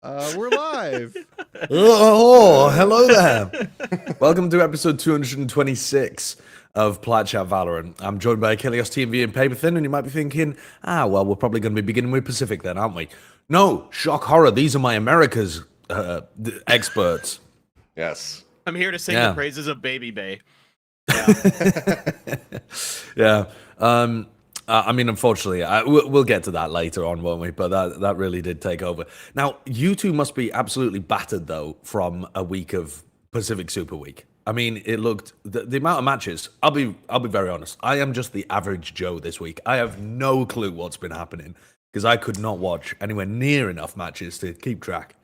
We're live. Oh, hello there. Welcome to episode 226 of Plat Chat VALORANT. I'm joined by Silliest, TNV, and Paperthin, and you might be thinking, well, we're probably going to be beginning with Pacific then, aren't we? No, shock horror, these are my America's experts. Yes. I'm here to sing the praises of Babybay. Yeah. I mean, unfortunately, we'll get to that later on, won't we? But that really did take over. Now, you two must be absolutely battered, though, from a week of Pacific Super Week. I mean, it looked the amount of matches. I'll be very honest. I am just the average Joe this week. I have no clue what's been happening because I could not watch anywhere near enough matches to keep track.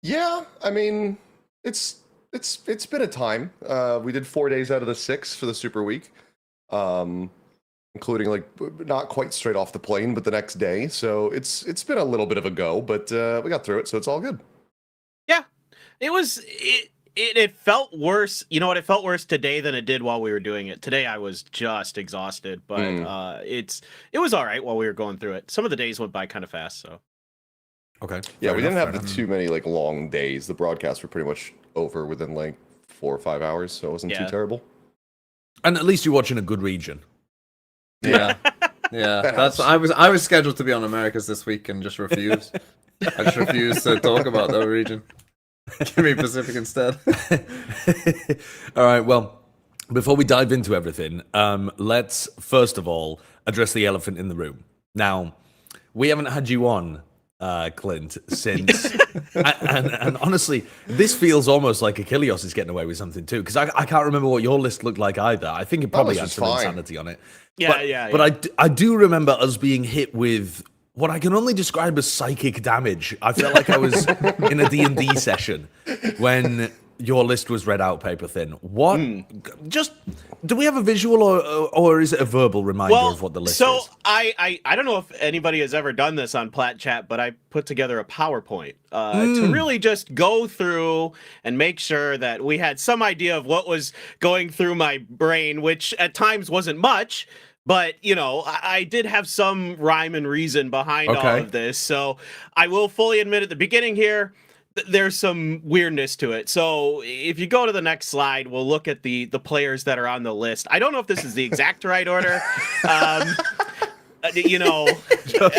Yeah, I mean, it's been a time. We did 4 days out of the 6 for the Super Week. Including like not quite straight off the plane, but the next day. So it's been a little bit of a go, but we got through it, so it's all good. Yeah, it felt worse. You know what? It felt worse today than it did while we were doing it. Today I was just exhausted, but it was all right while we were going through it. Some of the days went by kind of fast, so. Okay. Yeah, we didn't have too many like long days. The broadcasts were pretty much over within like 4 or 5 hours, so it wasn't too terrible. And at least you're watching a good region. Yeah, yeah. That's I was scheduled to be on Americas this week and just refused. I just refused to talk about the region. Give me Pacific instead. All right. Well, before we dive into everything, let's first of all address the elephant in the room. Now, we haven't had you on, Clint, since, and honestly, this feels almost like Achilles is getting away with something too, because I can't remember what your list looked like either. I think it probably had some insanity on it. But I do remember us being hit with what I can only describe as psychic damage. I felt like I was in a D&D session when your list was read out, Paperthin. What? Just, do we have a visual or is it a verbal reminder of what the list is? So I don't know if anybody has ever done this on Plat Chat, but I put together a PowerPoint to really just go through and make sure that we had some idea of what was going through my brain, which at times wasn't much. But, you know, I did have some rhyme and reason behind all of this. So I will fully admit at the beginning here, there's some weirdness to it. So if you go to the next slide, we'll look at the players that are on the list. I don't know if this is the exact right order. You know,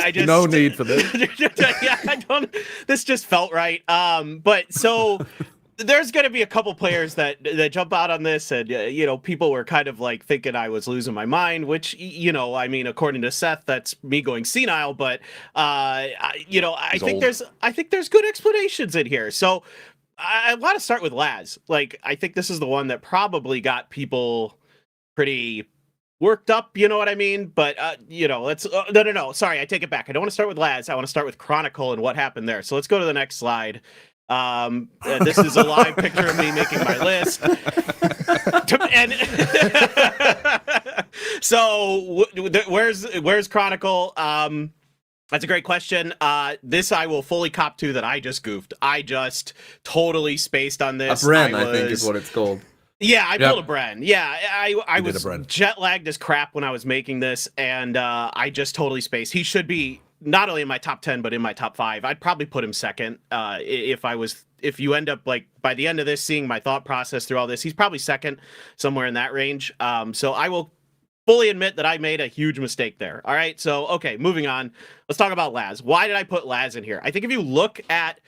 I just no need for this. Yeah, this just felt right. But so there's going to be a couple players that jump out on this, and you know, people were kind of like thinking I was losing my mind, which, you know, I mean, according to Seth, that's me going senile. But you know, I think there's good explanations in here. So I want to start with Laz. Like, I think this is the one that probably got people pretty worked up, you know what I mean? But you know, let's no, sorry, I take it back. I don't want to start with Laz. I want to start with Chronicle and what happened there. So let's go to the next slide. This is a live picture of me making my list. And so where's Chronicle? That's a great question. This I will fully cop to that I just goofed. I just totally spaced on this. A Bren, I think is what it's called. Yeah, I pulled a Bren. Yeah, I was jet lagged as crap when I was making this, and I just totally spaced. He should be not only in my top 10, but in my top 5. I'd probably put him second. If you end up, like, by the end of this, seeing my thought process through all this, he's probably second, somewhere in that range. So I will fully admit that I made a huge mistake there. All right, so, okay, moving on. Let's talk about Laz. Why did I put Laz in here? I think if you look at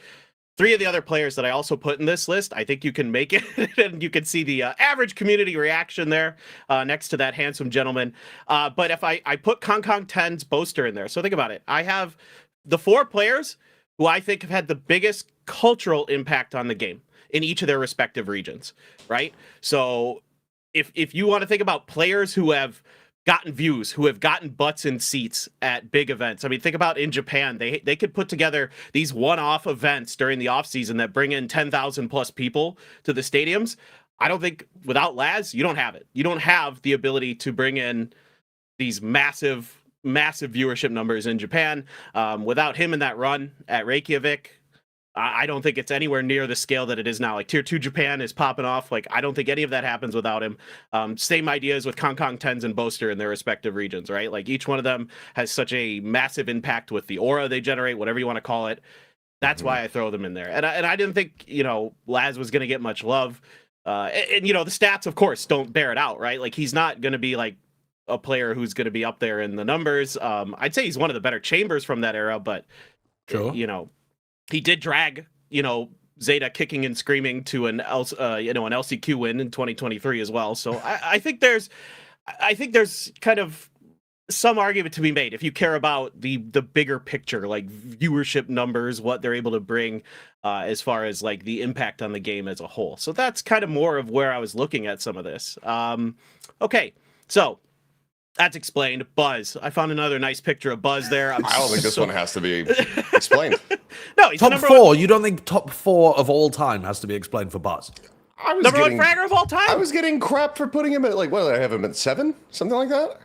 3 of the other players that I also put in this list, I think you can make it, and you can see the average community reaction there next to that handsome gentleman. But if I put Kong 10's Boaster in there, so think about it. I have the 4 players who I think have had the biggest cultural impact on the game in each of their respective regions, right? So if you want to think about players who have gotten views, who have gotten butts in seats at big events. I mean, think about in Japan, they could put together these one-off events during the off-season that bring in 10,000 plus people to the stadiums. I don't think without Laz, you don't have it. You don't have the ability to bring in these massive viewership numbers in Japan. Without him in that run at Reykjavik, I don't think it's anywhere near the scale that it is now. Like Tier 2 Japan is popping off. Like, I don't think any of that happens without him. Same ideas with Kong 10s and Boaster in their respective regions, right? Like, each one of them has such a massive impact with the aura they generate, whatever you want to call it. That's why I throw them in there. And I didn't think, Laz was going to get much love. And the stats, of course, don't bear it out, right? Like, he's not going to be like a player who's going to be up there in the numbers. I'd say he's one of the better chambers from that era, but, he did drag, ZETA kicking and screaming to an LCQ win in 2023 as well. So I think there's kind of some argument to be made if you care about the bigger picture, like viewership numbers, what they're able to bring as far as like the impact on the game as a whole. So that's kind of more of where I was looking at some of this. Okay, so that's explained. Buzz, I found another nice picture of Buzz there. I don't think this one has to be explained. No, he's top 4. One. You don't think top 4 of all time has to be explained for Buzz? I was number 1 fragger of all time. I was getting crap for putting him at like, what did I have him at 7, something like that.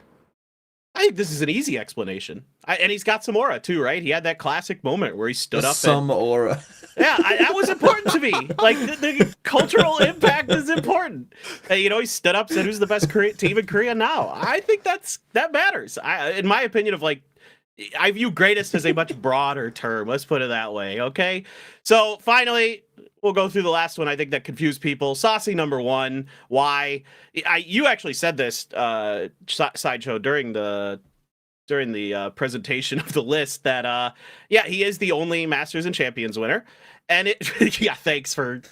I think this is an easy explanation. And he's got some aura too, right? He had that classic moment where he stood up. Some aura. Yeah, that was important to me. Like, the cultural impact is important. He stood up, said, who's the best team in Korea now? I think that matters. In my opinion of, like, I view greatest as a much broader term. Let's put it that way, okay? So, finally, we'll go through the last one I think that confused people. Saucy number 1. Why? You actually said this, Sideshow, during the presentation of the list that, he is the only Masters and Champions winner. And thanks for...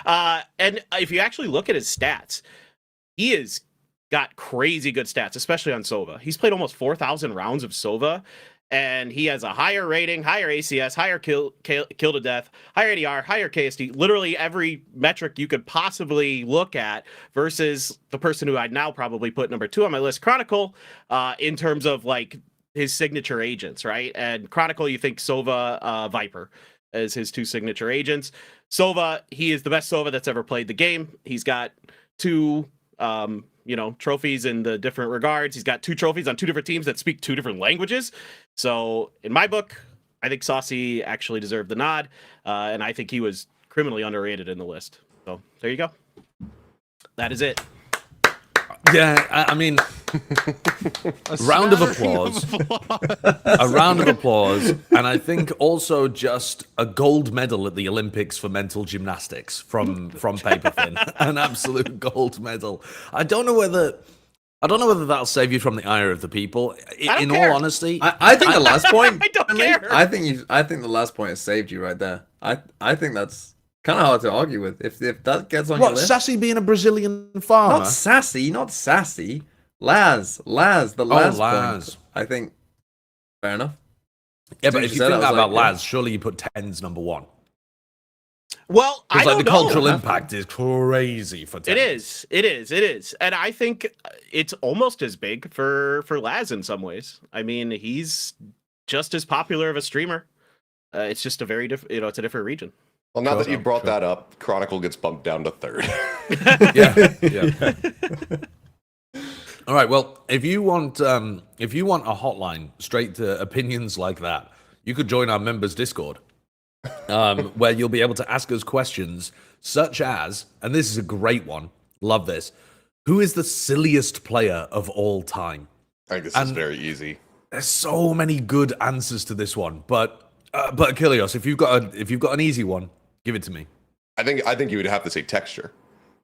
and if you actually look at his stats, he has got crazy good stats, especially on Sova. He's played almost 4,000 rounds of Sova, and he has a higher rating, higher ACS, higher kill to death, higher ADR, higher KSD, literally every metric you could possibly look at, versus the person who I'd now probably put number 2 on my list, Chronicle, in terms of like his signature agents, right? And Chronicle, you think Sova, Viper as his 2 signature agents. Sova, he is the best Sova that's ever played the game. He's got 2 trophies in the different regards. He's got 2 trophies on 2 different teams that speak 2 different languages. So in my book, I think Saucy actually deserved the nod. And I think he was criminally underrated in the list. So there you go. That is it. Yeah, I mean, round of applause. A round of applause. And I think also just a gold medal at the Olympics for mental gymnastics from Paperthin. An absolute gold medal. I don't know whether that'll save you from the ire of the people. In all honesty, I think the last point. I don't care. I think the last point has saved you right there. I think that's kind of hard to argue with. If that gets on your list. Sassy being a Brazilian farmer? Not sassy. Laz, the Laz point. I think fair enough. Yeah, but if you think that about Laz, surely you put 10's number 1. Well, I don't know. The cultural impact is crazy for 10. It is. And I think it's almost as big for Laz in some ways. I mean, he's just as popular of a streamer. It's just a very different, it's a different region. Well, now that you brought that up, Chronicle gets bumped down to 3rd. Yeah. All right. Well, if you want a hotline straight to opinions like that, you could join our members Discord, where you'll be able to ask us questions such as, and this is a great one. Love this. Who is the silliest player of all time? I think this is very easy. There's so many good answers to this one, but Achilleos, if you've got an easy one, give it to me. I think you would have to say texture.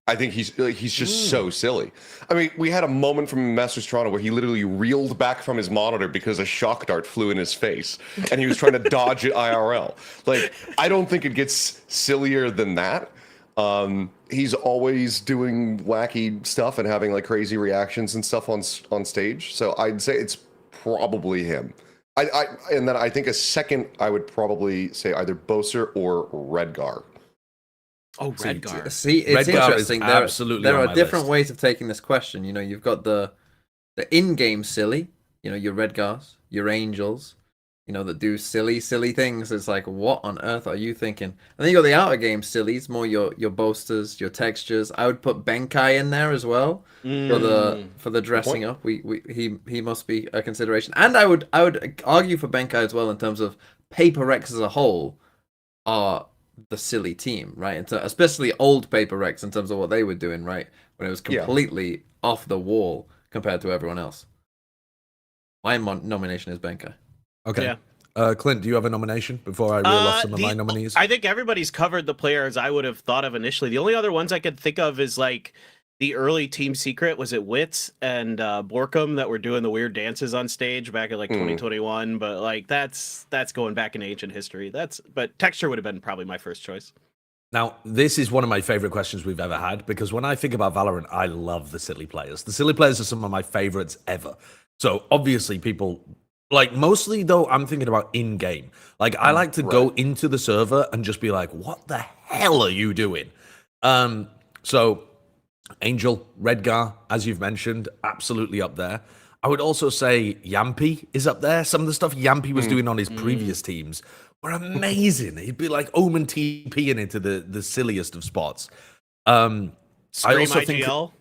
I think he's just so silly. I mean, we had a moment from Masters Toronto where he literally reeled back from his monitor because a shock dart flew in his face, and he was trying to dodge it IRL. Like, I don't think it gets sillier than that. He's always doing wacky stuff and having like crazy reactions and stuff on stage. So I'd say it's probably him. And then I think a second, I would probably say either Boser or Redgar. Oh, Redgar. See, it's Redgar interesting. There are different ways of taking this question. You've got the in-game silly. Your Redgars, your Angels. That do silly things. It's like, what on earth are you thinking? And then you got the outer game sillies, more your boasters, your textures. I would put Benkai in there as well for the dressing up. He must be a consideration. And I would argue for Benkai as well in terms of Paper Rex as a whole are the silly team, right? And especially old Paper Rex in terms of what they were doing, right? When it was completely off the wall compared to everyone else. My nomination is Benkai. Okay. Clint, do you have a nomination before I reel off some of my nominees? I think everybody's covered the players I would have thought of initially. The only other ones I could think of is like the early Team Secret. Was it Wits and Borkum that were doing the weird dances on stage back in like 2021? But like that's going back in ancient history. But Texture would have been probably my first choice. Now, this is one of my favorite questions we've ever had, because when I think about Valorant, I love the silly players. The silly players are some of my favorites ever. So obviously people, like mostly though, I'm thinking about in-game. Like I like to go into the server and just be like, what the hell are you doing? So Angel, Redgar, as you've mentioned, absolutely up there. I would also say Yampy is up there. Some of the stuff Yampy was doing on his previous teams were amazing. He'd be like Omen TPing into the silliest of spots. I also IGL.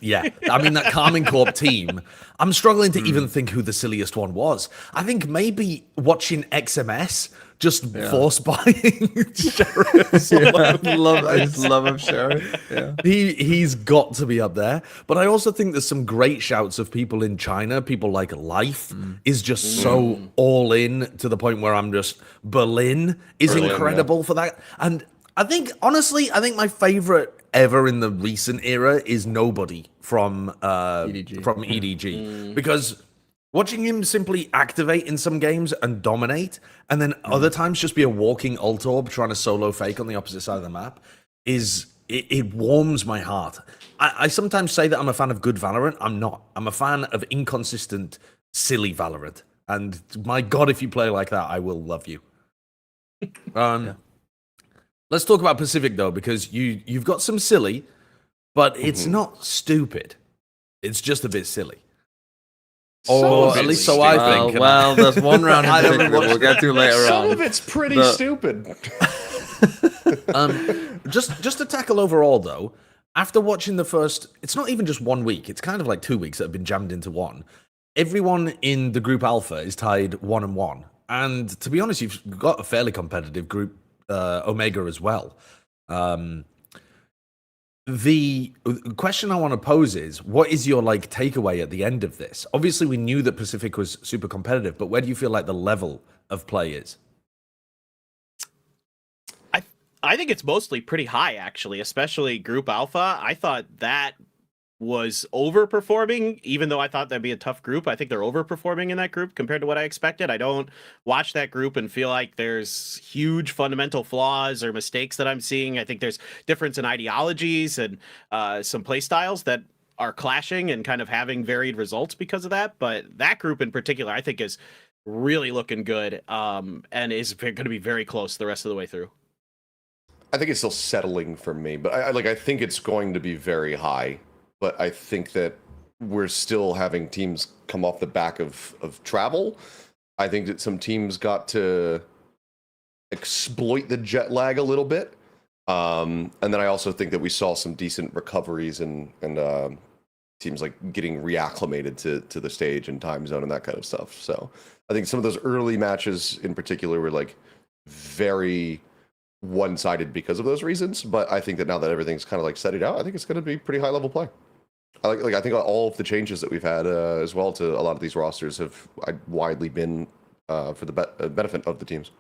Yeah, I mean, that Karmine Corp team, I'm struggling to even think who the silliest one was. I think maybe watching XMS just force buying Sheriff. I just love him, Sheriff. Yeah. He's got to be up there. But I also think there's some great shouts of people in China. People like Life is just so all in, to the point where I'm just, Berlin is incredible for that. And I think, honestly, my favorite ever in the recent era is Nobody from EDG. Because watching him simply activate in some games and dominate, and then other times just be a walking ult orb trying to solo fake on the opposite side of the map, it warms my heart. I sometimes say that I'm a fan of good Valorant. I'm not. I'm a fan of inconsistent, silly Valorant. And my God, if you play like that, I will love you. Let's talk about Pacific, though, because you've got some silly, but it's not stupid. It's just a bit silly. Or at least so I think. Well, there's one round in particular we'll get to later on. Some of it's pretty stupid. Just to tackle overall, though, after watching the first, it's not even just 1 week. It's kind of like 2 weeks that have been jammed into one. Everyone in the group alpha is tied 1-1. And to be honest, you've got a fairly competitive group Omega as well. The question I want to pose is, what is your like takeaway at the end of this? Obviously, we knew that Pacific was super competitive, but where do you feel like the level of play is? I think it's mostly pretty high, actually, especially Group Alpha. I thought that was overperforming, even though I thought that'd be a tough group. I think they're overperforming in that group compared to what I expected. I don't watch that group and feel like there's huge fundamental flaws or mistakes that I'm seeing. I think there's difference in ideologies and some play styles that are clashing and kind of having varied results because of that. But that group in particular, I think is really looking good and is going to be very close the rest of the way through. I think it's still settling for me, but I think it's going to be very high. But I think that we're still having teams come off the back of travel. I think that some teams got to exploit the jet lag a little bit. And then I also think that we saw some decent recoveries and teams like getting reacclimated to the stage and time zone and that kind of stuff. So I think some of those early matches in particular were like very one-sided because of those reasons. But I think that now that everything's kind of like settled out, I think it's going to be pretty high level play. I think all of the changes that we've had as well to a lot of these rosters have widely been for the benefit of the teams.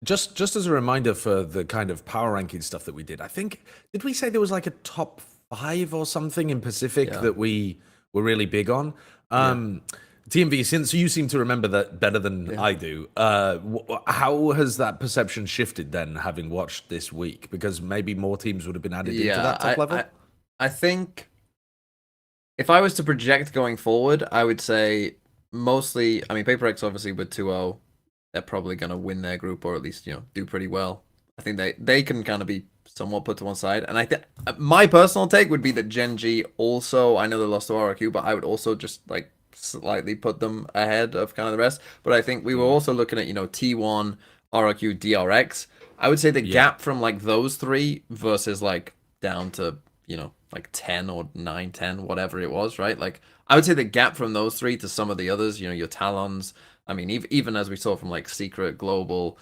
Just as a reminder for the kind of power ranking stuff that we did, I think, did we say there was like a top 5 or something in Pacific that we were really big on? TMV, since you seem to remember that better than I do, how has that perception shifted then, having watched this week? Because maybe more teams would have been added into that top level? I think if I was to project going forward, I would say mostly, I mean, Paperthin obviously with 2-0, they're probably going to win their group, or at least, do pretty well. I think they can kind of be somewhat put to one side. And I think my personal take would be that Gen.G also, I know they lost to RRQ, but I would also just like slightly put them ahead of kind of the rest. But I think we were also looking at, T1, RRQ, DRX. I would say the gap from like those three versus like down to, like 10 or 9, 10, whatever it was, right? Like, I would say the gap from those three to some of the others, your Talons, I mean, even as we saw from like Secret, Global,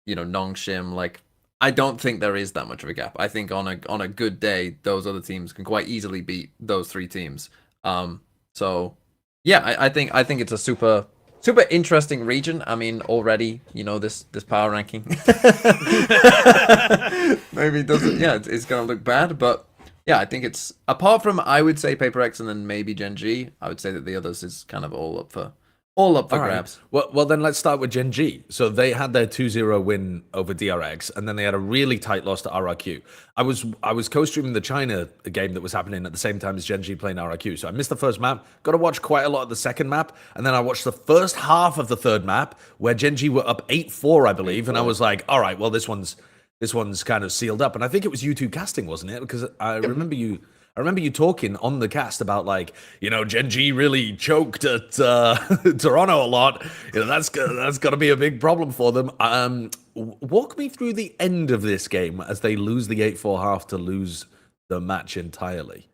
Nongshim, like, I don't think there is that much of a gap. I think on a good day, those other teams can quite easily beat those three teams. So yeah, I think it's a super super interesting region. I mean, already, you know, this power ranking maybe doesn't. Yeah, it's gonna look bad, but yeah, I think it's apart from I would say Paperthin and then maybe Gen.G. I would say that the others is kind of all up for grabs. Well, then let's start with Gen.G. So they had their 2-0 win over DRX, and then they had a really tight loss to RRQ. I was co-streaming the China game that was happening at the same time as Gen.G playing RRQ. So I missed the first map, got to watch quite a lot of the second map, and then I watched the first half of the third map where Gen.G were up 8-4, I believe, and I was like, all right, well, this one's kind of sealed up. And I think it was you two casting, wasn't it? Because I remember you talking on the cast about, like, you know, Gen.G really choked at Toronto a lot. You know, that's got to be a big problem for them. Walk me through the end of this game as they lose the 8-4 half to lose the match entirely.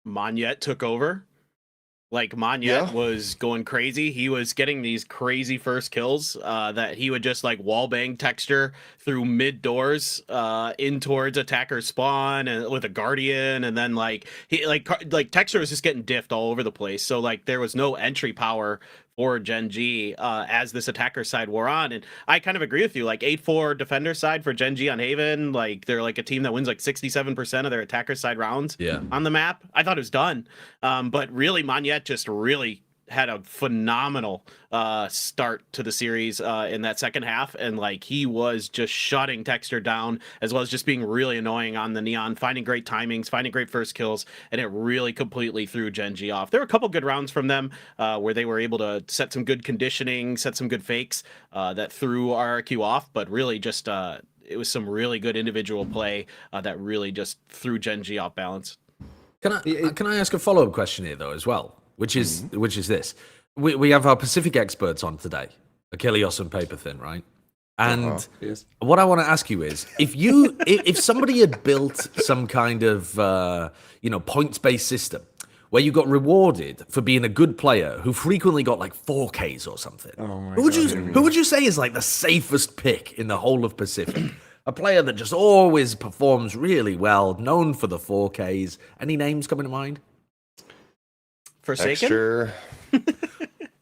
Monyet took over. Like, Monyet was going crazy. He was getting these crazy first kills that he would just, like, wallbang Texture through mid doors in towards attacker spawn and with a Guardian, and then, like, he like Texture was just getting diffed all over the place. So, like, there was no entry power for Gen.G as this attacker side wore on. And I kind of agree with you. Like, 8-4 defender side for Gen.G on Haven. Like, they're like a team that wins like 67% of their attacker side rounds on the map. I thought it was done. But really, Monyet just really had a phenomenal start to the series in that second half, and like he was just shutting Texture down, as well as just being really annoying on the Neon, finding great timings, finding great first kills, and it really completely threw Gen.G off. There were a couple good rounds from them where they were able to set some good conditioning, set some good fakes that threw RRQ off, but really just it was some really good individual play that really just threw Gen.G off balance. Can I ask a follow-up question here though as well? Which is this. We have our Pacific experts on today, Achilles and Paperthin, right? And what I want to ask you is, if somebody had built some kind of points-based system where you got rewarded for being a good player who frequently got like 4Ks or something, who would you say is like the safest pick in the whole of Pacific? A player that just always performs really well, known for the 4Ks. Any names coming to mind? Forsaken?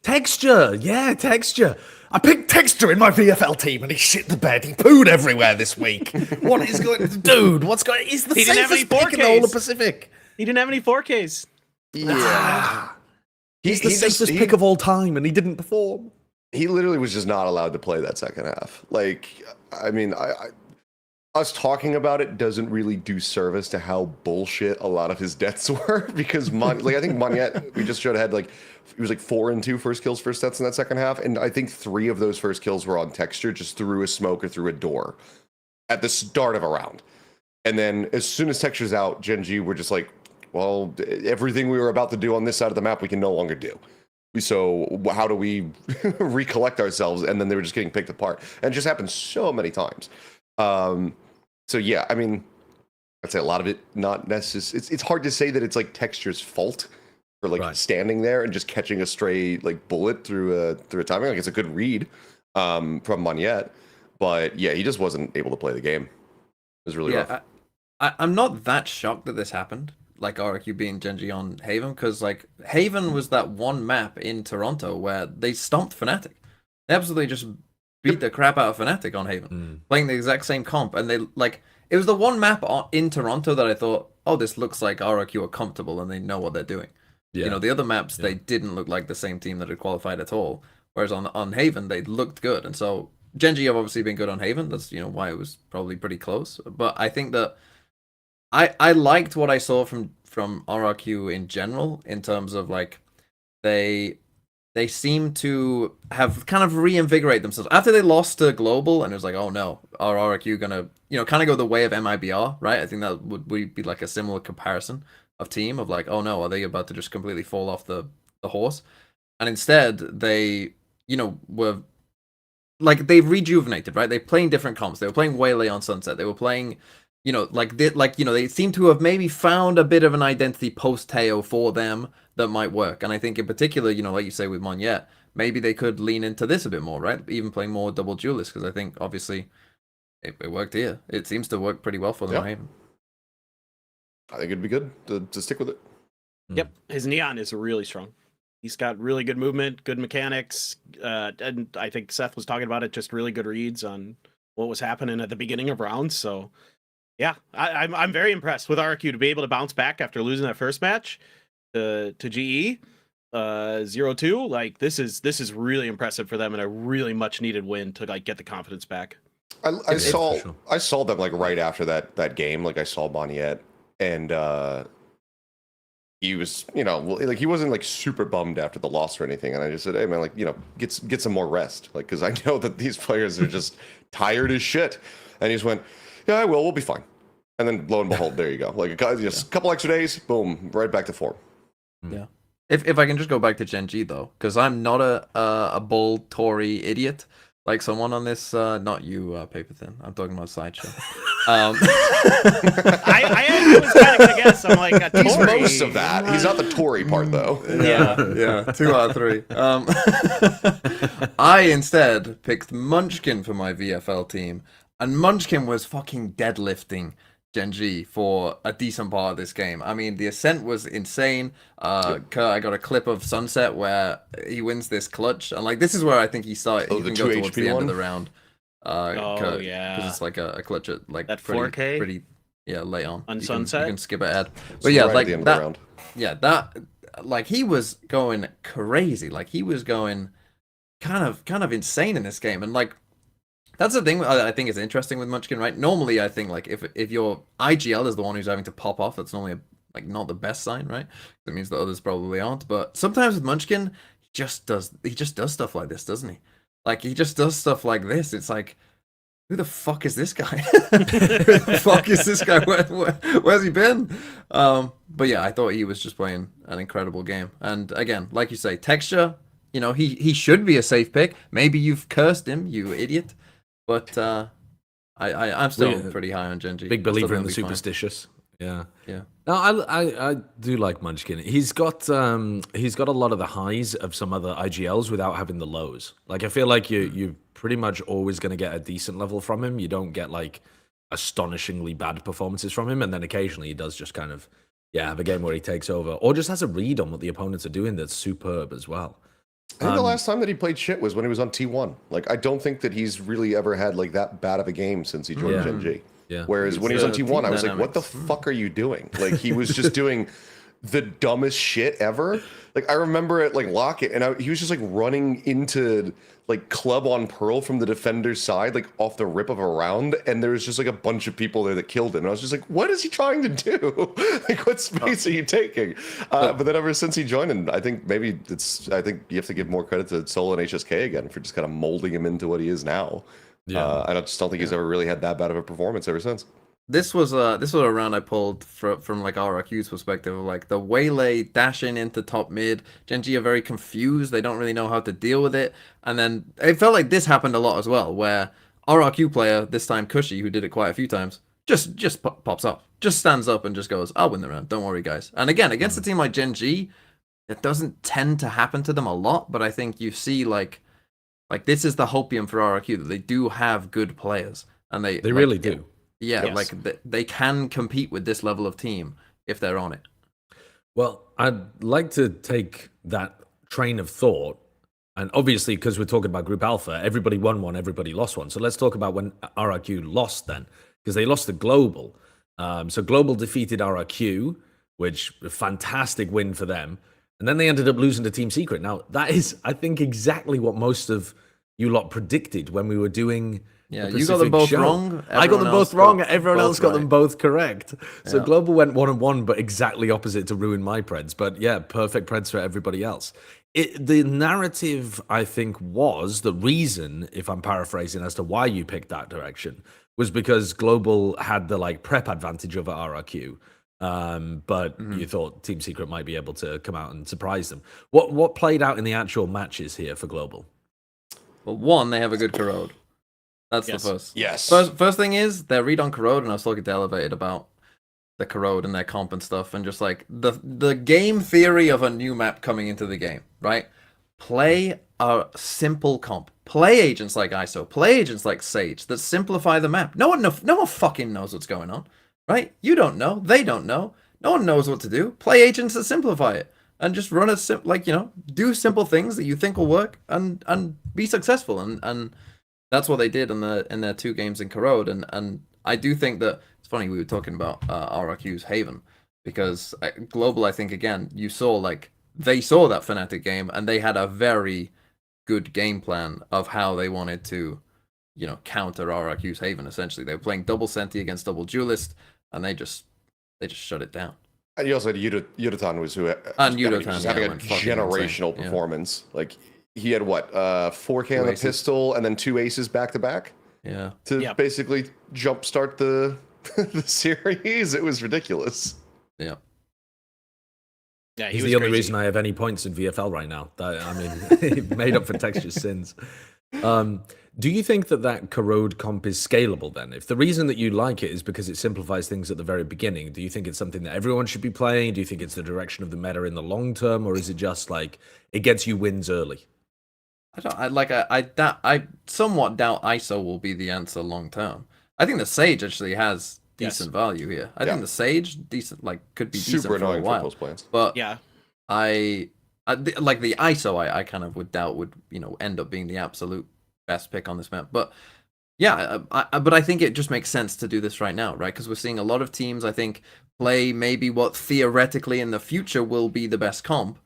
Texture, yeah, Texture. I picked Texture in my VFL team and he shit the bed. He pooed everywhere this week. What is going to dude? What's going? He's the safest pick in the whole of Pacific. He didn't have any 4Ks. Yeah. He's the safest pick of all time and he didn't perform. He literally was just not allowed to play that second half. Like, I mean, us talking about it doesn't really do service to how bullshit a lot of his deaths were, because I think Monyet, we just showed, had like, he was like 4 and 2 first kills, first deaths in that second half, and I think 3 of those first kills were on Texture, just through a smoke or through a door at the start of a round. And then as soon as Texture's out, Gen.G were just like, well, everything we were about to do on this side of the map we can no longer do. So how do we recollect ourselves? And then they were just getting picked apart. And it just happened so many times. So yeah, I mean, I'd say a lot of it not necessarily. It's hard to say that it's like Texture's fault for like standing there and just catching a stray like bullet through a timing. Like, it's a good read from Monyet, but yeah, he just wasn't able to play the game. It was really rough. I'm not that shocked that this happened. Like RRQ being Gen.G on Haven, because like Haven was that one map in Toronto where they stomped FNATIC. They absolutely just beat the crap out of FNATIC on Haven, playing the exact same comp, and they like it was the one map in Toronto that I thought, oh, this looks like RRQ are comfortable and they know what they're doing. Yeah. You know, the other maps they didn't look like the same team that had qualified at all. Whereas on Haven they looked good, and so Gen.G have obviously been good on Haven. That's why it was probably pretty close. But I think that I liked what I saw from RRQ in general in terms of like they seem to have kind of reinvigorate themselves after they lost to Global, and it was like, oh no, are RRQ gonna kind of go the way of MIBR, right? I think that would be like a similar comparison of team of like, oh no, are they about to just completely fall off the horse? And instead they were like, they rejuvenated, right? They playing different comps. They were playing Waylay on Sunset. They were playing they seem to have maybe found a bit of an identity post Teo for them that might work. And I think in particular, like you say with Monyet, maybe they could lean into this a bit more, right? Even playing more double duelist, because I think obviously it worked here. It seems to work pretty well for them. Yep. I think it'd be good to stick with it. Yep, his Neon is really strong. He's got really good movement, good mechanics, and I think Seth was talking about it. Just really good reads on what was happening at the beginning of rounds. So, yeah, I'm very impressed with RQ to be able to bounce back after losing that first match to GE 0-2. Like this is really impressive for them and a really much needed win to like get the confidence back. I saw them like right after that game. Like I saw Boniet and he was, you know, like he wasn't like super bummed after the loss or anything. And I just said, hey man, like, you know, get some more rest. Like, cause I know that these players are just tired as shit. And he just went, yeah, I will, we'll be fine. And then lo and behold, there you go. Like just a couple extra days, boom, right back to form. Yeah. If I can just go back to Gen.G though, because I'm not a bold Tory idiot like someone on this. Not you, Paperthin. I'm talking about Sideshow. I was kind of gonna guess. I'm like a Tory. He's most of that. He's not the Tory part though. Yeah. 2 out of 3. I instead picked Munchkin for my VFL team, and Munchkin was fucking deadlifting Gen.G for a decent part of this game. I mean, the ascent was insane. I got a clip of Sunset where he wins this clutch, and like this is where I think he started. Oh, he the can go 2 towards HP the end one? of the round. Because yeah, it's like a clutch at like that pretty, 4K pretty late on. on you Sunset. You can skip ahead, So but yeah, right at like the end of that. the round. Yeah, that like he was going crazy. Like he was going kind of insane in this game, and like. That's the thing I think is interesting with Munchkin, right? Normally, I think like if your IGL is the one who's having to pop off, that's normally like not the best sign, right? That means the others probably aren't. But sometimes with Munchkin, he just does stuff like this, doesn't he? Like he just does stuff like this. It's like, who the fuck is this guy? Who the fuck is this guy? Where's he been? But yeah, I thought he was just playing an incredible game. And again, like you say, texture. You know, he should be a safe pick. Maybe you've cursed him, you idiot. But I'm still pretty high on Gen.G. Big believer in the superstitious. Yeah. No, I do like Munchkin. He's got a lot of the highs of some other IGLs without having the lows. Like I feel like you're pretty much always going to get a decent level from him. You don't get like astonishingly bad performances from him, and then occasionally he does just kind of have a game where he takes over or just has a read on what the opponents are doing that's superb as well. I think the last time that he played shit was when he was on T1. Like, I don't think that he's really ever had like that bad of a game since he joined Gen.G. Yeah. Whereas when he was on T1, I was like, what the fuck are you doing? Like, he was just doing the dumbest shit ever. Like, I remember at like Locket, and he was just like running into like club on Pearl from the defender's side, like off the rip of a round, and there was just like a bunch of people there that killed him. And I was just like, what is he trying to do? Like, what space are you taking? But then ever since he joined, and I think maybe I think you have to give more credit to Solo and HSK again for just kind of molding him into what he is now. Yeah. I just don't think he's ever really had that bad of a performance ever since. This was a round I pulled from like RRQ's perspective of like the waylay dashing into top mid. Gen.G are very confused. They don't really know how to deal with it. And then it felt like this happened a lot as well, where RRQ player, this time Cushy, who did it quite a few times, just pops up, just stands up and just goes, I'll win the round. Don't worry, guys. And again, against a team like Gen.G, it doesn't tend to happen to them a lot, but I think you see like this is the hopium for RRQ, that they do have good players. And they like, really do. Yeah, yes. Like they can compete with this level of team if they're on it. Well, I'd like to take that train of thought, and obviously because we're talking about Group Alpha, everybody won one, everybody lost one. So let's talk about when RRQ lost then, because they lost to Global. So Global defeated RRQ, which a fantastic win for them, and then they ended up losing to Team Secret. Now that is, I think, exactly what most of you lot predicted when we were doing. Yeah, you got them both wrong. I got them both wrong. Everyone else got them both correct. So Global went 1-1, but exactly opposite to ruin my Preds. But yeah, perfect Preds for everybody else. The narrative, I think, was the reason, if I'm paraphrasing, as to why you picked that direction, was because Global had the like prep advantage over RRQ. But you thought Team Secret might be able to come out and surprise them. What played out in the actual matches here for Global? Well, one, they have a good corrode. That's the first. Yes. First thing is their read on corrode, and I was talking to Elevated about the corrode and their comp and stuff, and just like the game theory of a new map coming into the game, right? Play a simple comp. Play agents like ISO. Play agents like Sage that simplify the map. No one fucking knows what's going on, right? You don't know. They don't know. No one knows what to do. Play agents that simplify it. and just run do simple things that you think will work and be successful. And that's what they did in their 2 games in Corrode. And I do think that it's funny we were talking about RRQ's Haven, because Global, I think, again, you saw they saw that FNATIC game and they had a very good game plan of how they wanted to, counter RRQ's Haven. Essentially, they were playing double Senti against double Duelist, and they just shut it down. And you also had Yudotan was having a generational performance. Like he had 4K on the pistol and then 2 aces back to back. Yeah. To basically jumpstart the the series. It was ridiculous. Yeah. Yeah, he's the only reason I have any points in VFL right now. He made up for Texture's sins. Do you think that Corrode comp is scalable then? If the reason that you like it is because it simplifies things at the very beginning, do you think it's something that everyone should be playing? Do you think it's the direction of the meta in the long term, or is it just it gets you wins early? I somewhat doubt ISO will be the answer long term. I think the Sage actually has decent value here. I think the Sage could be super decent annoying for a while. for post plans. But the ISO I kind of would doubt would end up being the absolute best pick on this map. But but I think it just makes sense to do this right now, right? Because we're seeing a lot of teams, I think, play maybe what theoretically in the future will be the best comp,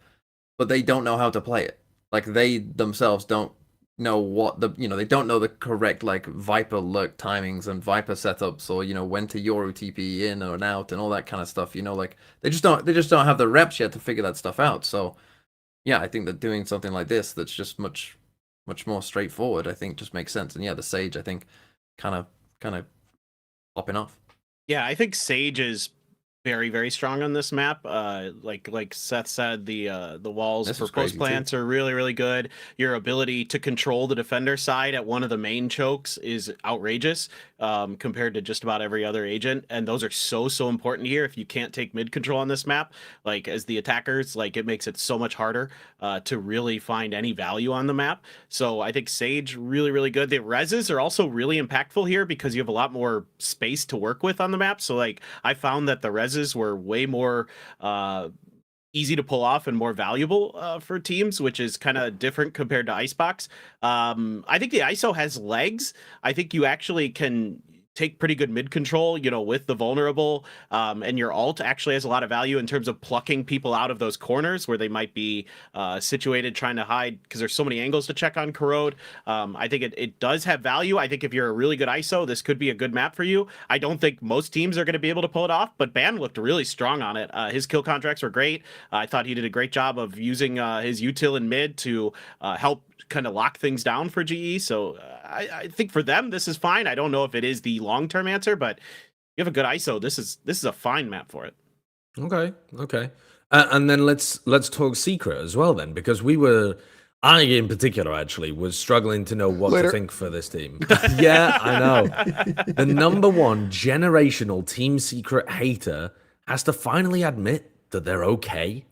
but they don't know how to play it. They themselves don't know what they don't know the correct Viper lurk timings and Viper setups, or when to Yoru TP in or out and all that kind of stuff. They just don't have the reps yet to figure that stuff out. So yeah, I think that doing something like this that's just much more straightforward, I think, just makes sense. And yeah, the Sage, I think, kind of popping off. Yeah, I think Sage is very, very strong on this map. Like Seth said, the walls for post plants are really, really good. Your ability to control the defender side at one of the main chokes is outrageous compared to just about every other agent, and those are so important here. If you can't take mid control on this map, as the attackers, it makes it so much harder to really find any value on the map. So I think Sage really, really good. The reses are also really impactful here because you have a lot more space to work with on the map. So I found that the reses were way more easy to pull off and more valuable for teams, which is kind of different compared to Icebox. I think the ISO has legs. I think you actually can take pretty good mid control, with the vulnerable, and your ult actually has a lot of value in terms of plucking people out of those corners where they might be situated trying to hide, because there's so many angles to check on Corrode. I think it does have value. I think if you're a really good ISO, this could be a good map for you. I don't think most teams are going to be able to pull it off, but Ban looked really strong on it. His kill contracts were great. I thought he did a great job of using his util in mid to help kind of lock things down for GE. So I think for them this is fine. I don't know if it is the long-term answer, but you have a good ISO. This is a fine map for it. Okay. And then let's talk Secret as well then, because I in particular actually was struggling to know what to think for this team. Yeah, I know. The #1 generational Team Secret hater has to finally admit that they're okay.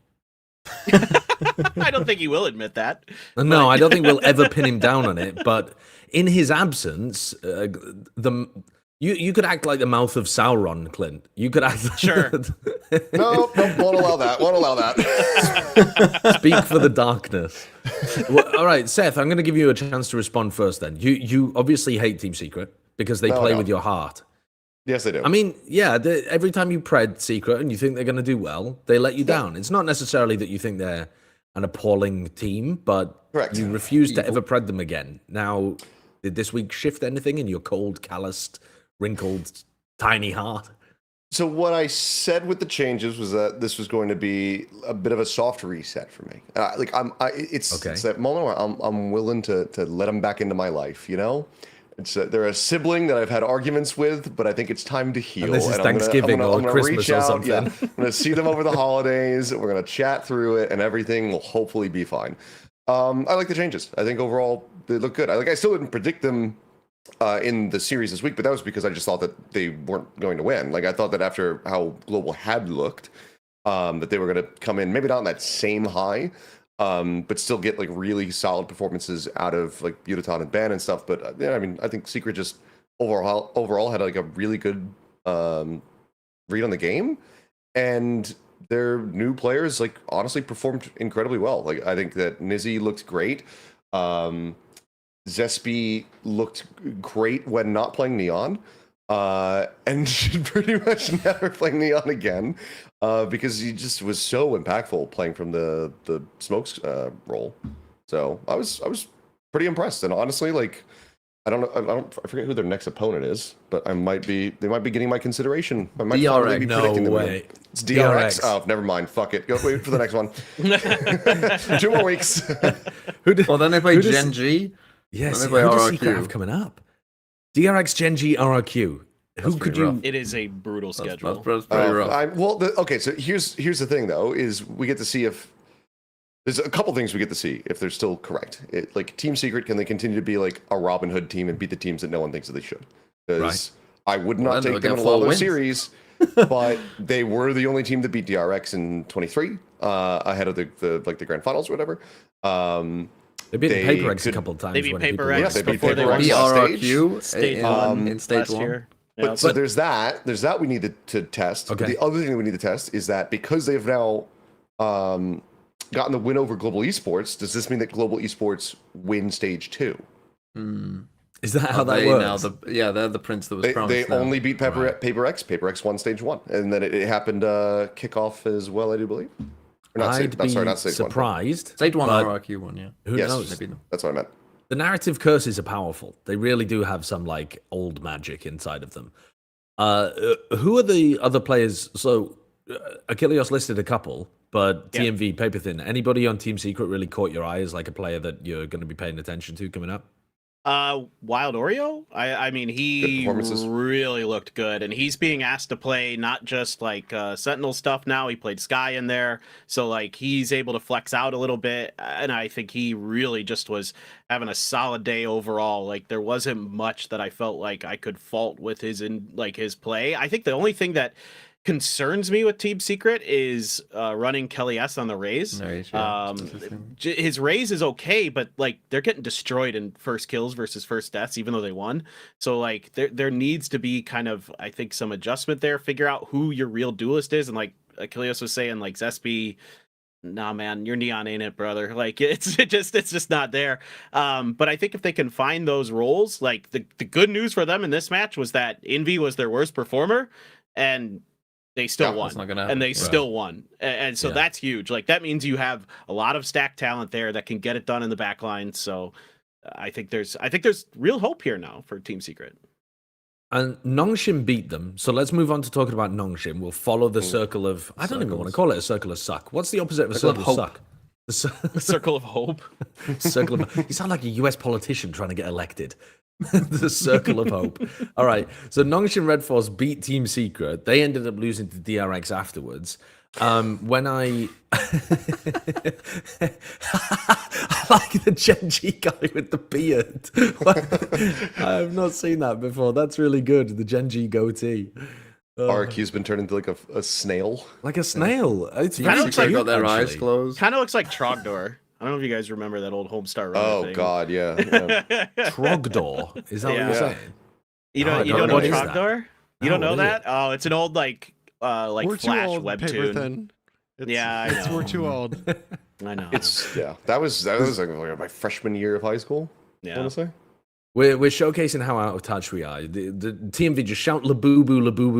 I don't think he will admit that. No, I don't think we'll ever pin him down on it. But in his absence, you could act like the mouth of Sauron, Clint. You could act. Sure. No, won't allow that. Won't allow that. Speak for the darkness. Well, all right, Seth, I'm going to give you a chance to respond first. Then you obviously hate Team Secret because they play with your heart. Yes, they do. I mean, yeah, every time you pred Secret and you think they're going to do well, they let you down. It's not necessarily that you think they're an appalling team, but you refuse to ever pred them again. Now, did this week shift anything in your cold, calloused, wrinkled, tiny heart? So what I said with the changes was that this was going to be a bit of a soft reset for me. It's that moment where I'm willing to let them back into my life, they're a sibling that I've had arguments with, but I think it's time to heal. And this is Thanksgiving or Christmas or something. Yeah, I'm going to see them over the holidays. We're going to chat through it, and everything will hopefully be fine. I like the changes. I think overall they look good. I still didn't predict them in the series this week, but that was because I just thought that they weren't going to win. I thought that after how Global had looked, that they were going to come in, maybe not on that same high, but still get really solid performances out of Yudotan and Ban and stuff. But I think Secret just overall had a really good read on the game, and their new players like honestly performed incredibly well. Like I think that Nizzy looked great. Zespi looked great when not playing Neon. And should pretty much never play Neon again. Because he just was so impactful playing from the smokes role. So I was pretty impressed. And honestly, like I forget who their next opponent is, but they might be getting my consideration. I might DRX. be No predicting them way. again. It's DRX. Oh, never mind. Fuck it. Go wait for the next one. 2 more weeks. Well, then they play Gen.G. Yes, Then who they play does Secret RRQ. have coming up? DRX, Gen.G, RRQ. Who could pretty you? rough. It is a brutal schedule. That's pretty rough. Okay, so here's the thing though, is we get to see if there's a couple things we get to see if they're still correct. Like Team Secret, can they continue to be like a Robin Hood team and beat the teams that no one thinks that they should? Because I would not take them in a lot of those series, but they were the only team that beat DRX in 23, ahead of the grand finals or whatever. They beat Paperthin a couple of times. They beat when people Paperthin were- they beat before they were Paperthin. stage in stage last 1. year. But Yeah. so there's that we need to test. Okay. The other thing that we need to test is that because they've now gotten the win over Global Esports, does this mean that Global Esports win stage 2? Is that how that They works? now they're the prince that was They promised. now. only beat PaperX. PaperX won stage 1, and then it happened kickoff as well, I do believe. Or not I'd be not stage 1. surprised. Stage 1 but RRQ one, yeah. Who Yes, knows? that's what I meant. The narrative curses are powerful. They really do have some like old magic inside of them. Who are the other players? So Achilleos listed a couple, but Yeah. TMV, Paperthin, anybody on Team Secret really caught your eye as like a player that you're going to be paying attention to coming up? Wild Oreo. I mean, Good he performances. really looked good, and he's being asked to play not just like Sentinel stuff now. He played Sky in there, so like he's able to flex out a little bit, and I think he really just was having a solid day overall. Like there wasn't much that I felt like I could fault with his play. I think the only thing that concerns me with Team Secret is running Kelly S on the Raze. Nice, yeah. His Raze is okay, but like they're getting destroyed in first kills versus first deaths, even though they won. So like there needs to be kind of, I think, some adjustment there. Figure out who your real duelist is, and like Achilleos was saying, like Zespi, nah man, your Neon ain't it, brother. Like it's just not there. But I think if they can find those roles, like the good news for them in this match was that Envy was their worst performer, and they still Yeah, won, that's not gonna happen. and they Right. still won, and so that's huge. Like that means you have a lot of stacked talent there that can get it done in the back line. So I think there's real hope here now for Team Secret. And Nongshim beat them. So let's move on to talking about Nongshim. We'll follow the circle of, I don't even want to call it a circle of suck. What's the opposite of a Circle circle of of hope. suck? The Circle of hope. circle of, you sound like a US politician trying to get elected. The circle of hope. All right. So Nongshim RedForce beat Team Secret. They ended up losing to DRX afterwards. When I like the Gen.G guy with the beard. I have not seen that before. That's really good. The Gen.G goatee. RQ's been turned into like a snail. Like a snail. It's Kinda very looks like cute, got their eyes actually. closed. Kind of looks like Trogdor. I don't know if you guys remember that old Homestar Runner Oh thing. god, yeah. Trogdor. Is that what Yeah. you're saying? You No, I don't don't know know. What is that? Trogdor? You No, don't know what is that? Oh, it's an old like We're too Flash old, webtoon. Paperthin. Yeah, I know. We're too old. I know. It's that was like my freshman year of high school. I yeah. want to say. We're showcasing how out of touch we are. The TMV just shout Labubu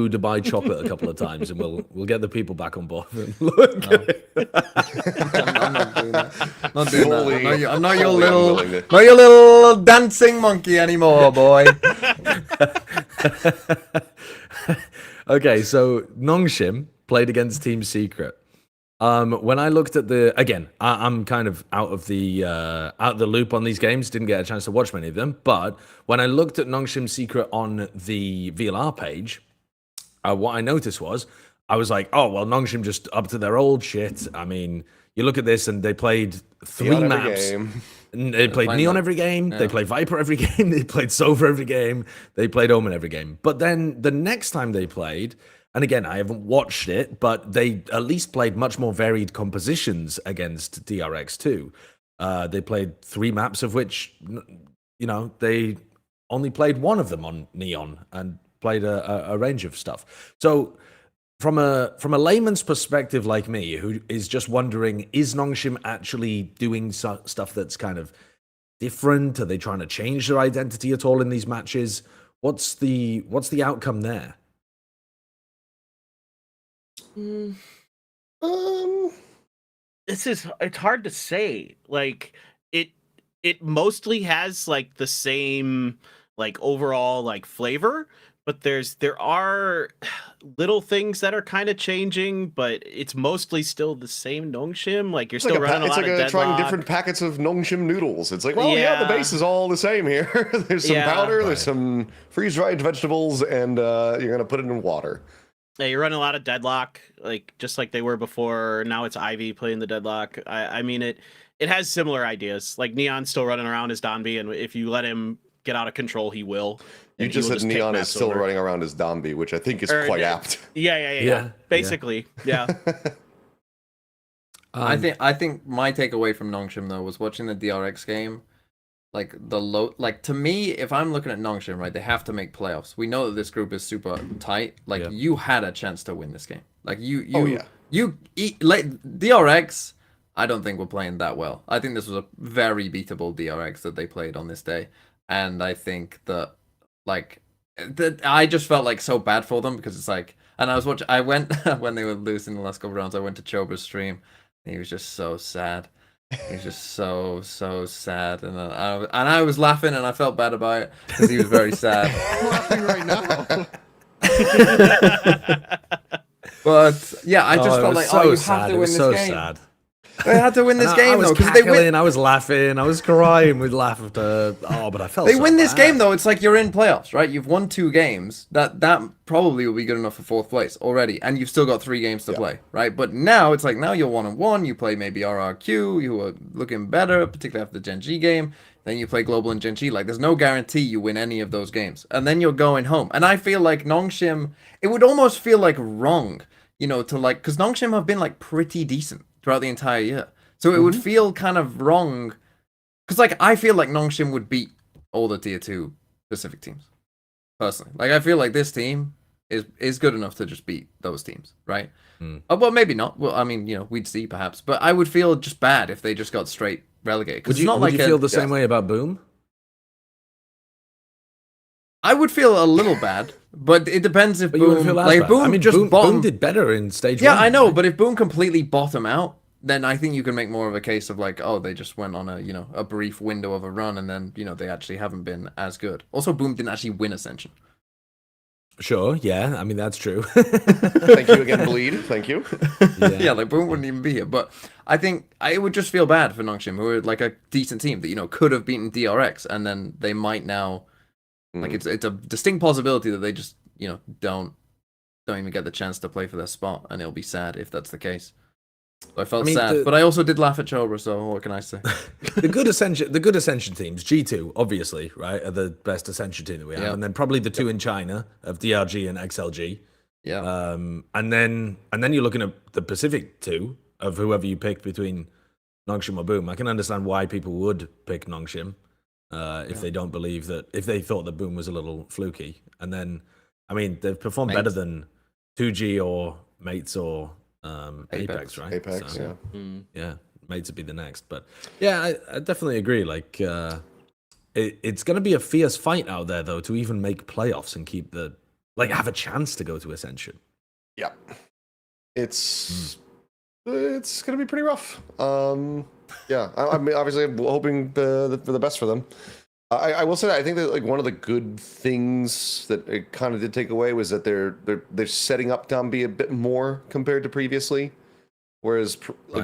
Dubai Chopper a couple of times, and we'll get the people back on board. Look at it. I'm not doing that. Not doing Fully- that. I'm not your fully little, unwilling to- not your little dancing monkey anymore, boy. Okay, so Nongshim played against Team Secret. When I looked at I'm kind of out of the loop on these games. Didn't get a chance to watch many of them. But when I looked at Nongshim Secret on the VLR page, what I noticed was I was like, oh well, Nongshim just up to their old shit. I mean, you look at this and they played three Neon every maps. game. And they played Fine, Neon though. every game. They played Viper every game. They played Sova every game. They played Omen every game. But then the next time they played, and again, I haven't watched it, but they at least played much more varied compositions against DRX too. They played 3 maps, of which, they only played one of them on Neon and played a range of stuff. So from a layman's perspective like me, who is just wondering, is Nongshim actually doing stuff that's kind of different? Are they trying to change their identity at all in these matches? What's the outcome there? It's hard to say. Like it mostly has like the same like overall like flavor, but there are little things that are kind of changing, but it's mostly still the same Nongshim. Like you're still running a lot of deadlock. Trying different packets of Nongshim noodles. It's like, well, yeah, the base is all the same here. There's some powder, there's some freeze-dried vegetables, and you're gonna put it in water. Yeah, you're running a lot of deadlock, like just like they were before. Now it's Ivy playing the deadlock. I mean, it has similar ideas. Like Neon's still running around as Donby, and if you let him get out of control, he will. You just said Neon is still running around as Donby, which I think is quite apt. Yeah. Basically, yeah. I think my takeaway from Nongshim though was watching the DRX game. Like to me, if I'm looking at Nongshim, right, they have to make playoffs. We know that this group is super tight. Like you had a chance to win this game. Like DRX. I don't think we're playing that well. I think this was a very beatable DRX that they played on this day, and I think that I just felt like so bad for them because it's like, and I went when they were losing the last couple rounds. I went to Choba's stream, and he was just so sad. He was just so sad, and I was laughing, and I felt bad about it because he was very sad. I'm laughing right now. But yeah, I just felt like, so you sad. have to win this game. Sad. They had to win this game though, because they win. I was laughing, I was crying with laughter. Oh, but I felt they win this game though. It's like you're in playoffs, right? You've won 2 games. That probably will be good enough for 4th place already, and you've still got 3 games to play, right? But now it's like you're 1-1. You play maybe RRQ. You are looking better, particularly after the Gen.G game. Then you play Global and Gen.G. Like there's no guarantee you win any of those games, and then you're going home. And I feel like Nongshim, it would almost feel like wrong, to like, because Nongshim have been like pretty decent throughout the entire year. So it would feel kind of wrong. Because, like, I feel like Nongshim would beat all the Tier 2 Pacific teams. Personally. Like, I feel like this team is good enough to just beat those teams, right? Well, maybe not. Well, I mean, we'd see, perhaps. But I would feel just bad if they just got straight relegated. Would you feel the same way about Boom? I would feel a little bad, but it depends if Boom... Boom did better in stage 1. Yeah, I know, but if Boom completely bottom out, then I think you can make more of a case of like, oh, they just went on a brief window of a run, and then they actually haven't been as good. Also, Boom didn't actually win Ascension. Sure, yeah, I mean that's true. Thank you again, Bleed. Thank you. Yeah, like Boom wouldn't even be here. But I think it would just feel bad for Nongshim, who are like a decent team that could have beaten DRX, and then they might now, like it's a distinct possibility that they just don't even get the chance to play for their spot, and it'll be sad if that's the case. I felt sad, but I also did laugh at Chobra, so what can I say? the good Ascension teams, G2 obviously, right, are the best Ascension team that we have, and then probably the 2 in China of DRG and XLG. Yeah. And then you're looking at the Pacific 2 of whoever you pick between Nongshim or Boom. I can understand why people would pick Nongshim if they don't believe that, if they thought that Boom was a little fluky. And then, I mean, they've performed better than 2G or Mates or Apeks, right? Apeks, so, yeah, Mates would be the next. But yeah, I definitely agree. Like, it's going to be a fierce fight out there, though, to even make playoffs and keep have a chance to go to Ascension. Yeah, it's going to be pretty rough. Yeah, I mean, obviously, I'm hoping for the best for them. I will say that I think that one of the good things that it kind of did take away was that they're setting up Donby a bit more compared to previously, whereas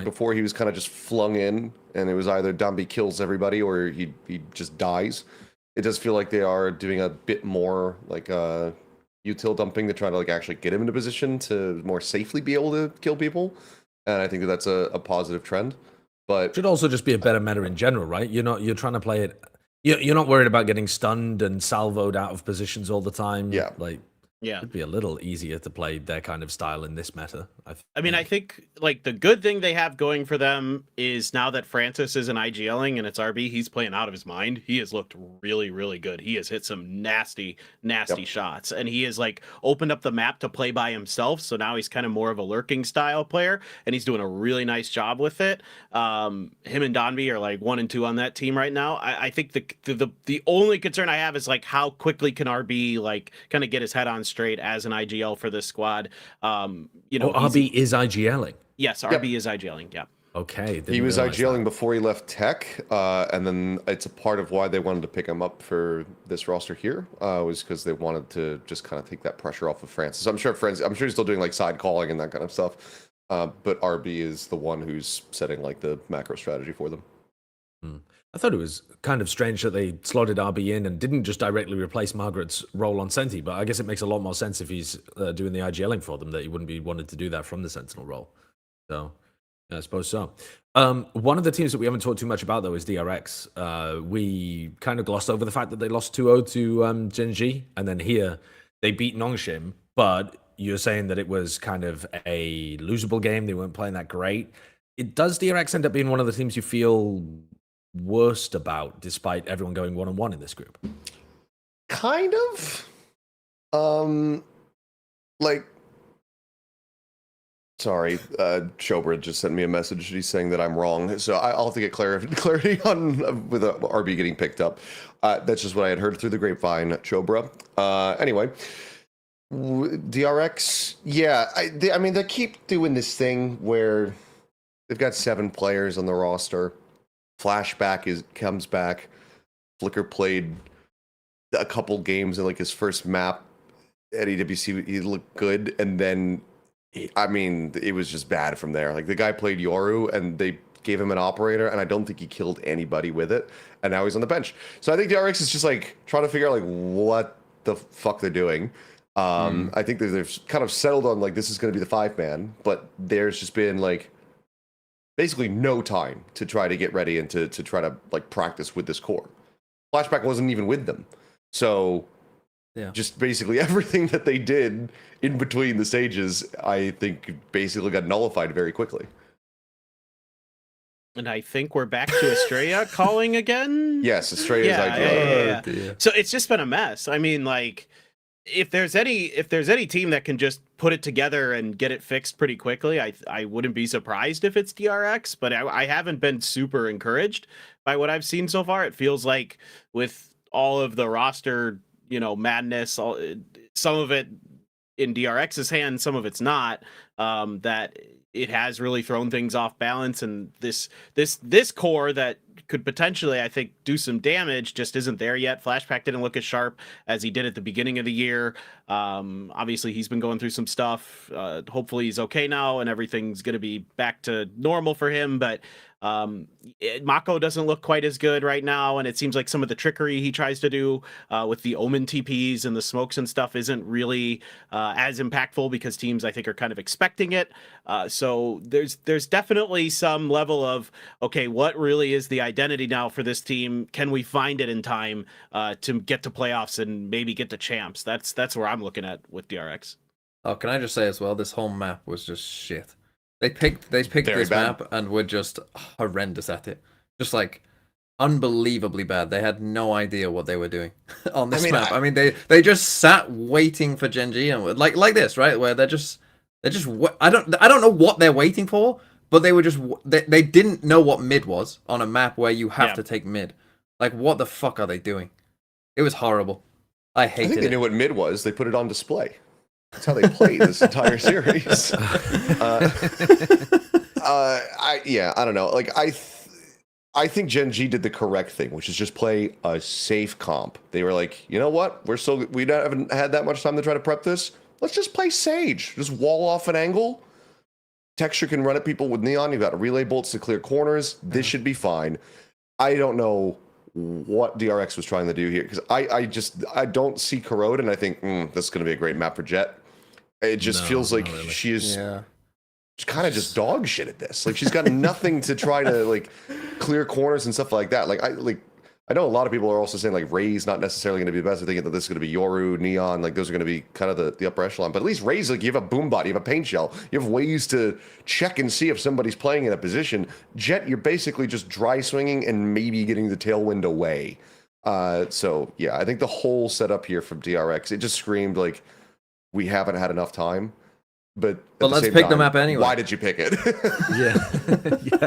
before he was kind of just flung in and it was either Donby kills everybody or he just dies. It does feel like they are doing a bit more util dumping to try to actually get him into position to more safely be able to kill people, and I think that's a positive trend. But should also just be a better meta in general, right? You're trying to play it. You're not worried about getting stunned and salvoed out of positions all the time. Yeah. Yeah. It'd be a little easier to play their kind of style in this meta. I mean, I think like the good thing they have going for them is now that Francis isn't IGLing and it's RB, he's playing out of his mind. He has looked really, really good. He has hit some nasty shots, and he has like opened up the map to play by himself. So now he's kind of more of a lurking style player, and he's doing a really nice job with it. Him and Donby are like 1 and 2 on that team right now. I think the only concern I have is like how quickly can RB like kind of get his head on straight as an IGL for this squad. You know, RB is IGLing. Yes, RB is IGLing. Yeah. Okay. He was IGLing before he left Tech, and then it's a part of why they wanted to pick him up for this roster here, was because they wanted to just kind of take that pressure off of Francis. I'm sure he's still doing like side calling and that kind of stuff, but RB is the one who's setting like the macro strategy for them. I thought it was kind of strange that they slotted RB in and didn't just directly replace Margaret's role on Senti, but I guess it makes a lot more sense if he's doing the IGLing for them that he wouldn't be wanted to do that from the Sentinel role. So, yeah, I suppose so. One of the teams that we haven't talked too much about, though, is DRX. We kind of glossed over the fact that they lost 2-0 to Gen.G, and then here they beat Nongshim, but you're saying that it was kind of a losable game. They weren't playing that great. Does DRX end up being one of the teams you feel worst about, despite everyone going 1-on-1 in this group? Kind of. Like, sorry, Showbridge just sent me a message. He's saying that I'm wrong, so I'll have to get clarity on with RB getting picked up. That's just what I had heard through the grapevine, Chobra. Anyway, DRX, yeah, I mean, they keep doing this thing where they've got 7 players on the roster. Flashback comes back. Flicker played a couple games in like his first map at EWC. He looked good, and then I mean, it was just bad from there. Like the guy played Yoru, and they gave him an operator, and I don't think he killed anybody with it. And now he's on the bench. So I think DRX is just like trying to figure out like what the fuck they're doing. I think they've kind of settled on like this is going to be the 5-man, but there's just been like basically no time to try to get ready and to try to like practice with this core. Flashback wasn't even with them. So yeah, just basically everything that they did in between the stages, I think basically got nullified very quickly. And I think we're back to Estrella calling again. Yes, Estrella's idea. Yeah. So it's just been a mess. I mean, like, if there's any team that can just put it together and get it fixed pretty quickly, I wouldn't be surprised if it's DRX, but I haven't been super encouraged by what I've seen so far. It feels like with all of the roster, you know, madness, some of it in DRX's hands, some of it's not, that it has really thrown things off balance, and this core that could potentially, I think, do some damage just isn't there yet. Flashback didn't look as sharp as he did at the beginning of the year. Obviously, he's been going through some stuff. Hopefully, he's okay now, and everything's going to be back to normal for him. But Mako doesn't look quite as good right now, and it seems like some of the trickery he tries to do with the Omen TPs and the smokes and stuff isn't really as impactful because teams, I think, are kind of expecting it. So there's definitely some level of, okay, what really is the identity now for this team? Can we find it in time to get to playoffs and maybe get to champs? That's where I'm looking at with DRX. Oh, can I just say as well, this whole map was just shit. They picked this map and were just horrendous at it. Just like unbelievably bad. They had no idea what they were doing on this map. I mean, they just sat waiting for Gen.G and like this, right? Where they're just I don't know what they're waiting for, but they were just they didn't know what mid was on a map where you have to take mid. Like, what the fuck are they doing? It was horrible. I hated it. I think they knew what mid was. They put it on display. That's how they played this entire series. I don't know. Like, I think Gen.G did the correct thing, which is just play a safe comp. They were like, you know what? We haven't had that much time to try to prep this. Let's just play Sage. Just wall off an angle. Texture can run at people with Neon. You've got relay bolts to clear corners. This should be fine. I don't know what DRX was trying to do here, because I don't see Corrode, and I think this is going to be a great map for Jet. It just feels like really. She's kind of just dog shit at this. Like, she's got nothing to try to like clear corners and stuff like that. I I know a lot of people are also saying like Ray's not necessarily going to be the best. They're thinking that this is going to be Yoru, Neon, like those are going to be kind of the upper echelon. But at least Ray's like you have a boom bot, you have a paint shell, you have ways to check and see if somebody's playing in a position. Jet, you're basically just dry swinging and maybe getting the tailwind away. So yeah, I think the whole setup here from DRX, it just screamed like we haven't had enough time. But let's pick the map anyway. Why did you pick it? Yeah.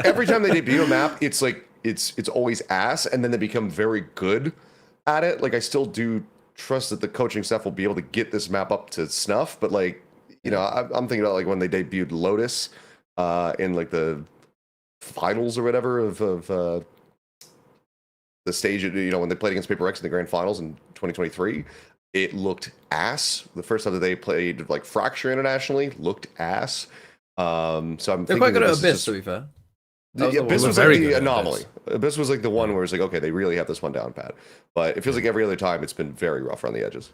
Every time they debut a map, it's like it's always ass, and then they become very good at it. Like I still do trust that the coaching staff will be able to get this map up to snuff. But like I'm thinking about like when they debuted Lotus in like the finals or whatever of the stage. When they played against Paperthin in the grand finals in 2023. It looked ass. The first time that they played like Fracture internationally looked ass. So I'm They're quite good at Abyss, to be fair. Abyss was like the anomaly. Abyss was like the one where it's like, okay, they really have this one down pat. But it feels like every other time it's been very rough around the edges.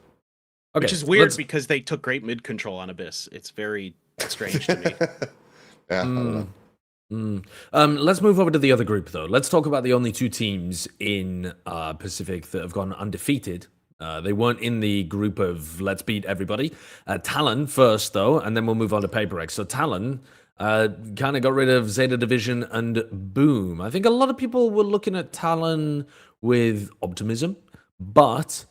Okay, which is weird because they took great mid control on Abyss. It's very strange to me. Yeah, I don't know. Let's move over to the other group, though. Let's talk about the only two teams in Pacific that have gone undefeated. They weren't in the group of let's beat everybody. Talon first, though, and then we'll move on to Paperthin. So Talon kind of got rid of ZETA Division and boom. I think a lot of people were looking at Talon with optimism, but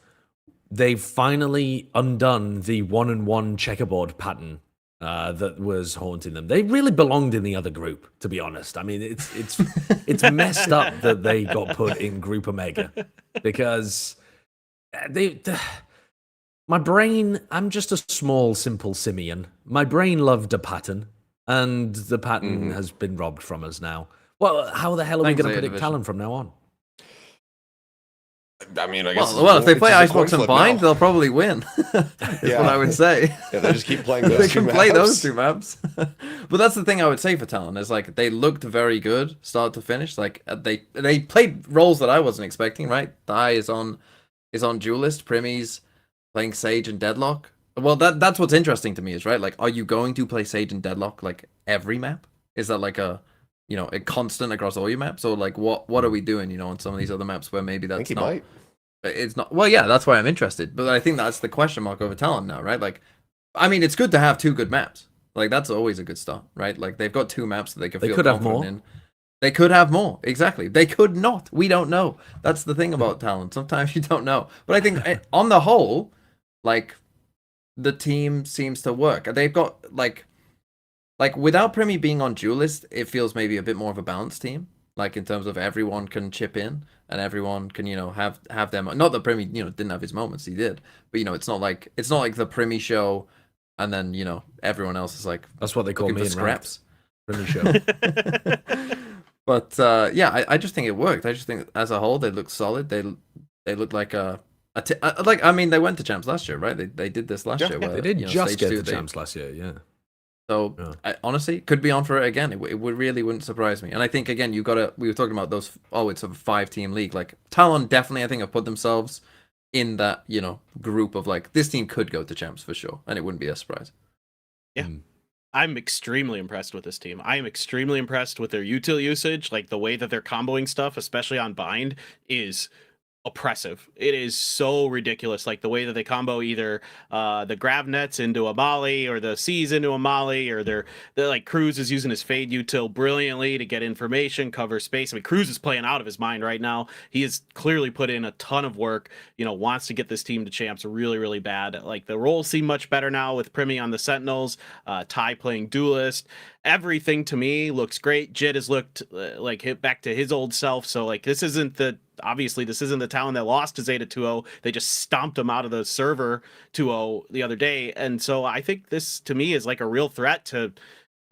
they've finally undone the 1-on-1 checkerboard pattern that was haunting them. They really belonged in the other group, to be honest. I mean, it's messed up that they got put in Group Omega because my brain, I'm just a small, simple simian. My brain loved a pattern, and the pattern has been robbed from us now. Well, how the hell are we going to predict Talon from now on? I mean, I guess. Well, if they play Icebox and Bind, they'll probably win. That's what I would say. Yeah, they just keep playing those they two can play maps. those two maps. But that's the thing I would say for Talon is like they looked very good start to finish. Like they played roles that I wasn't expecting. Right, Dai is on Duelist, Primmy's playing Sage and Deadlock. Well, that's what's interesting to me is right. Like, are you going to play Sage and Deadlock like every map? Is that like a constant across all your maps, or like what are we doing? On some of these other maps where maybe that's not. Might. It's not. Well, yeah, that's why I'm interested. But I think that's the question mark over Talon now, right? Like, I mean, it's good to have two good maps. Like, that's always a good start, right? Like, they've got two maps that they can. They could have more. They could have more. Exactly. They could not. We don't know. That's the thing about Talon. Sometimes you don't know. But I think on the whole, like, the team seems to work. They've got like without Primmy being on Duelist, it feels maybe a bit more of a balanced team. Like in terms of everyone can chip in and everyone can have them. Not that Primmy didn't have his moments, he did. But it's not like the Primmy show, and then everyone else is like that's what they call me in scraps. Primmy show. But yeah, I just think it worked. I just think as a whole they look solid. They look like I mean they went to champs last year, right? They did this last year. Where, they did just get to champs last year, yeah. So I, honestly, could be on for it again. It really wouldn't surprise me. And I think again, we were talking about those. Oh, it's a 5-team league. Like Talon definitely, I think, have put themselves in that group of like this team could go to champs for sure, and it wouldn't be a surprise. Yeah. I'm extremely impressed with this team. I am extremely impressed with their util usage. Like the way that they're comboing stuff, especially on Bind, is oppressive. It is so ridiculous. Like the way that they combo either the grav nets into a molly or the C's into a molly, or they're like Cruz is using his fade util brilliantly to get information, cover space. I mean, Cruz is playing out of his mind right now. He has clearly put in a ton of work, wants to get this team to champs really, really bad. Like the roles seem much better now with Primmy on the Sentinels, Ty playing Duelist. Everything to me looks great. Jid has looked like hit back to his old self. So like this isn't the Talon that lost to ZETA 2-0. They just stomped them out of the server 2-0 the other day. And so I think this to me is like a real threat to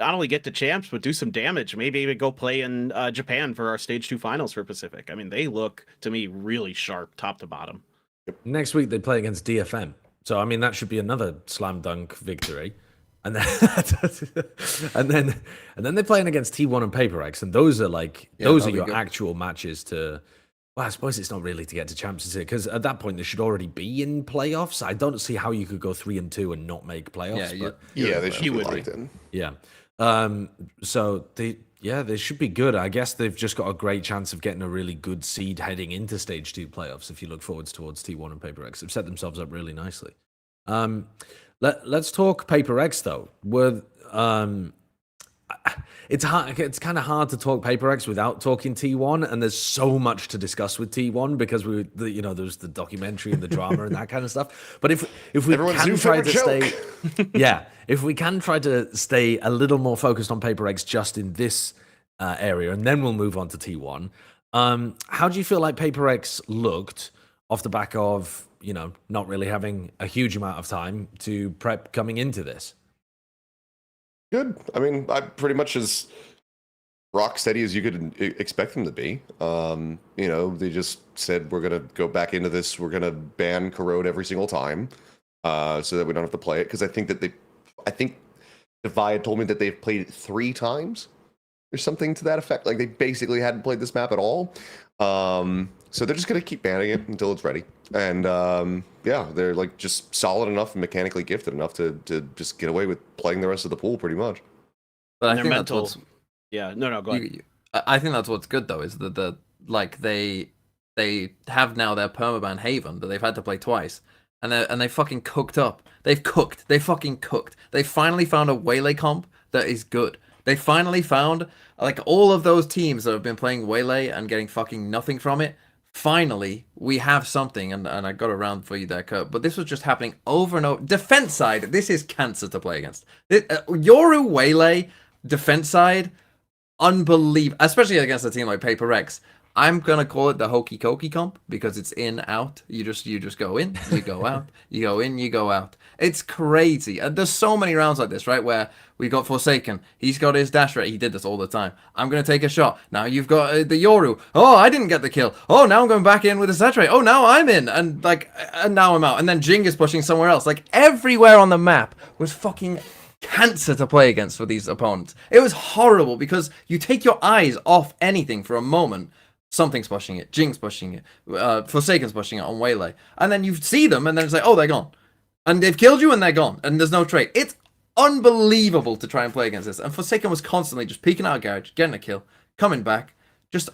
not only get to champs, but do some damage. Maybe even go play in Japan for our stage 2 finals for Pacific. I mean, they look to me really sharp top to bottom. Next week they play against DFM. So I mean that should be another slam dunk victory. And then and then they're playing against T1 and Paperthin, and those are like those are your actual matches to. Well, I suppose it's not really to get to champs, is it? Because at that point they should already be in playoffs. I don't see how you could go 3-2 and not make playoffs. Yeah, they should be locked in. Yeah. So Yeah, they should be good. I guess they've just got a great chance of getting a really good seed heading into Stage 2 playoffs if you look forwards towards T1 and PaperX. They've set themselves up really nicely. Let's talk PaperX, though. It's hard. It's kind of hard to talk PaperX without talking T1, and there's so much to discuss with T1 because there's the documentary and the drama and that kind of stuff. But if we can try to stay, if we can try to stay a little more focused on PaperX just in this area, and then we'll move on to T1. How do you feel like PaperX looked off the back of not really having a huge amount of time to prep coming into this? Good. I mean, I'm pretty much as rock steady as you could expect them to be. They just said, we're going to go back into this. We're going to ban corrode every single time so that we don't have to play it. Because I think Devi had told me that they've played it 3 times or something to that effect. Like, they basically hadn't played this map at all. So they're just going to keep banning it until it's ready. And they're like just solid enough and mechanically gifted enough to just get away with playing the rest of the pool pretty much. But I think that's what's... Yeah, no, go ahead. I think that's what's good though, is that they have now their permaban Haven that they've had to play twice, and they fucking cooked up. They've cooked. They fucking cooked. They finally found a Waylay comp that is good. They finally found, like, all of those teams that have been playing Waylay and getting fucking nothing from it. Finally, we have something, and I got around for you there, Kurt, but this was just happening over and over. Defense side, this is cancer to play against. Yoru Waylay, defense side, unbelievable, especially against a team like PaperX. I'm gonna call it the hokey cokey comp because it's in, out. You just go in, you go out, you go in, you go out. It's crazy. And there's so many rounds like this, right? Where we got Forsaken. He's got his dash rate. He did this all the time. I'm gonna take a shot. Now you've got the Yoru. Oh, I didn't get the kill. Oh, now I'm going back in with a saturate. Oh, now I'm in, and now I'm out. And then Jing is pushing somewhere else. Like, everywhere on the map was fucking cancer to play against for these opponents. It was horrible because you take your eyes off anything for a moment. Something's pushing it, Jing's pushing it, Forsaken's pushing it on Waylay. And then you see them, and then it's like, oh, they're gone. And they've killed you, and they're gone. And there's no trade. It's unbelievable to try and play against this. And Forsaken was constantly just peeking out of garage, getting a kill, coming back. Just,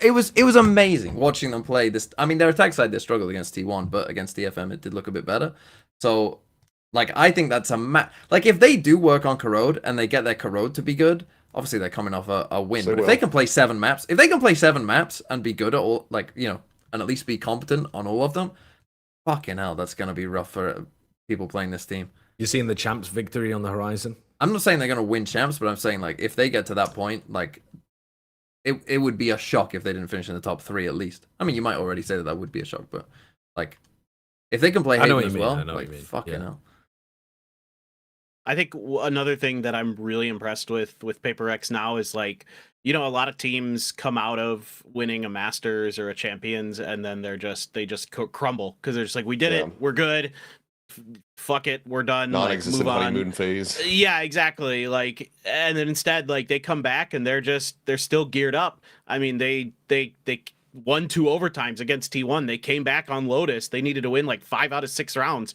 it was amazing watching them play this. I mean, their attack side, they struggled against T1, but against DFM, it did look a bit better. So, like, I think that's like, if they do work on corrode, and they get their corrode to be good, obviously they're coming off a win. But if they can play 7 maps, and be good at all, like, and at least be competent on all of them, fucking hell, that's going to be rough for people playing this team. You're seeing the champs victory on the horizon? I'm not saying they're going to win champs, but I'm saying, like, if they get to that point, like, it would be a shock if they didn't finish in the top 3 at least. I mean, you might already say that would be a shock, but, like, if they can play Haven as well, like, fucking hell. I think another thing that I'm really impressed with PaperX now is, like, a lot of teams come out of winning a Masters or a Champions, and then they just crumble because they're just like, we did it, we're good, fuck it, we're done, non-existent like, honeymoon phase. Yeah, exactly. Like, and then instead, like, they come back and they're still geared up. I mean, they won 2 overtimes against T1. They came back on Lotus. They needed to win like 5 out of 6 rounds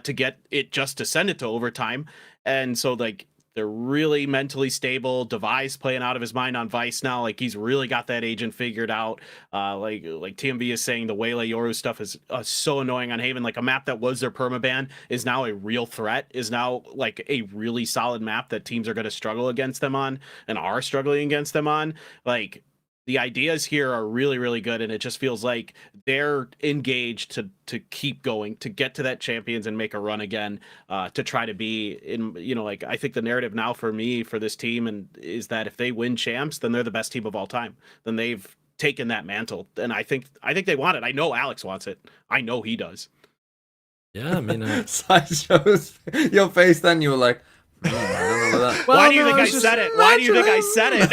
to get it just to send it to overtime. And so, like, they're really mentally stable. Devi's playing out of his mind on Vice now. Like, he's really got that agent figured out. Like TMB is saying, the Waylay Yoru stuff is so annoying on Haven. Like, a map that was their permaban is now a real threat, is now, like, a really solid map that teams are going to struggle against them on and are struggling against them on. Like, the ideas here are really, really good, and it just feels like they're engaged to keep going, to get to that Champions and make a run again, to try to be in, like, I think the narrative now for me, for this team, and is that if they win champs, then they're the best team of all time. Then they've taken that mantle, and I think they want it. I know Alex wants it. I know he does. Yeah, I mean, Sideshows your face. Then you were like, I don't know that. Why do you think I said it? Why do you think I said it?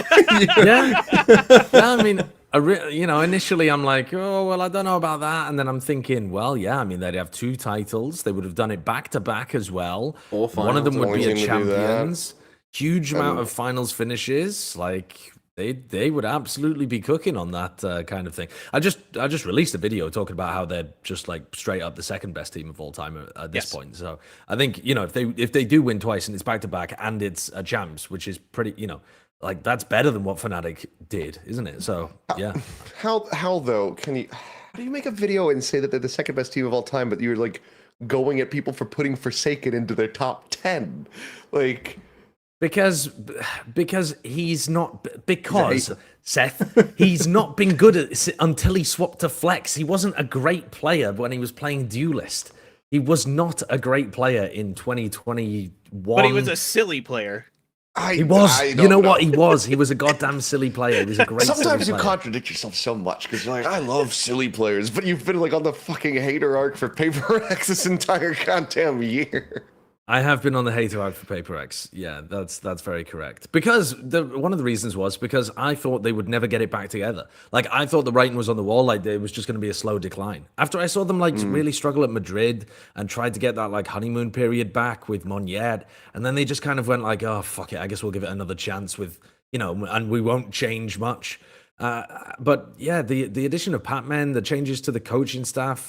Yeah, I mean, initially I'm like, oh, well, I don't know about that. And then I'm thinking, well, yeah, I mean, they'd have 2 titles. They would have done it back to back as well. One of them would be a champions. Huge amount of finals finishes. Like, they would absolutely be cooking on that kind of thing. I just released a video talking about how they're just, like, straight up the second best team of all time at this point. So I think, if they do win twice and it's back to back and it's a champs, which is pretty, like that's better than what FNATIC did, isn't it? So yeah. How though? How do you make a video and say that they're the second best team of all time, but you're like going at people for putting Forsaken into their top 10? Like, because he's not Seth, he's not been good at it until he swapped to Flex. He wasn't a great player when he was playing Duelist. He was not a great player in 2021. But he was a silly player. He was. You know what? He was. He was a goddamn silly player. He was a great. Sometimes you player. contradict yourself so much because you're like, I love silly players, but you've been like on the fucking hater arc for Paperthin this entire goddamn year. I have been on the hater arc for Paperthin. Yeah, that's very correct. Because one of the reasons was because I thought they would never get it back together. Like I thought the writing was on the wall. Like it was just going to be a slow decline. After I saw them like really struggle at Madrid and tried to get that like honeymoon period back with Monier, and then they just kind of went like, oh fuck it, I guess we'll give it another chance with and we won't change much. But yeah, the addition of Patman, the changes to the coaching staff,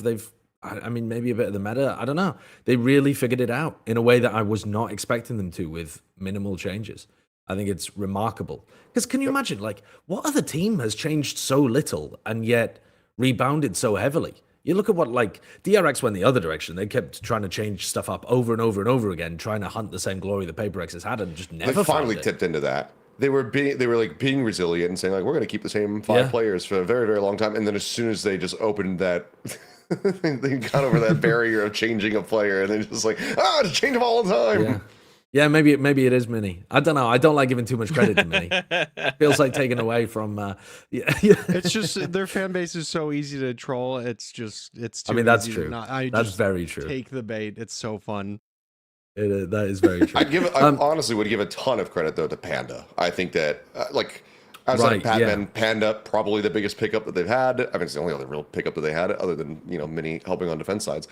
I mean, maybe a bit of the meta. I don't know. They really figured it out in a way that I was not expecting them to with minimal changes. I think it's remarkable. Because can you imagine, like, what other team has changed so little and yet rebounded so heavily? You look at what, like, DRX went the other direction. They kept trying to change stuff up over and over and over again, trying to hunt the same glory that Paperthin has had and just never They finally found it. tipped into that. They were being resilient and saying like, we're going to keep the same 5 players for a very, very long time. And then as soon as they just opened that... they got over that barrier of changing a player, and they're just like, just change them all the time. Yeah, maybe it is Mini. I don't know. I don't like giving too much credit to Mini. Feels like taking away from. It's just their fan base is so easy to troll. It's too. I mean, that's easy true. That's very true. Take the bait. It's so fun. That is very true. I honestly would give a ton of credit though to Panda. I think that outside of Patman, Panda probably the biggest pickup that they've had. I mean, it's the only other real pickup that they had, other than Mini helping on defense sides.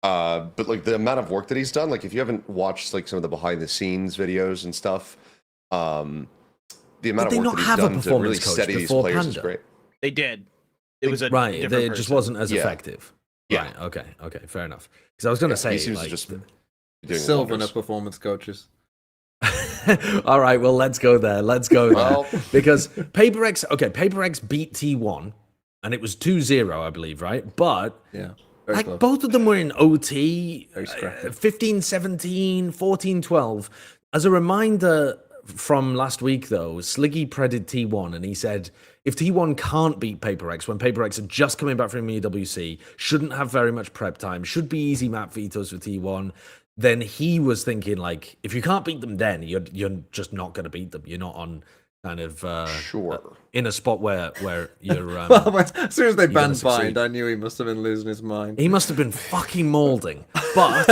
But like the amount of work that he's done, like if you haven't watched like some of the behind the scenes videos and stuff, the amount of work that he's done to really steady these players is great. They did. It was a it just wasn't as effective. Yeah. Right. Okay. Fair enough. Because I was going to say, he seems to just Sylvaner performance coaches. All right, well, let's go there. Because Paperthin beat T1, and it was 2-0, I believe, right? But like close. Both of them were in OT, 15-17, 14-12. As a reminder from last week, though, Sliggy predicted T1, and he said if T1 can't beat Paperthin when Paperthin are just coming back from EWC, shouldn't have very much prep time, should be easy map vetoes for T1. Then he was thinking, like, if you can't beat them then, you're just not going to beat them. You're not on kind of in a spot where you're... well, as soon as they banned Bind, I knew he must have been losing his mind. He must have been fucking molding. But,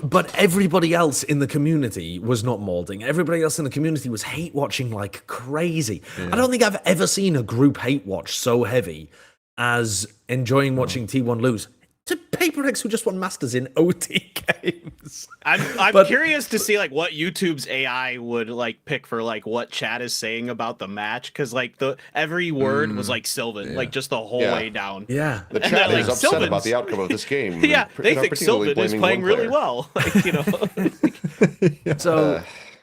but everybody else in the community was not molding. Everybody else in the community was hate watching like crazy. Yeah. I don't think I've ever seen a group hate watch so heavy as enjoying watching T1 lose to Paperthin, who just won Masters in OT games. I'm curious to see like what YouTube's AI would like pick for like what chat is saying about the match, because like every word was like Sylvan, like just the whole way down. Yeah, the chat is upset about the outcome of this game. They think Sylvan is playing really well. Like, So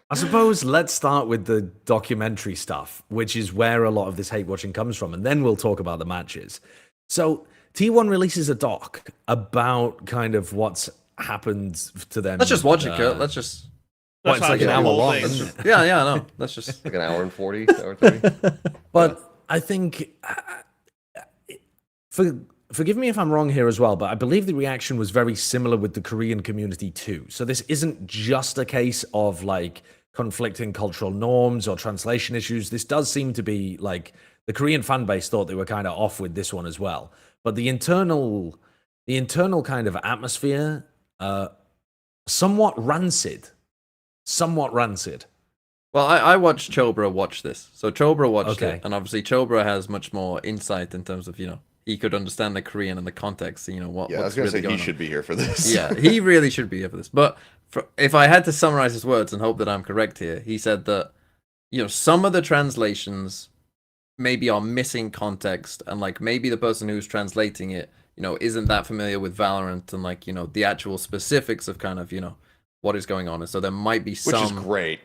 I suppose let's start with the documentary stuff, which is where a lot of this hate watching comes from, and then we'll talk about the matches. So T1 releases a doc about kind of what's happened to them. Let's just watch it, Kurt. Let's just... It's like an hour long, isn't it? Yeah, I know. Let's just... like an hour and 40, hour 30. But I think... Forgive me if I'm wrong here as well, but I believe the reaction was very similar with the Korean community too. So this isn't just a case of like conflicting cultural norms or translation issues. This does seem to be like the Korean fan base thought they were kind of off with this one as well. But the internal kind of atmosphere, somewhat rancid. Well, I watched Chobra watch this. So Chobra watched it, and obviously Chobra has much more insight in terms of, he could understand the Korean and the context, what. Yeah, I was going to say he should be here for this. Yeah, he really should be here for this. But if I had to summarize his words and hope that I'm correct here, he said that, some of the translations maybe are missing context, and like maybe the person who's translating it, isn't that familiar with Valorant and like, the actual specifics of kind of, what is going on. And so there might be some... Which is great.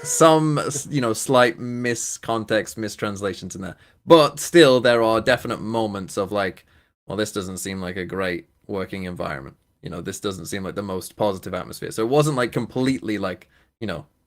some slight miscontext, mistranslations in there. But still, there are definite moments of like, well, this doesn't seem like a great working environment. This doesn't seem like the most positive atmosphere. So it wasn't like completely like,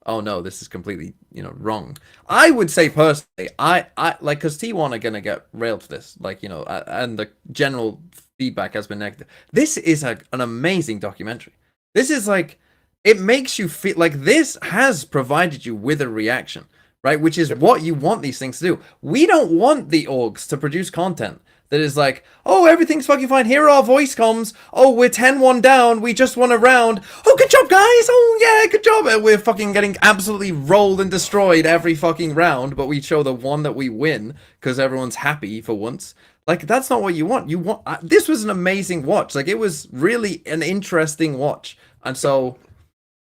oh no, this is completely, wrong. I would say personally, I like, because T1 are gonna get railed for this, like, and the general feedback has been negative. This is an amazing documentary. This is like, it makes you feel like this has provided you with a reaction, right? Which is what you want these things to do. We don't want the orgs to produce content that is like, oh, everything's fucking fine. Here are our voice comms. Oh, we're 10-1 down. We just won a round. Oh, good job, guys. Oh, yeah, good job. And we're fucking getting absolutely rolled and destroyed every fucking round, but we show the one that we win because everyone's happy for once. Like, that's not what you want. You want this was an amazing watch. Like, it was really an interesting watch. And so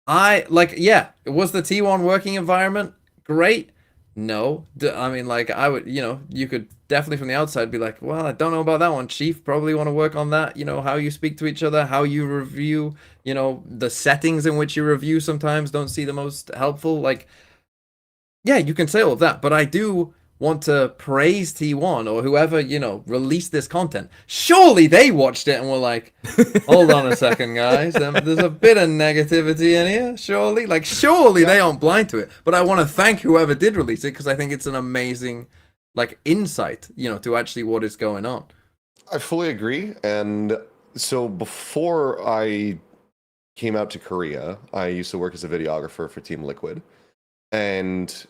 it was the T1 working environment great? No. I mean, like, I would, you could definitely from the outside be like, well, I don't know about that one. Chief, probably want to work on that. How you speak to each other, how you review, the settings in which you review sometimes don't see the most helpful. Like, yeah, you can say all of that, but I do want to praise T1 or whoever, released this content. Surely they watched it and were like, hold on a second, guys. There's a bit of negativity in here, surely. Like, surely they aren't blind to it. But I want to thank whoever did release it because I think it's an amazing, like, insight, to actually what is going on. I fully agree. And so before I came out to Korea, I used to work as a videographer for Team Liquid. And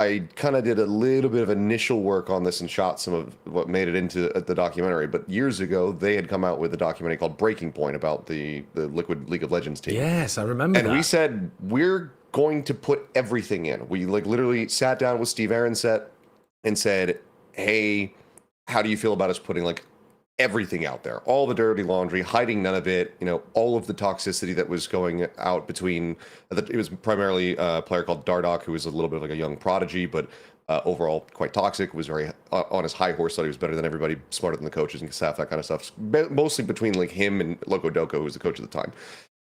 I kind of did a little bit of initial work on this and shot some of what made it into the documentary. But years ago, they had come out with a documentary called Breaking Point about the Liquid League of Legends team. Yes, I remember that. And we said, we're going to put everything in. We literally sat down with Steve Aronset and said, hey, how do you feel about us putting everything out there? All the dirty laundry, hiding none of it, all of the toxicity that was going out between, it was primarily a player called Dardoch, who was a little bit of a young prodigy, but overall quite toxic, was very on his high horse, thought he was better than everybody, smarter than the coaches and staff, that kind of stuff. Mostly between him and Loco Doco, who was the coach at the time.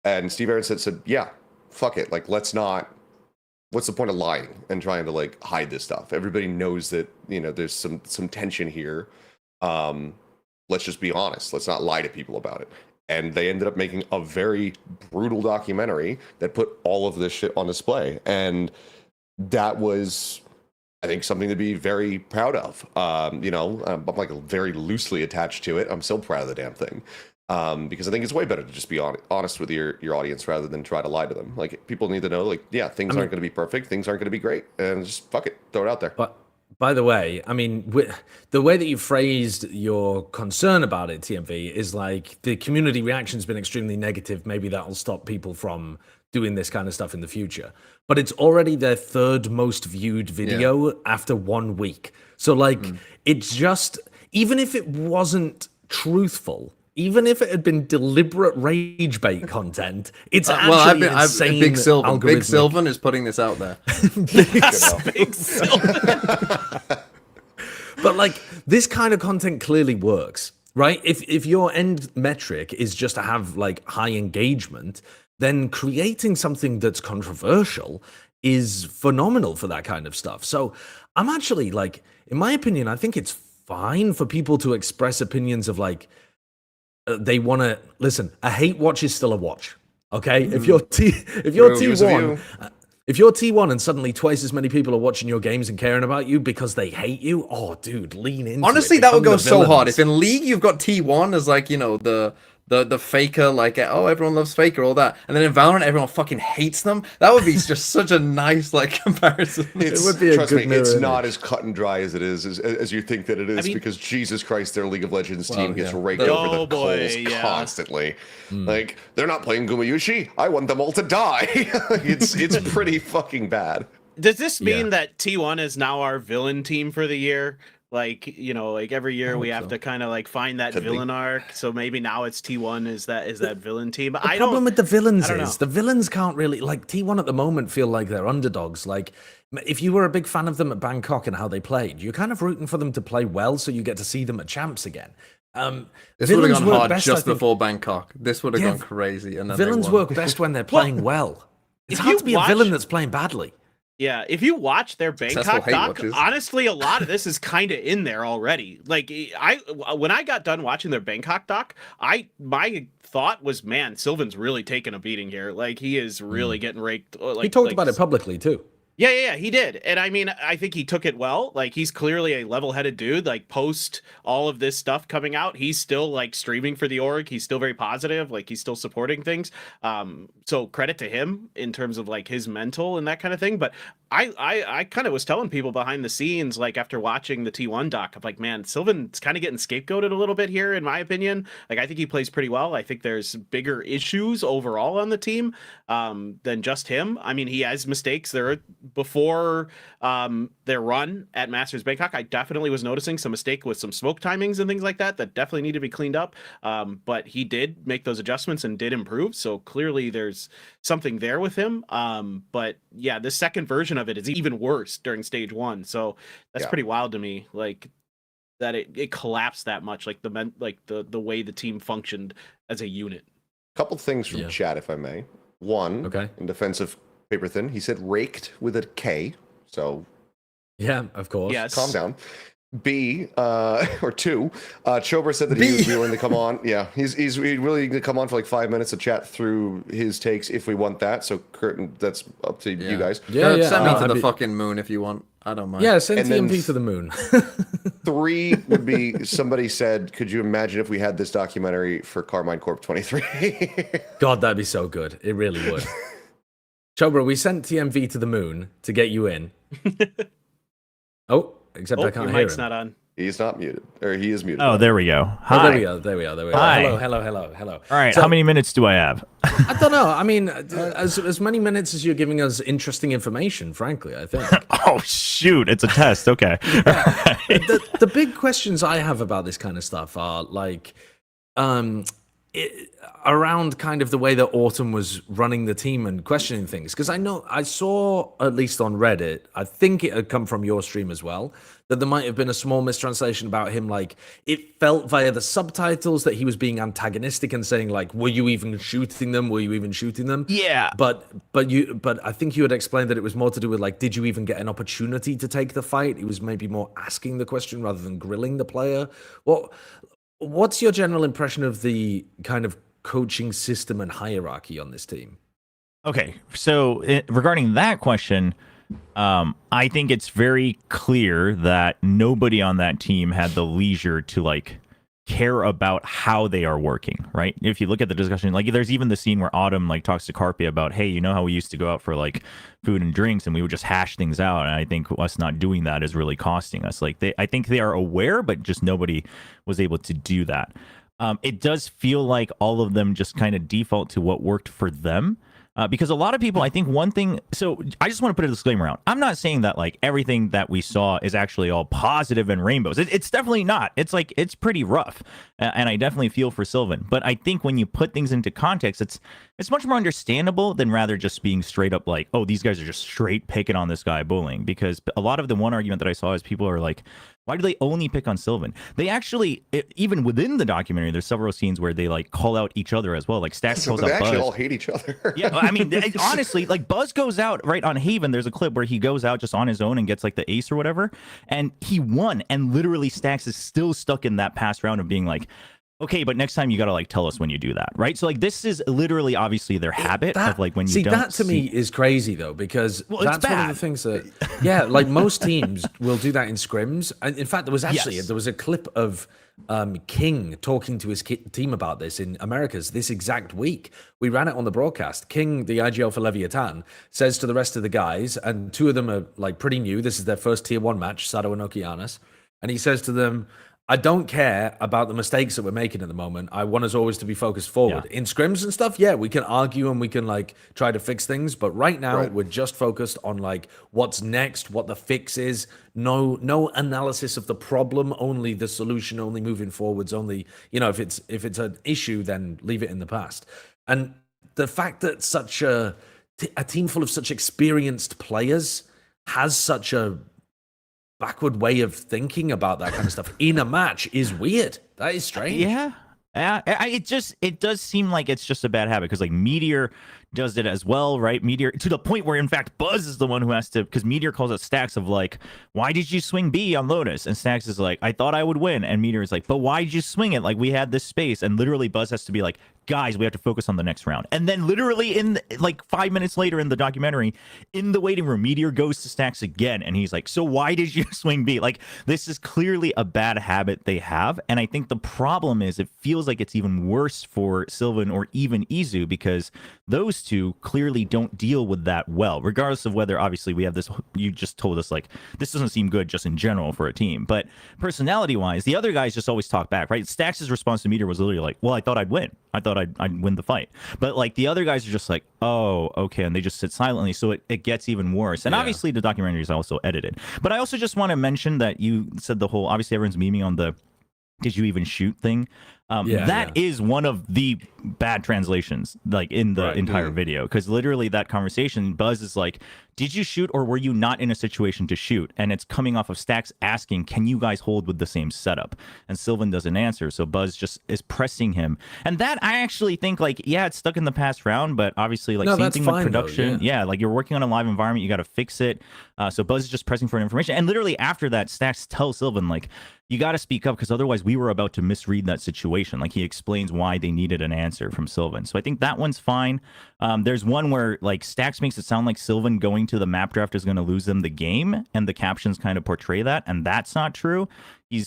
And Steve Aronset said, yeah, fuck it. Let's not, what's the point of lying and trying to hide this stuff? Everybody knows that, there's some tension here. Let's just be honest. Let's not lie to people about it. And they ended up making a very brutal documentary that put all of this shit on display. And that was, I think, something to be very proud of. I'm very loosely attached to it. I'm so proud of the damn thing. Because I think it's way better to just be honest with your audience rather than try to lie to them. People need to know, things aren't going to be perfect. Things aren't going to be great. And just fuck it. Throw it out there. But by the way, I mean, the way that you phrased your concern about it, TMV, is the community reaction's been extremely negative. Maybe that'll stop people from doing this kind of stuff in the future. But it's already their third most viewed video after 1 week. So it's just, even if it wasn't truthful, even if it had been deliberate rage bait content, it's actually insane. Big Sylvan is putting this out there. Big Sylvan. But this kind of content clearly works, right? If your end metric is just to have high engagement, then creating something that's controversial is phenomenal for that kind of stuff. So I'm actually in my opinion, I think it's fine for people to express opinions of they want to listen. A hate watch is still a watch, okay? If you're T1, if you're T1 and suddenly twice as many people are watching your games and caring about you because they hate you, oh, dude, lean into Honestly, it. that would go so hard. If in League you've got T1 as the faker, oh, everyone loves faker, all that, and then in Valorant everyone fucking hates them, that would be just such a nice comparison. It would be a good mirror it's image. not as cut and dry as it is as you think that it is, because Jesus Christ, their League of Legends team gets raked over the coals constantly. They're not playing Gumayushi. I want them all to die. It's pretty fucking bad. Does this mean that T1 is now our villain team for the year? Every year we have to kind of find that villain arc. So maybe now it's T1 is that villain team. But the problem with the villains is the villains can't really T1 at the moment feel like they're underdogs. If you were a big fan of them at Bangkok and how they played, you're kind of rooting for them to play well so you get to see them at champs again. This would have gone hard just before Bangkok. This would have gone crazy. And then villains work best when they're playing well. It's hard to be a villain that's playing badly. Yeah, if you watch their Bangkok hate doc, watches. honestly, a lot of this is kind of in there already. Like, when I got done watching their Bangkok doc, my thought was, man, Sylvan's really taking a beating here. Like, he is really getting raked. Like, He talked about it publicly too. Yeah, he did. And I mean, I think he took it well. Like, he's clearly a level-headed dude. Like, post all of this stuff coming out, he's still, like, streaming for the org. He's still very positive. Like, he's still supporting things. So credit to him in terms of, like, his mental and that kind of thing. But I kind of was telling people behind the scenes, like, after watching the T1 doc, of like, man, Sylvan's kind of getting scapegoated a little bit here, in my opinion. Like, I think he plays pretty well. I think there's bigger issues overall on the team than just him. I mean, he has mistakes. Before their run at Masters Bangkok, I definitely was noticing some mistake with some smoke timings and things like that definitely need to be cleaned up. But he did make those adjustments and did improve. So clearly there's something there with him. But yeah, the second version of it is even worse during stage 1. So that's pretty wild to me. Like, that it collapsed that much, like the way the team functioned as a unit. Couple things from chat, if I may. One, in defense of Paperthin, he said raked with a K, so yeah, of course. Yes. Calm down. B, or two, Chober said that he was willing to come on. Yeah, he's willing to come on for like 5 minutes to chat through his takes if we want that. So Curtin, that's up to you guys. Yeah. Send me to the fucking moon if you want. I don't mind. Yeah, send TMP to the moon. 3 would be, somebody said, could you imagine if we had this documentary for Karmine Corp 23? God, that'd be so good. It really would. Chobra, we sent TMV to the moon to get you in. Except I can't your hear mic's him. not on. He's not muted, or he is muted. Oh, there we go. Hi. There we are. Hi. Hello. All right, So- how many minutes do I have? I don't know. I mean, as many minutes as you're giving us interesting information, frankly, I think. Oh, shoot, it's a test. Okay. The big questions I have about this kind of stuff are like, around kind of the way that Autumn was running the team and questioning things. Because I saw, at least on Reddit, I think it had come from your stream as well, that there might have been a small mistranslation about him. Like, it felt via the subtitles that he was being antagonistic and saying, like, were you even shooting them? Were you even shooting them? Yeah. But I think you had explained that it was more to do with, like, did you even get an opportunity to take the fight? It was maybe more asking the question rather than grilling the player. What's your general impression of the kind of coaching system and hierarchy on this team? Okay, so regarding that question, I think it's very clear that nobody on that team had the leisure to like care about how they are working, right? If you look at the discussion, like there's even the scene where Autumn like talks to Carpia about, hey, you know how we used to go out for like food and drinks and we would just hash things out, and I think us not doing that is really costing us. Like I think they are aware, but just nobody was able to do that. It does feel like all of them just kind of default to what worked for them. Because a lot of people, I think one thing, so I just want to put a disclaimer out. I'm not saying that like everything that we saw is actually all positive and rainbows. It's definitely not. It's like, it's pretty rough. And I definitely feel for Sylvan. But I think when you put things into context, it's much more understandable than rather just being straight up like, oh, these guys are just straight picking on this guy bullying. Because a lot of the one argument that I saw is people are like, why do they only pick on Sylvan? They actually, even within the documentary, there's several scenes where they like call out each other as well. Like Stacks calls out Buzz. They actually all hate each other. Yeah, I mean, honestly, like Buzz goes out right on Haven. There's a clip where he goes out just on his own and gets like the ace or whatever, and he won. And literally, Stacks is still stuck in that past round of being like, okay, but next time you gotta like tell us when you do that, right? So like this is literally obviously their habit of like when you don't that to me is crazy though, because that's one of the things that like most teams will do that in scrims. And in fact, there was a clip of King talking to his team about this in Americas this exact week. We ran it on the broadcast. King, the IGL for Leviathan, says to the rest of the guys, and two of them are like pretty new. This is their first tier 1 match, Sado and Okeanis, and he says to them, I don't care about the mistakes that we're making at the moment. I want us always to be focused forward. In scrims and stuff, we can argue and we can like try to fix things. But right now, we're just focused on like what's next, what the fix is. No analysis of the problem, only the solution, only moving forwards, only, you know, if it's an issue, then leave it in the past. And the fact that such a team full of such experienced players has such a backward way of thinking about that kind of stuff in a match is weird. That is strange. Yeah. It does seem like it's just a bad habit because like Meteor does it as well, right? Meteor to the point where in fact Buzz is the one who has to, because Meteor calls out Stacks of like, why did you swing B on Lotus? And Stacks is like, I thought I would win, and Meteor is like, but why did you swing it? Like we had this space, and literally Buzz has to be like, guys, we have to focus on the next round. And then literally in like 5 minutes later in the documentary, in the waiting room, Meteor goes to Stacks again, and he's like, so why did you swing B? Like this is clearly a bad habit they have, and I think the problem is it feels like it's even worse for Sylvan or even Izu because those two clearly don't deal with that well, regardless of whether obviously we have this, you just told us like this doesn't seem good just in general for a team, but personality wise the other guys just always talk back, right? Stacks' response to Meteor was literally like, well, I thought I'd win, I thought I'd win the fight, but like the other guys are just like, oh okay, and they just sit silently, so it gets even worse. And obviously the documentary is also edited, but I also just want to mention that you said the whole, obviously everyone's memeing on the did you even shoot thing. That is one of the bad translations, like in the entire video, because literally that conversation, Buzz is like, did you shoot or were you not in a situation to shoot? And it's coming off of Stacks asking, can you guys hold with the same setup? And Sylvan doesn't answer, so Buzz just is pressing him. And that I actually think like, yeah, it's stuck in the past round, but obviously like same thing with production. Though, yeah, like you're working on a live environment, you got to fix it. So Buzz is just pressing for information. And literally after that, Stacks tells Sylvan like, you got to speak up because otherwise we were about to misread that situation. Like he explains why they needed an answer from Sylvan. So I think that one's fine. There's one where like Stacks makes it sound like Sylvan going to the map draft is going to lose them the game, and the captions kind of portray that, and that's not true.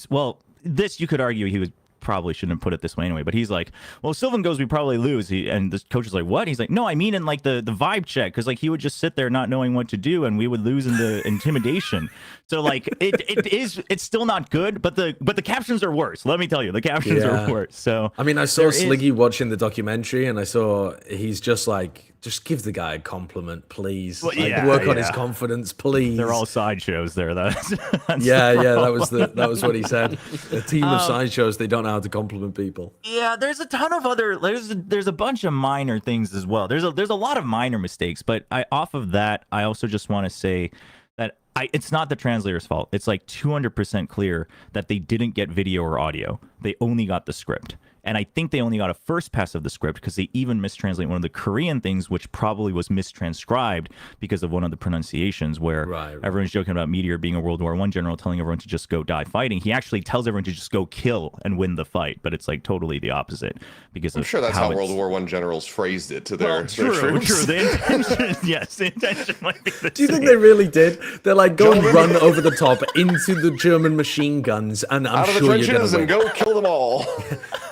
Well, this you could argue he was probably shouldn't have put it this way anyway, but he's like, well, Sylvan goes, we probably lose. And the coach is like, what? He's like, no, I mean in like the vibe check, because like he would just sit there not knowing what to do, and we would lose in the intimidation. So like it's still not good, but the captions are worse. Let me tell you, the captions are worse. So I mean, I saw Sliggy watching the documentary, and I saw he's just like, just give the guy a compliment, please. Well, work on his confidence, please. They're all sideshows there. That's that was what he said. A team of sideshows, they don't know how to compliment people. Yeah, there's a ton of other. There's a bunch of minor things as well. There's a lot of minor mistakes, but off of that, I also just want to say that it's not the translator's fault. It's like 200% clear that they didn't get video or audio. They only got the script. And I think they only got a first pass of the script because they even mistranslate one of the Korean things, which probably was mistranscribed because of one of the pronunciations where everyone's joking about Meteor being a World War I general telling everyone to just go die fighting. He actually tells everyone to just go kill and win the fight, but it's like totally the opposite because I'm sure that's how World War I generals phrased it to their true. troops. The intention, yes, the intention might be the Do you think they really did? They're like, go and run over the top into the German machine guns, and I'm out of sure the trenches you're gonna and go kill them all.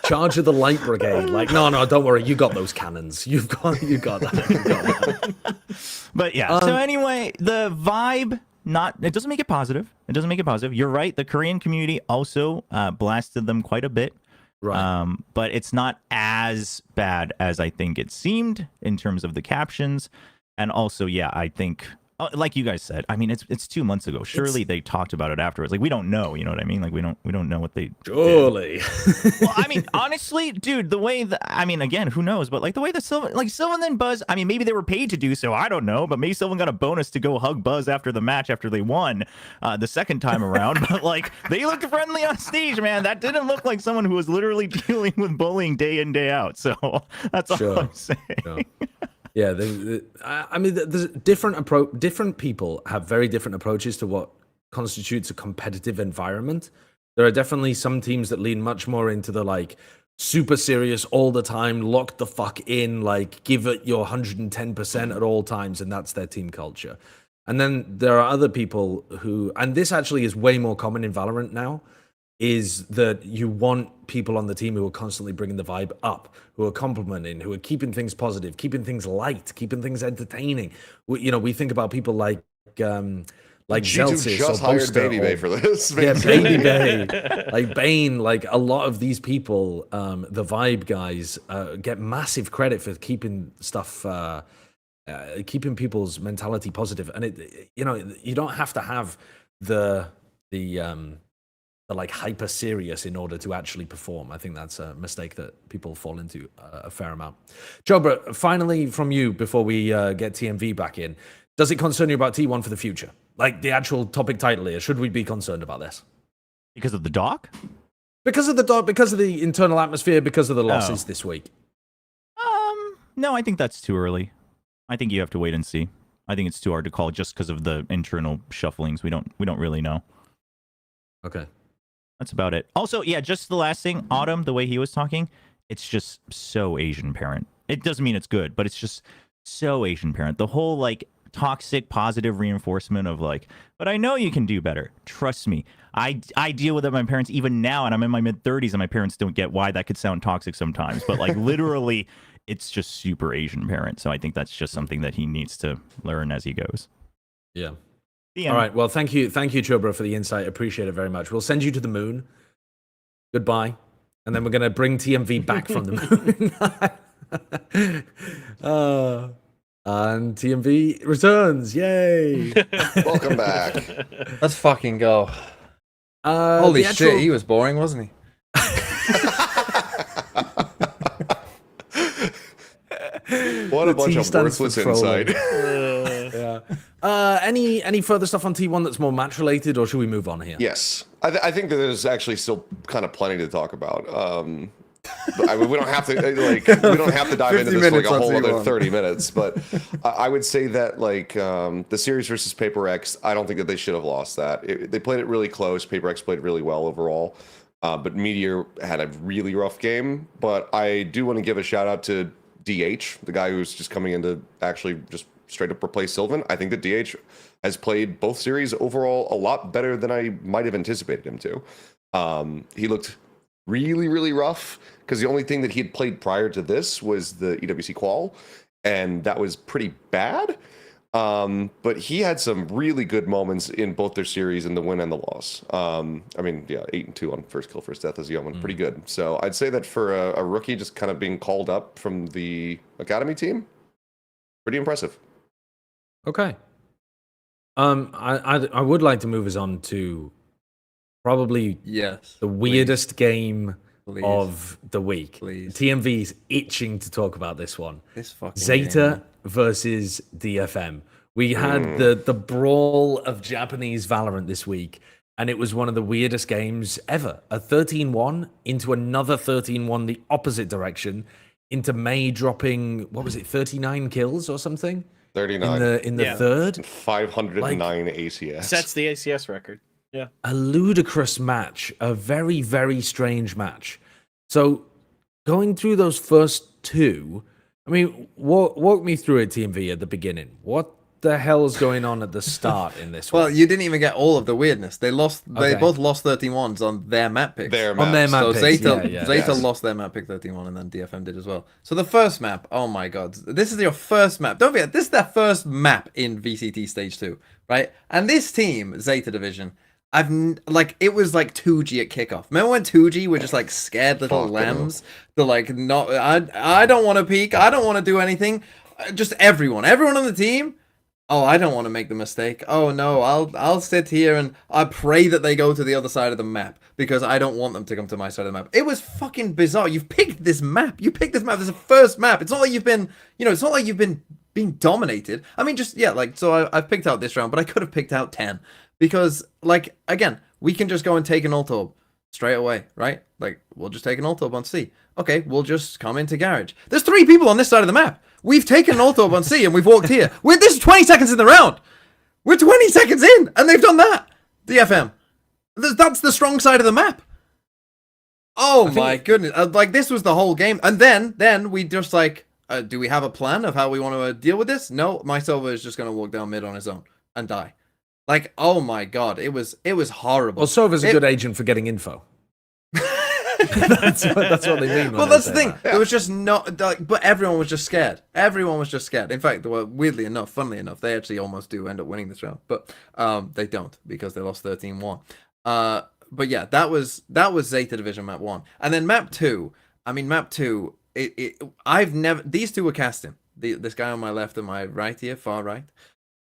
Charge of the light brigade. Like, no, don't worry, you got those cannons. You got that. You got that. But yeah. So anyway, the vibe. It doesn't make it positive. It doesn't make it positive. You're right. The Korean community also blasted them quite a bit. Right. But it's not as bad as I think it seemed in terms of the captions. And also, yeah, I think, like you guys said, I mean, it's 2 months ago. Surely they talked about it afterwards. Like we don't know, you know what I mean? Like we don't know what they surely. Well, I mean, honestly, dude, the way that, I mean, again, who knows? But like the way that Sylvan and Buzz, I mean, maybe they were paid to do so. I don't know, but maybe Sylvan got a bonus to go hug Buzz after the match after they won the second time around. But like they looked friendly on stage, man. That didn't look like someone who was literally dealing with bullying day in day out. So that's all I'm saying. Sure. Yeah, I mean, there's different people have very different approaches to what constitutes a competitive environment. There are definitely some teams that lean much more into the like super serious all the time, lock the fuck in, like give it your 110% at all times, and that's their team culture. And then there are other people who, and this actually is way more common in Valorant now, is that you want people on the team who are constantly bringing the vibe up, who are complimenting, who are keeping things positive, keeping things light, keeping things entertaining. We think about people like G2 Zelsis just or hired Boostio Babybay for this. Yeah, Babybay, like Bane, like a lot of these people, the vibe guys, get massive credit for keeping stuff, keeping people's mentality positive. And you don't have to have the like hyper serious in order to actually perform. I think that's a mistake that people fall into a fair amount. Jobra, finally from you before we get TMV back in, does it concern you about T1 for the future? Like the actual topic title here, should we be concerned about this? Because of the doc? Because of the internal atmosphere, because of the losses this week. No, I think that's too early. I think you have to wait and see. I think it's too hard to call just because of the internal shufflings. We don't really know. Okay. That's about it. Also, yeah, just the last thing, Autumn, the way he was talking, it's just so Asian parent. It doesn't mean it's good, but it's just so Asian parent. The whole like toxic positive reinforcement of like, but I know you can do better. Trust me. I deal with it with my parents even now, and I'm in my mid-30s, and my parents don't get why that could sound toxic sometimes. But like literally, it's just super Asian parent. So I think that's just something that he needs to learn as he goes. Yeah. All right. Well, thank you, Chobra, for the insight. Appreciate it very much. We'll send you to the moon. Goodbye. And then we're going to bring TMV back from the moon. And TMV returns. Yay. Welcome back. Let's fucking go. Holy shit, he was boring, wasn't he? What a bunch of worthless insight. Yeah. Any further stuff on T1 that's more match related, or should we move on here? Yes, I think that there's actually still kind of plenty to talk about. But I mean, we don't have to we don't have to dive into this for like a whole other 30 minutes. But I would say that like the series versus PaperX, I don't think that they should have lost that. They played it really close. PaperX played really well overall. But Meteor had a really rough game. But I do want to give a shout out to DH, the guy who's just coming in to actually just straight up replace Sylvan. I think that DH has played both series overall a lot better than I might have anticipated him to. He looked really, really rough because the only thing that he had played prior to this was the EWC qual, and that was pretty bad. But he had some really good moments in both their series, in the win and the loss. I mean, yeah, 8-2 on first kill, first death as a yeoman, pretty good. So I'd say that for a rookie just kind of being called up from the academy team, pretty impressive. Okay. I would like to move us on to probably the weirdest game of the week. TMV's itching to talk about this one. This fucking ZETA versus DFM. We had the brawl of Japanese VALORANT this week, and it was one of the weirdest games ever. A 13-1 into another 13-1 the opposite direction, into May dropping, what was it, 39 kills or something? 39. In the third? 509 ACS. Sets the ACS record. Yeah. A ludicrous match. A very, very strange match. So, going through those first two, I mean, walk me through it, TMV, at the beginning. What the hell is going on at the start in this one? Well, you didn't even get all of the weirdness. They lost. They both lost 13-1s on their map picks. On their map so picks. ZETA lost their map pick 13-1, and then DFM did as well. So the first map, oh my god, this is your first map. Don't forget, this is their first map in VCT Stage 2, right? And this team, ZETA Division, it was like 2G at kickoff. Remember when 2G were just like scared little lambs? They're like, no, I don't want to peek. I don't want to do anything. Just everyone on the team. Oh, I don't want to make the mistake. Oh no, I'll sit here and I pray that they go to the other side of the map because I don't want them to come to my side of the map. It was fucking bizarre. You've picked this map. You picked this map. This is the first map. It's not like you've been, it's not like you've been being dominated. I mean, so I've picked out this round, but I could have picked out 10 because, again, we can just go and take an ult orb straight away, right? We'll just take an ult orb on C. Okay, we'll just come into garage. There's 3 people on this side of the map. We've taken an ult orb on C and we've walked here. This is 20 seconds in the round. We're 20 seconds in and they've done that. DFM. That's the strong side of the map. Oh my goodness. This was the whole game. And then we just do we have a plan of how we want to deal with this? No, my Silver is just going to walk down mid on his own and die. Oh my god, it was horrible. Well, Silver's a good agent for getting info. that's what they mean. Well, that's the thing. It was just not but everyone was just scared. Everyone was just scared. In fact, weirdly enough, funnily enough, they actually almost do end up winning this round, but they don't because they lost 13-1. But yeah, that was ZETA Division map 1, and then map 2. I mean, map 2. These two were casting. This guy on my left and my right here, far right.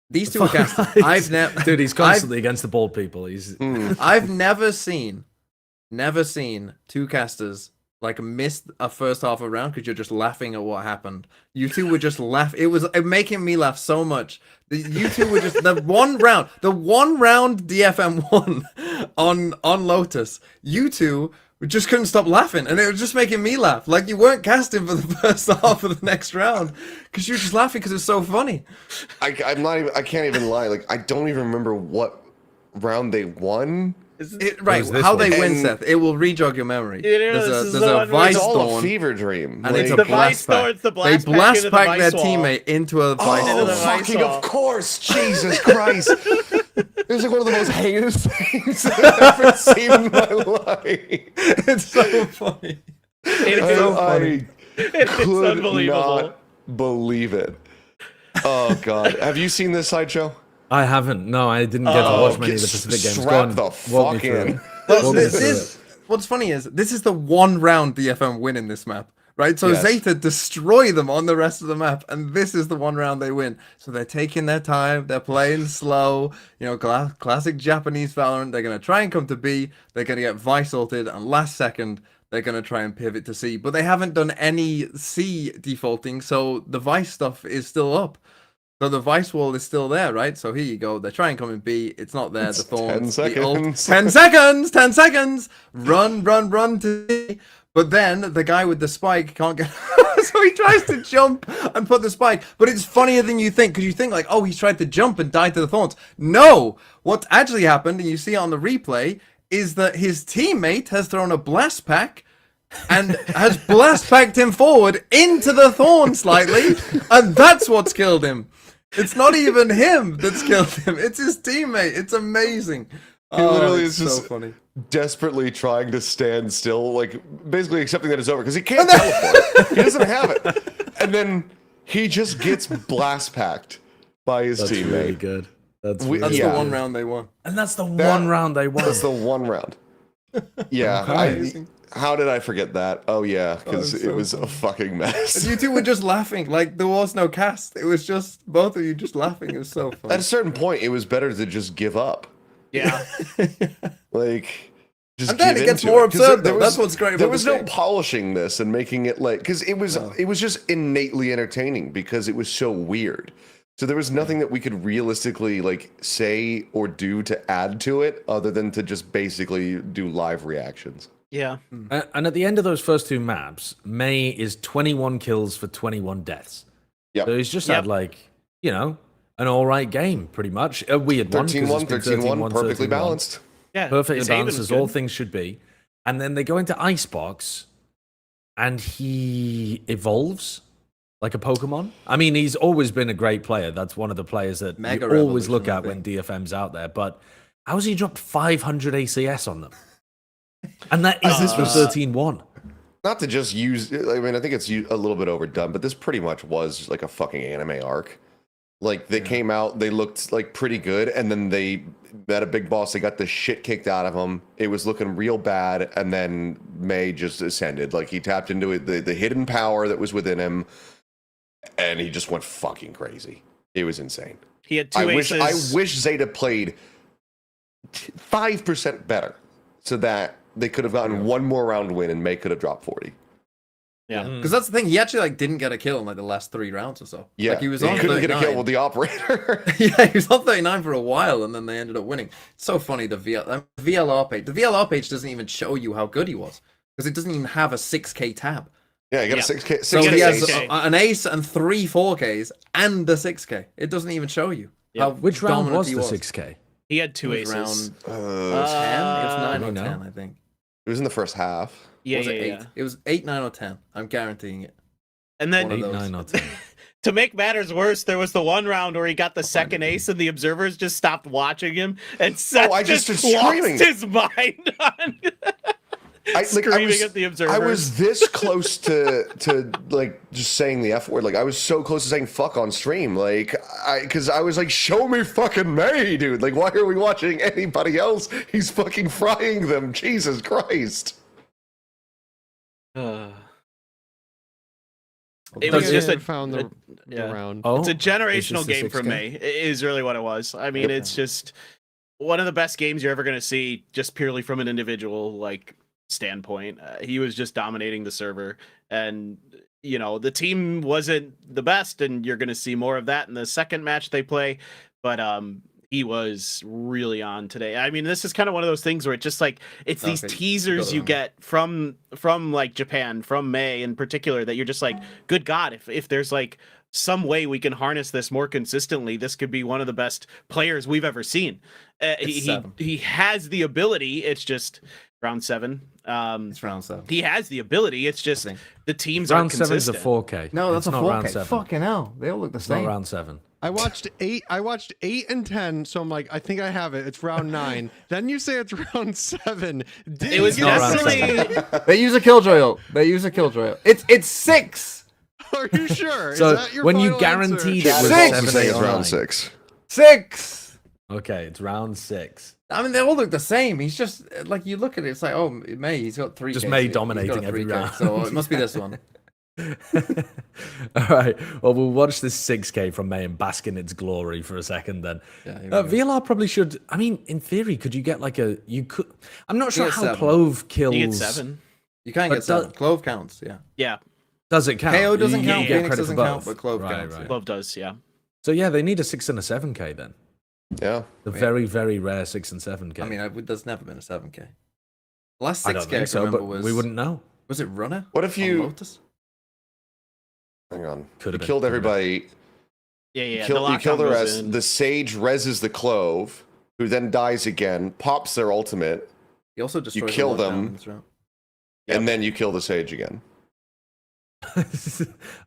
These two were casting. Dude, he's constantly against the bald people. I've never seen 2 casters miss a first half of a round because you're just laughing at what happened. You two were just laughing. It was making me laugh so much. You two were just the one round DFM won on Lotus. You two we just couldn't stop laughing, and it was just making me laugh. Like, you weren't casting for the first half of the next round because you were just laughing because it's so funny. I can't even lie. Like, I don't even remember what round they won. Right, how they win, Seth. It will re-jog your memory. There's a Vice It's all a Thorn, fever dream. and it's a the blast Vice pack. Thorn's the They blast blast pack pack into the their Vice wall. teammate into a Vice Oh, Into the Thorn. Vice fucking wall. of course! Jesus Christ! It was like one of the most heinous things I've ever seen in my life. It's so funny. It's so funny. It's Could unbelievable. not believe it. Oh God! Have you seen this sideshow? I haven't. No, I didn't get to watch many of the Pacific games. Go Strap on, the walk me fuck through in. it. Well, Walk me this through is what's funny is this is the one round DFM win in this map, right? So Yes. ZETA destroy them on the rest of the map, and this is the one round they win. So they're taking their time, they're playing slow, you know, classic Japanese VALORANT. They're gonna try and come to B, they're gonna get Vice ulted, and last second they're gonna try and pivot to C. But they haven't done any C defaulting, so the Vice stuff is still up. So the Vice wall is still there, right? So here you go. They try and come in B. It's not there. It's the Thorns. 10 the ult. seconds. 10 seconds. 10 seconds. Run to B. But then the guy with the spike can't get. So he tries to jump and put the spike. But it's funnier than you think, because you think like, oh, he's tried to jump and died to the Thorns. No. What actually happened, and you see it on the replay, is that his teammate has thrown a blast pack and has blast packed him forward into the Thorn slightly, and that's what's killed him. It's not even him that's killed him. It's his teammate. It's amazing. He literally it's is so just funny. desperately trying to stand still, like basically accepting that it's over because he can't teleport. He doesn't have it, and then he just gets blast packed by his That's teammate. really good. That's That's Yeah. the one round they won. and that's the one round they won. That's the one round. Yeah. Okay. How did I forget that? Oh yeah, because it's so it was a fucking mess. You two were just laughing. Like, there was no cast. It was just both of you just laughing. It was so At funny. a certain point, it was better to just give up. Yeah. Like, just And then give it gets into more 'Cause absurd, there though. That's what's great about There was this no game. polishing this and making it like, because it was just innately entertaining because it was so weird. So there was nothing that we could realistically like say or do to add to it other than to just basically do live reactions. Yeah. And at the end of those first two maps, May is 21 kills for 21 deaths. Yep. So he's just Yep. had like, you know, an all right game pretty much. We had won 13-1, 13-1, perfectly 13-1. balanced. Yeah. Perfectly his aim balanced was as all good. things should be. And then they go into Icebox and he evolves like a Pokemon. I mean, he's always been a great player. That's one of the players that Mega you always look Revolution, I at when DFM's out there. But how's he dropped 500 ACS on them? And that is this for 13-1. Not to just use, I mean, I think it's a little bit overdone, but this pretty much was like a fucking anime arc. Like, they came out, they looked like pretty good, and then they met a big boss, they got the shit kicked out of them. It was looking real bad, and then May just ascended. Like, he tapped into it, the hidden power that was within him, and he just went fucking crazy. It was insane. He had two I aces. wish ZETA played 5% better so that they could have gotten one more round win and May could have dropped 40. Yeah. Because that's the thing. He actually like didn't get a kill in like the last 3 rounds or so. Yeah, Like, he was he on couldn't 39. get a kill with the operator. Yeah, he was on 39 for a while, and then they ended up winning. It's so funny, the VLR page. The VLR page doesn't even show you how good he was, because it doesn't even have a 6K tab. Yeah, he got Yeah. a 6K. So You he get a has 6K. an ace and 3 4Ks and a 6K. It doesn't even show you Yeah. how Which round dominant was he the 6K? He had two It was aces. round 10. It was 9 I or know. 10, I think. it was in the first half. Yeah, Was yeah, it 8? yeah. It was 8, 9, or 10. I'm guaranteeing it. And One then of 8, those. 9, or 10. to make matters worse, there was the one round where he got the second ace, and the observers just stopped watching him, and Seth I just just started lost screaming. his mind on screaming at the observers. I was this close to like just saying the F word. Like, I was so close to saying fuck on stream. Like, because I was like, show me fucking May, dude. Like, why are we watching anybody else? He's fucking frying them. Jesus Christ. It was just a found the yeah. round. Oh, It's a generational just the game for 6K? me. Is really what it was. I mean, it's just one of the best games you're ever going to see, just purely from an individual like standpoint. He was just dominating the server, and you know the team wasn't the best, and you're going to see more of that in the second match they play. But he was really on today. I mean, this is kind of one of those things where it's just like it's these teasers you get from like Japan, from May in particular, that you're just like, good God, if there's like some way we can harness this more consistently, this could be one of the best players we've ever seen. He has the ability. It's just round 7. It's round 7. He has the ability. It's just the teams round aren't consistent. 7 is a 4K. No, that's it's a not 4K. round 7. Fucking hell, they all look the It's same. not round 7. I watched 8 and 10, so I'm like, I think I have it. It's round 9. Then you say it's round 7. It was definitely. They use a killjoy ult. They use a killjoy ult. It's 6. Are you sure? So Is that your when you final guaranteed answer? it was Chat is 7, also saying 8, it's or round 9. 6. 6. Okay, it's round 6. I mean, they all look the same. He's just like, you look at it, it's like, oh, May, he's got 3K. Just May He's got a dominating every 3K, round. So it must be this one. All right. Well, we'll watch this 6K from May and bask in its glory for a second then. Yeah, here we go. VLR probably should. I mean, in theory, could you get like a. You could. I'm not sure get how 7. Clove kills. You get 7. You can't But get 7. Clove counts, yeah. Yeah, Does it count? KO doesn't You count, get Phoenix credit doesn't for count, both. but Clove Right, counts. right. Love does. Yeah. So yeah, they need a 6 and a 7K then. Yeah. The very, very rare 6 and 7K. I mean, there's never been a 7K. Last 6K I don't think so, remember but was. we wouldn't know. Was it Runner? What if on you- Lotus? Hang on. Could You have been, killed could have been. everybody. Yeah. You The kill the lockdown goes rest. in. The Sage reses the Clove, who then dies again, pops their ultimate, He also destroyed kill the lockdown them. in this round. and then you kill the Sage again.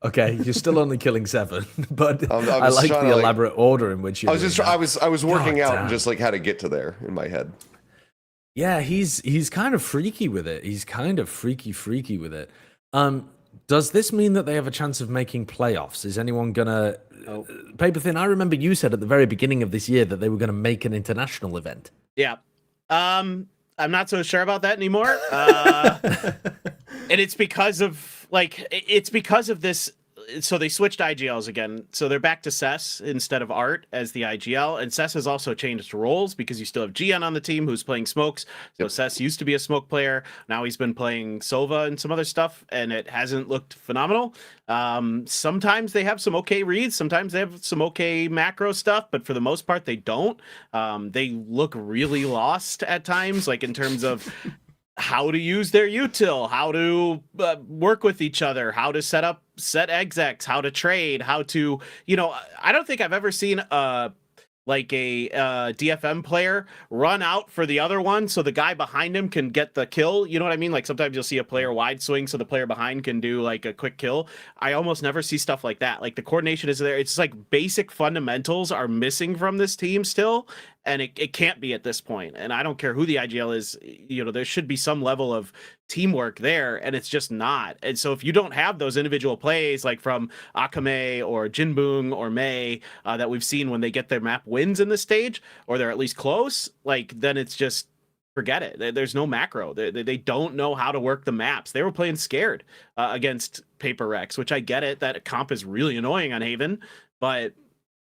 Okay, you're still only killing 7, but I was I like trying the to, like- elaborate order in which you. I was just I was working God out damn. just like how to get to there in my head. Yeah, he's kind of freaky with it. He's kind of freaky with it. Does this mean that they have a chance of making playoffs? Is anyone gonna? Paperthin, I remember you said at the very beginning of this year that they were gonna make an international event. Yeah. I'm not so sure about that anymore. And it's because of this. So they switched IGLs again. So they're back to Cess instead of Art as the IGL. And Cess has also changed roles because you still have Gian on the team who's playing smokes. So Cess used to be a smoke player. Now he's been playing Sova and some other stuff, and it hasn't looked phenomenal. Sometimes they have some okay reads. Sometimes they have some okay macro stuff, but for the most part, they don't. They look really lost at times, like in terms of how to use their util, how to work with each other, how to set execs, how to trade, how to, I don't think I've ever seen a DFM player run out for the other one so the guy behind him can get the kill. You know what I mean? Like sometimes you'll see a player wide swing so the player behind can do like a quick kill. I almost never see stuff like that. Like the coordination is there. It's like basic fundamentals are missing from this team still. And it can't be at this point. And I don't care who the IGL is, there should be some level of teamwork there, and it's just not. And so if you don't have those individual plays like from Akame or Jinbung or May that we've seen when they get their map wins in this stage, or they're at least close, like then it's just forget it. There's no macro. They don't know how to work the maps. They were playing scared against Paper Rex, which I get it. That comp is really annoying on Haven, but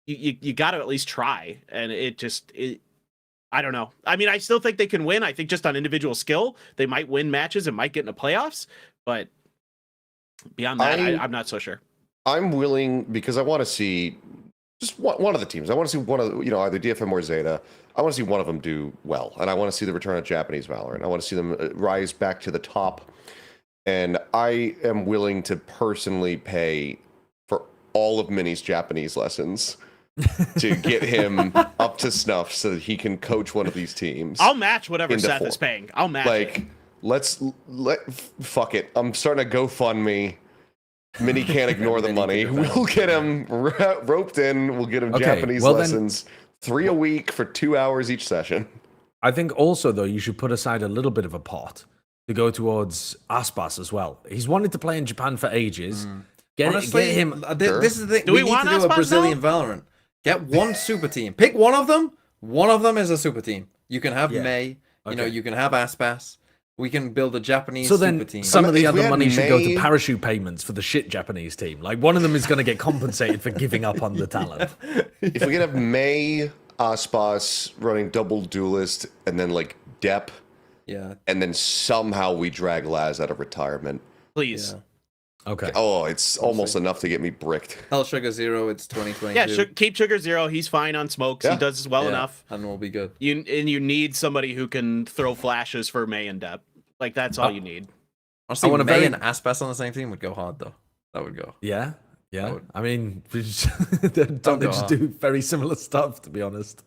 you got to at least try. And I don't know. I mean, I still think they can win. I think just on individual skill, they might win matches and might get into playoffs. But beyond that, I'm not so sure. I'm willing because I want to see just one of the teams. I want to see one of either DFM or ZETA. I want to see one of them do well, and I want to see the return of Japanese VALORANT. I want to see them rise back to the top, and I am willing to personally pay for all of Minnie's Japanese lessons to get him up to snuff so that he can coach one of these teams. I'll match whatever into Seth form. is paying. I'll match it. Fuck it. I'm starting a GoFundMe. Minnie can't ignore the money. We'll get him roped in. We'll get him Japanese lessons. 3 a week for 2 hours each session. I think also though you should put aside a little bit of a pot to go towards Aspas as well. He's wanted to play in Japan for ages. Honestly, get him. This is the thing. Do we need want to do a Aspas Brazilian now? Valorant. Get one super team. Pick one of them. One of them is a super team. You can have May. You can have Aspas. We can build a Japanese super team. Some of the if we other had money should go to May- parachute payments for the shit Japanese team. Like one of them is going to get compensated for giving up on the talent. If we could have May, Aspas running double duelist, and then like Dep, Yeah. and then somehow we drag Laz out of retirement. Please. Okay. Oh, it's almost enough to get me bricked. Hell Sugar Zero, it's 2022. Yeah, keep Sugar Zero. He's fine on smokes. Yeah. He does well enough. And we'll be good. You need somebody who can throw flashes for May and Dep. Like that's all you need. Honestly, want a May very- and aspas on the same team would go hard though. That would go. Yeah. Yeah. would- I mean, don't they go just hard. do very similar stuff, to be honest?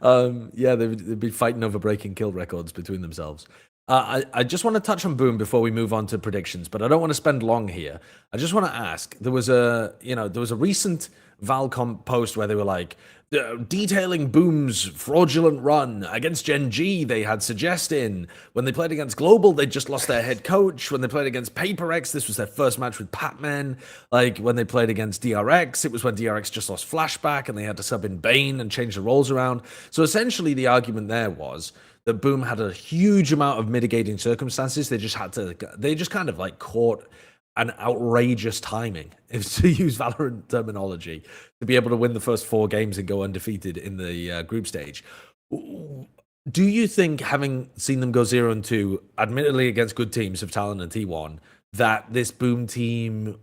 Yeah, they'd be fighting over breaking kill records between themselves. I just want to touch on Boom before we move on to predictions, but I don't want to spend long here. I just want to ask, there was a recent Valcom post where they were like, detailing Boom's fraudulent run against Gen.G. They had suggesting when they played against Global, they just lost their head coach. When they played against Paperthin, this was their first match with Patman. Like when they played against DRX, it was when DRX just lost Flashback and they had to sub in Bane and change the roles around. So essentially the argument there was that Boom had a huge amount of mitigating circumstances. They just kind of like caught an outrageous timing, if to use Valorant terminology, to be able to win the first 4 games and go undefeated in the group stage. Do you think, having seen them go 0-2, admittedly against good teams of TALON and T1, that this Boom team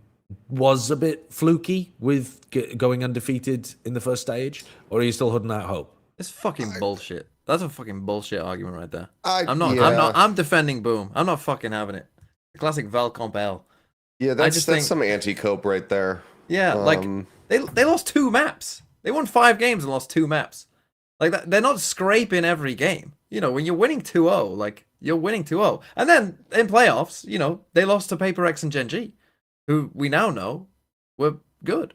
was a bit fluky with going undefeated in the first stage, or are you still holding out hope? It's fucking bullshit. That's a fucking bullshit argument right there. Yeah. I'm defending Boom. I'm not fucking having it. The classic Valcomp L. Yeah, that's think- some anti-cope right there. Yeah, like they lost 2 maps. They won 5 games and lost 2 maps. Like that, they're not scraping every game. You know, when you're winning 2-0, like you're winning 2-0. And then in playoffs, you know, they lost to Paperthin and Gen.G, who we now know were good.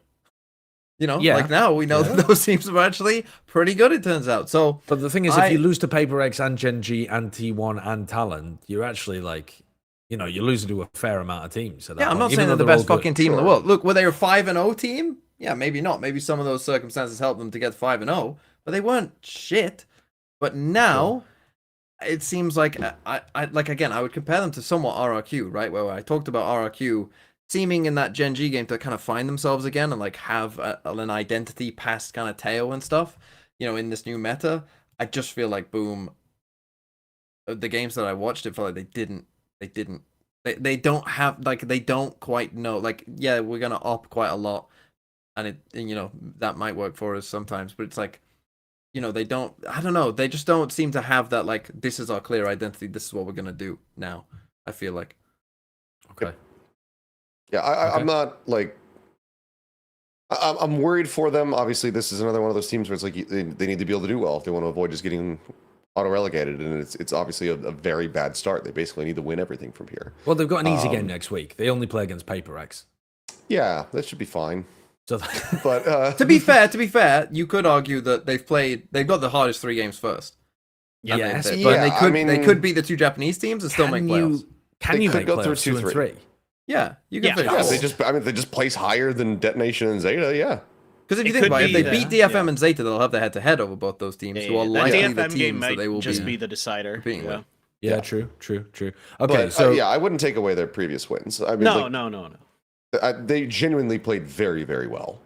You know, Yeah. like now we know that those teams are actually pretty good, it turns out. So, But the thing is, if you lose to Paperthin and Gen.G and T1 and TALON, you're actually like, you know, you're losing to a fair amount of teams. At that yeah, I'm point, not even saying they're though the all best good. fucking team in the world. Look, were they a 5-0 team? Yeah, maybe not. Maybe some of those circumstances helped them to get 5-0, but they weren't shit. But now, it seems like I like again, I would compare them to somewhat RRQ, right? Where I talked about RRQ seeming in that Gen.G game to kind of find themselves again and like have an identity past kind of tail and stuff. You know, in this new meta, I just feel like Boom. The games that I watched, it felt like they don't have, like, they don't quite know, like, yeah, we're gonna op quite a lot, and you know, that might work for us sometimes, but it's like, you know, they don't, I don't know, they just don't seem to have that, like, this is our clear identity, this is what we're gonna do now, I feel like. Okay. Yeah, I'm not like. I'm worried for them. Obviously, this is another one of those teams where it's like they need to be able to do well if they want to avoid just getting auto-relegated, and it's obviously a very bad start. They basically need to win everything from here. Well, they've got an easy game next week. They only play against Paperthin. Yeah, that should be fine. So, But To be fair, you could argue that they've got the hardest 3 games first. And yes, they, but but I mean, they could be the 2 Japanese teams and still make playoffs. Can They you could make go through playoffs 2 and 2-3. 3? Yeah, you can Yeah. finish. yeah, fourth. they just place higher than Detonation and Zeta. Yeah. Because if you It think could about it, if be they beat DFM and ZETA, they'll have the head-to-head over both those teams, who are that likely the DFM game teams that might they will just be. be the decider. competing with. Yeah, true. Okay, But so yeah, I wouldn't take away their previous wins. I mean, No. they genuinely played very, very well.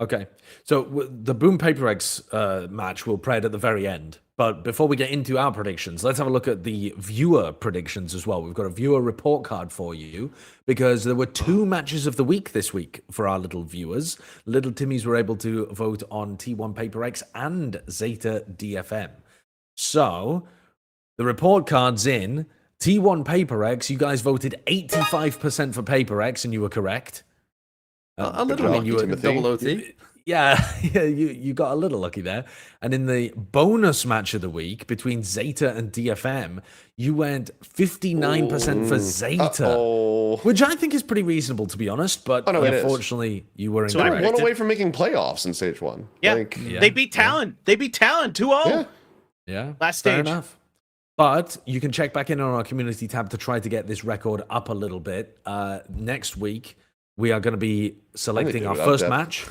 okay, so the Boom Paperthin match will play at the very end. But before we get into our predictions, let's have a look at the viewer predictions as well. We've got a viewer report card for you because there were 2 matches of the week this week for our little viewers. Little Timmies were able to vote on T1 Paperthin and ZETA DFM. So the report card's in. T1 Paperthin, you guys voted 85% for Paperthin, and you were correct. A little job, lucky, you Timothy. double OT. Yeah, you got a little lucky there. And in the bonus match of the week between ZETA and DFM, you went 59% for ZETA, Oh, which I think is pretty reasonable, to be honest. But no, it is. unfortunately, you were So I incorrect. one away from making playoffs in stage 1. Yeah. Like, Yeah. They beat Talon. They beat Talon 2-0. yeah. Yeah, Last fair stage. enough. But you can check back in on our community tab to try to get this record up a little bit. Next week, we are going to be selecting do our it, first Deb. match.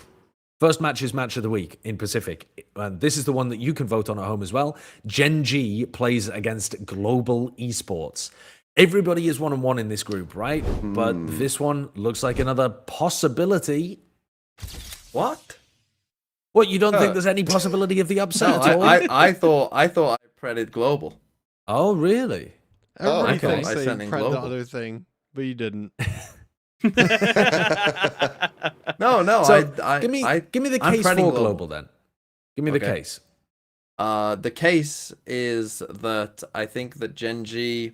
First match is match of the week in Pacific. And this is the one that you can vote on at home as well. Gen.G plays against Global Esports. Everybody is 1-1 in this group, right? But this one looks like another possibility. What? What, you don't think there's any possibility of the upset No, at all? I thought I predicted global. Oh, really? Everybody okay. thinks I they sent in pred the global. other thing, but you didn't. No. So I give me the I'm case for treading global then. Give me the Okay. case. The case is that I think that Gen.G.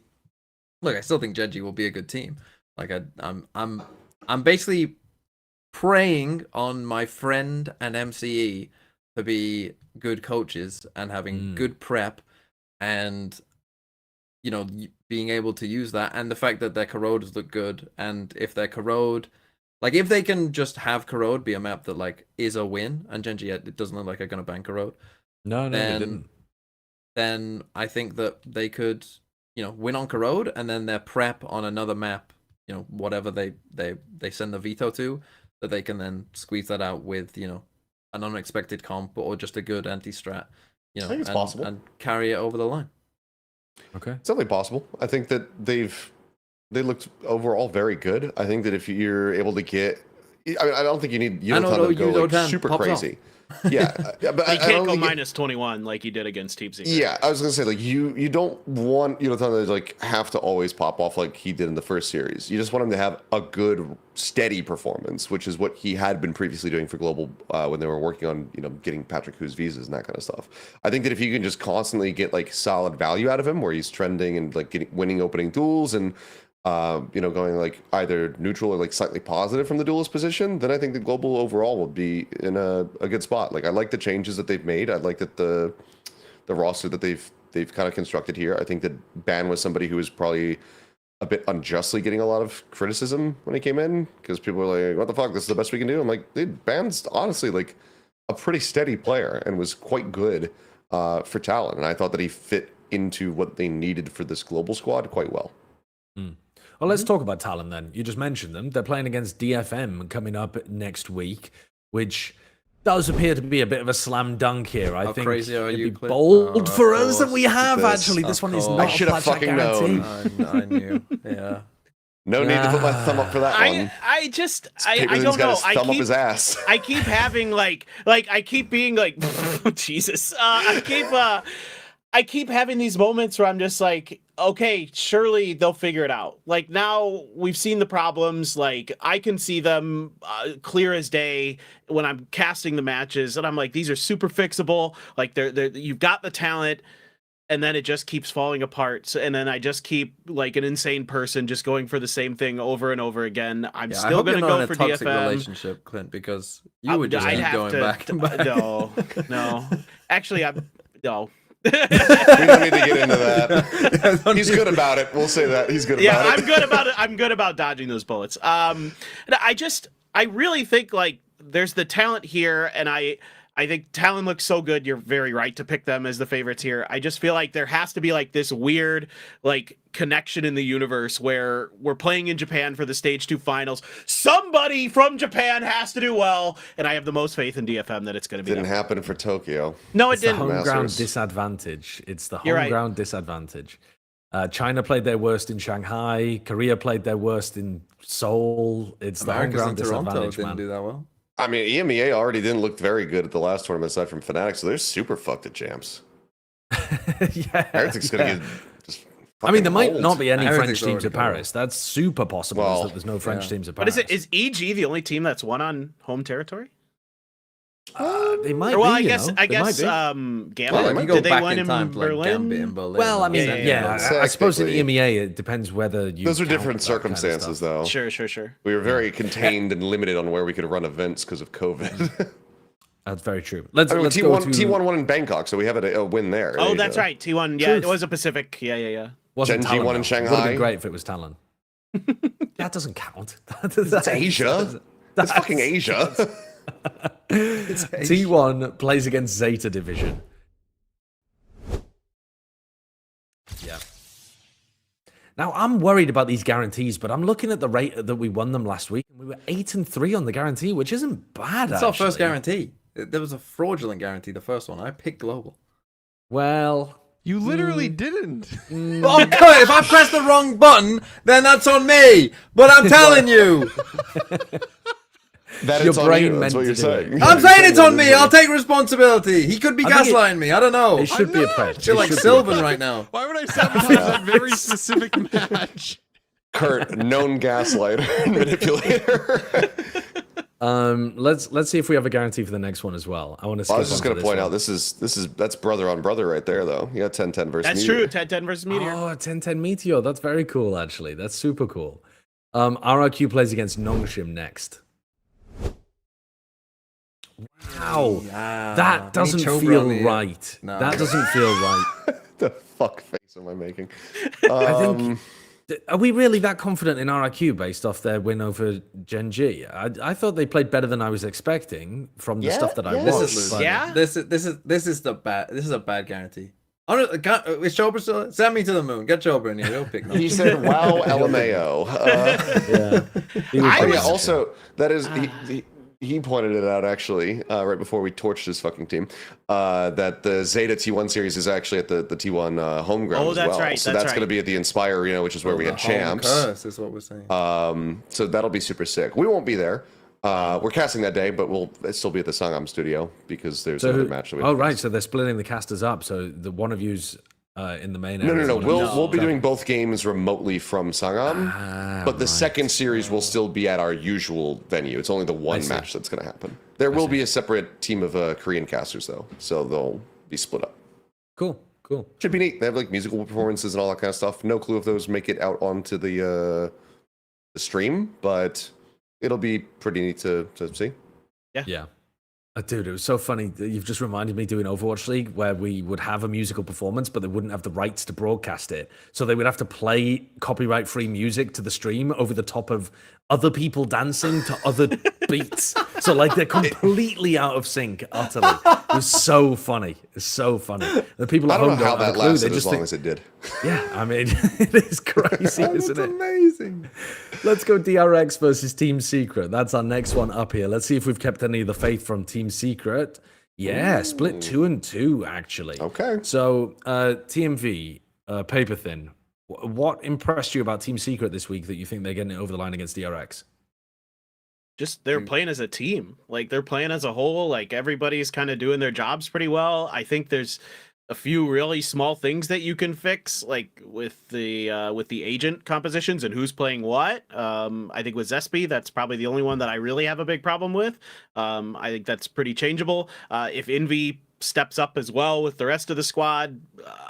Look, I still think Gen.G will be a good team. Like I'm basically preying on my friend and MCE to be good coaches and having good prep, and being able to use that, and the fact that their corrodes look good, and if their corrode, like if they can just have corrode be a map that like is a win, and Gen.G it doesn't look like they're gonna ban corrode. No, they didn't. Then I think that they could, win on corrode, and then their prep on another map, whatever they send the veto to, that they can then squeeze that out with, an unexpected comp or just a good anti-strat, I think it's possible. and carry it over the line. Okay. It's definitely possible. I think that they looked overall very good. I think that if you're able to get, I mean, I don't think you need Yudotan to go like super crazy. Yeah, but He I can't don't go think minus 21 like he did against Team Secret. Yeah, I was gonna say, like, you don't want Yudotan to like have to always pop off like he did in the first series. You just want him to have a good steady performance, which is what he had been previously doing for global when they were working on getting Patrick Who's visas and that kind of stuff. I think that if you can just constantly get like solid value out of him, where he's trending and like winning opening duels and going like either neutral or like slightly positive from the duelist position, then I think the global overall will be in a good spot. Like, I like the changes that they've made. I like that the roster that they've kind of constructed here. I think that Ban was somebody who was probably a bit unjustly getting a lot of criticism when he came in, because people were like, what the fuck, this is the best we can do. I'm like, dude, Ban's honestly like a pretty steady player and was quite good for Talon, and I thought that he fit into what they needed for this global squad quite well. Well, let's talk about Talon then. You just mentioned them. They're playing against DFM coming up next week, which does appear to be a bit of a slam dunk here. I How think crazy are it'd you, be Clint? bold Oh, for of us that course. we have, This, actually. This one is of not course. a I should have Plat Chat fucking guarantee. known. I knew. Yeah. No need to put my thumb up for that one. I Paperthin's don't got know. his thumb up his ass. I keep having like I keep being like Jesus. I keep having these moments where I'm just like, okay, surely they'll figure it out. Like, now we've seen the problems. Like, I can see them clear as day when I'm casting the matches, and I'm like, these are super fixable. Like, you've got the talent, and then it just keeps falling apart. So, and then I just keep like an insane person just going for the same thing over and over again. I'm still going to go for toxic DFM. relationship, Clint, because you would just I'd keep have going to, back and back. No. Actually, no. We don't need to get into that. He's good about it. We'll say that. He's good about it. Yeah, I'm good about it. I'm good about dodging those bullets. And I really think like there's the talent here, and I think Talon looks so good. You're very right to pick them as the favorites here. I just feel like there has to be like this weird like connection in the universe where we're playing in Japan for the stage 2 finals. Somebody from Japan has to do well, and I have the most faith in DFM that it's going to be. Didn't happen for Tokyo. No, it It's the didn't. home ground Masters. disadvantage. It's the You're home right. ground disadvantage. China played their worst in Shanghai. Korea played their worst in Seoul. It's the home Americans ground in Toronto disadvantage, didn't man. do that well. I mean, EMEA already didn't look very good at the last tournament aside from FNATIC, so they're super fucked at champs. Yeah, Heretics gonna get just. I mean, there might old. not be any Heretics French teams already at got Paris. That's super possible Well, that there's no French yeah. teams at But Paris. is EG the only team that's won on home territory? They might Well, be, I guess They might be. Gambit. Well, If might you go Did they back win in time to like Berlin? Gambit in Berlin. Well, I mean, Yeah, I suppose in Technically. EMEA it depends whether you. Those are count different that kind of circumstances, stuff. though. Sure. We were very contained and limited on where we could run events because of COVID. That's very true. Let's I mean, go T1 to T1 won in Bangkok, so we have a win there. There Oh, you that's go. right. T1. Yeah, Truth. it was a Pacific. Yeah. wasn't Gen.G Talon, won in though. Would have Shanghai. been great if it was Talon. That doesn't count. It's Asia. It's fucking Asia. T1 plays against ZETA division. Yeah. Now I'm worried about these guarantees, but I'm looking at the rate that we won them last week, and we were 8-3 on the guarantee, which isn't bad. It's our first guarantee. There was a fraudulent guarantee, the first one. I picked global. Well, You literally didn't. Oh, God, if I press the wrong button, then that's on me. But I'm telling you. That Your it's on brain you. That's meant what you're to do it. saying. I'm saying it's on me. I'll take responsibility. He could be I think it- gaslighting me. I don't know. it should I'm be a not. press. I feel like Sylvan right now. Why would I sabotage that very specific match? Kurt, known gaslighter and manipulator. Let's see if we have a guarantee for the next one as well. I want to. I was just going to point out that's brother on brother right there though. You got 10-10 versus. That's Meteor. true. 10-10 versus Meteor. Oh, 10-10 Meteor. That's very cool, actually. That's super cool. RRQ plays against Nongshim next. Wow, that doesn't feel right. No. That doesn't feel right. The fuck face am I making? I think. Are we really that confident in RRQ based off their win over Gen.G? I thought they played better than I was expecting from the stuff that I watched. Yeah. This is a bad guarantee. Is Chobra still? Send me to the moon. Get Chobra in here. He'll pick. He said, "Wow, LMAO." Also, that is he pointed it out actually right before we torched his fucking team. That the ZETA T1 series is actually at the T1 home ground as well. Right. So that's going to be at the Inspire Arena, which is where we had champs. Curse is what we're saying. So that'll be super sick. We won't be there. We're casting that day, but we'll still be at the Sangam studio because there's another match. That we right. So they're splitting the casters up. So the one of you's in the main No, area. no. We'll be doing both games remotely from Sangam, but the second series will still be at our usual venue. It's only the one match that's going to happen. There will be a separate team of Korean casters though, so they'll be split up. Cool. Should be neat. They have like musical performances and all that kind of stuff. No clue if those make it out onto the stream, but it'll be pretty neat to see. Yeah. Dude, it was so funny. You've just reminded me doing Overwatch League where we would have a musical performance, but they wouldn't have the rights to broadcast it. So they would have to play copyright-free music to the stream over the top of other people dancing to other beats. So like they're completely out of sync, utterly. It was so funny. It's so funny. The people I at don't home know how don't have that a clue. lasted They just as long think, as it did. yeah, I mean, it is crazy, isn't it? Amazing. Let's go DRX versus Team Secret. That's our next one up here. Let's see if we've kept any of the faith from Team Secret. Yeah, split 2-2, actually. Okay. So, TMV, Paperthin, what impressed you about Team Secret this week that you think they're getting it over the line against DRX? Just they're playing as a team. Like they're playing as a whole. Like everybody's kind of doing their jobs pretty well. I think there's a few really small things that you can fix, like with the agent compositions and who's playing what. I think with Zespi, that's probably the only one that I really have a big problem with. I think that's pretty changeable. If Envy steps up as well with the rest of the squad,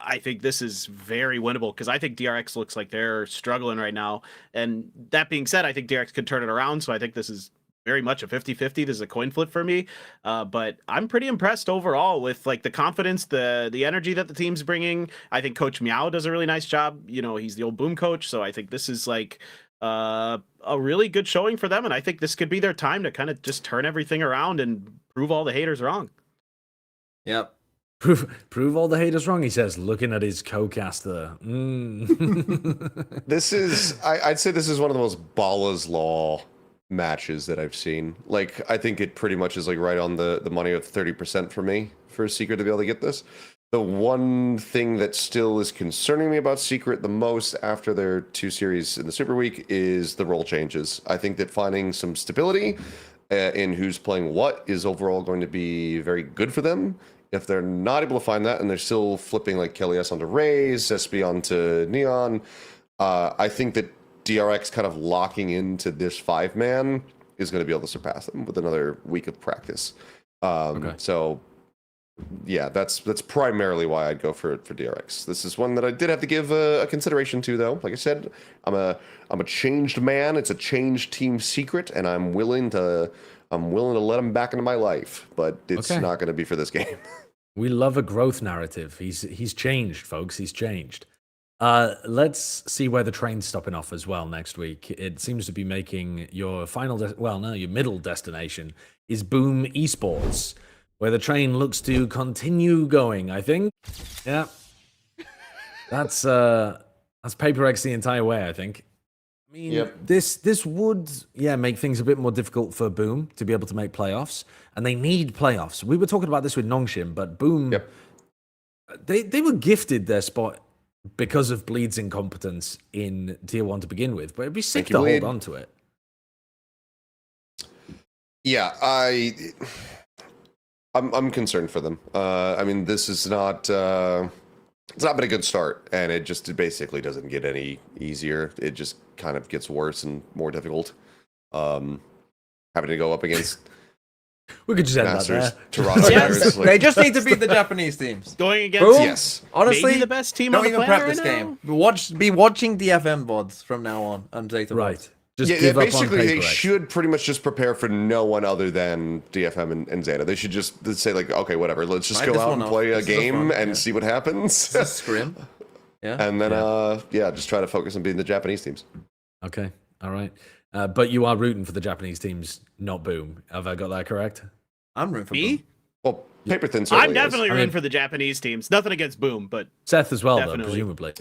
I think this is very winnable because I think DRX looks like they're struggling right now. And that being said, I think DRX could turn it around. So I think this is very much a 50-50. This is a coin flip for me. But I'm pretty impressed overall with like the confidence, the energy that the team's bringing. I think Coach Meow does a really nice job. You know, he's the old boom coach. So I think this is like a really good showing for them. And I think this could be their time to kind of just turn everything around and prove all the haters wrong. Yep. Prove all the haters wrong, he says, looking at his co-caster. This is, I'd say this is one of the most Bala's Law matches that I've seen. Like, I think it pretty much is like right on the money of 30% for me for Secret to be able to get this. The one thing that still is concerning me about Secret the most after their 2 series in the Super Week is the role changes. I think that finding some stability in who's playing what is overall going to be very good for them. If they're not able to find that and they're still flipping like Kelly S onto Raze, SB onto Neon, I think that DRX kind of locking into this 5-man is going to be able to surpass them with another week of practice. So yeah, that's primarily why I'd go for DRX. This is one that I did have to give a consideration to, though. Like I said, I'm a changed man. It's a changed Team Secret, and I'm willing to let him back into my life. But it's not going to be for this game. We love a growth narrative. He's changed, folks. He's changed. Let's see where the train's stopping off as well next week. It seems to be making your your middle destination is Boom Esports, where the train looks to continue going, I think. Yeah. That's Paper X the entire way, I think. I mean, this would, make things a bit more difficult for Boom to be able to make playoffs, and they need playoffs. We were talking about this with Nongshim, but Boom, they were gifted their spot because of Bleed's incompetence in Tier 1 to begin with, but it'd be sick to hold on to it. Yeah, I'm concerned for them. I mean, this is not it's not been a good start, and it basically doesn't get any easier. It just kind of gets worse and more difficult. Having to go up against We could just end that Masters, there. Toronto. Yes, like, they just need to beat the Japanese teams. Going against Boom. yes. Honestly, maybe the best team don't on the even planet prep this right now. game. Be watching the FM VODs from now on and ZETA Right. VODs. Just Yeah, give up on basically, they Paper X. should pretty much just prepare for no one other than DFM and ZETA. They should just say, like, okay, whatever, let's just Write go this out one and off. play a This is a game front, and yeah. see what happens. It's a scrim. Yeah. And then, just try to focus on beating the Japanese teams. Okay. All right. But you are rooting for the Japanese teams, not Boom. Have I got that correct? I'm rooting for Me? Boom. Well, Paperthin certainly I'm definitely is. rooting mean- for the Japanese teams. Nothing against Boom, but Seth as well, though, Definitely. presumably.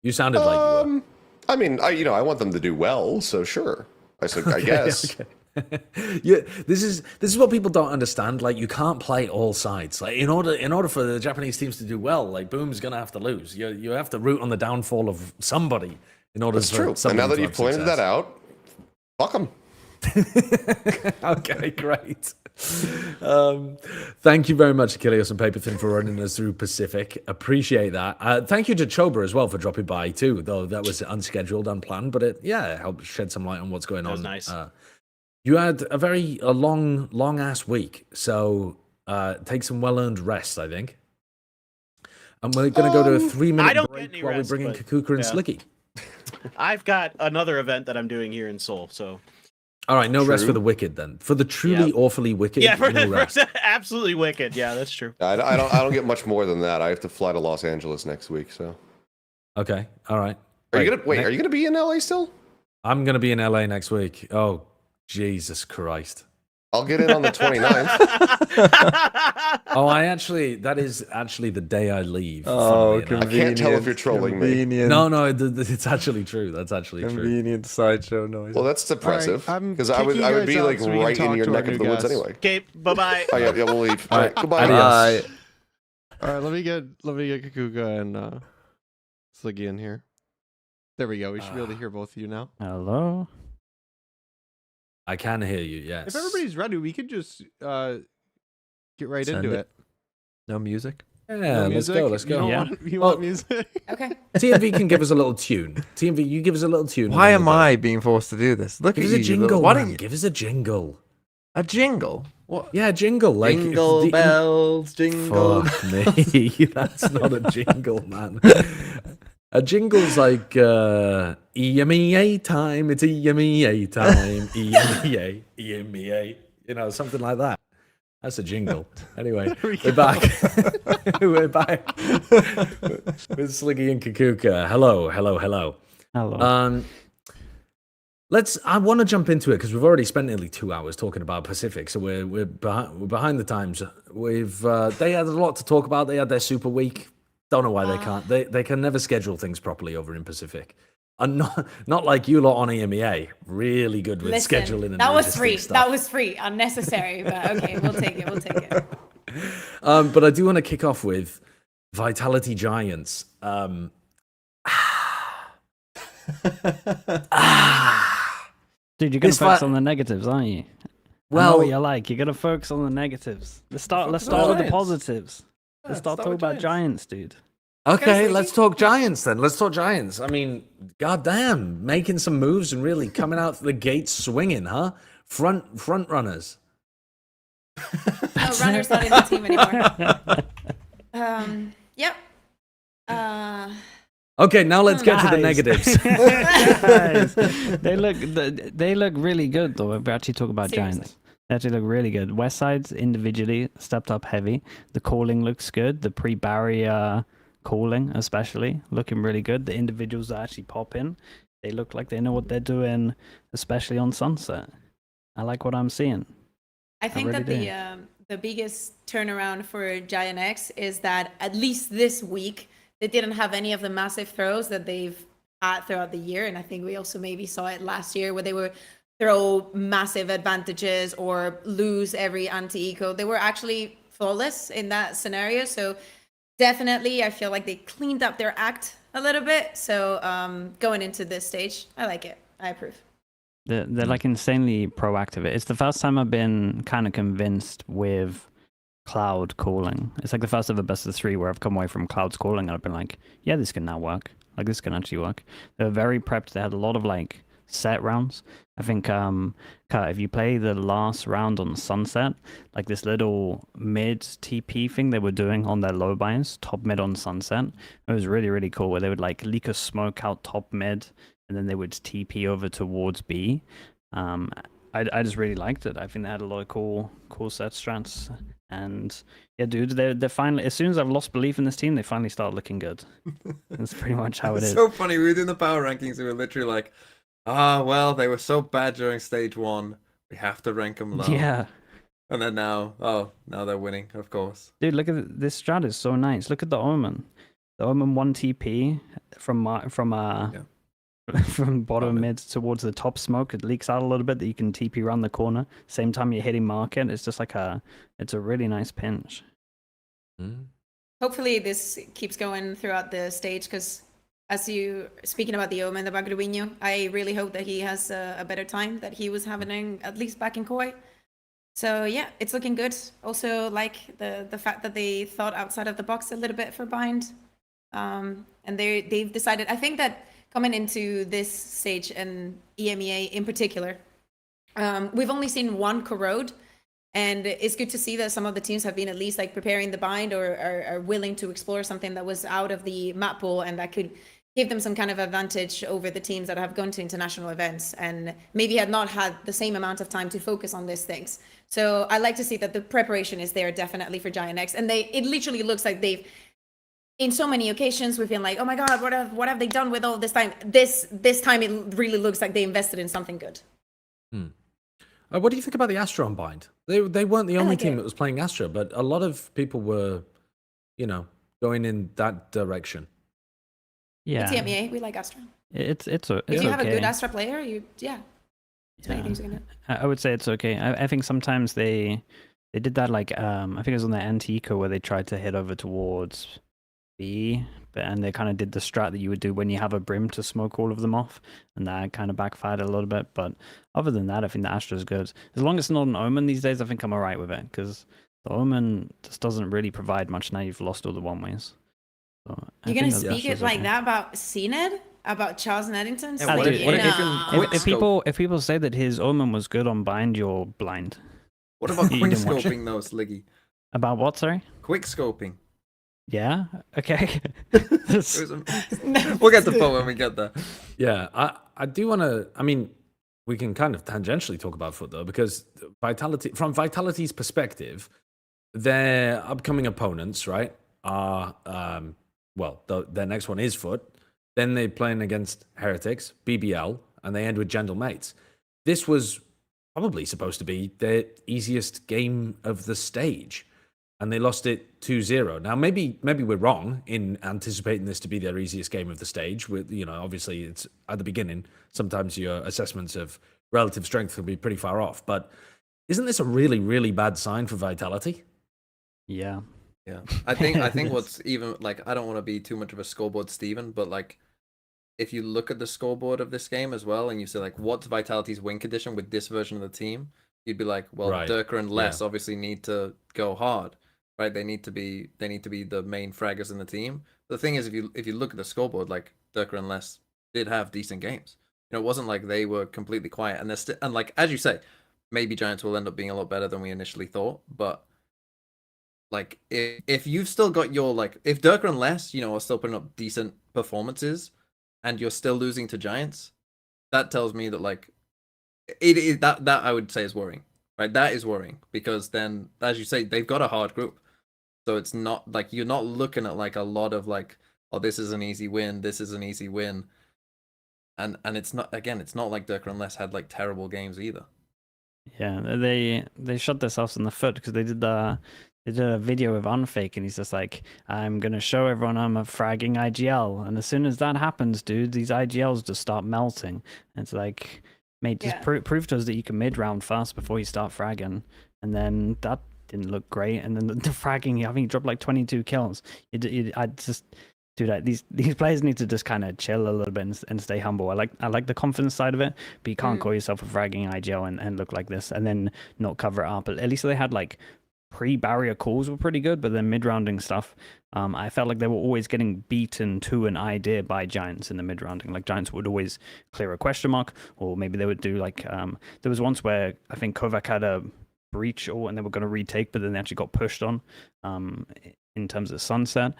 You sounded like you were. I mean, I want them to do well, so sure. I guess. Okay. Yeah, this is what people don't understand. Like, you can't play all sides. Like, in order for the Japanese teams to do well, like Boom's gonna have to lose. You have to root on the downfall of somebody in order That's for true. And somebody now that to you've have pointed success. that out, fuck them. Okay, great. Thank you very much, Achilles and Paperthin, for running us through Pacific. Appreciate that. Thank you to Choba as well for dropping by too, though that was unscheduled, unplanned, but it helped shed some light on what's going That on. was nice. You had a long ass week, so take some well-earned rest, I think. And we're going to go to a 3-minute I don't break get any while we rest, bring in but, Kaquka and yeah. Sliggy. I've got another event that I'm doing here in Seoul. So All right, no rest True. for the wicked then. For the truly Yep. awfully wicked, yeah, for, no rest. absolutely wicked. Yeah, that's true. I don't get much more than that. I have to fly to Los Angeles next week, so. Okay, all right. Are you Right, gonna be in LA still? I'm going to be in LA next week. Oh, Jesus Christ. I'll get in on the 29th. Oh, that is actually the day I leave. Oh, funnily enough. I can't tell if you're trolling me. convenient, No, it's actually true. That's actually true. convenient sideshow noise. Well, that's depressive I'm because I would kicking you be guys like out so we can right in talk your to our neck of new the woods guest. anyway. Okay, bye-bye. Oh, yeah, we'll leave. All All right, right, goodbye. adios. All right, let me get Kaquka and Sliggy in here. There we go. We should be able to hear both of you now. Hello. I can hear you, yes. If everybody's ready, we could just get right Send into it. it. No music. Yeah, No let's music? go, let's You go. don't Yeah. want, you Well- want music? Okay. TMV can give us a little tune. TMV, you give us a little tune. and Why then am we'll go. I being forced to do this? Look Give at us you. a you jingle, little- Why man. don't you? Give us a jingle. A jingle? What? Yeah, jingle. Like, Jingle the- bells, jingle. Fuck me. That's not a jingle, man. A jingle's like EMEA time. It's EMEA time. EMEA. EMEA. You know, something like that. That's a jingle. Anyway, we're back. We're back with Sliggy and Kaquka. Hello. Hello. I want to jump into it because we've already spent nearly 2 hours talking about Pacific, so we're behind the times. They had a lot to talk about. They had their super week. Don't know why they can't. They can never schedule things properly over in Pacific, and not like you lot on EMEA. Really good with Listen, scheduling and that was registering free. stuff. That was free. Unnecessary, but okay, we'll take it. We'll take it. But I do want to kick off with Vitality Giants. Dude, you're gonna This focus fi- on the negatives, aren't you? I know Well, what you're like. You're gonna focus on the negatives. Let's start on with the Giants. positives. Yeah, Let's start start talking with about Giants, dude. okay, Sliggy. let's talk Giants then. Let's talk Giants. I mean, goddamn, making some moves and really coming out the gates swinging, huh? Front runners. No, Runner's not in the team anymore. Yep. Okay, now let's get to the Guys. negatives. Guys, they look really good though. If we actually talk about Seriously. Giants, they actually look really good. West Side's individually stepped up heavy. The calling looks good. The pre-barrier calling, especially, looking really good. The individuals that actually pop in, they look like they know what they're doing, especially on Sunset. I like what I'm seeing. I think really that the biggest turnaround for GIANTX is that at least this week they didn't have any of the massive throws that they've had throughout the year, and I think we also maybe saw it last year where they were throw massive advantages or lose every anti-eco. They were actually flawless in that scenario, so definitely I feel like they cleaned up their act a little bit. So going into this stage, I like it. I approve. They're like insanely proactive. It's the first time I've been kind of convinced with Cloud calling. It's like the first ever best of 3 where I've come away from Cloud's calling and I've been like, yeah, this can now work. Like this can actually work. They were very prepped. They had a lot of like set rounds. I think Kurt, if you play the last round on Sunset, like this little mid TP thing they were doing on their low buys, top mid on Sunset, it was really, really cool where they would like leak a smoke out top mid and then they would TP over towards B. I just really liked it. I think they had a lot of cool set strats. And yeah, dude, they're finally, as soon as I've lost belief in this team, they finally start looking good. That's pretty much how it is. It's so funny. We were doing the power rankings. We were literally like, well, they were so bad during stage 1. We have to rank them low. Yeah. And then now they're winning, of course. Dude, look at this strat is so nice. Look at the Omen. The Omen 1 TP from bottom mid towards the top smoke. It leaks out a little bit that you can TP around the corner. Same time you're hitting market. It's just like it's a really nice pinch. Hopefully this keeps going throughout the stage, because as you speaking about the Omen, the Bagruinho, I really hope that he has a better time that he was having at least back in Koi. So yeah, it's looking good. Also like the fact that they thought outside of the box a little bit for bind. And they've decided, I think that coming into this stage and EMEA in particular, we've only seen one corrode, and it's good to see that some of the teams have been at least like preparing the bind or are willing to explore something that was out of the map pool and that could give them some kind of advantage over the teams that have gone to international events and maybe had not had the same amount of time to focus on these things. So I like to see that the preparation is there definitely for GIANTX, and it literally looks like they've, in so many occasions, we've been like, oh my god, what have they done with all this time? This time it really looks like they invested in something good. What do you think about the Astra on bind? They weren't the only like team it. that was playing Astra, but a lot of people were, going in that direction. Yeah. It's EMEA, we like Astra. It's If you okay. have a good Astra player, there's many things you can do. I would say it's okay. I think sometimes they did that like I think it was on the Antico where they tried to hit over towards B, and they kind of did the strat that you would do when you have a brim to smoke all of them off, and that kind of backfired a little bit. But other than that, I think the Astra is good. As long as it's not an Omen these days, I think I'm alright with it, because the Omen just doesn't really provide much now you've lost all the one-ways. So You're going to speak it like that about cNed? About Charles Neddington? Yeah, what if If people say that his Omen was good on bind, you're blind. What about You quick didn't watch it. scoping though, Sliggy? About what, sorry? Quick scoping. Yeah? Okay. We'll get to the point when we get there. Yeah, I do want to. I mean, we can kind of tangentially talk about Foot though, because from Vitality's perspective, their upcoming opponents, right, are their next one is Foot. Then they're playing against Heretics, BBL, and they end with Gentle Mates. This was probably supposed to be their easiest game of the stage, and they lost it 2-0. Now, maybe we're wrong in anticipating this to be their easiest game of the stage. With obviously it's at the beginning. Sometimes your assessments of relative strength will be pretty far off. But isn't this a really, really bad sign for Vitality? Yeah. Yeah, I think what's even like, I don't want to be too much of a scoreboard Steven, but like, if you look at the scoreboard of this game as well, and you say like, what's Vitality's win condition with this version of the team, you'd be like, well, Right. Durka and Les obviously need to go hard, right? They need to be the main fraggers in the team. The thing is, if you look at the scoreboard, like Durka and Les did have decent games. It wasn't like they were completely quiet, and and like as you say, maybe Giants will end up being a lot better than we initially thought, but. Like, if you've still got your, like, if Durka and Les, are still putting up decent performances and you're still losing to Giants, that tells me that, like, that I would say is worrying, right? That is worrying, because then, as you say, they've got a hard group. So it's not, like, you're not looking at, like, a lot of, like, oh, this is an easy win, this is an easy win. And it's not, again, it's not like Durka and Les had, like, terrible games either. Yeah, they shot themselves in the foot because they did a video with Unfake, and he's just like, I'm gonna show everyone I'm a fragging IGL, and as soon as that happens, dude, these IGLs just start melting. And it's like, mate, just prove to us that you can mid round fast before you start fragging. And then that didn't look great, and then the fragging, I think he dropped like 22 kills. I just. Dude, these players need to just kind of chill a little bit and stay humble. I like the confidence side of it, but you can't call yourself a fragging IGL and look like this and then not cover it up. At least they had like pre-barrier calls were pretty good, but then mid-rounding stuff, I felt like they were always getting beaten to an idea by Giants in the mid-rounding. Like Giants would always clear a question mark, or maybe they would do like there was once where I think Kovac had a breach and they were going to retake, but then they actually got pushed on in terms of sunset.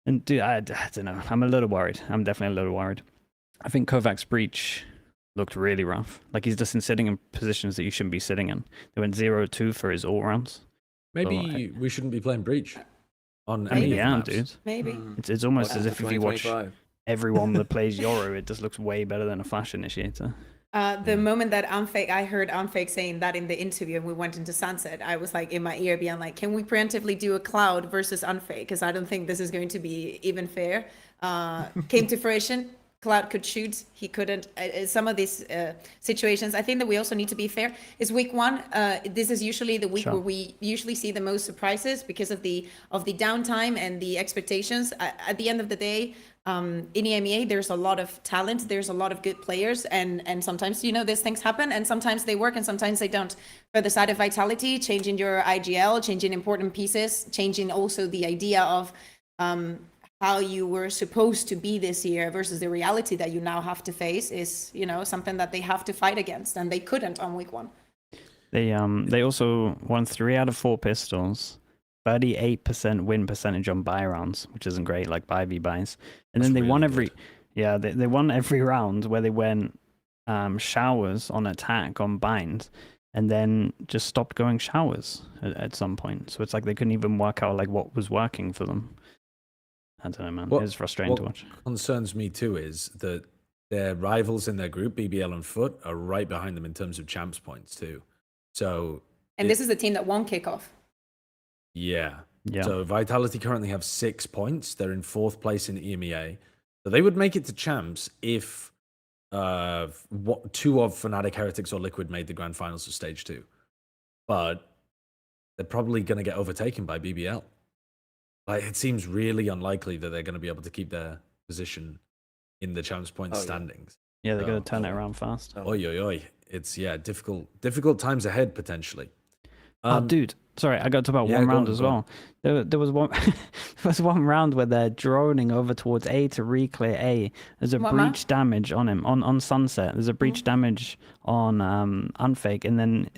And dude, I don't know. I'm a little worried. I'm definitely a little worried. I think Kovac's breach looked really rough. Like he's just sitting in positions that you shouldn't be sitting in. They went 0-2 for his all rounds. Maybe we shouldn't be playing breach on Maybe. any Yeah, maps. dude. Maybe. It's almost as if you watch 2025. everyone that plays Yoru, it just looks way better than a flash initiator. The moment that I heard Unfake saying that in the interview and we went into Sunset, I was like in my ear being like, can we preemptively do a Cloud versus Unfake? Because I don't think this is going to be even fair. Came to fruition. Cloud could shoot, he couldn't. Some of these situations, I think that we also need to be fair. Is week one. This is usually the week where we usually see the most surprises because of the downtime and the expectations. At the end of the day, in EMEA, there's a lot of talent. There's a lot of good players, and sometimes these things happen, and sometimes they work, and sometimes they don't. For the side of Vitality, changing your IGL, changing important pieces, changing also the idea of how you were supposed to be this year versus the reality that you now have to face is, something that they have to fight against, and they couldn't on week one. They also won 3 out of 4 pistols, 38% win percentage on buy rounds, which isn't great, like buy v buys. And then they won they won every round where they went showers on attack on bind, and then just stopped going showers at some point. So it's like they couldn't even work out like what was working for them. I don't know, man. It was frustrating to watch. What concerns me too is that their rivals in their group, BBL and Foot, are right behind them in terms of champs points too. So, this is the team that won kickoff. Yeah. Yeah. So Vitality currently have 6 points. They're in 4th place in EMEA. So they would make it to champs if 2 of FNATIC, Heretics, or Liquid made the grand finals of stage 2. But they're probably going to get overtaken by BBL. Like, it seems really unlikely that they're going to be able to keep their position in the champs points standings. Yeah, they're going to turn it around fast. Oi, oi, oi. It's, difficult times ahead, potentially. Dude, sorry, I got to about one round as well. There was one there was one round where they're droning over towards A to re-clear A. There's a breach damage on him, on Sunset. There's a breach damage on Unfake, and then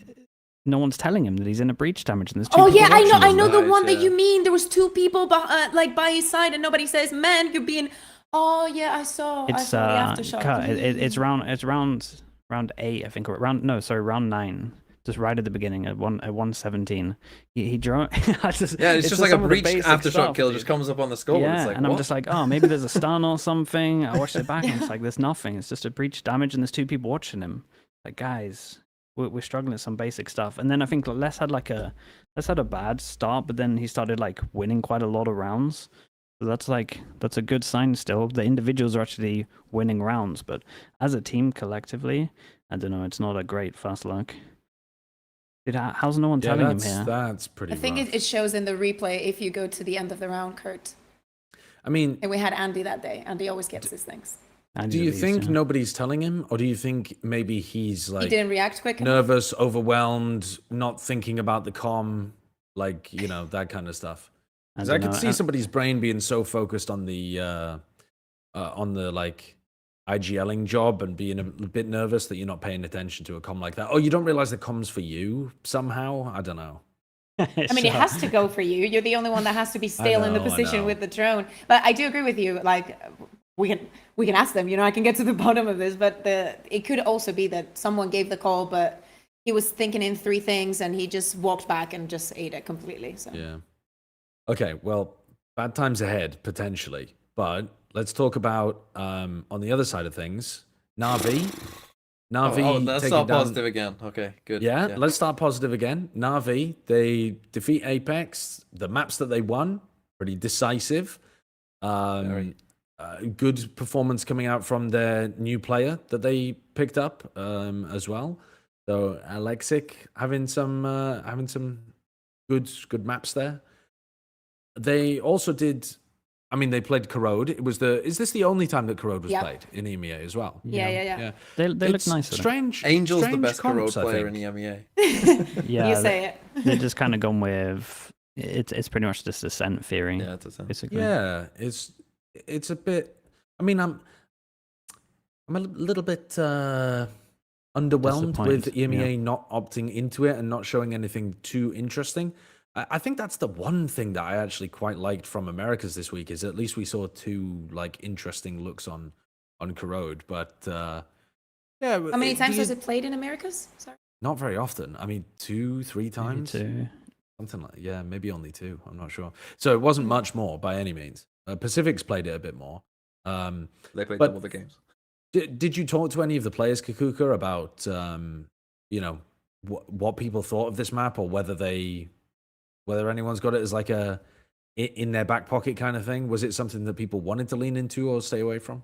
no one's telling him that he's in a breach damage. And there's 2 people I know the one that you mean. There was 2 people by his side, and nobody says, "Man, you're being." Oh yeah, I saw the aftershock. It's round 8, I think, or round 9. Just right at the beginning at 117, he drove. It's just like a breach aftershock kill just comes up on the score. Yeah, it's like, and what? I'm just like, oh, maybe there's a stun or something. I watched it back, and it's like there's nothing. It's just a breach damage, and there's 2 people watching him. Like, guys, we're struggling with some basic stuff. And then I think Les had a bad start, but then he started like winning quite a lot of rounds. So that's a good sign still. The individuals are actually winning rounds, but as a team collectively, I don't know. It's not a great first look. Dude, how's no one telling him here? That's pretty I think rough. it shows in the replay if you go to the end of the round, Kurt. I mean, And we had Andy that day. Andy always gets these things. do you think nobody's telling him, or do you think maybe he's like He didn't react quick enough. nervous, overward, not thinking about the comm, like, that kind of stuff? Because I could see somebody's brain being so focused on the like IGLing job and being a bit nervous that you're not paying attention to a comm like that. Oh, you don't realize the comm's for you somehow? I don't know. I mean, it has to go for you. You're the only one that has to be still in the position with the drone. But I do agree with you. Like, we can ask them. I can get to the bottom of this. But it could also be that someone gave the call, but he was thinking in 3 things, and he just walked back and just ate it completely. So. Yeah. Okay. Well, bad times ahead potentially, but let's talk about on the other side of things, NAVI. NAVI. Let's start positive again. Okay, good. Yeah, let's start positive again. NAVI, they defeat Apeks. The maps that they won, pretty decisive. Good performance coming out from their new player that they picked up as well. So Alexic having some good maps there. They also did I mean, they played Corrode. It was the. Is this the only time that Corrode was Yep. played in EMEA as well? Yeah. They look It's nice. Strange. Angel's the strange best comps, Corrode I player in think. the EMEA. Yeah, You say it. They're just kind of gone with it's pretty much just Ascent theory. Yeah, it's a sense. Basically. Yeah, it's a bit. I mean, I'm a little bit underwhelmed with Disappointed, EMEA not opting into it and not showing anything too interesting. I think that's the one thing that I actually quite liked from Americas this week is at least we saw two like interesting looks on Corrode. But yeah, How many times has it played in Americas? Sorry. Not very often. I mean, 2-3 times. Maybe 2. Something like maybe only 2. I'm not sure. So it wasn't much more by any means. Pacific's played it a bit more. They played but- double the games. Did you talk to any of the players, Kaquka, about what people thought of this map or whether anyone's got it as like a in their back pocket kind of thing? Was it something that people wanted to lean into or stay away from?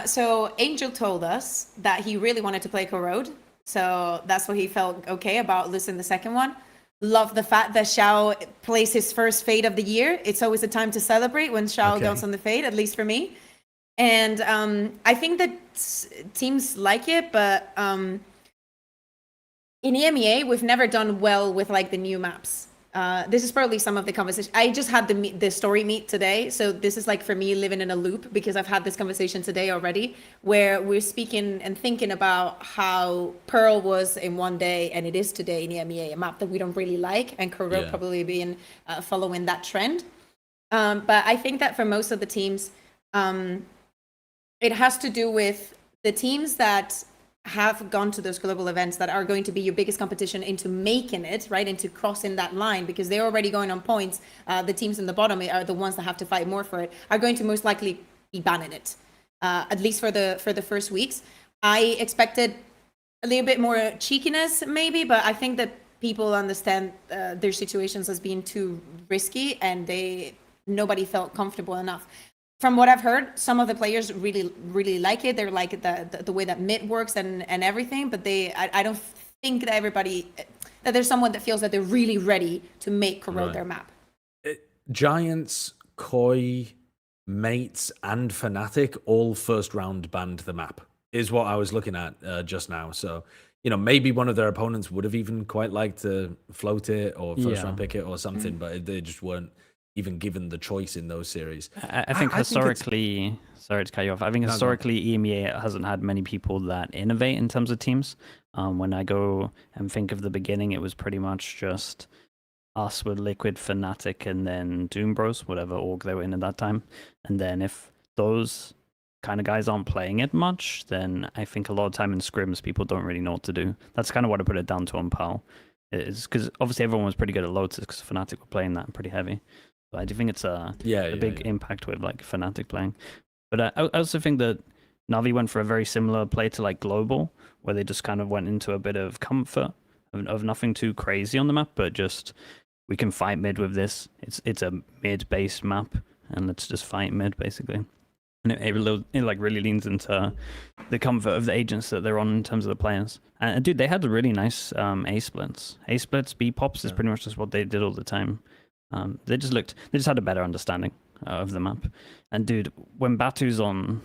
So Angel told us that he really wanted to play Corrode. So that's what he felt okay about losing the second one. Love the fact that Xiao plays his first Fade of the year. It's always a time to celebrate when Xiao Okay. goes on the Fade, at least for me. And I think that teams like it, but in EMEA, we've never done well with like the new maps. This is probably some of the conversation. I just had the story meet today, so this is like for me living in a loop because I've had this conversation today already, where we're speaking and thinking about how Pearl was in one day and it is today in EMEA, a map that we don't really like, and Corrode probably being following that trend. But I think that for most of the teams, it has to do with the teams that have gone to those global events that are going to be your biggest competition into making it, right, into crossing that line, because they're already going on points. The teams in the bottom are the ones that have to fight more for it, are going to most likely be banning it, at least for the first weeks. I expected a little bit more cheekiness maybe, but I think that people understand their situations as being too risky, and nobody felt comfortable enough. From what I've heard, some of the players really like it. They're like the way that mid works and everything, but I don't think that that there's someone that feels that they're really ready to make Corrode their map. Giants, Koi, Mates, and FNATIC all first round banned the map, is what I was looking at just now. So, maybe one of their opponents would have even quite liked to float it or first round pick it or something, but they just weren't even given the choice in those series. I think historically, sorry to cut you off. I think historically EMEA hasn't had many people that innovate in terms of teams. When I go and think of the beginning, it was pretty much just us with Liquid, FNATIC, and then Doom Bros, whatever org they were in at that time. And then if those kind of guys aren't playing it much, then I think a lot of time in scrims, people don't really know what to do. That's kind of what I put it down to on PAL. Is because obviously everyone was pretty good at Lotus because FNATIC were playing that pretty heavy. But I do think it's a big impact with like FNATIC playing. But I also think that Navi went for a very similar play to like Global, where they just kind of went into a bit of comfort of nothing too crazy on the map, but just we can fight mid with this. It's a mid-based map, and let's just fight mid basically. And it like really leans into the comfort of the agents that they're on in terms of the players. And dude, they had really nice A splits. A splits, B pops is pretty much just what they did all the time. They just had a better understanding of the map. And dude, when Batu's on,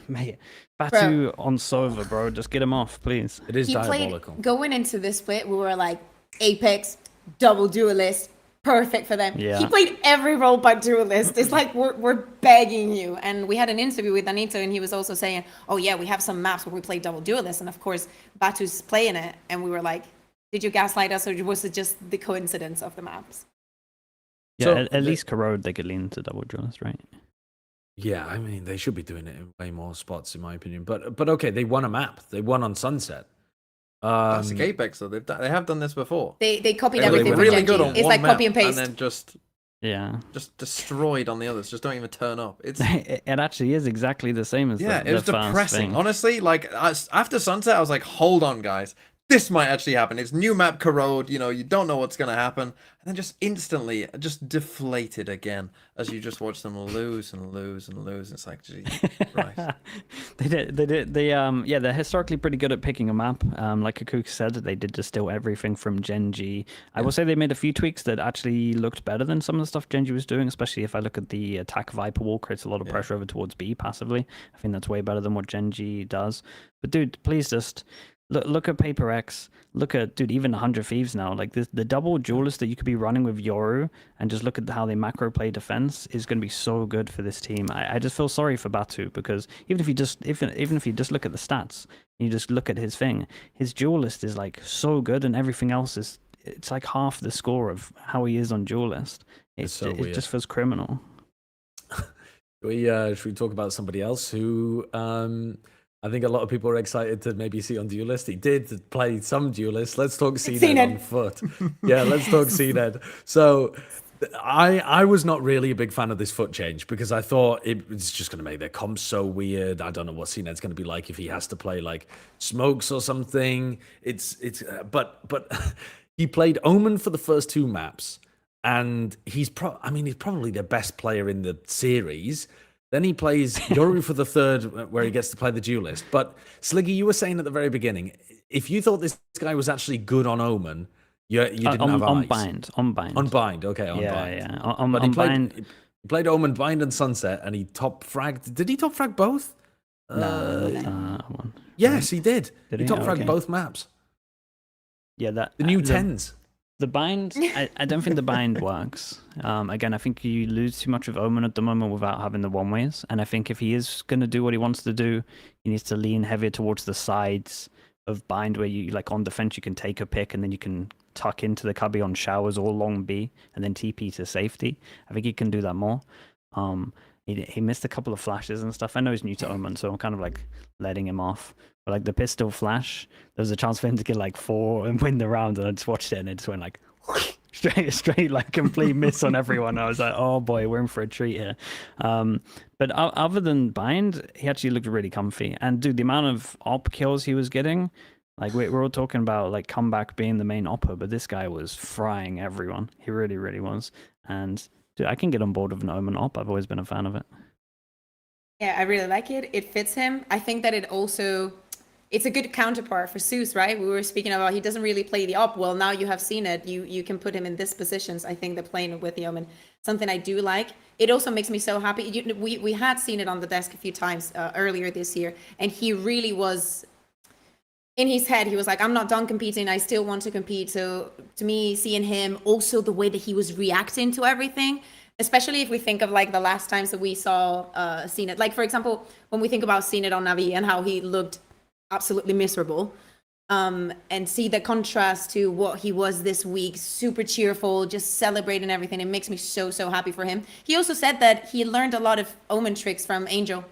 mate, Batu on Sova, bro, just get him off, please. It is diabolical. Going into this split, we were like, Apeks, double duelist, perfect for them. Yeah. He played every role but duelist. It's like, we're begging you. And we had an interview with Anito, and he was also saying, oh yeah, we have some maps where we play double duelist. And of course, Batu's playing it. And we were like, did you gaslight us, or was it just the coincidence of the maps? Yeah, So at least Corrode, they could lean into double duelist, right? Yeah, I mean, they should be doing it in way more spots, in my opinion. But okay, they won a map. They won on Sunset. Classic Apeks, though. They have done this before. They copied They were everything from really Gen.G. good on It's one like map, copy and paste. and then just destroyed on the others. Just don't even turn up. It's It actually is exactly the same as it was the first depressing. thing. Honestly, like after Sunset, I was like, hold on, guys. this might actually happen. It's new map corrode, you know, you don't know what's gonna happen, and then just instantly just deflated again as you just watch them lose and lose and lose. It's like, geez, Christ. Yeah, they're historically pretty good at picking a map. Like Kaquka said, they did distill everything from Gen.G. I will say they made a few tweaks that actually looked better than some of the stuff Gen.G was doing, especially if I look at the attack Viper wall, creates a lot of pressure over towards B passively. I think that's way better than what Gen.G does. But dude, please just look at Paperthin. Look at, dude, even 100 Thieves now. Like the double duelist that you could be running with Yoru, and just look at how they macro play defense is going to be so good for this team. I just feel sorry for Batu, because even if you just look at the stats, you just look at his thing, his duelist is like so good, and everything else is, it's like half the score of how he is on duelist. It just feels criminal. Should we talk about somebody else who I think a lot of people are excited to maybe see on Duelist? He did play some Duelist. Let's talk cNed on foot. Yeah, let's talk cNed. So I was not really a big fan of this foot change, because I thought it was just going to make their comps so weird. I don't know what cNed's going to be like if he has to play like Smokes or something. But he played Omen for the first 2 maps, and he's probably the best player in the series. Then he plays Yoru for the 3rd, where he gets to play the duelist. But Sliggy, you were saying at the very beginning, if you thought this guy was actually good on Omen, you didn't have eyes. On bind. On bind, okay, on bind. Yeah. But he played Omen, bind, and sunset, and he top fragged. Did he top frag both? Yes, he did. He top fragged both maps. Yeah, the new 10s. The bind, I don't think the bind works. Again, I think you lose too much of Omen at the moment without having the one-ways. And I think if he is going to do what he wants to do, he needs to lean heavier towards the sides of bind, where you, like on defense, you can take a pick and then you can tuck into the cubby on showers or long B and then TP to safety. I think he can do that more. He missed a couple of flashes and stuff. I know he's new to Omen, so I'm kind of like letting him off. But like the pistol flash, there was a chance for him to get like 4 and win the round, and I just watched it and it just went like straight like complete miss on everyone. I was like, oh boy, we're in for a treat here. But other than bind, he actually looked really comfy. And dude, the amount of op kills he was getting, like we're all talking about like comeback being the main opper, but this guy was frying everyone. He really, really was. And dude, I can get on board with an Omen op. I've always been a fan of it. Yeah, I really like it. It fits him. I think that it's a good counterpart for Zeus, right? We were speaking about he doesn't really play the op. Well, now you have seen it. You can put him in this positions. I think the playing with the Omen, something I do like. It also makes me so happy. We had seen it on the desk a few times earlier this year, and he really was, in his head, he was like, I'm not done competing. I still want to compete. So to me, seeing him, also the way that he was reacting to everything, especially if we think of like the last times that we saw cNed. Like, for example, when we think about cNed on NAVI and how he looked absolutely miserable, and see the contrast to what he was this week, super cheerful, just celebrating everything. It makes me so happy for him. He also said that he learned a lot of Omen tricks from Angel.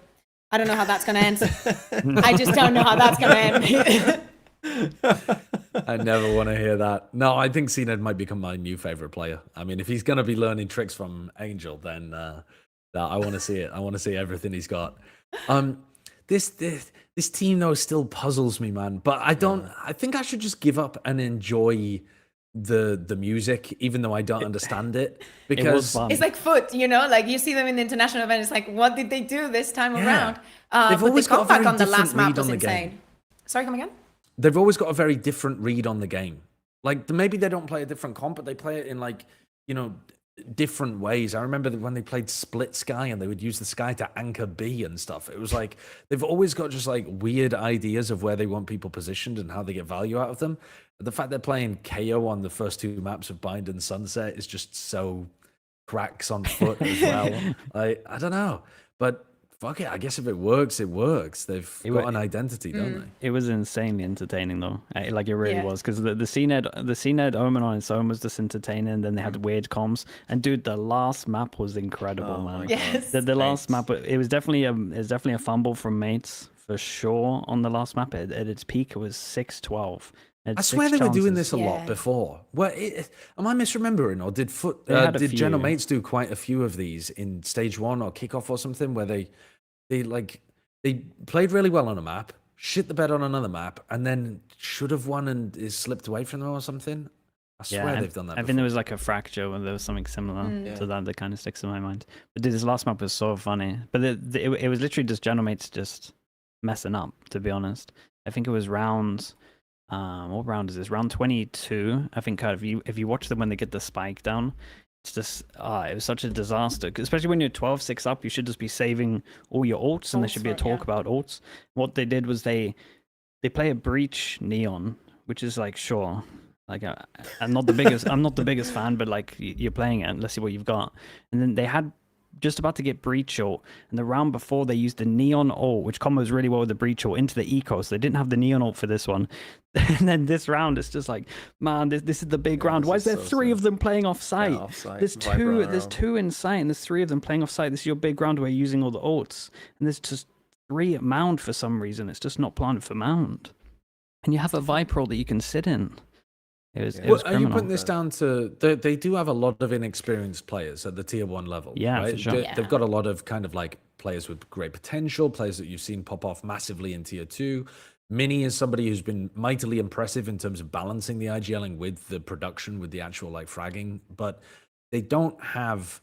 I don't know how that's gonna end. I just don't know how that's gonna end. I never want to hear that. No, I think cNed might become my new favorite player. I mean, if he's gonna be learning tricks from Angel, then I want to see it. I want to see everything he's got. This team though still puzzles me, man. But I don't. I think I should just give up and enjoy the music, even though I don't understand it. Because it's like foot, you know, like you see them in the international event. It's like, what did they do this time around? They've always got a very on the different last map read was on the insane. game. Sorry, come again? They've always got a very different read on the game. Like maybe they don't play a different comp, but they play it in like, you know, different ways. I remember when they played Split Sky and they would use the sky to anchor B and stuff. It was like they've always got just like weird ideas of where they want people positioned and how they get value out of them. The fact they're playing KO on the first 2 maps of Bind and Sunset is just so cracks on foot as well. I don't know, but fuck it. I guess if it works, it works. They've got an identity, don't they? It was insanely entertaining, though. Like it really was, because the cNed Omen on its own was just entertaining. And then they had weird comms, and dude, the last map was incredible, man. Yes. The last map, it was definitely a fumble from mates for sure. On the last map, at its peak, it was 6-12. I swear they were doing this a lot before. Well, am I misremembering, or did Gen Mates do quite a few of these in stage 1 or kickoff or something, where they played really well on a map, shit the bed on another map, and then should have won and is slipped away from them or something. I swear they've done that. I think there was like a fracture when there was something similar to that kind of sticks in my mind. But this last map was so funny. But it was literally just general mates just messing up, to be honest. I think it was round... what round is this? Round 22. I think if you watch them when they get the spike down, it's just it was such a disaster. Especially when you're 12-6 up, you should just be saving all your ults, and there should be a talk about ults. What they did was they play a breach neon, which is like, sure, like I'm not the biggest fan, but like you're playing it, let's see what you've got. And then they had just about to get breach ult, and the round before they used the neon ult, which combos really well with the breach ult, into the eco, so they didn't have the neon ult for this one. And then this round, it's just like, man, this is the big round. Why is there three of them playing off site? There's two in sight, and there's three of them playing off site. This is your big round where you're using all the ults, and there's just three at mound for some reason. It's just not planned for mound, and you have a Viper ult that you can sit in. It was are you putting this down to they do have a lot of inexperienced players at the tier 1 level? Yeah, right? for sure. They've got a lot of kind of like players with great potential, players that you've seen pop off massively in tier 2. Mini is somebody who's been mightily impressive in terms of balancing the IGLing with the production, with the actual like fragging, but they don't have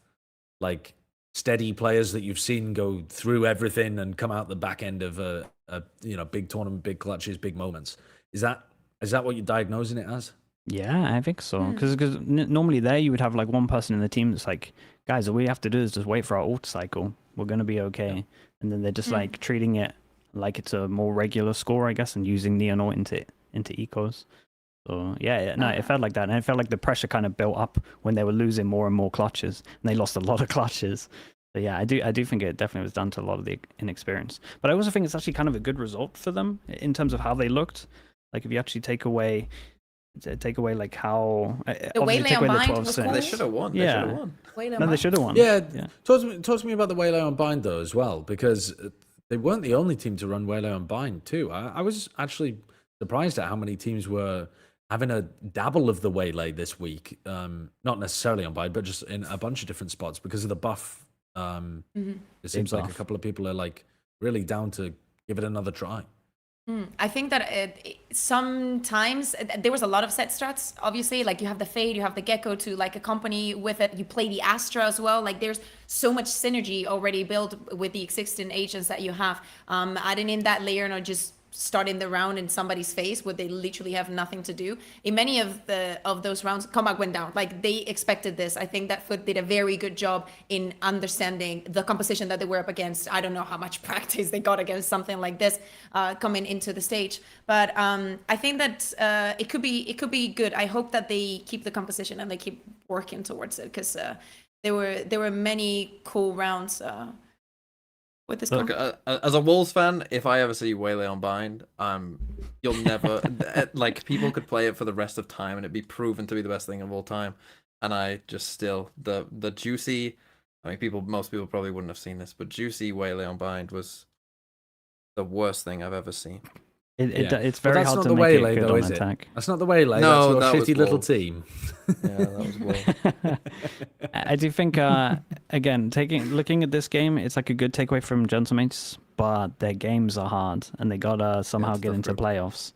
like steady players that you've seen go through everything and come out the back end of a big tournament, big clutches, big moments. Is that what you're diagnosing it as? Yeah, I think so. Because normally there you would have like one person in the team that's like, guys, all we have to do is just wait for our ult cycle. We're going to be okay. Yeah. And then they're just like treating it like it's a more regular score, I guess, and using neon ult into ecos. So yeah, no, it felt like that. And it felt like the pressure kind of built up when they were losing more and more clutches. And they lost a lot of clutches. So yeah, I do think it definitely was down to a lot of the inexperience. But I also think it's actually kind of a good result for them in terms of how they looked. Like if you actually take away like how the Waylay Unbind was cool. They should have won. Yeah. They should have won. Yeah. Talk to me about the Waylay Unbind though as well, because they weren't the only team to run Waylay Unbind too. I was actually surprised at how many teams were having a dabble of the Waylay this week. Not necessarily Unbind, but just in a bunch of different spots because of the buff. It seems like a couple of people are like really down to give it another try. I think that sometimes there was a lot of set strats, obviously, like you have the Fade, you have the Gecko to like accompany with it, you play the Astra as well, like there's so much synergy already built with the existing agents that you have. Adding in that layer and just starting the round in somebody's face where they literally have nothing to do. In many of those rounds, comeback went down. Like they expected this. I think that Foot did a very good job in understanding the composition that they were up against. I don't know how much practice they got against something like this coming into the stage, but I think that it could be good. I hope that they keep the composition and they keep working towards it because there were many cool rounds. Look, as a Wolves fan, if I ever see Waylay Unbind, you'll never like people could play it for the rest of time and it'd be proven to be the best thing of all time. And I just still the juicy, I mean, most people probably wouldn't have seen this, but juicy Waylay Unbind was the worst thing I've ever seen. It's very hard to make it good on attack. That's not the Waylay. No, that's your that shitty little team. Yeah, that was Wolves. I do think, again, looking at this game, it's like a good takeaway from Gentlemates, but their games are hard, and they gotta somehow get into playoffs.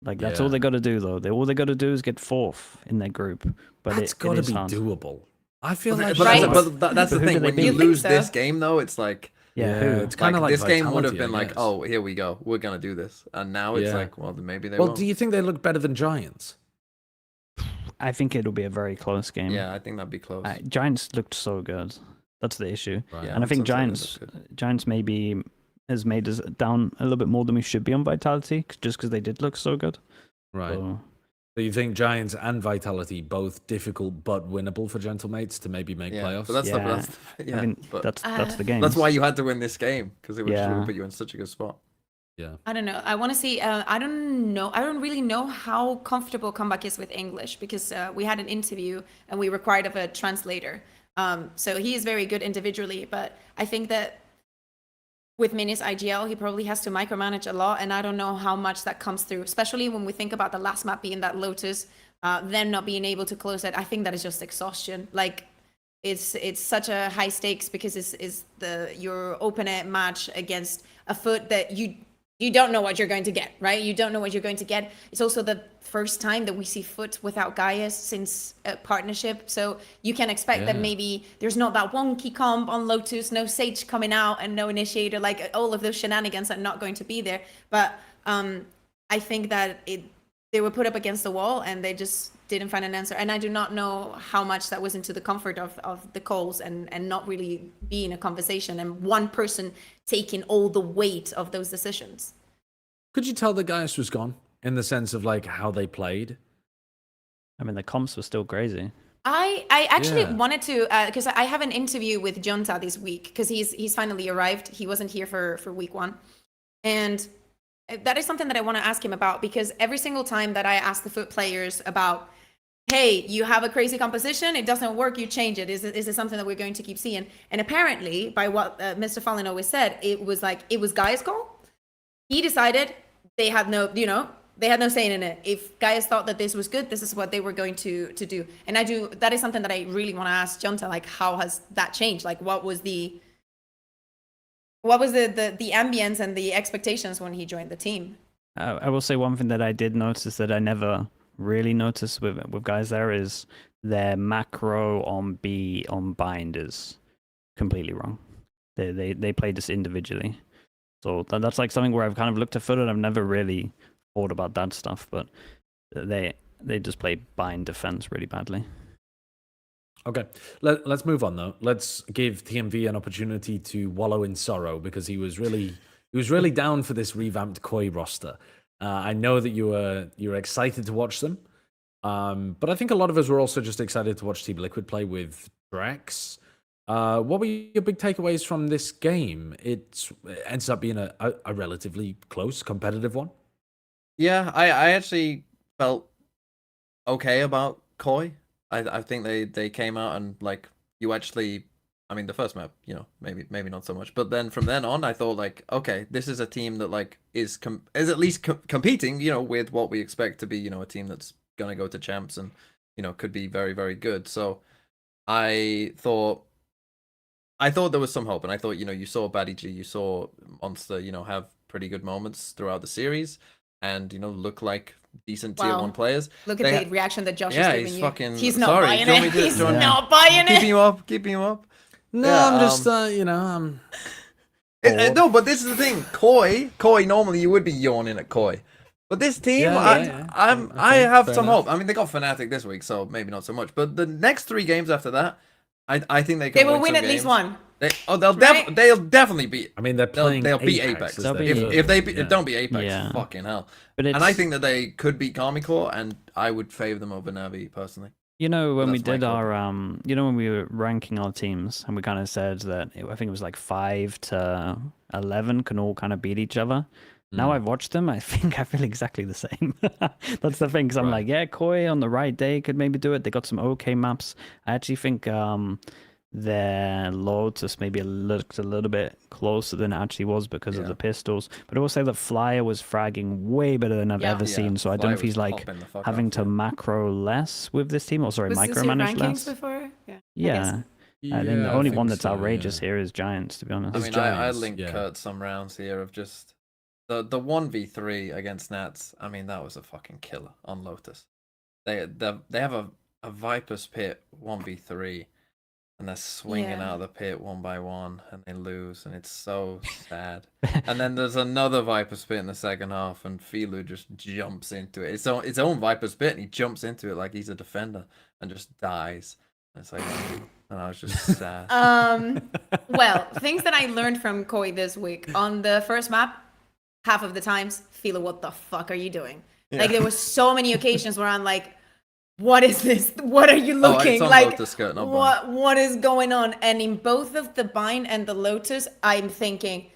Like that's all they gotta do, though. All they gotta do is get fourth in their group. But it's gotta be doable. I feel like, but that's the thing. When you lose this game, though, it's like. Yeah, it's kind of like this game would have been like, oh, here we go, we're gonna do this, and now it's like, well, maybe they won't. Do you think they look better than Giants? I think it'll be a very close game. Yeah, I think that'd be close. Giants looked so good. That's the issue, yeah, and I think Giants maybe has made us down a little bit more than we should be on Vitality, just because they did look so good. Right. So you think Giants and Vitality both difficult but winnable for Gentlemates to maybe make playoffs? But that's the game. That's why you had to win this game, because it would put you in such a good spot. Yeah. I don't know. I want to see. I don't know. I don't really know how comfortable Comeback is with English because we had an interview and we required of a translator. So he is very good individually, but I think that with Minis IGL, he probably has to micromanage a lot, and I don't know how much that comes through, especially when we think about the last map being that Lotus, them not being able to close it. I think that is just exhaustion. Like, it's such a high stakes because it's your open air match against a Foot that you you don't know what you're going to get, right? You don't know what you're going to get. It's also the first time that we see Foot without Gaius since partnership. So you can expect that maybe there's not that wonky comp on Lotus, no Sage coming out and no Initiator, like all of those shenanigans are not going to be there. But I think that they were put up against the wall and they just didn't find an answer. And I do not know how much that was into the comfort of the calls and not really being a conversation and one person taking all the weight of those decisions. Could you tell the Gaius was gone in the sense of like how they played? I mean, the comps were still crazy. I actually wanted to, because I have an interview with Junta this week because he's finally arrived. He wasn't here for week 1. And that is something that I want to ask him about, because every single time that I ask the Foot players about, hey, you have a crazy composition, it doesn't work, you change it. Is it something that we're going to keep seeing? And apparently, by what Mr. Fallen always said, it was Gaius' call. He decided they had no say in it. If Gaius thought that this was good, this is what they were going to do. And that is something that I really want to ask Junta, like, how has that changed? Like, what was the ambience and the expectations when he joined the team? I will say one thing that I did notice that I never really noticed with guys there is their macro on B on bind is completely wrong. They played this individually. So that's like something where I've kind of looked at Foot and I've never really thought about that stuff, but they just play bind defense really badly. Okay, let's move on though. Let's give TMV an opportunity to wallow in sorrow because he was really down for this revamped Koi roster. I know that you were excited to watch them, but I think a lot of us were also just excited to watch Team Liquid play with Drex. What were your big takeaways from this game? It ends up being a relatively close, competitive one. Yeah, I actually felt okay about Koi. I think they came out and like you actually, I mean the first map, you know, maybe not so much, but then from then on I thought like, okay, this is a team that like is at least competing, you know, with what we expect to be, you know, a team that's gonna go to champs and, you know, could be very, very good. So I thought there was some hope, and I thought, you know, you saw Baddie G, you saw Monster, you know, have pretty good moments throughout the series and, you know, look like decent tier 1 players. Look at the reaction that Josh is giving he's you. fucking He's not buying it. He's not buying it. Keeping you up. No, Yeah, I'm just, you know, I'm... no, but this is the thing. Koi, normally you would be yawning at Koi. But this team, I have some hope. I mean, they got FNATIC this week, so maybe not so much. But the next 3 games after that, I think they will win at least one. They'll definitely beat. I mean, they'll beat Apeks. Apeks. If they don't beat Apeks, fucking hell. But and I think that they could beat Karmine, and I would favor them over NAVI personally. You know, when we did our when we were ranking our teams, and we kind of said that I think it was like 5 to 11 can all kind of beat each other. Now I've watched them, I think I feel exactly the same. That's the thing, because I'm like, yeah, Koi on the right day could maybe do it. They got some okay maps. I actually think their Lotus maybe looked a little bit closer than it actually was because of the pistols. But I will say that Flyer was fragging way better than I've ever seen, so I don't know if he's like having to macro less with this team, or sorry, micromanage less. Before? Yeah. I think the only one that's outrageous here is Giants, to be honest. I mean, I linked Kurt some rounds here of just the 1v3 against Nats. I mean, that was a fucking killer on Lotus. They have a Viper's Pit 1v3, and they're swinging out of the pit one by one, and they lose, and it's so sad. And then there's another Viper's Pit in the second half, and Filu just jumps into it. It's its own Viper's Pit, and he jumps into it like he's a defender, and just dies. And it's like, and I was just sad. Well, things that I learned from Koi this week on the first map. Half of the times, Fila, what the fuck are you doing? Yeah. Like, there were so many occasions where I'm like, what is this? What are you looking? Like, what is going on? And in both of the bind and the Lotus, I'm thinking,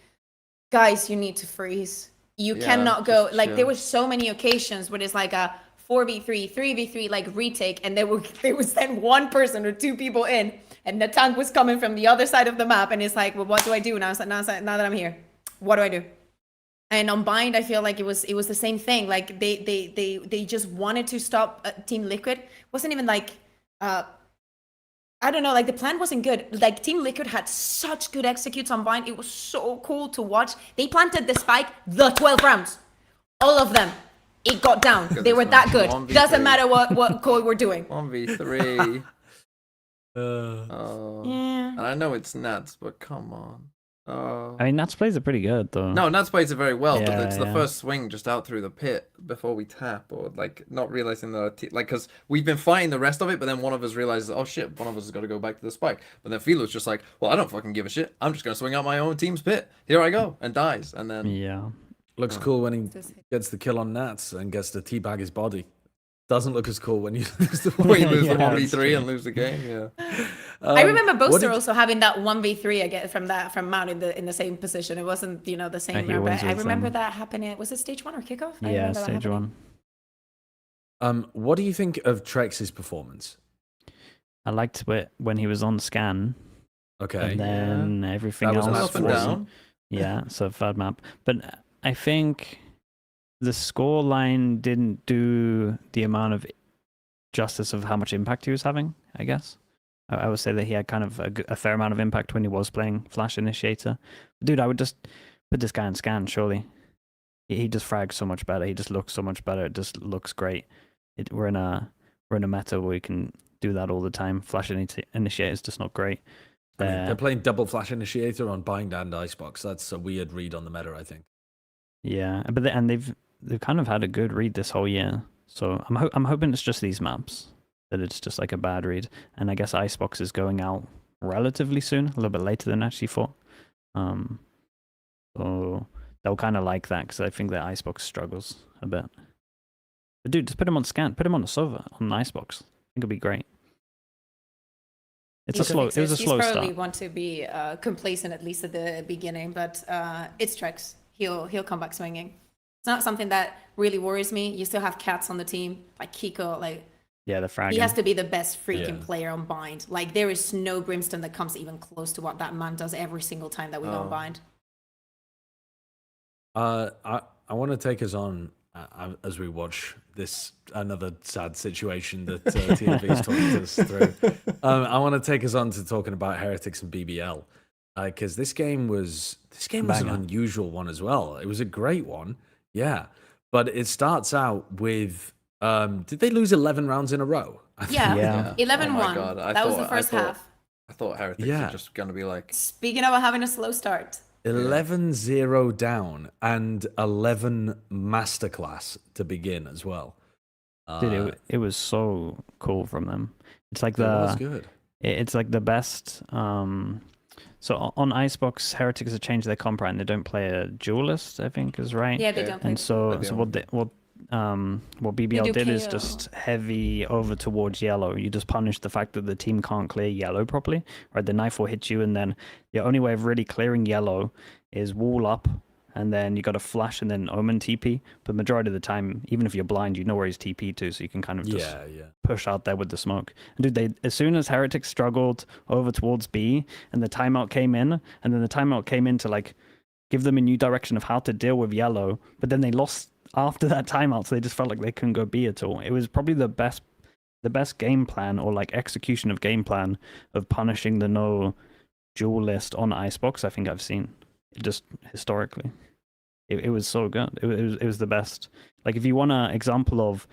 guys, you need to freeze. You cannot go. Like, there were so many occasions where it's like a 4v3, 3v3, like retake, and they would send one person or 2 people in, and the tank was coming from the other side of the map, and it's like, well, what do I do now? Now that I'm here, what do I do? And on bind, I feel like it was the same thing. Like they just wanted to stop Team Liquid. It wasn't even like I don't know, like the plan wasn't good. Like Team Liquid had such good executes on Bind. It was so cool to watch. They planted the spike the 12 rounds. All of them. It got down. They were that good. 1v3. Doesn't matter what Koi were doing. 1v3. Yeah. And I know it's Nats, but come on. I mean, Nats plays it pretty good though. No, Nats plays it very well, but Yeah, it's the yeah. first swing just out through the pit before we tap, or like not realizing that like because we've been fighting the rest of it, but then one of us realizes, oh shit, one of us has got to go back to the spike. But then Philo's just like, well, I don't fucking give a shit. I'm just gonna swing out my own team's pit. Here I go, and dies, and then Yeah. Looks cool when he gets the kill on Nats and gets to teabag his body. Doesn't look as cool when you lose the we lose the Yeah, 1v3 and lose the game. Yeah. I remember what Booster did- also having that 1v3 again from Mount in the same position. It wasn't, the same he round, wins but I with remember them. that happening. Was it stage 1 or kickoff? I Yeah, remember that stage happening. 1. What do you think of Trex's performance? I liked it when he was on scan, Okay. and then everything That was else an Up and wasn't- down. Yeah, so third map. But I think the score line didn't do the amount of justice of how much impact he was having, I guess. I would say that he had kind of a fair amount of impact when he was playing Flash Initiator. Dude, I would just put this guy in scan, surely. He just frags so much better. He just looks so much better. It just looks great. We're in a meta where we can do that all the time. Flash Initiator is just not great. I mean, they're playing double flash initiator on Bind and Icebox. That's a weird read on the meta, I think. Yeah, but they've kind of had a good read this whole year. So I'm hoping it's just these maps, that it's just like a bad read. And I guess Icebox is going out relatively soon, a little bit later than I actually thought. So they'll kind of like that because I think that Icebox struggles a bit. But dude, just put him on scan, put him on the server on Icebox. I think it'll be great. It was a slow He's probably start. want to be complacent at least at the beginning, but it's Trex. He'll come back swinging. It's not something that really worries me. You still have cats on the team, like Kiko. Like Yeah, the fragging. he has to be the best freaking Yeah. player on Bind. Like there is no Brimstone that comes even close to what that man does every single time that we go on Bind. I want to take us on as we watch this another sad situation that TLV's talked us through. I want to take us on to talking about Heretics and BBL because this game was an Banger. unusual one as well. It was a great one, yeah, but it starts out with did they lose 11 rounds in a row? Yeah, Yeah. 11-1. Oh my God, That was the first half. I thought Heretics Yeah. were just gonna be like, Speaking of having a slow start. 11-0 down and 11 masterclass to begin as well. Dude, it was so cool from them. It's like It was the good. it's like the best. So on Icebox, Heretics have changed their comp and they don't play a duelist, I think is right. Yeah, they Yeah. don't play. And so They what BBL do did is KO. just heavy over towards yellow. You just punish the fact that the team can't clear yellow properly, right? The knife will hit you, and then the only way of really clearing yellow is wall up, and then you got to flash and then Omen TP. But majority of the time, even if you're blind, you know where he's TP to, so you can kind of just Yeah. push out there with the smoke. And dude, as soon as Heretics struggled over towards B, and the timeout came in, and then the timeout came in to like give them a new direction of how to deal with yellow, but then they lost after that timeout, so they just felt like they couldn't go B at all. It was probably the best game plan or like execution of game plan of punishing the no duelist on Icebox I think I've seen. Just historically, it was so good. It was the best. Like if you want an example of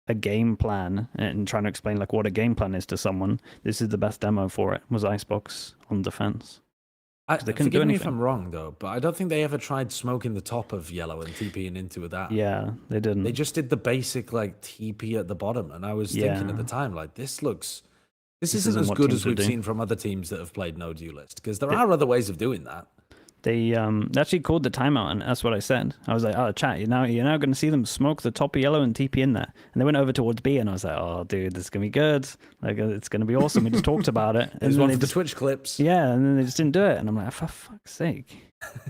a game plan and trying to explain like what a game plan is to someone, this is the best demo for it. Was Icebox on defense? They couldn't do Forgive me if anything. I'm wrong though, but I don't think they ever tried smoking the top of yellow and TPing into that. Yeah, they didn't. They just did the basic like TP at the bottom, and I was thinking at the Yeah. time like this isn't isn't as what good teams as would we've do. seen from other teams that have played no duelist because there are other ways of doing that. They actually called the timeout, and that's what I said. I was like, "Oh, chat, you're now going to see them smoke the top of yellow and TP in there." And they went over towards B, and I was like, "Oh, dude, this is gonna be good. Like, it's gonna be awesome." We just talked about it, and There's then one they for the just, Twitch clips. yeah, and then they just didn't do it, and I'm like, "For fuck's sake!"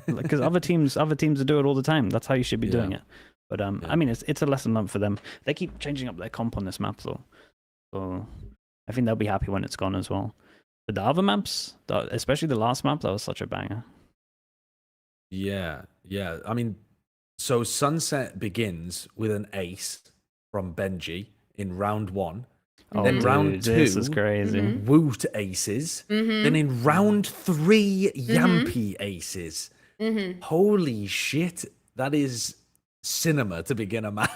Because other teams do it all the time. That's how you should be doing it. But I mean, it's a lesson learned for them. They keep changing up their comp on this map, though, so I think they'll be happy when it's gone as well. But the other maps, especially the last map, that was such a banger. Yeah. I mean, so Sunset begins with an ace from Gen.G in round 1. Oh, Then dude, round this 2, is crazy. Woot aces. Then in round 3, Yampy aces. Holy shit. That is cinema to begin a map.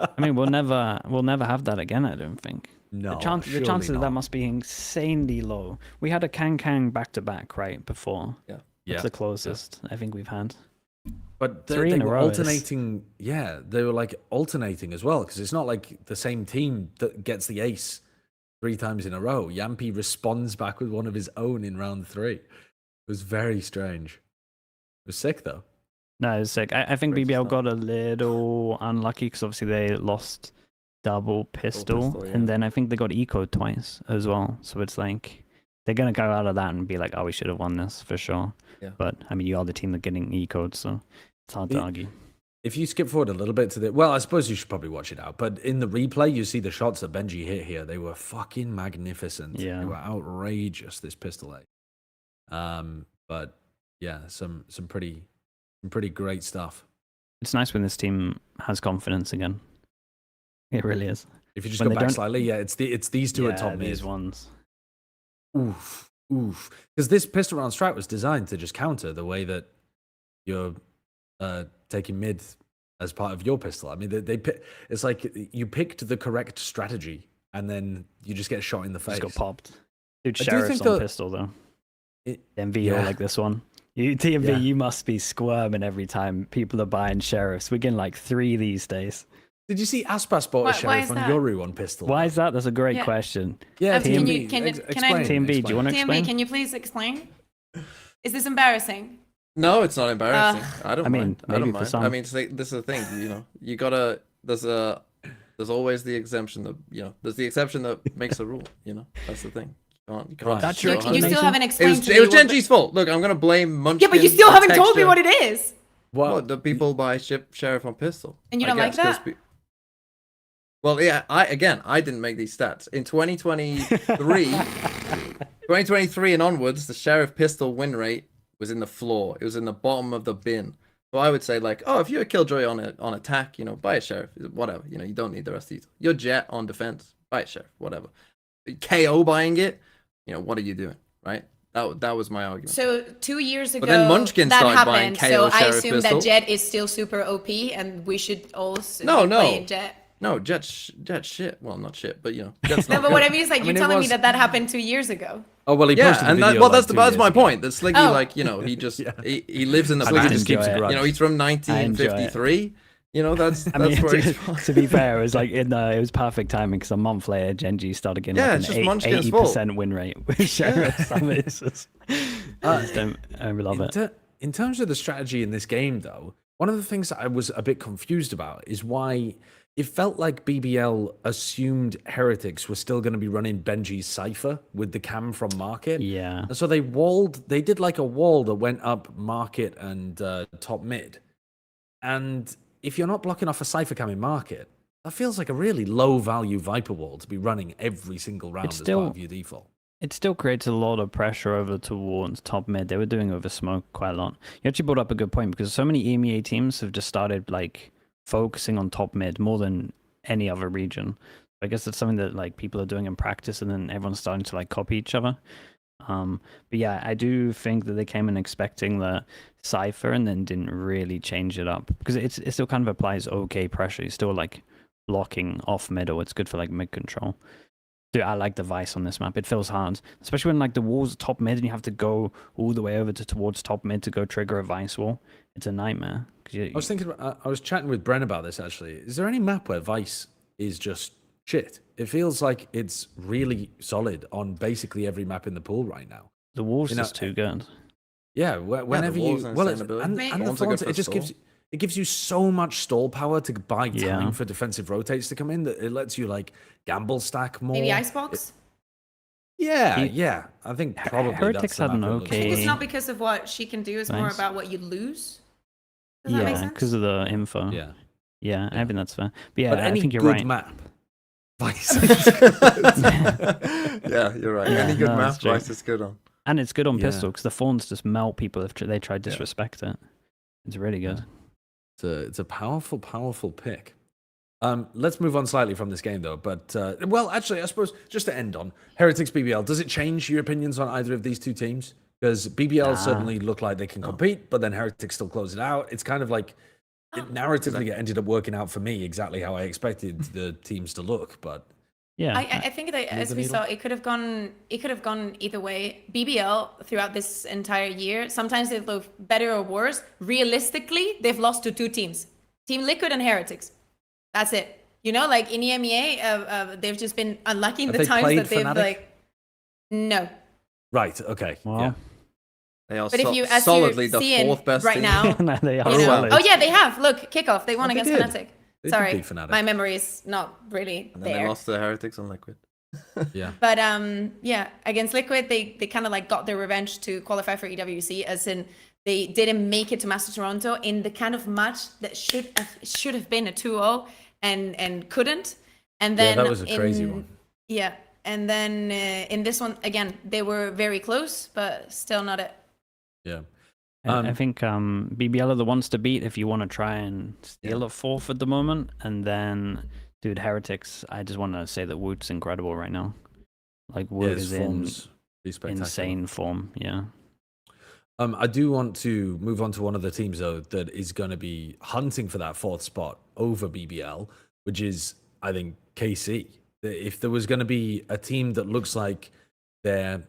I mean, we'll never have that again. I don't think. No, The chances of that must be insanely low. We had a Kang back to back right before. Yeah. That's the closest I think we've had. But Three they in a were row is- alternating. Yeah, they were like alternating as well, because it's not like the same team that gets the ace 3 times in a row. Yampy responds back with one of his own in round 3. It was very strange. It was sick though. No, it's sick. I think Great BBL stuff. got a little unlucky because obviously they lost double pistol, pistol, yeah. and then I think they got ecoed twice as well. So it's like they're gonna go out of that and be like, "Oh, we should have won this for sure." Yeah. But I mean, you are the team that getting ecoed, so it's hard to argue. If you skip forward a little bit to the, well, I suppose you should probably watch it out. But in the replay, you see the shots that Gen.G hit here. They were fucking magnificent. Yeah. They were outrageous. This pistol ace. But yeah, some pretty great stuff. It's nice when this team has confidence again. It really is. If you just When go they back don't- slightly, yeah, it's these two at top mid. these ones. Oof. Because this pistol round strat was designed to just counter the way that you're taking mid as part of your pistol. I mean, it's like you picked the correct strategy and then you just get shot in the face. Just got popped. Dude, I do Sheriff's think on that- pistol though. It- DMV, yeah. you're like this one. You DMV, Yeah. you must be squirming every time people are buying Sheriffs. We're getting like 3 these days. Did you see Aspas bought Why- a why sheriff is on that? Yoru on pistol? Why is that? That's a great Yeah. question. Yeah, Can TMB. you- can I- explain, TMB, do you want to TMB, explain? can you please explain? Is this embarrassing? No, it's not embarrassing. I don't I mean, mind. I maybe don't for mind. some. I mean, this is the thing. You know, you gotta. There's always the exemption that there's the exception that makes the rule. You know, that's the thing. You can't That's go your Look, 100%. you still haven't It explained was, to it me was what the- Gen.G's fault. Look, I'm gonna blame Munchkin. Yeah, but you still haven't told me texture. what it is. What the people buy sheriff on pistol. And you I don't like guess, 'cause that? well, yeah. I didn't make these stats in 2023 and onwards. The sheriff pistol win rate was in the floor. It was in the bottom of the bin. So I would say like, oh, if you're a killjoy on attack, buy a sheriff, whatever. You don't need the rest of these. You're jet on defense, buy a sheriff, whatever. KO buying it, what are you doing, right? That was my argument. So 2 years ago, But then Munchkin that started buying happened. KO So I Sheriff assume pistol. that Jet is still super OP, and we should also No, be no. playing Jet. No, Jet shit. Well, not shit, but Jet's No, not but good. what I mean is like I you're mean, it telling me was- that happened 2 years ago. Oh well, he Yeah, posted a and video that's like 2 that's years my ago. point. That Sliggy, Oh. he just Yeah. he lives in the Sliggy past. just keeps a enjoy it. grudge. He's from enjoy it. 1953. That's I mean, where he's to, from. to be fair, it was like it was perfect timing because a month later, Gen.G started getting Yeah, like it's an just Munchkin's fault. 80% win rate with Sheriffs. I mean, it's just, I love it. In terms of the strategy in this game, though, one of the things that I was a bit confused about is why it felt like BBL assumed Heretics were still going to be running Gen.G's Cypher with the cam from Market. Yeah. And so they did like a wall that went up Market and top mid. And if you're not blocking off a Cypher cam in Market, that feels like a really low value Viper wall to be running every single round It's as still- part of your default. It still creates a lot of pressure over towards top mid. They were doing over smoke quite a lot. You actually brought up a good point because so many EMEA teams have just started like focusing on top mid more than any other region. I guess that's something that like people are doing in practice, and then everyone's starting to like copy each other. But yeah, I do think that they came in expecting the Cypher and then didn't really change it up because it still kind of applies okay pressure. You're still like blocking off middle. It's good for like mid control. Dude, I like the Vice on this map. It feels hard, especially when like the wall's top mid and you have to go all the way over towards top mid to go trigger a Vice wall. It's a nightmare. I was thinking, I was chatting with Bren about this actually. Is there any map where Vice is just shit? It feels like it's really solid on basically every map in the pool right now. The wall's just too good. Yeah, whenever walls you and well, it's, sustainability. and Maybe- the Walls are good thorns, for it just gives you so much stall power to buy time Yeah. for defensive rotates to come in that it lets you like gamble stack more. Maybe Icebox? Yeah. I think probably Heretics that's the had an map it looks I think like. it's not because of what she can do, it's more Nice. about what you lose. Does that make Yeah, sense? because of the info. Yeah, Yeah, I think that's fair. But yeah, but I any think you're good right. map, Vice. Yeah, you're right. Yeah, Any good no, map that's true. Vice is good on. And it's good on Yeah. pistol because the Fawns just melt people if they try to disrespect it. It's really good. It's a powerful pick. Let's move on slightly from this game, though. But, well, actually, I suppose just to end on Heretics BBL, does it change your opinions on either of these two teams? Because BBL certainly look like they can compete, but then Heretics still close it out. It's kind of like, narratively, it ended up working out for me exactly how I expected the teams to look. But Yeah, I think that as we saw, it could have gone either way. BBL throughout this entire year, sometimes they look better or worse. Realistically, they've lost to 2 teams: Team Liquid and Heretics. That's it. You know, like in EMEA, they've just been unlucky in Have the they times played that they've FNATIC? like. No. Right. Okay. well, Yeah. They are But if you, as solidly you're the seeing 4th best right team. now, no, they are you know, solid. oh yeah, they have. Look, kickoff. They won Oh, they against did. Fnatic. They did Sorry, beat Fnatic. my memory is not really And then they there. lost to Heretics on Liquid. Yeah. But yeah, against Liquid, they kind of like got their revenge to qualify for EWC, as in they didn't make it to Master Toronto in the kind of match that should have been a 2-0 and couldn't. And then that was a crazy one. Yeah, and then in this one again, they were very close, but still not it. Yeah. I think BBL are the ones to beat if you want to try and steal a 4th at the moment. And then, dude, Heretics, I just want to say that Woot's incredible right now. Like, Woot is in insane form, yeah. I do want to move on to one of the teams, though, that is going to be hunting for that 4th spot over BBL, which is, I think, KC. If there was going to be a team that looks like they're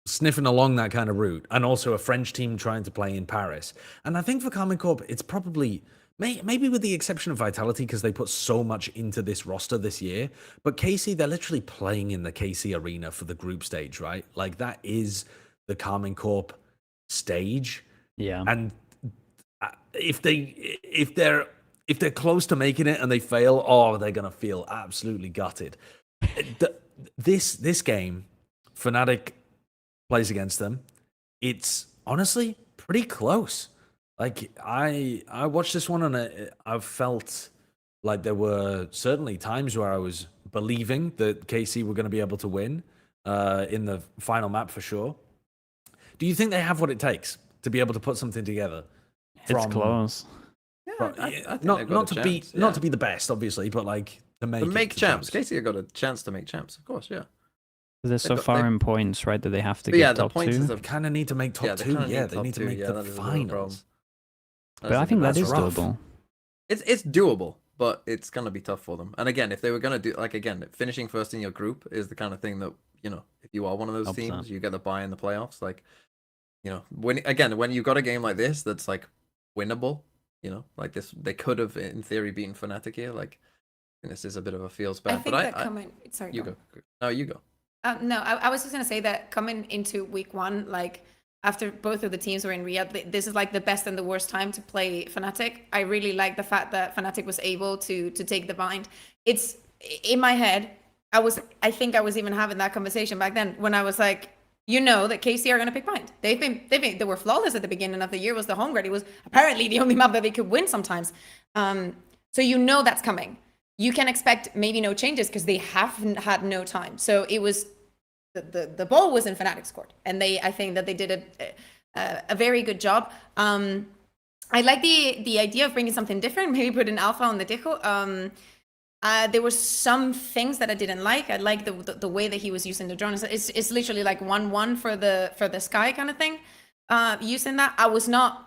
sniffing along that kind of route, and also a French team trying to play in Paris. And I think for Karmine Corp, it's probably, maybe with the exception of Vitality, because they put so much into this roster this year, but KC, they're literally playing in the KC arena for the group stage, right? Like, that is the Karmine Corp stage. Yeah. And if they're close to making it and they fail, oh, they're going to feel absolutely gutted. This game, FNATIC plays against them. It's honestly pretty close. Like, I watched this one and I felt like there were certainly times where I was believing that KC were going to be able to win in the final map for sure. Do you think they have what it takes to be able to put something together? It's close. I think Not to be the best, obviously, but like to make champs. KC have got a chance to make champs, of course, yeah. They're so far in points, right, that they have to But get yeah, the top points 2. is They kind of need to make top 2. Yeah, they need to make the finals. But I think that is rough. doable. It's doable, but it's gonna be tough for them. And again, if they were gonna do, like, again, finishing first in your group is the kind of thing that, you know, if you are one of those Helps teams, out. you get the bye in the playoffs. Like, you know, when you've got a game like this that's like winnable, you know, like this, they could have in theory beaten FNATIC here. Like, and this is a bit of a feels bad. I think but that coming. Sorry, you go. go. No, you go. No, I was just gonna say that coming into week 1, like after both of the teams were in Riyadh, this is like the best and the worst time to play FNATIC. I really like the fact that FNATIC was able to take the bind. It's in my head. I think I was even having that conversation back then when I was like, you know, that KC are gonna pick bind. They were flawless at the beginning of the year. Was the home grid? It was apparently the only map that they could win sometimes. So you know that's coming. You can expect maybe no changes because they haven't had no time. So it was the ball was in FNATIC's court, and I think that they did a very good job. I like the idea of bringing something different, maybe put an alpha on the Deco. There were some things that I didn't like. I like the way that he was using the drone. It's literally like 1-1 for the sky kind of thing. Using that, I was not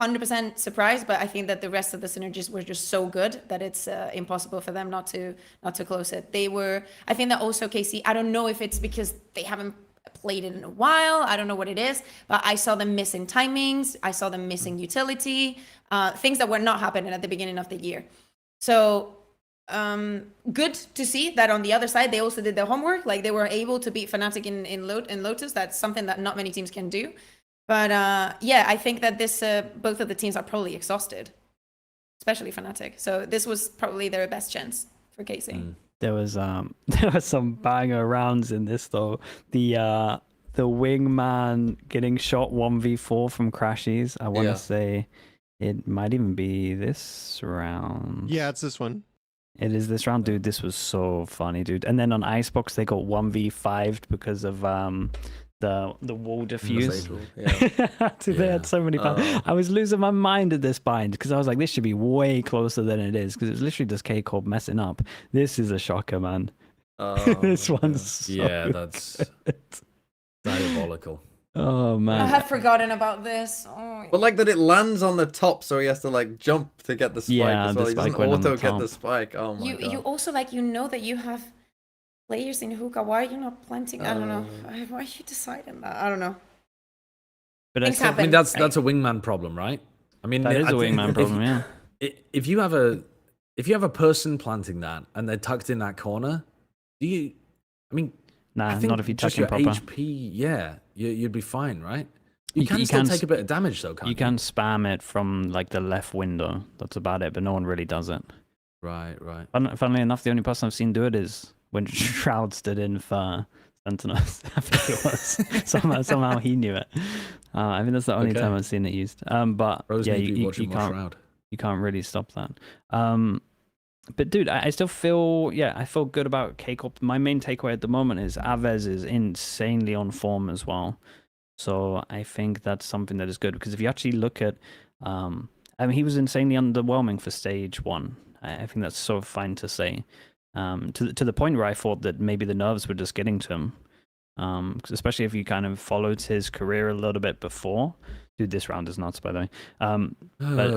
100% surprised, but I think that the rest of the synergies were just so good that it's impossible for them not to close it. I think that also KC, I don't know if it's because they haven't played it in a while, I don't know what it is, but I saw them missing timings, I saw them missing utility, things that were not happening at the beginning of the year. So good to see that on the other side, they also did their homework, like they were able to beat FNATIC in Lotus. That's something that not many teams can do. But yeah, I think that both of the teams are probably exhausted, especially FNATIC. So this was probably their best chance for KC. There was some banger rounds in this though. The wingman getting shot 1v4 from Crashies. I want to say it might even be this round. Yeah, it's this one. It is this round, dude. This was so funny, dude. And then on Icebox they got 1v5'd because of the wall diffuse. Yeah. Dude, they had so many. I was losing my mind at this bind because I was like, this should be way closer than it is because it's literally just K-Corp messing up. This is a shocker, man. This one's so that's diabolical. Oh man, I have forgotten about this. Oh. But like that it lands on the top, so he has to like jump to get the spike Yeah, as the well. He spike doesn't went on the auto get top. the spike. Oh my god. You also like that you have players in hookah. Why are you not planting? I don't know. Why are you deciding that? I don't know. but Things still, happen. I mean, that's a wingman problem, right? I mean, that is I a think wingman problem. Yeah. If you have a person planting that and they're tucked in that corner, do you? I mean, Nah, I think not if you just tuck in your proper. HP. Yeah, you'd be fine, right? You can you still can take a bit of damage though, can't you? You can spam it from like the left window. That's about it, but no one really does it. Right. Funnily enough, the only person I've seen do it is when Shroud stood in for Sentinels. I think it was. somehow he knew it. I think that's the only time I've seen it used. But Rose yeah, need to be you watching more can't Shroud. you can't really stop that. But dude, I still feel I feel good about K-Corp. My main takeaway at the moment is Aves is insanely on form as well. So I think that's something that is good because if you actually look at, I mean, he was insanely underwhelming for stage 1. I think that's sort of fine to say, to the point where I thought that maybe the nerves were just getting to him, especially if you kind of followed his career a little bit before. Dude, this round is nuts, by the way. But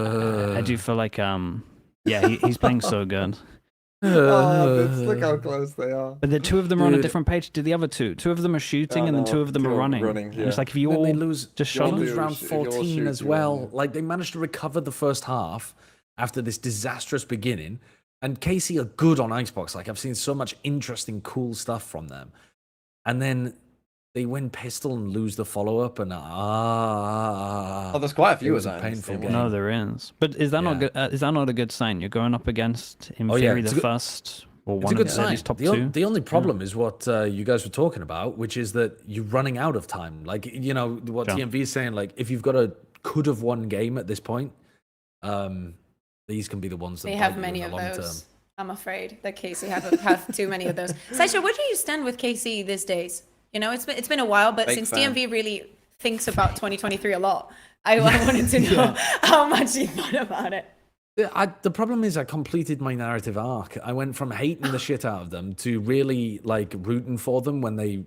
I do feel like, he's playing so good. Look how close they are. But the two of them are on a different page to the other two. Two of them are shooting, and then two of them are running. And it's like if you all they lose, just they shot lose them. round If you all 14 shoot, as you well. win, yeah. Like they managed to recover the first half after this disastrous beginning. And KC are good on Icebox. Like I've seen so much interesting, cool stuff from them. And then they win pistol and lose the follow up, and Oh, there's quite a few it was of a that. painful game. No, there is. But is that not good? Is that not a good sign? You're going up against, in theory, it's the a good- first or It's one a good of sign. these top the, two. the only problem is what you guys were talking about, which is that you're running out of time. Like, you know, what Sure. TMV is saying, like, if you've got a could have won game at this point, these can be the ones that They bite have you many in of the long those. term. I'm afraid that Casey have too many of those. Sasha, where do you stand with Casey these days? You know, it's been a while, but Big since fan. DMV really thinks about 2023 a lot, I wanted to know how much you thought about it. The problem is I completed my narrative arc. I went from hating the shit out of them to really like rooting for them when they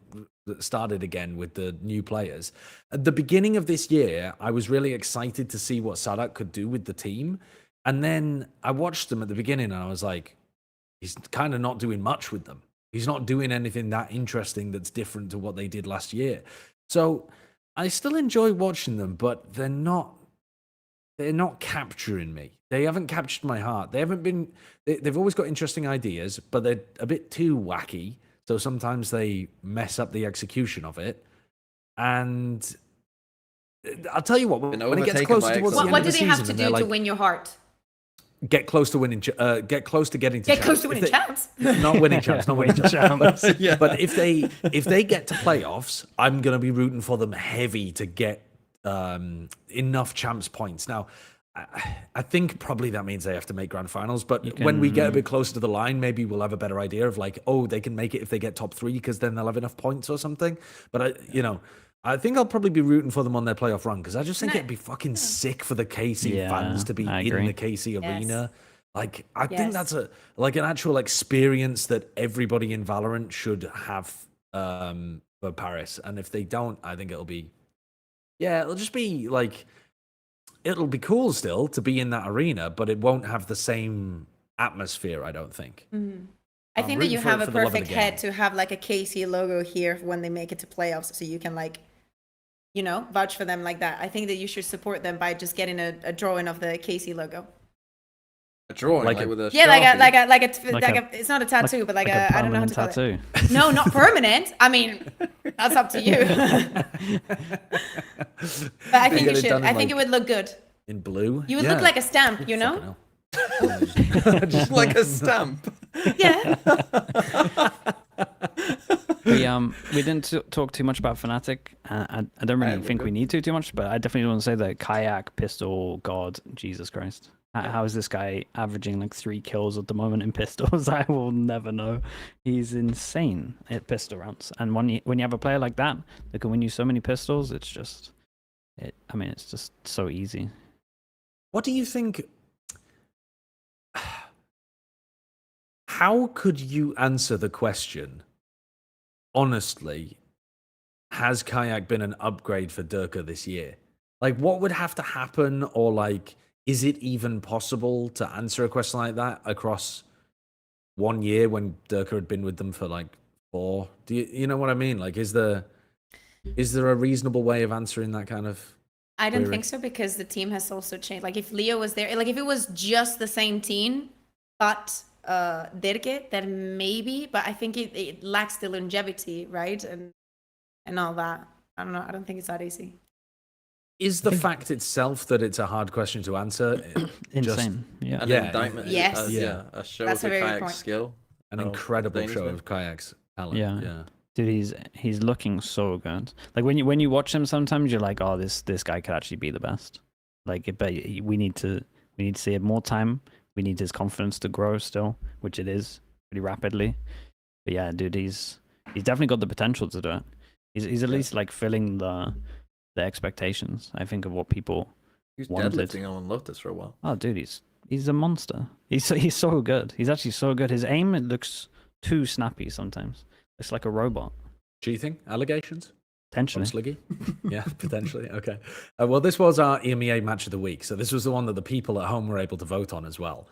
started again with the new players. At the beginning of this year, I was really excited to see what Sadak could do with the team. And then I watched them at the beginning and I was like, he's kind of not doing much with them. He's not doing anything that interesting that's different to what they did last year. So I still enjoy watching them, but they're not capturing me. They haven't captured my heart. They've always got interesting ideas, but they're a bit too wacky. So sometimes they mess up the execution of it. And I'll tell you what, when it gets overtaken closer by towards the end What of do the they have season, to and do they're to like, win your heart? get close to winning, get close to getting to Get champs. close to If winning champs. Not winning champs, not winning champs. Yeah. But if they get to playoffs, I'm gonna be rooting for them heavy to get enough champs points. Now, I think probably that means they have to make grand finals. But when we get a bit closer to the line, maybe we'll have a better idea of like, oh, they can make it if they get top 3 because then they'll have enough points or something. But I think I'll probably be rooting for them on their playoff run because I just think it'd be fucking sick for the KC fans to be I in agree. the KC arena. Like, I think Yes. that's an actual experience that everybody in Valorant should have for Paris. And if they don't, I think it'll be just be like, it'll be cool still to be in that arena, but it won't have the same atmosphere, I don't think. I I'm think that rooting you for it have a for the love of the perfect head game. to have like a KC logo here when they make it to playoffs, so you can like, vouch for them like that. I think that you should support them by just getting a drawing of the KC logo. A drawing, Like like a- with a Yeah, Sharpie. like a it's not a tattoo, but like a I don't know how to call tattoo. it. No, not permanent. I mean, that's up to you. But I think get you it should. done in, I think it like- would look good. In blue? You would look like a stamp, you know? Fucking hell. Just like a stamp. Yeah. We didn't talk too much about FNATIC. I don't really think we need to too much, but I definitely want to say that Kayak, Pistol, God, Jesus Christ. How is this guy averaging like 3 kills at the moment in pistols? I will never know. He's insane at pistol rounds. And when you have a player like that can win you so many pistols, it's just it's just so easy. What do you think? How could you answer the question? Honestly, has Kayak been an upgrade for Durka this year? Like, what would have to happen, or like, is it even possible to answer a question like that across 1 year when Durka had been with them for like 4? Do you know what I mean? Like, is there a reasonable way of answering that kind of? I don't think so, because the team has also changed. Like if Leo was there, like if it was just the same team, but Dirke, then maybe. But I think it lacks the longevity, right? And all that. I don't know. I don't think it's that easy. Is the fact itself that it's a hard question to answer insane? Yeah. An Yeah. indictment. Yes. A show That's of a very good Kayak's point. skill. an Oh, incredible Danish show man. of Kayak's talent? Yeah. Dude, he's looking so good. Like when you watch him, sometimes you're like, oh, this guy could actually be the best. Like, but we need to see it more time. We need his confidence to grow still, which it is pretty rapidly. But yeah, dude, he's definitely got the potential to do it. He's at least like filling the expectations, I think, of what people He was wanted. deadlifting on Lotus for a while. Oh, dude, he's a monster. He's so good. He's actually so good. His aim, it looks too snappy sometimes. It's like a robot. Cheating allegations? From Potentially. Sliggy? Yeah, potentially. Okay. Well, this was our EMEA match of the week. So this was the one that the people at home were able to vote on as well.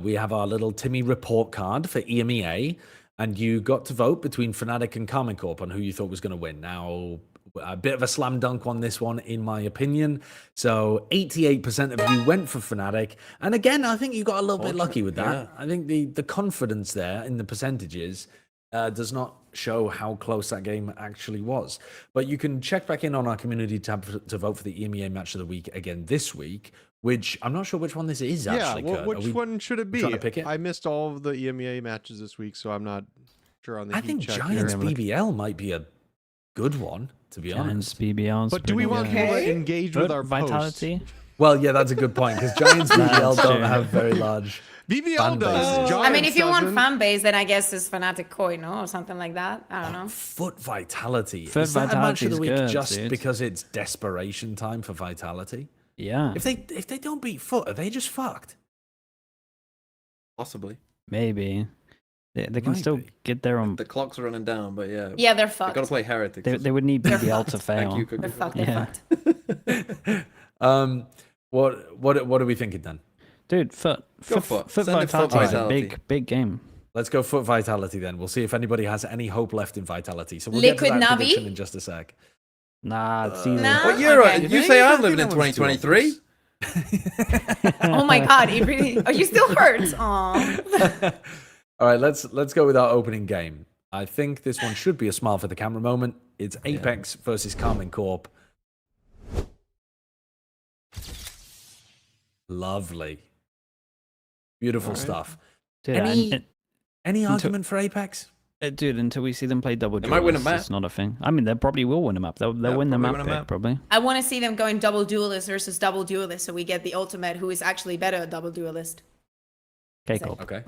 We have our little Timmy report card for EMEA, and you got to vote between FNATIC and Karmine Corp on who you thought was going to win. Now, a bit of a slam dunk on this one, in my opinion. So 88% of you went for FNATIC. And again, I think you got a little bit lucky with that. Yeah. I think the confidence there in the percentages does not show how close that game actually was. But you can check back in on our community tab to vote for the EMEA match of the week again this week, which I'm not sure which one this is actually. Yeah, Kurt. which one should it be? trying to pick it? I missed all of the EMEA matches this week, so I'm not sure on the I heat think check Giants here. BBL might be a good one, to be Giants honest. BBLs. But do we want people to engage with our vitality? Well, yeah, that's a good point, because Giants BBL don't true. have very large. BBL fan does. bases. I mean, if you want doesn't. fan base, then I guess it's Fnatic Koi, no, or something like that. I don't know. Foot Vitality. Foot Is that a match of the Vitality's week good, just dude. because it's desperation time for Vitality? Yeah, If they don't beat Foot, are they just fucked? Possibly. maybe. They can still Maybe. get their own. The clock's running down, but yeah. Yeah, they're They fucked. gotta play Heretics. They would need BBL to Thank fail. you, They're Cookie. fucked. Yeah. They're fucked. What are we thinking then? Dude, foot Go Foot. Send it Foot vitality is a Vitality. big game. Let's go Foot Vitality then. We'll see if anybody has any hope left in Vitality. So we'll get Liquid to that Navi? prediction in just a sec. Nah, it's easy. Nah. What year? Okay. You say I'm living in 2023? Oh my god, it really. Oh, you still hurt. Aw. All right, let's go with our opening game. I think this one should be a smile for the camera moment. It's Apeks versus Karmine Corp. Lovely. Beautiful stuff. Dude, Any argument for Apeks? dude, until we see them play double They might win a duelists, map. it's not a thing. I mean, they probably will win a map. They'll win the probably map, win a pick, map. probably. I want to see them going double duelist versus double duelist, so we get the ultimate, who is actually better at double duelist. Okay, cool. Okay.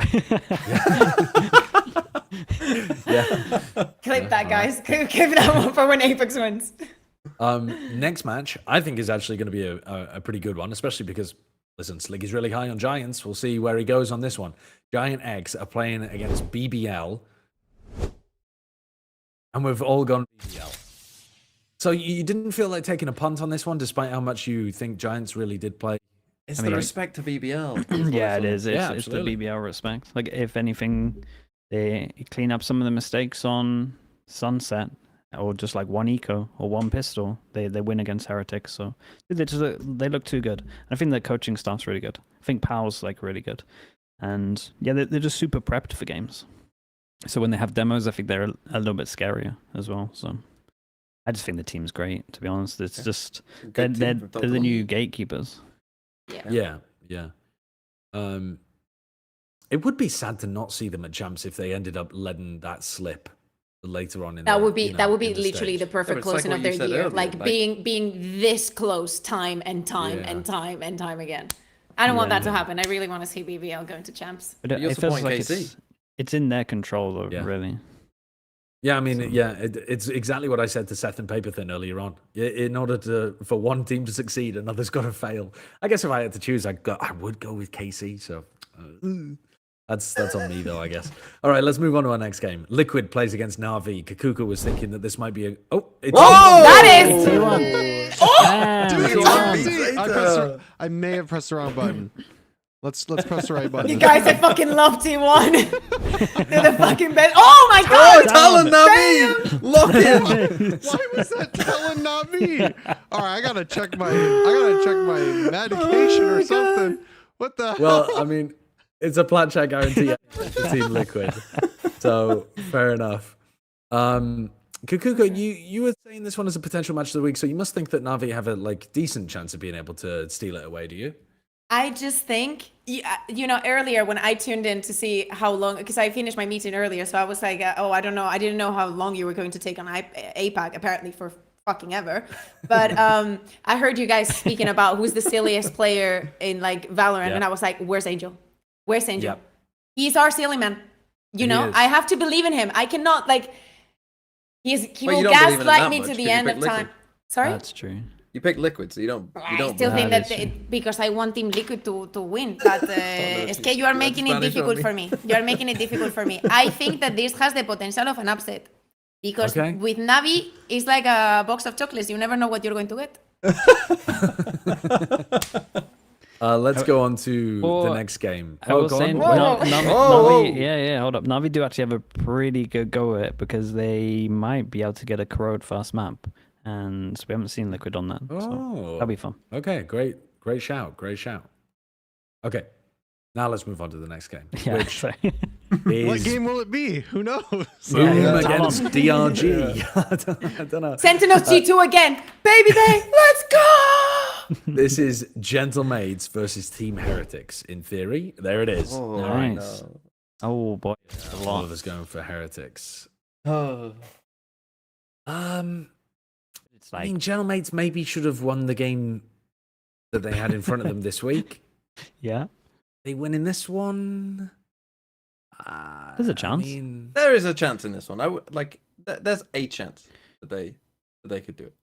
Clip that, guys. Clip that one for when Apex wins. Next match, I think, is actually going to be a pretty good one, especially because, listen, Sliggy's really high on Giants. We'll see where he goes on this one. GIANTX are playing against BBL, and we've all gone BBL. So you didn't feel like taking a punt on this one, despite how much you think Giants really did play? It's I the mean, respect to BBL. Yeah, it is. Yeah, It's the absolutely. BBL respect. Like, if anything, they clean up some of the mistakes on Sunset, or just like one eco or one pistol. They win against Heretics. So they look too good. And I think their coaching staff's really good. I think Powell's like really good, and yeah, they're just super prepped for games. So when they have demos, I think they're a little bit scarier as well. So I just think the team's great. To be honest, it's just they're Good team from top the to new gatekeepers. Yeah. It would be sad to not see them at champs if they ended up letting that slip later on in That the, would be you know, that would be in the literally stage. the perfect it's like closing what of you their said year. earlier, Like like- being this close time and time Yeah. and time and time again. I don't want that to happen. I really want to see BBL going to champs. But You're it feels supporting like KC. it's in their control, though, Yeah. really. Yeah, I mean, it's exactly what I said to Seth and Paperthin earlier on. In order for one team to succeed, another's got to fail. I guess if I had to choose, I would go with KC. So that's on me, though, I guess. All right, let's move on to our next game. Liquid plays against NAVI. Kaquka was thinking that this might be a. Oh, it's That is. Dude, I may have pressed the wrong button. Let's press the right button. You guys, I fucking love T1. They're the fucking best. Oh my god! Talon, Navi! Lock in! Why was that Talon, not me? All right, I gotta check my medication or something. What the Well, hell? I mean, it's a Plat Chat guarantee for Team Liquid. So, fair enough. Kaquka, you were saying this one is a potential match of the week, so you must think that Navi have a decent chance of being able to steal it away, do you? I just think, you know, earlier when I tuned in to see how long, because I finished my meeting earlier, so I was like, oh, I don't know. I didn't know how long you were going to take on APAC, apparently for fucking ever. But I heard you guys speaking about who's the silliest player in like Valorant, and I was like, where's Angel? Where's Angel? Yep. He's our silly man. You know, is. I have to believe in him. I cannot, like, he Well, will you don't believe in him gaslight that me much, to 'cause the you end pick of time. Liquid. Sorry? That's true. You pick Liquid, so you don't. I don't still think That that is true. because I want Team Liquid to win, but es que you are making it Spanish difficult only. for me. You are making it difficult for me. I think that this has the potential of an upset because Okay. with Navi, it's like a box of chocolates. You never know what you're going to get. Let's go on to the Or- next game. I was go saying, on. Navi, yeah, hold up. Navi do actually have a pretty good go at it because they might be able to get a corrode fast map, and we haven't seen Liquid on that. So Oh, that'll be fun. okay, great shout. Okay, now let's move on to the next game, Yeah. which so- What is game will it be? Who knows? Boom Yeah. against DRG. I don't know. Sentinels G2 again. Babybay, let's go! This is Gentlemaids versus Team Heretics. In theory, there it is. Oh, Nice. Oh boy, a All lot. of us going for Heretics. no. It's I like mean, Gentlemaids maybe should have won the game that they had in front of them this week. yeah. They win in this one. There's a chance. I mean, There is a chance in this one. I would like. There's a chance that they could do it.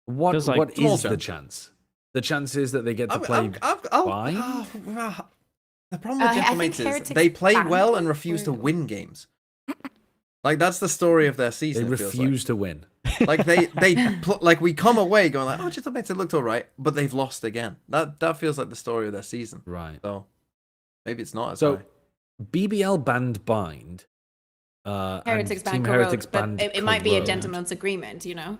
what Feels like what small is the chance? The chance is that they get to play. fine? The problem with I think Gentlemaids is Heretics they play can. well and refuse to win games. Like that's the story of their They season. it feels refuse to win. like like we come away going like, oh, Gentlemaids, it looked all right, but they've lost again. That feels like the story of their season. Right. So maybe it's not as So high. BBL banned Bind. Heretics and Team ban Heretics corrode, but banned it might be a Corrode. gentleman's agreement, you know?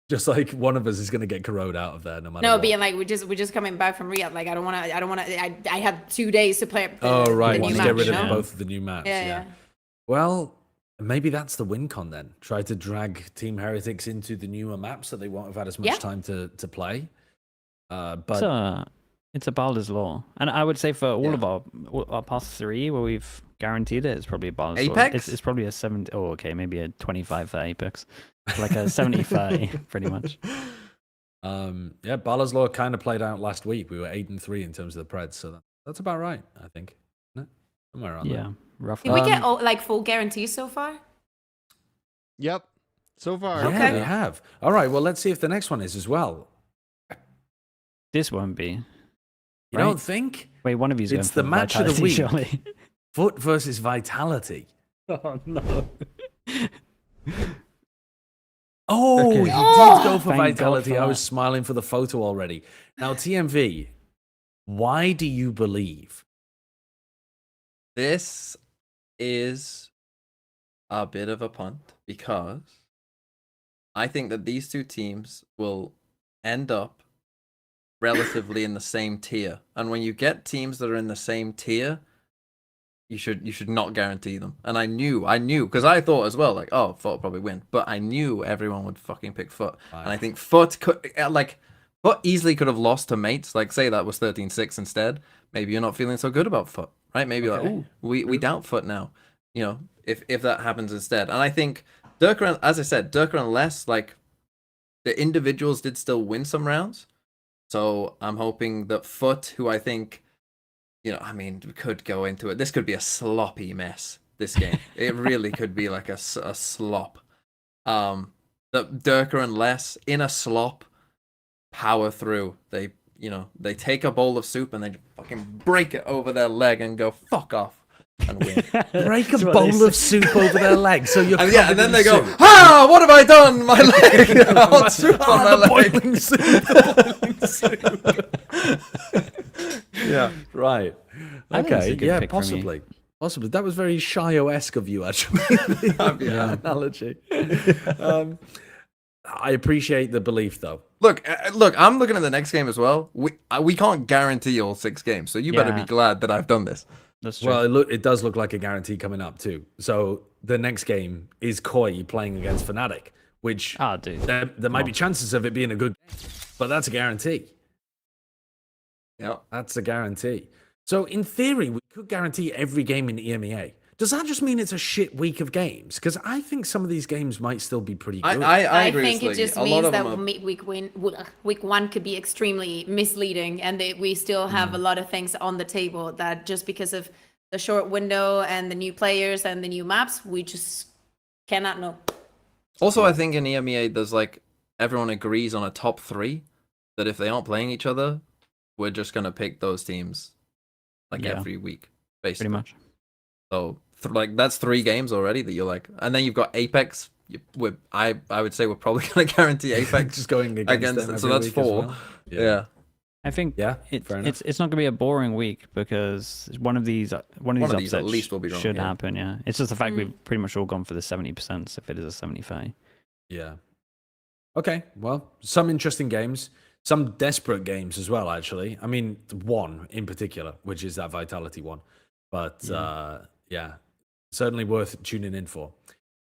Just like one of us is going to get corrode out of there no matter No, what. being like we're just coming back from Riyadh. Like I don't want to. I had 2 days to play. Oh, right. The To new get match, rid you of know? both of the new maps. Yeah, Yeah. yeah. Well, maybe that's the win con then. Try to drag Team Heretics into the newer maps that they won't have had as much Yeah. time to play. But It's a Baldur's Law, and I would say for all Yeah. of our past three where we've guaranteed it, it's probably a Baldur's Law. Apex? It's probably a 70. Oh, okay, maybe a 25 for Apex, like a 70-30, pretty much. yeah, Bala's Law kind of played out last week. We were 8-3 in terms of the Preds, so that's about right, I think. Isn't it? Somewhere around Yeah, there. roughly. Did we get like full guarantees so far? Yep. So far. Yeah, Okay. they have. All right, well, let's see if the next one is as well. This won't be. You Right? don't think? Wait, one of you's going It's for the match of the Vitality, week. surely. Foot versus Vitality. Oh no. Oh, Okay. he did Oh! go for Thank God Vitality. for I was that. smiling for the photo already. Now, TMV, why do you believe? This is a bit of a punt because I think that these two teams will end up relatively in the same tier. And when you get teams that are in the same tier, you should not guarantee them. And I knew, because I thought as well, like, oh, Foot will probably win. But I knew everyone would fucking pick Foot. And I think Foot could, Foot easily could have lost to mates. Like, say that was 13-6 instead. Maybe you're not feeling so good about Foot, right? Maybe like, ooh, we doubt Foot now. You know, if that happens instead. And I think Durker, as I said, Durker and Les, like, the individuals did still win some rounds. So I'm hoping that Foot, who I think, you know, I mean, we could go into it. This could be a sloppy mess, this game. It really could be like a slop. That Durka and Les, in a slop, power through. They, you know, they take a bowl of soup and they fucking break it over their leg and go, fuck off. And win. Break a bowl of soup over their leg, so you're And yeah, and then they go, soup. ah, what have I done? My leg, hot soup on my the leg. boiling soup. The boiling soup. Yeah, right. I think it's a Okay, good yeah, pick for me. possibly. That was very Shio-esque of you, actually. The analogy. I appreciate the belief, though. Look, I'm looking at the next game as well. We can't guarantee all 6 games, so you better be Yeah. glad that I've done this. That's true. Well, it does look like a guarantee coming up too. So the next game is Koi playing against FNATIC, which dude. there might be chances of it being a good game, but that's a guarantee. Yeah. That's a guarantee. So in theory, we could guarantee every game in EMEA. Does that just mean it's a shit week of games? Because I think some of these games might still be pretty good. I I agree think with it Sliggy. just A lot means of that them week 1 could be extremely misleading, and that we still have a lot of things on the table that just because of the short window and the new players and the new maps, we just cannot know. Also, I think in EMEA, there's like everyone agrees on a top 3 that if they aren't playing each other, we're just gonna pick those teams like Yeah. every week, basically. Pretty much. So like that's 3 games already that you're like, and then you've got Apeks. I would say we're probably gonna guarantee Apeks just going against them so every that's week as 4. well. Yeah. I think Yeah, fair enough. it's not going to be a boring week because one of these of upsets these at least will be wrong, should yeah. happen. Yeah, it's just the fact we've pretty much all gone for the 70% if it is a 75. Yeah. Okay, well, some interesting games, some desperate games as well, actually. I mean, one in particular, which is that Vitality one. But yeah, certainly worth tuning in for.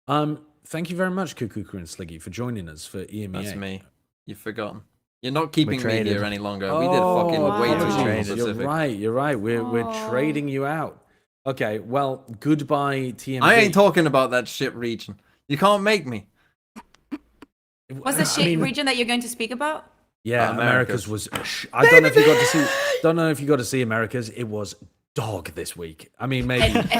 Thank you very much, Kaquka and Sliggy, for joining us for EMEA. That's me. You've forgotten. You're not keeping me traded. here any longer. We did fucking way too long Traded. Pacific. You're right. We're trading you out. Okay, well, goodbye, TMZ. I ain't talking about that shit region. You can't make me. What's the shit region that you're going to speak about? Yeah, Americas. Americas was. I don't know if you got to see. Don't know if you got to see Americas. It was dog this week. I mean, maybe No. Hey,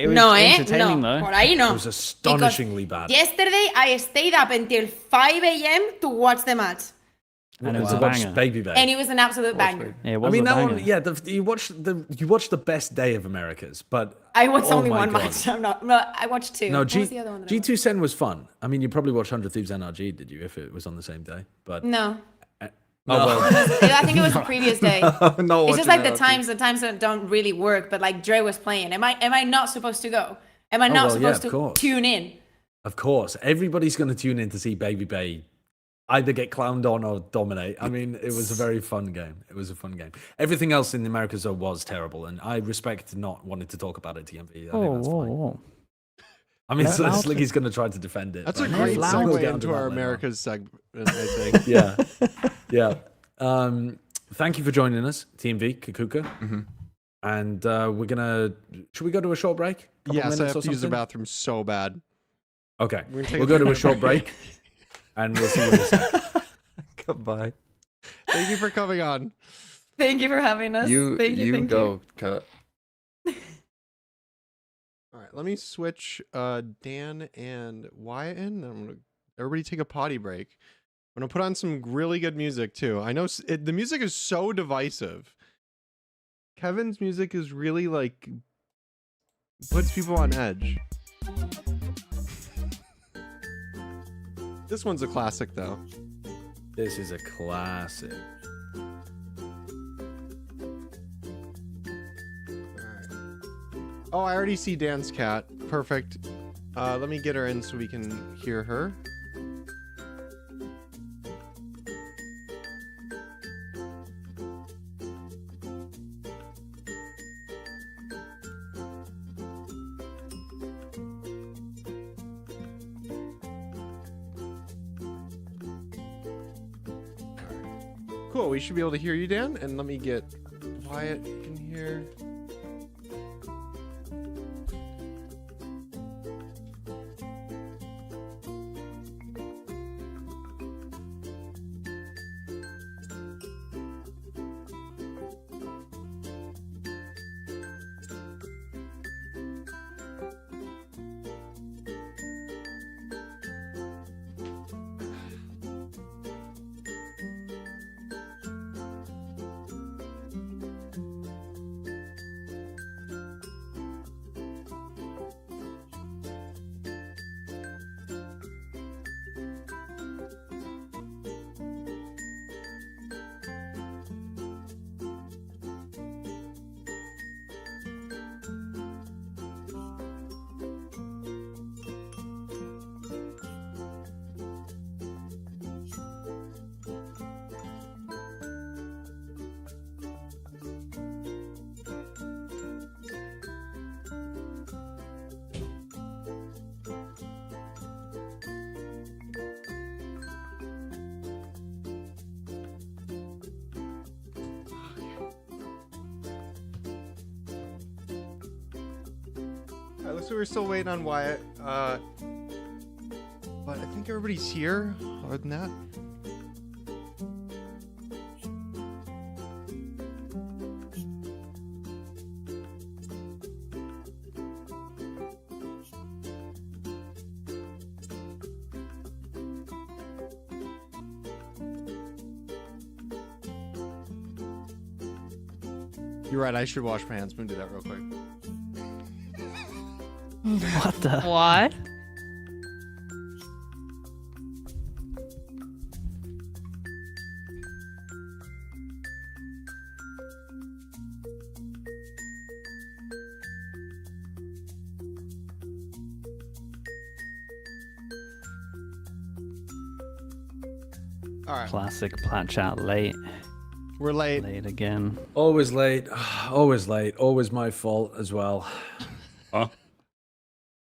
it was No, entertaining, no. though. Por ahí no. it was astonishingly bad. Yesterday, I stayed up until 5 a.m. to watch the match. And it was To a watch banger. Babybay. And it was an absolute banger. Yeah, it I was mean a that banger. one. Yeah, you watched the best day of Americas, but I watched oh only my one God. match. No, I watched 2. No, What was the other one that I watched? G2 Sen was fun. I mean, you probably watched 100 Thieves NRG, did you? If it was on the same day, but No. oh well. I think it was the previous day. No, It's just like the times that don't really work, but like Dre was playing. Am I not supposed to go? Am I not well, yeah, supposed of to course. tune in? Of course, everybody's going to tune in to see Babybay either get clowned on or dominate. I mean, it was a very fun game. It was a fun game. Everything else in the Americas though was terrible, and I respect not wanting to talk about it. TMV. I think that's fine. I mean, so Sliggy's going to try to defend it. That's a but great we'll go segue down into to our that later on. Americas segment, I think. Yeah, yeah. Thank you for joining us, TMV, Kaquka. And we're gonna. Should we go to a short break? Couple Yes, I minutes have or to use the something? bathroom so bad. Okay, We're gonna take we'll a go to a 3-minute short break, and we'll see what you say. Goodbye. Thank you for coming on. Thank you for having us. You go, Kurt. All right, let me switch Dan and Wyatt in. I'm gonna everybody take a potty break. I'm gonna put on some really good music too. I know the music is so divisive. Kevin's music is really like puts people on edge. This one's a classic though. This is a classic. Oh, I already see Dan's cat. Perfect. Let me get her in so we can hear her. Cool, we should be able to hear you, Dan. And let me get Wyatt in here. looks like we're still waiting on Wyatt. But I think everybody's here. Other than that. You're right, I should wash my hands. I'm gonna do that real quick. What the? What? Alright, Classic Plat Chat late. we're late. Late again. Always late. Always late. Always my fault as well. Huh?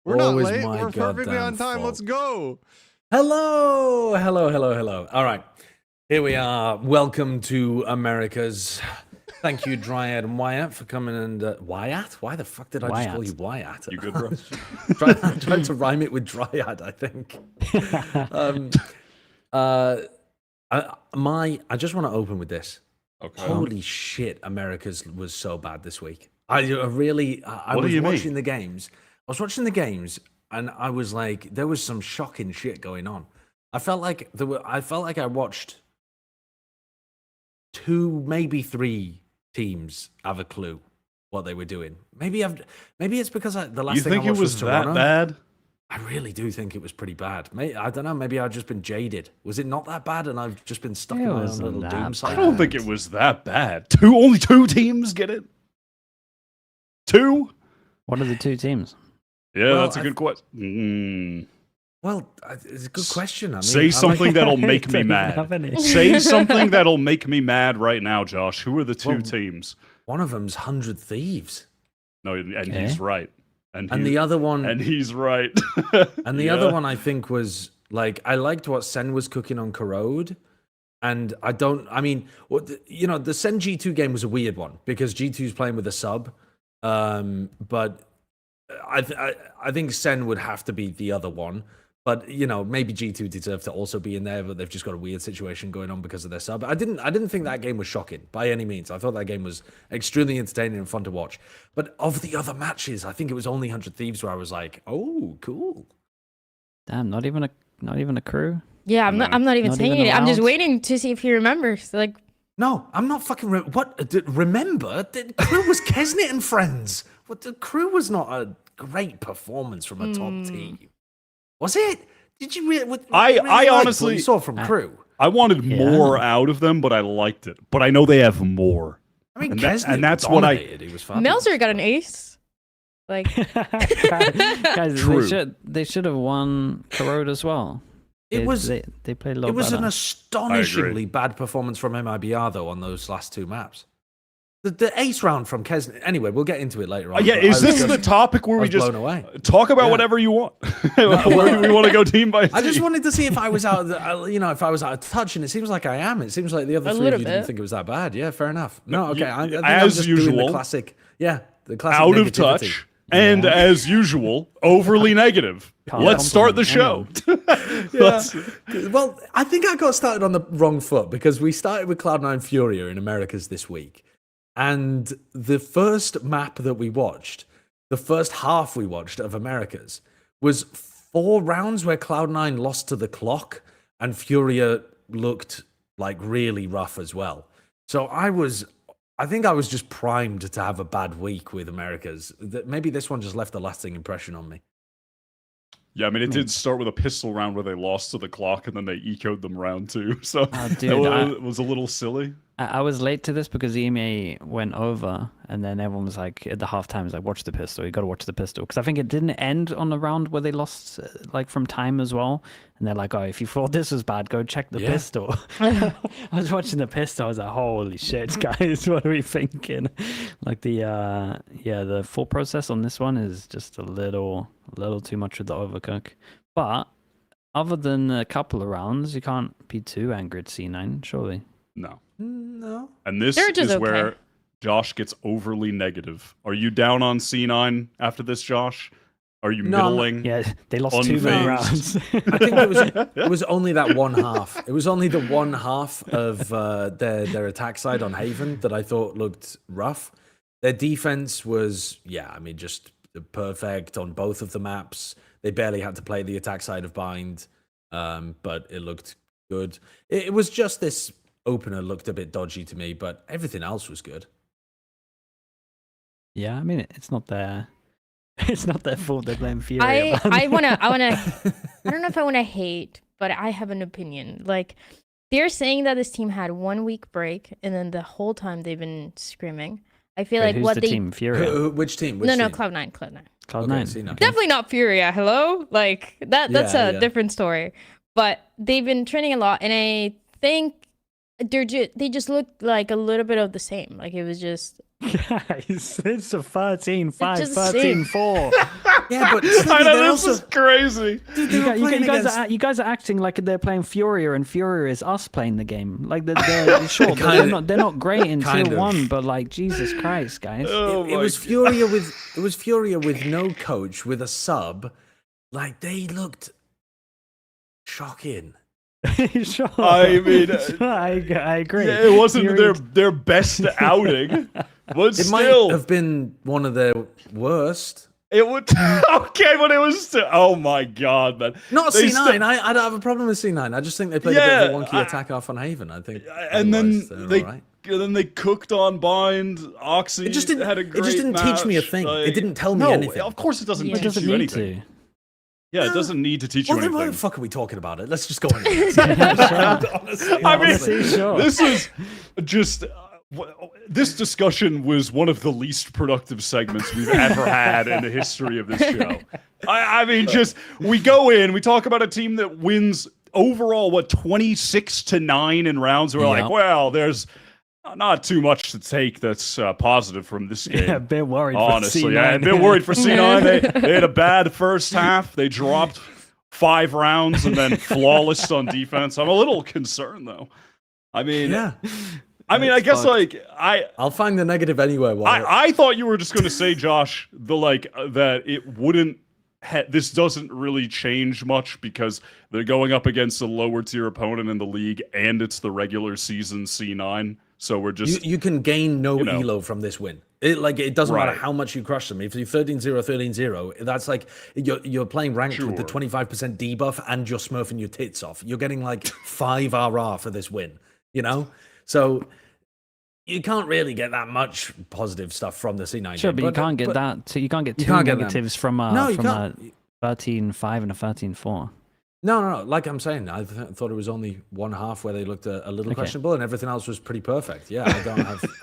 We're not Always late. my We're perfectly goddamn on time. fault. Let's go. Hello. Hello, hello, hello. All right. Here we are. Welcome to America's. Thank you, Dryad and Wyatt, for coming and... Wyatt? Why the fuck did I just call you Wyatt? You good, bro? Tried to rhyme it with Dryad, I think. I just want to open with this. Okay. Holy shit, America's was so bad this week. I was watching the games. I was watching the games, and I was like, there was some shocking shit going on. I felt like I watched 2, maybe 3 teams have a clue what they were doing. Maybe it's because the last You thing think I it watched was that Toronto. bad? I really do think it was pretty bad. I don't know. Maybe I've just been jaded. Was it not that bad, and I've just been stuck in my own wasn't little that doom bad. cycle? I don't think it was that bad. Only two teams get it. 2? What are the 2 teams? Yeah, Well, that's a good question. Well, it's a good question. I mean, Say something that'll make me Don't mad. have any. Say something that'll make me mad right now, Josh. Who are the 2 Well, teams? One of them's 100 Thieves, No, and Okay. he's right. and he- the other one, and he's right. and the other one, I think was like I liked what Sen was cooking on Corrode, and I mean, the Gen.G2 game was a weird one because G2's playing with a sub, but I think Sen would have to be the other one. But maybe G2 deserve to also be in there, but they've just got a weird situation going on because of their sub. I didn't think that game was shocking by any means. I thought that game was extremely entertaining and fun to watch. But of the other matches, I think it was only 100 Thieves where I was like, oh, cool. Damn, not even a crew. Yeah, I'm not even Not saying even it. I'm just allowed? waiting to see if he remembers. Like, No, I'm not fucking. Remember, the crew was keznit and friends. What the crew was not a great performance from a top team. Was it? Did you really? I like honestly- what you saw from crew. I wanted Yeah. more out of them, but I liked it. But I know they have more. I mean, And Keznit that's what I- dominated. He was fabulous. Melzer got an ace. Like, Guys, True. they should have won Corrode as well. It was they played a lot It was an better. astonishingly bad performance from MIBR though on those last 2 maps. The ace round from Keznit. Anyway, we'll get into it later on. Yeah, but is I was this the just- topic where I we was just blown away? talk about Yeah. whatever you want? Where do we want to go team by team? I just wanted to see if I was out, if I was out of touch, and it seems like I am. It seems like the other A 3 of little you didn't bit. think it was that bad. Yeah, fair enough. No, okay. I think as I'm just doing usual, the classic. Yeah, the classic out of negativity. touch, and as usual, overly negative. Can't Let's start the show. compliment Yeah. Well, I think I got started on the wrong foot because we started with Cloud9 Furia in Americas this week. And the first map that we watched, the first half we watched of Americas, was 4 rounds where Cloud9 lost to the clock and Furia looked like really rough as well. So I think I was just primed to have a bad week with Americas. Maybe this one just left a lasting impression on me. Yeah, I mean, it did start with a pistol round where they lost to the clock, and then they ecoed them round 2. So Oh, that dude, was a little silly. I was late to this because EMEA went over, and then everyone was like, at the halftime, was like, watch the pistol. You got to watch the pistol. Because I think it didn't end on the round where they lost, like, from time as well. And they're like, oh, if you thought this was bad, go check the pistol. I was watching the pistol. I was like, holy shit, guys, what are we thinking? Like, the full process on this one is just a little too much with the overcook. But other than a couple of rounds, you can't be too angry at C9, surely. No. No. And this They're just is okay. where Josh gets overly negative. Are you down on C9 after this, Josh? Are you No, middling? Yeah, they lost 2 Unfazed. rounds. I think it was only that one half. It was only the one half of their attack side on Haven that I thought looked rough. Their defense was, just perfect on both of the maps. They barely had to play the attack side of Bind, but it looked good. It was just this opener looked a bit dodgy to me, but everything else was good. Yeah, I mean, it's not their fault they're playing Furia. I wanna I don't know if I wanna hate, but I have an opinion. Like, they're saying that this team had 1 week break and then the whole time they've been screaming. I feel like who's what the they team? Furia? Which team? no, team? Cloud9. Cloud9. Definitely not Furia. Hello, like that's Yeah, a yeah. different story. But they've been training a lot, and I think they just look like a little bit of the same. Like it was just Guys, it's a 13-5, just the same. 13-4. Yeah, but I know this is crazy. You guys are acting like they're playing Furia, and Furia is us playing the game. Like they're sure they're not great in tier 1, but like Jesus Christ, guys. It was Furia with no coach, with a sub. Like they looked shocking. Sure. I mean, I agree. yeah, it wasn't Furia- their best outing, but It still, might have been one of their worst. it would. Okay, but it was still. Oh my god, man! Not They C9. I don't have a problem with C9. I just think they played a bit of a wonky attack off on Haven. I think. And then otherwise, they're all right. they cooked on Bind. Oxy It just didn't. had a It great just didn't teach me a match, thing. like- It didn't tell me no, anything. of course it doesn't Yeah. It teach doesn't you need anything. to. Yeah, it doesn't need to teach Well, you then why the anything. fuck are we talking about it? Let's just go on. Honestly, I mean, honestly. Sure. this was just. This discussion was one of the least productive segments we've ever had in the history of this show. I mean, just we go in, we talk about a team that wins overall 26-9 in rounds. We're like, well, there's not too much to take that's positive from this game. Yeah, a bit worried. Honestly, for C9. yeah, a bit worried for C9. They had a bad first half. They dropped 5 rounds and then flawless on defense. I'm a little concerned though. I mean, Yeah. I guess fucked. like I'll find the negative anywhere. I thought you were just going to say, Josh, that it wouldn't. This doesn't really change much because they're going up against a lower tier opponent in the league, and it's the regular season C9. So we're just you can gain no know. elo from this win. It doesn't matter Right. how much you crush them. If you're 13-0, 13-0, that's like you're playing ranked with the Sure. 25% debuff and you're smurfing your tits off. You're getting like 5 RR for this win, you know? So you can't really get that much positive stuff from the C9 Sure, game. but you can't get that. So you can't get you two can't get that. negatives from No, you from a can't. 13-5 and a 13-4. No. Like I'm saying, I thought it was only one half where they looked a little questionable, and everything else was pretty perfect. Yeah,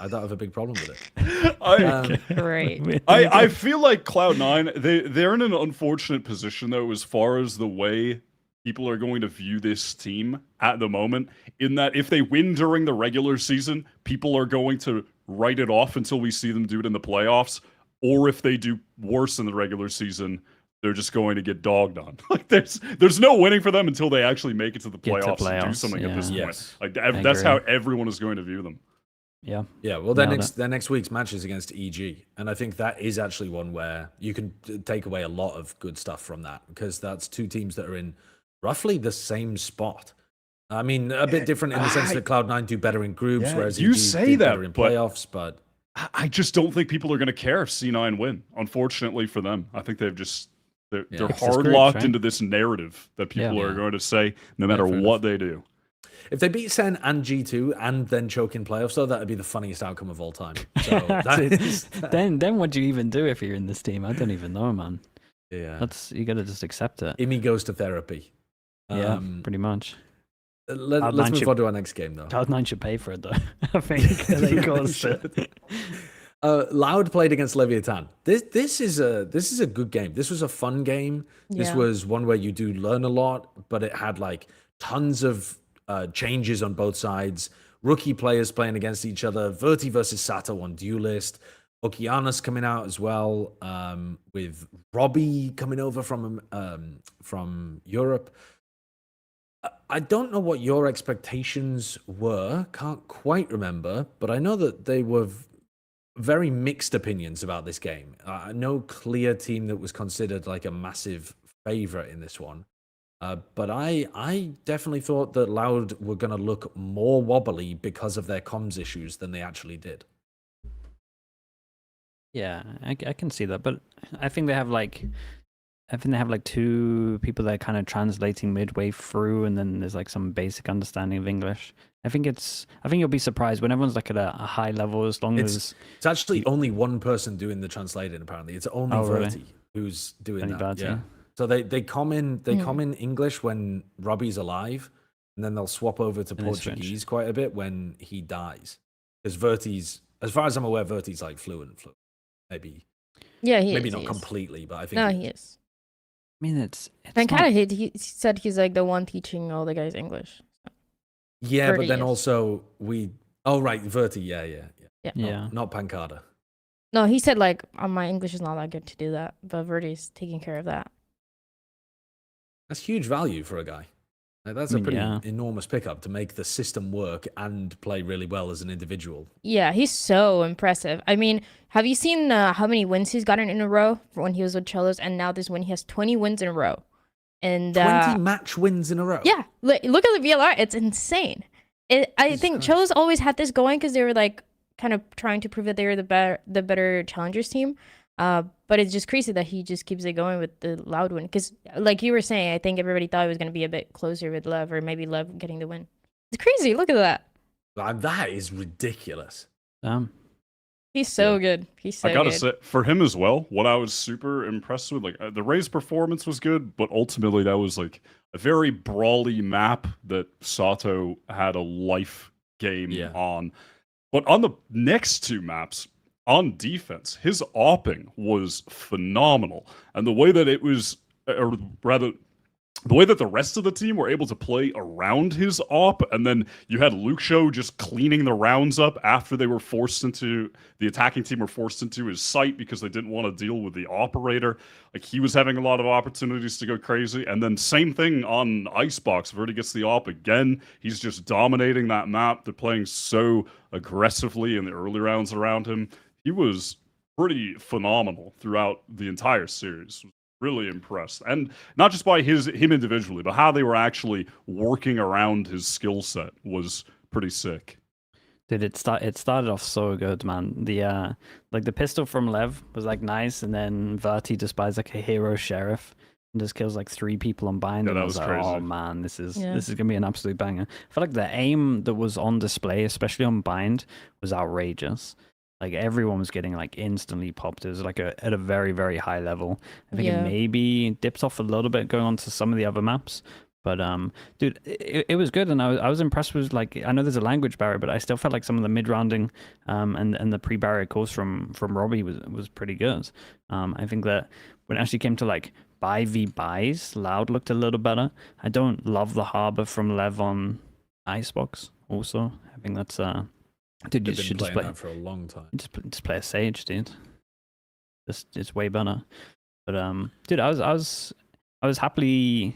I don't have a big problem with it. Great. I feel like Cloud9, they're in an unfortunate position though, as far as the way people are going to view this team at the moment, in that if they win during the regular season, people are going to write it off until we see them do it in the playoffs, or if they do worse in the regular season, they're just going to get dogged on. Like there's no winning for them until they actually make it to the Get to playoffs, and do playoffs, something at yeah. this Yes. point. Like that's agree. how everyone is going to view them. Yeah. Yeah, well, their Nailed next week's match is against EG, and I think that is actually one where you can take away a lot of good stuff from that, because that's two teams that are in roughly the same spot. I mean, a bit different in the sense that Cloud9 do better in groups, Yeah, whereas you EG say do that, better in but- playoffs. But I just don't think people are going to care if C9 win. Unfortunately for them, I think they're Yeah, hard script, locked right? into this narrative that people Yeah. are going to say no matter fair what they do. if they beat Sen and G2 and then choke in playoffs, though, that would be the funniest outcome of all time. So that is, then what do you even do if you're in this team? I don't even know, man. yeah. You gotta just accept it. Imi goes to therapy. Yeah, pretty much. Let's Cloud9 move should- on to our next game, though. Cloud9 should pay for it though. I think they caused it. Loud played against Leviathan. This is a good game. This was a fun game. This Yeah. was one where you do learn a lot, but it had like tons of changes on both sides. Rookie players playing against each other. Verti versus Sato on Duelist. Okeanos coming out as well, with Robbie coming over from Europe. I don't know what your expectations were. Can't quite remember, but I know that they were very mixed opinions about this game. No clear team that was considered like a massive favorite in this one. But I definitely thought that Loud were going to look more wobbly because of their comms issues than they actually did. Yeah, I can see that, but I think they have like two people that are kind of translating midway through, and then there's like some basic understanding of English. I think you'll be surprised when everyone's like at a high level, as long as it's actually only one person doing the translating. Apparently, it's only Verti who's doing that. Yeah. So they come in English when Robbie's alive, and then they'll swap over to Portuguese quite a bit when he dies. Because Verti's, as far as I'm aware, Verti's like fluent. Maybe. Yeah, maybe not completely, but I think. No, he is. I mean, it's I kind of hate. He said he's like the one teaching all the guys English. Yeah, Verti but then is. also we. Oh right, Verti. Yeah. Not Pancada. No, he said like my English is not that good to do that, but Verti's taking care of that. That's huge value for a guy. Like, that's a pretty enormous pickup to make the system work and play really well as an individual. Yeah, he's so impressive. I mean, have you seen how many wins he's gotten in a row when he was with Cholos? And now this win, he has 20 wins in a row. And 20 match wins in a row? Yeah, look at the VLR. It's insane. I think Cholos always had this going because they were like kind of trying to prove that they were the better challengers team. But it's just crazy that he just keeps it going with the Loud win. Because, like you were saying, I think everybody thought it was going to be a bit closer with Lev, or maybe Lev getting the win. It's crazy. Look at that. That is ridiculous. He's so good. He's so good. I gotta say, for him as well, what I was super impressed with, like the Raze performance was good, but ultimately that was like a very brawly map that Sato had a life game on. But on the next two maps, on defense, his opping was phenomenal. And the way that it was, or rather, the way that the rest of the team were able to play around his op, and then you had Luke Show just cleaning the rounds up after they were forced into, the attacking team were forced into his site because they didn't want to deal with the operator. Like, he was having a lot of opportunities to go crazy. And then same thing on Icebox. Verti gets the op again. He's just dominating that map. They're playing so aggressively in the early rounds around him. He was pretty phenomenal throughout the entire series. Really impressed, and not just by him individually, but how they were actually working around his skill set was pretty sick. Dude, it started off so good, man. The like the pistol from Lev was like nice, and then Verti just buys like a hero sheriff and just kills like 3 people on bind. Yeah, and that I was was like, crazy. oh man, this is gonna be an absolute banger. I feel like the aim that was on display, especially on bind, was outrageous. Like everyone was getting like instantly popped. It was like at a very, very high level. I think it maybe dips off a little bit going on to some of the other maps. But dude, it was good, and I was impressed with, like, I know there's a language barrier, but I still felt like some of the mid rounding and the pre-barrier calls from Robbie was pretty good. I think that when it actually came to like buy v buys, Loud looked a little better. I don't love the harbor from Lev on Icebox. Also, I think that's dude, you should just play that for a long time. Just play a Sage, dude. It's way better. But dude, I was happy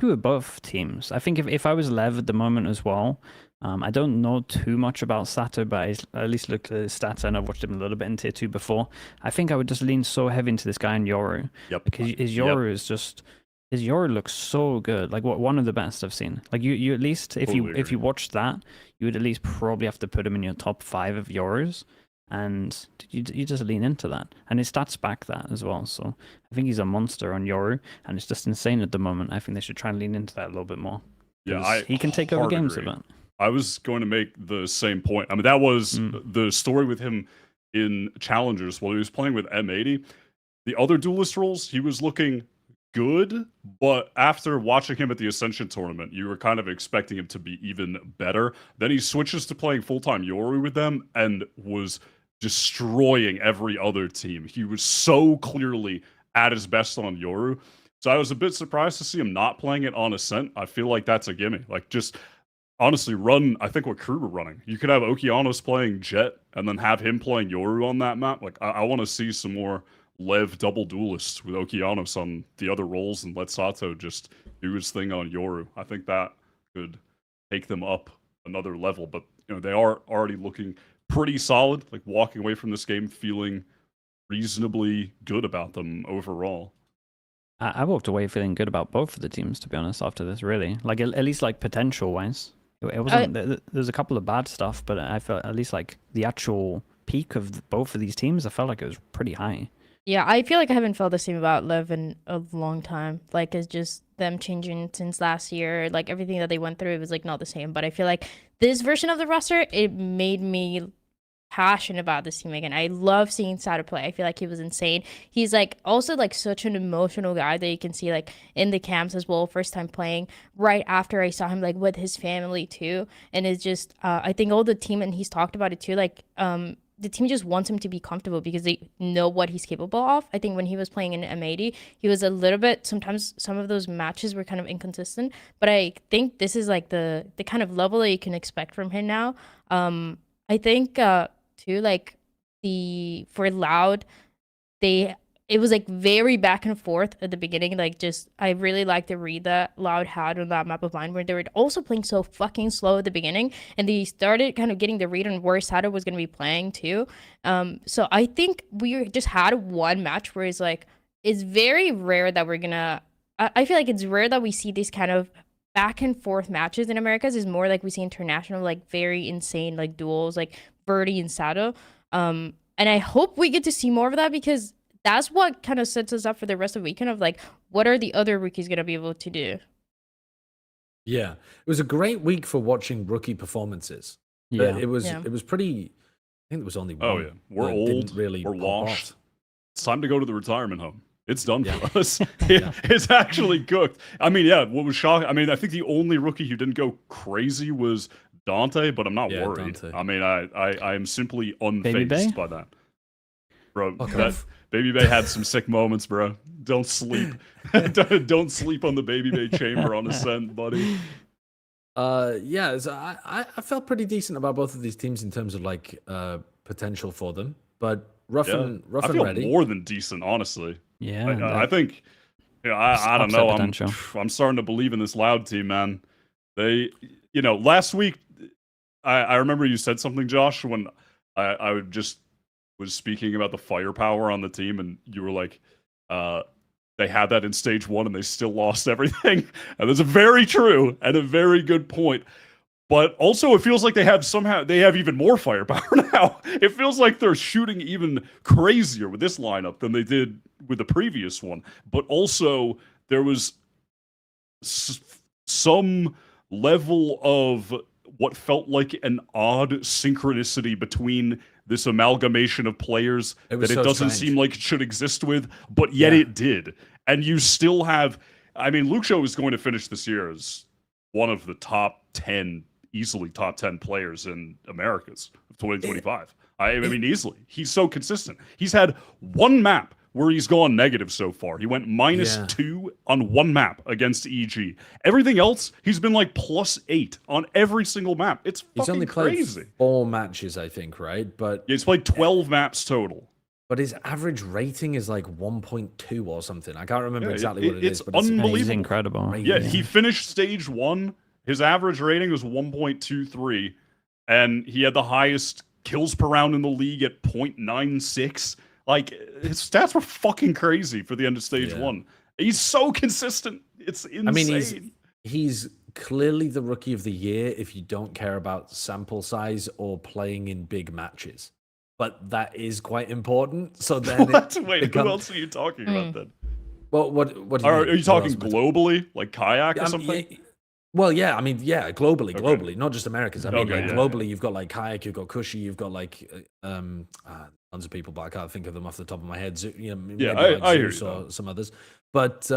with both teams. I think if I was Lev at the moment as well, I don't know too much about Sato, but I at least looked at his stats and I've watched him a little bit in tier 2 before. I think I would just lean so heavy into this guy in Yoru. Yep. Because his Yoru is just, his Yoru looks so good. Like one of the best I've seen. Like you at least, if you watch that, you would at least probably have to put him in your top 5 of Yorus. And you just lean into that. And his stats back that as well. So I think he's a monster on Yoru. And it's just insane at the moment. I think they should try and lean into that a little bit more. Yeah, he can take over games agree. with it. I was going to make the same point. I mean, that was the story with him in Challengers while he was playing with M80. The other duelist roles, he was looking good, but after watching him at the Ascension tournament, you were kind of expecting him to be even better. Then he switches to playing full-time Yoru with them and was destroying every other team. He was so clearly at his best on Yoru. So I was a bit surprised to see him not playing it on Ascent. I feel like that's a gimme. Like, just honestly run, I think, what crew we're running. You could have Okeanos playing Jet and then have him playing Yoru on that map. Like, I want to see some more Lev double duelists with Okeanos on the other roles and let Sato just do his thing on Yoru. I think that could take them up another level. But, you know, they are already looking pretty solid. Like walking away from this game feeling reasonably good about them overall. I walked away feeling good about both of the teams, to be honest, after this, really. Like, at least, like, potential-wise. It wasn't... There's a couple of bad stuff, but I felt at least, like, the actual peak of both of these teams, I felt like it was pretty high. Yeah, I feel like I haven't felt the same about Lev in a long time. Like, it's just them changing since last year. Like, everything that they went through, it was, like, not the same. But I feel like this version of the roster, it made me passionate about this team again. I love seeing Sada play. I feel like he was insane. He's like also like such an emotional guy that you can see like in the camps as well. First time playing right after I saw him like with his family too, and it's just I think all the team, and he's talked about it too, like the team just wants him to be comfortable because they know what he's capable of. I think when he was playing in M80, he was a little bit, sometimes some of those matches were kind of inconsistent, but I think this is like the kind of level that you can expect from him now. I think too, like for Loud, it was like very back and forth at the beginning. Like just I really liked the read that Loud had on that map of mine, where they were also playing so fucking slow at the beginning, and they started kind of getting the read on where Sada was going to be playing too. So I think we just had one match where it's like it's very rare that we're gonna. I feel like it's rare that we see these kind of back and forth matches in Americas. Is more like we see international, like very insane like duels, like Birdie and Sada. And I hope we get to see more of that, because that's what kind of sets us up for the rest of the weekend of like, what are the other rookies going to be able to do? Yeah, it was a great week for watching rookie performances. Yeah, it was pretty. I think there was only one. Oh yeah, we're old, really we're washed. off. It's time to go to the retirement home. It's done Yeah. for us. It's actually cooked. I mean, yeah, what was shocking, I mean, I think the only rookie who didn't go crazy was Dante, but I'm not worried. Dante. I mean, I am simply unfazed by that. Bro, off. Babybay had some sick moments, bro. Don't sleep. Don't sleep on the Babybay chamber on Ascent, buddy. Yeah, so I felt pretty decent about both of these teams in terms of like potential for them, but rough and I feel ready. more than decent, honestly. Yeah, I think. Yeah, I don't know. Potential. I'm starting to believe in this Loud team, man. They, last week, I remember you said something, Josh, when I would just was speaking about the firepower on the team, and you were like, they had that in stage 1 and they still lost everything. And that's very true and a very good point. But also, it feels like they have even more firepower now. It feels like they're shooting even crazier with this lineup than they did with the previous one. But also, there was some level of what felt like an odd synchronicity between this amalgamation of players that it doesn't seem like it should exist with, but yet it did. And you still have, I mean, Luke Show is going to finish this year as one of the easily top 10 players in Americas of 2025. I mean, easily. He's so consistent. He's had one map where he's gone negative so far. He went -2 on one map against EG. Everything else, he's been like +8 on every single map. It's fucking He's only played crazy. 4 matches, I think, right? But he's played 12 maps total. But his average rating is like 1.2 or something. I can't remember exactly what it is. But unbelievable. He's incredible. Yeah, he finished stage 1. His average rating was 1.23, and he had the highest kills per round in the league at 0.96. Like, his stats were fucking crazy for the end of stage 1. He's so consistent. It's insane. I mean, he's clearly the rookie of the year if you don't care about sample size or playing in big matches. But that is quite important. So then wait, who else are you talking about then? Well, what do you mean? Are you talking globally, like Kayak or something? Well, yeah, I mean, yeah, globally, not just Americans. I mean, Okay, like, globally, you've got like Kayak, you've got Cushy, you've got like tons of people, but I can't think of them off the top of my head. Maybe like I hear Zeus you, or some others. But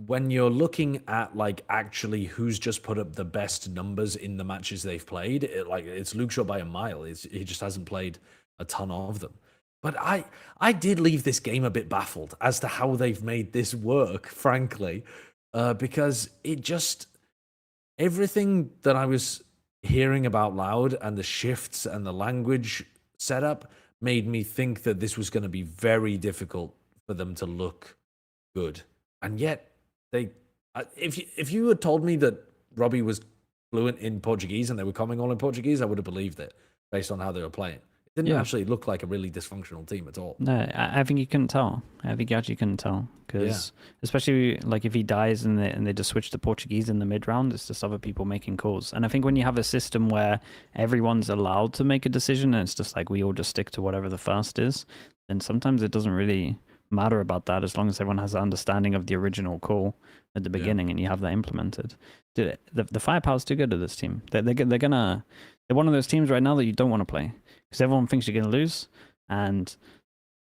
when you're looking at like actually who's just put up the best numbers in the matches they've played, it's Luke Shaw by a mile. He just hasn't played a ton of them. But I did leave this game a bit baffled as to how they've made this work, frankly, because it just. Everything that I was hearing about Loud and the shifts and the language setup made me think that this was going to be very difficult for them to look good. And yet, if you had told me that Robbie was fluent in Portuguese and they were coming all in Portuguese, I would have believed it. based on how they were playing. It didn't actually look like a really dysfunctional team at all. No, I think you couldn't tell. I think you actually couldn't tell because, especially like if he dies and they just switch to Portuguese in the mid round, it's just other people making calls. And I think when you have a system where everyone's allowed to make a decision and it's just like we all just stick to whatever the first is, then sometimes it doesn't really matter about that as long as everyone has an understanding of the original call at the beginning and you have that implemented. Dude, the firepower's too good to this team. They're one of those teams right now that you don't want to play because everyone thinks you're going to lose, and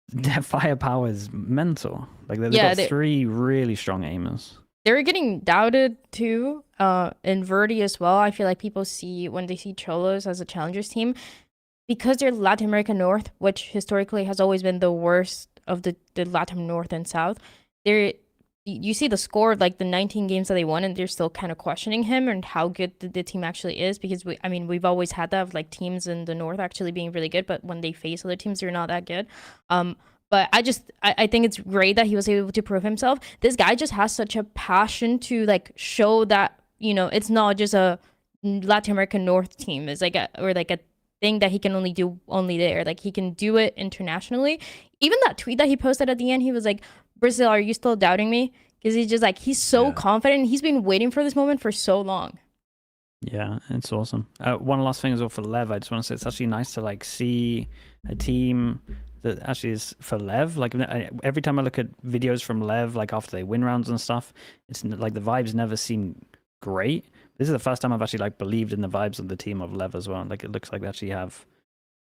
their firepower is mental. Like they've got 3 really strong aimers. They're getting doubted too in Verdi as well. I feel like people see when they see Cholos as a challengers team because they're Latin America North, which historically has always been the worst of the Latin North and South. You see the score of like the 19 games that they won, and they're still kind of questioning him and how good the team actually is, because we've always had that of like teams in the North actually being really good, but when they face other teams, they're not that good. But I think it's great that he was able to prove himself. This guy just has such a passion to like show that, you know, it's not just a Latin American North team. It's like a thing that he can only do there. Like he can do it internationally. Even that tweet that he posted at the end, he was like, Brazil, are you still doubting me? Because he's just like, he's so confident. He's been waiting for this moment for so long. Yeah, it's awesome. One last thing as well for Lev, I just want to say it's actually nice to like see a team that actually is for Lev. Like every time I look at videos from Lev, like after they win rounds and stuff, it's like the vibes never seem great. This is the first time I've actually like believed in the vibes of the team of Lev as well. Like it looks like they actually have.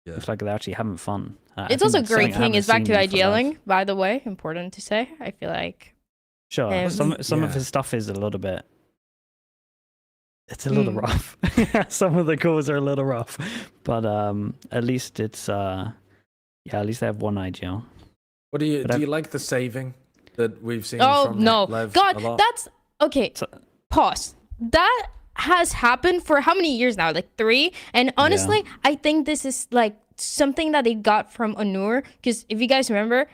Looks like they're actually having fun. It's also great. King is back to idealing, by the way. Important to say. I feel like. Sure. Some of his stuff is a little bit. It's a little rough. Some of the calls are a little rough, but at least it's at least they have one IGL. What do you like the saving that we've seen? Oh from no, Lev God, a lot? that's okay. Pause. That has happened for how many years now? Like 3. And honestly, I think this is like something that they got from Onur, because if you guys remember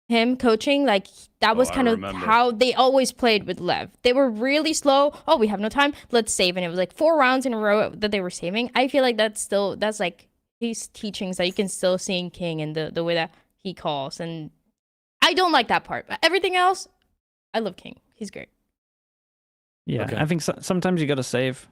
him coaching, like that was kind of how they always played with Lev. They were really slow. Oh, we have no time, let's save. And it was like 4 rounds in a row that they were saving. I feel like that's like his teachings that you can still see in King and the way that he calls. And I don't like that part, but everything else, I love King. He's great. Yeah, okay. I think sometimes you got to save.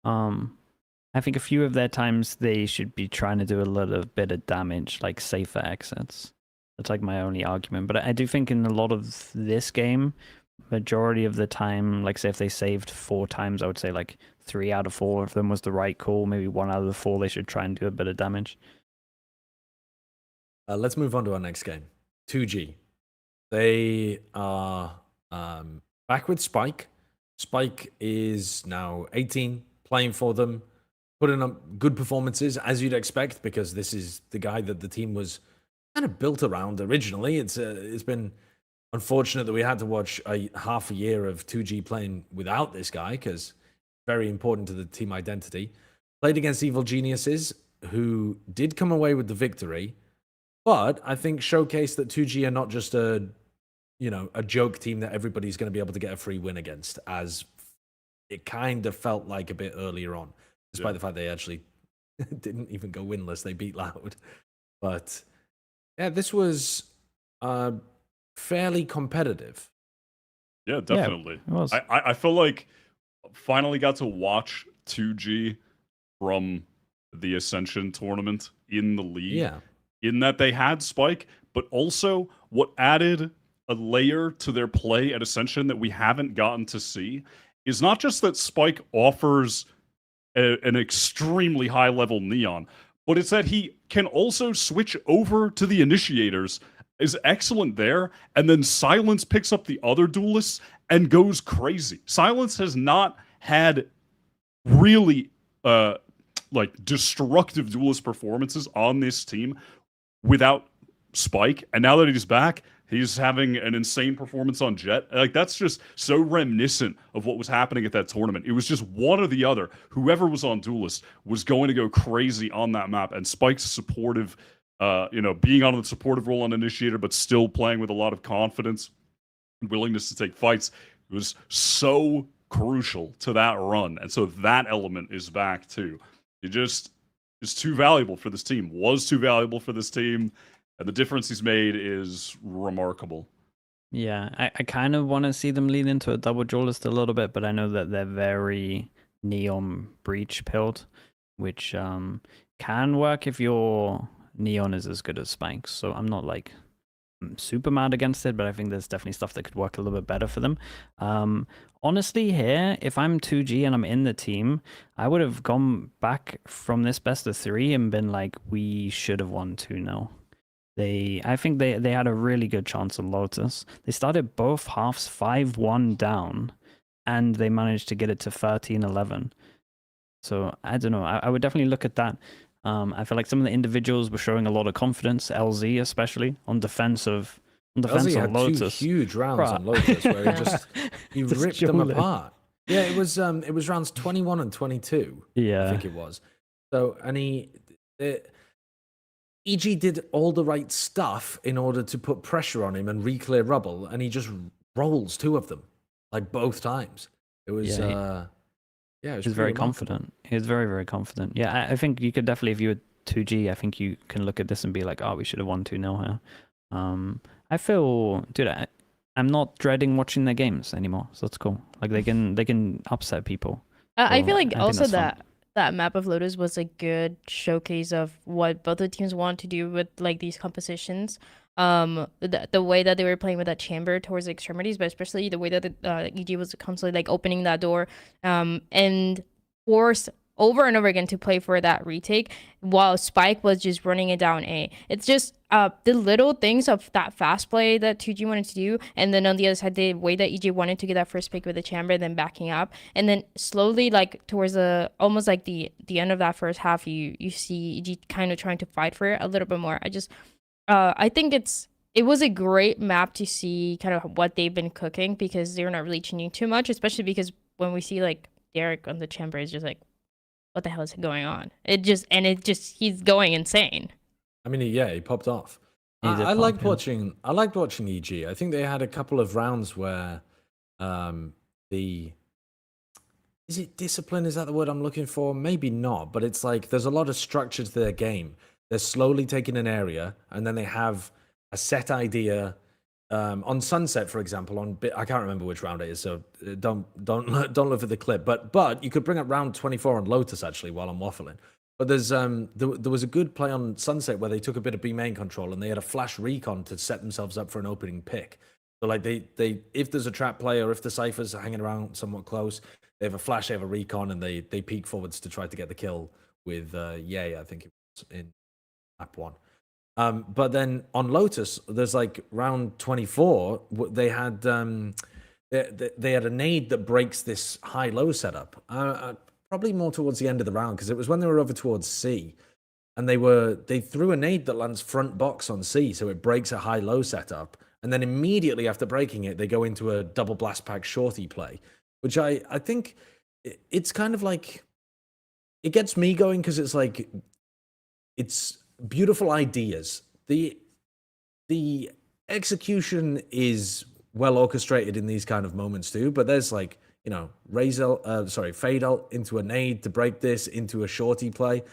I think a few of their times they should be trying to do a little bit of damage, like safer exits. That's like my only argument. But I do think in a lot of this game, majority of the time, like say if they saved 4 times, I would say like 3 out of 4 of them was the right call. Maybe 1 out of the 4 they should try and do a bit of damage. Let's move on to our next game. 2G. They are back with Spike. Spike is now 18, playing for them, putting up good performances, as you'd expect, because this is the guy that the team was kind of built around originally. It's been unfortunate that we had to watch half a year of 2G playing without this guy, because very important to the team identity. Played against Evil Geniuses, who did come away with the victory, but I think showcased that 2G are not just a joke team that everybody's going to be able to get a free win against, as it kind of felt like a bit earlier on, despite the fact they actually didn't even go winless. They beat Loud. But yeah, this was fairly competitive. Yeah, definitely. Yeah, it was. I feel like finally got to watch 2G from the Ascension tournament in the league. Yeah. In that they had Spike, but also what added a layer to their play at Ascension that we haven't gotten to see is not just that Spike offers an extremely high level Neon, but it's that he can also switch over to the Initiators, is excellent there, and then Silence picks up the other duelists and goes crazy. Silence has not had really destructive duelist performances on this team without Spike, and now that he's back, he's having an insane performance on Jet. Like, that's just so reminiscent of what was happening at that tournament. It was just one or the other. Whoever was on Duelist was going to go crazy on that map, and Spike's supportive, being on the supportive role on Initiator, but still playing with a lot of confidence and willingness to take fights, was so crucial to that run. And so that element is back too. is too valuable for this team, was too valuable for this team, and the difference he's made is remarkable. Yeah, I kind of want to see them lean into a double duelist a little bit, but I know that they're very Neon breach pilled, which can work if your Neon is as good as Spikes. So I'm not like super mad against it, but I think there's definitely stuff that could work a little bit better for them. Honestly, here, if I'm 2G and I'm in the team, I would have gone back from this best of 3 and been like, we should have won 2-0. I think they had a really good chance on Lotus. They started both halves 5-1 down, and they managed to get it to 13-11. So I don't know. I would definitely look at that. I feel like some of the individuals were showing a lot of confidence. LZ especially on defense of LZ had Lotus. 2 huge rounds on Lotus where he Just ripped them dueling. apart. Yeah, it was rounds 21 and 22. Yeah, I think it was. So and EG did all the right stuff in order to put pressure on him and re-clear rubble, and he just rolls 2 of them, like both times. It was, it was He's very confident. He was very, very confident. Yeah, I think you could definitely, if you were 2G, I think you can look at this and be like, oh, we should have won 2-0 here. I feel, dude, I'm not dreading watching their games anymore, so that's cool. Like they can upset people. I So feel like think also that's fun. that map of Lotus was a good showcase of what both the teams want to do with like these compositions. The way that they were playing with that chamber towards the extremities, but especially the way that EG was constantly like opening that door, and forced over and over again to play for that retake, while Spike was just running it down A. It's just the little things of that fast play that 2G wanted to do, and then on the other side, the way that EG wanted to get that first pick with the chamber, then backing up, and then slowly, like towards the almost like the end of that first half, you see EG kind of trying to fight for it a little bit more. I think it was a great map to see kind of what they've been cooking, because they're not really changing too much, especially because when we see like Derek on the chamber, it's just like, what the hell is going on? He's going insane. I mean, he popped off. He did I pop, liked yeah. watching EG. I think they had a couple of rounds where is it discipline? Is that the word I'm looking for? Maybe not, but it's like there's a lot of structure to their game. They're slowly taking an area, and then they have a set idea. On Sunset, for example, I can't remember which round it is, so don't look at the clip. But you could bring up round 24 on Lotus actually while I'm waffling. But there was a good play on Sunset where they took a bit of B main control and they had a flash recon to set themselves up for an opening pick. So like they if there's a trap play or if the ciphers are hanging around somewhat close, they have a flash, they have a recon, and they peek forwards to try to get the kill with Yay, I think it was in map 1. But then on Lotus, there's like round 24, they had they had a nade that breaks this high-low setup. Probably more towards the end of the round, because it was when they were over towards C, and they threw a nade that lands front box on C, so it breaks a high-low setup, and then immediately after breaking it, they go into a double blast pack shorty play, which I think it's kind of like, it gets me going because it's like, it's beautiful ideas. The execution is well orchestrated in these kind of moments too, but there's like, fade out into a nade to break this into a shorty play.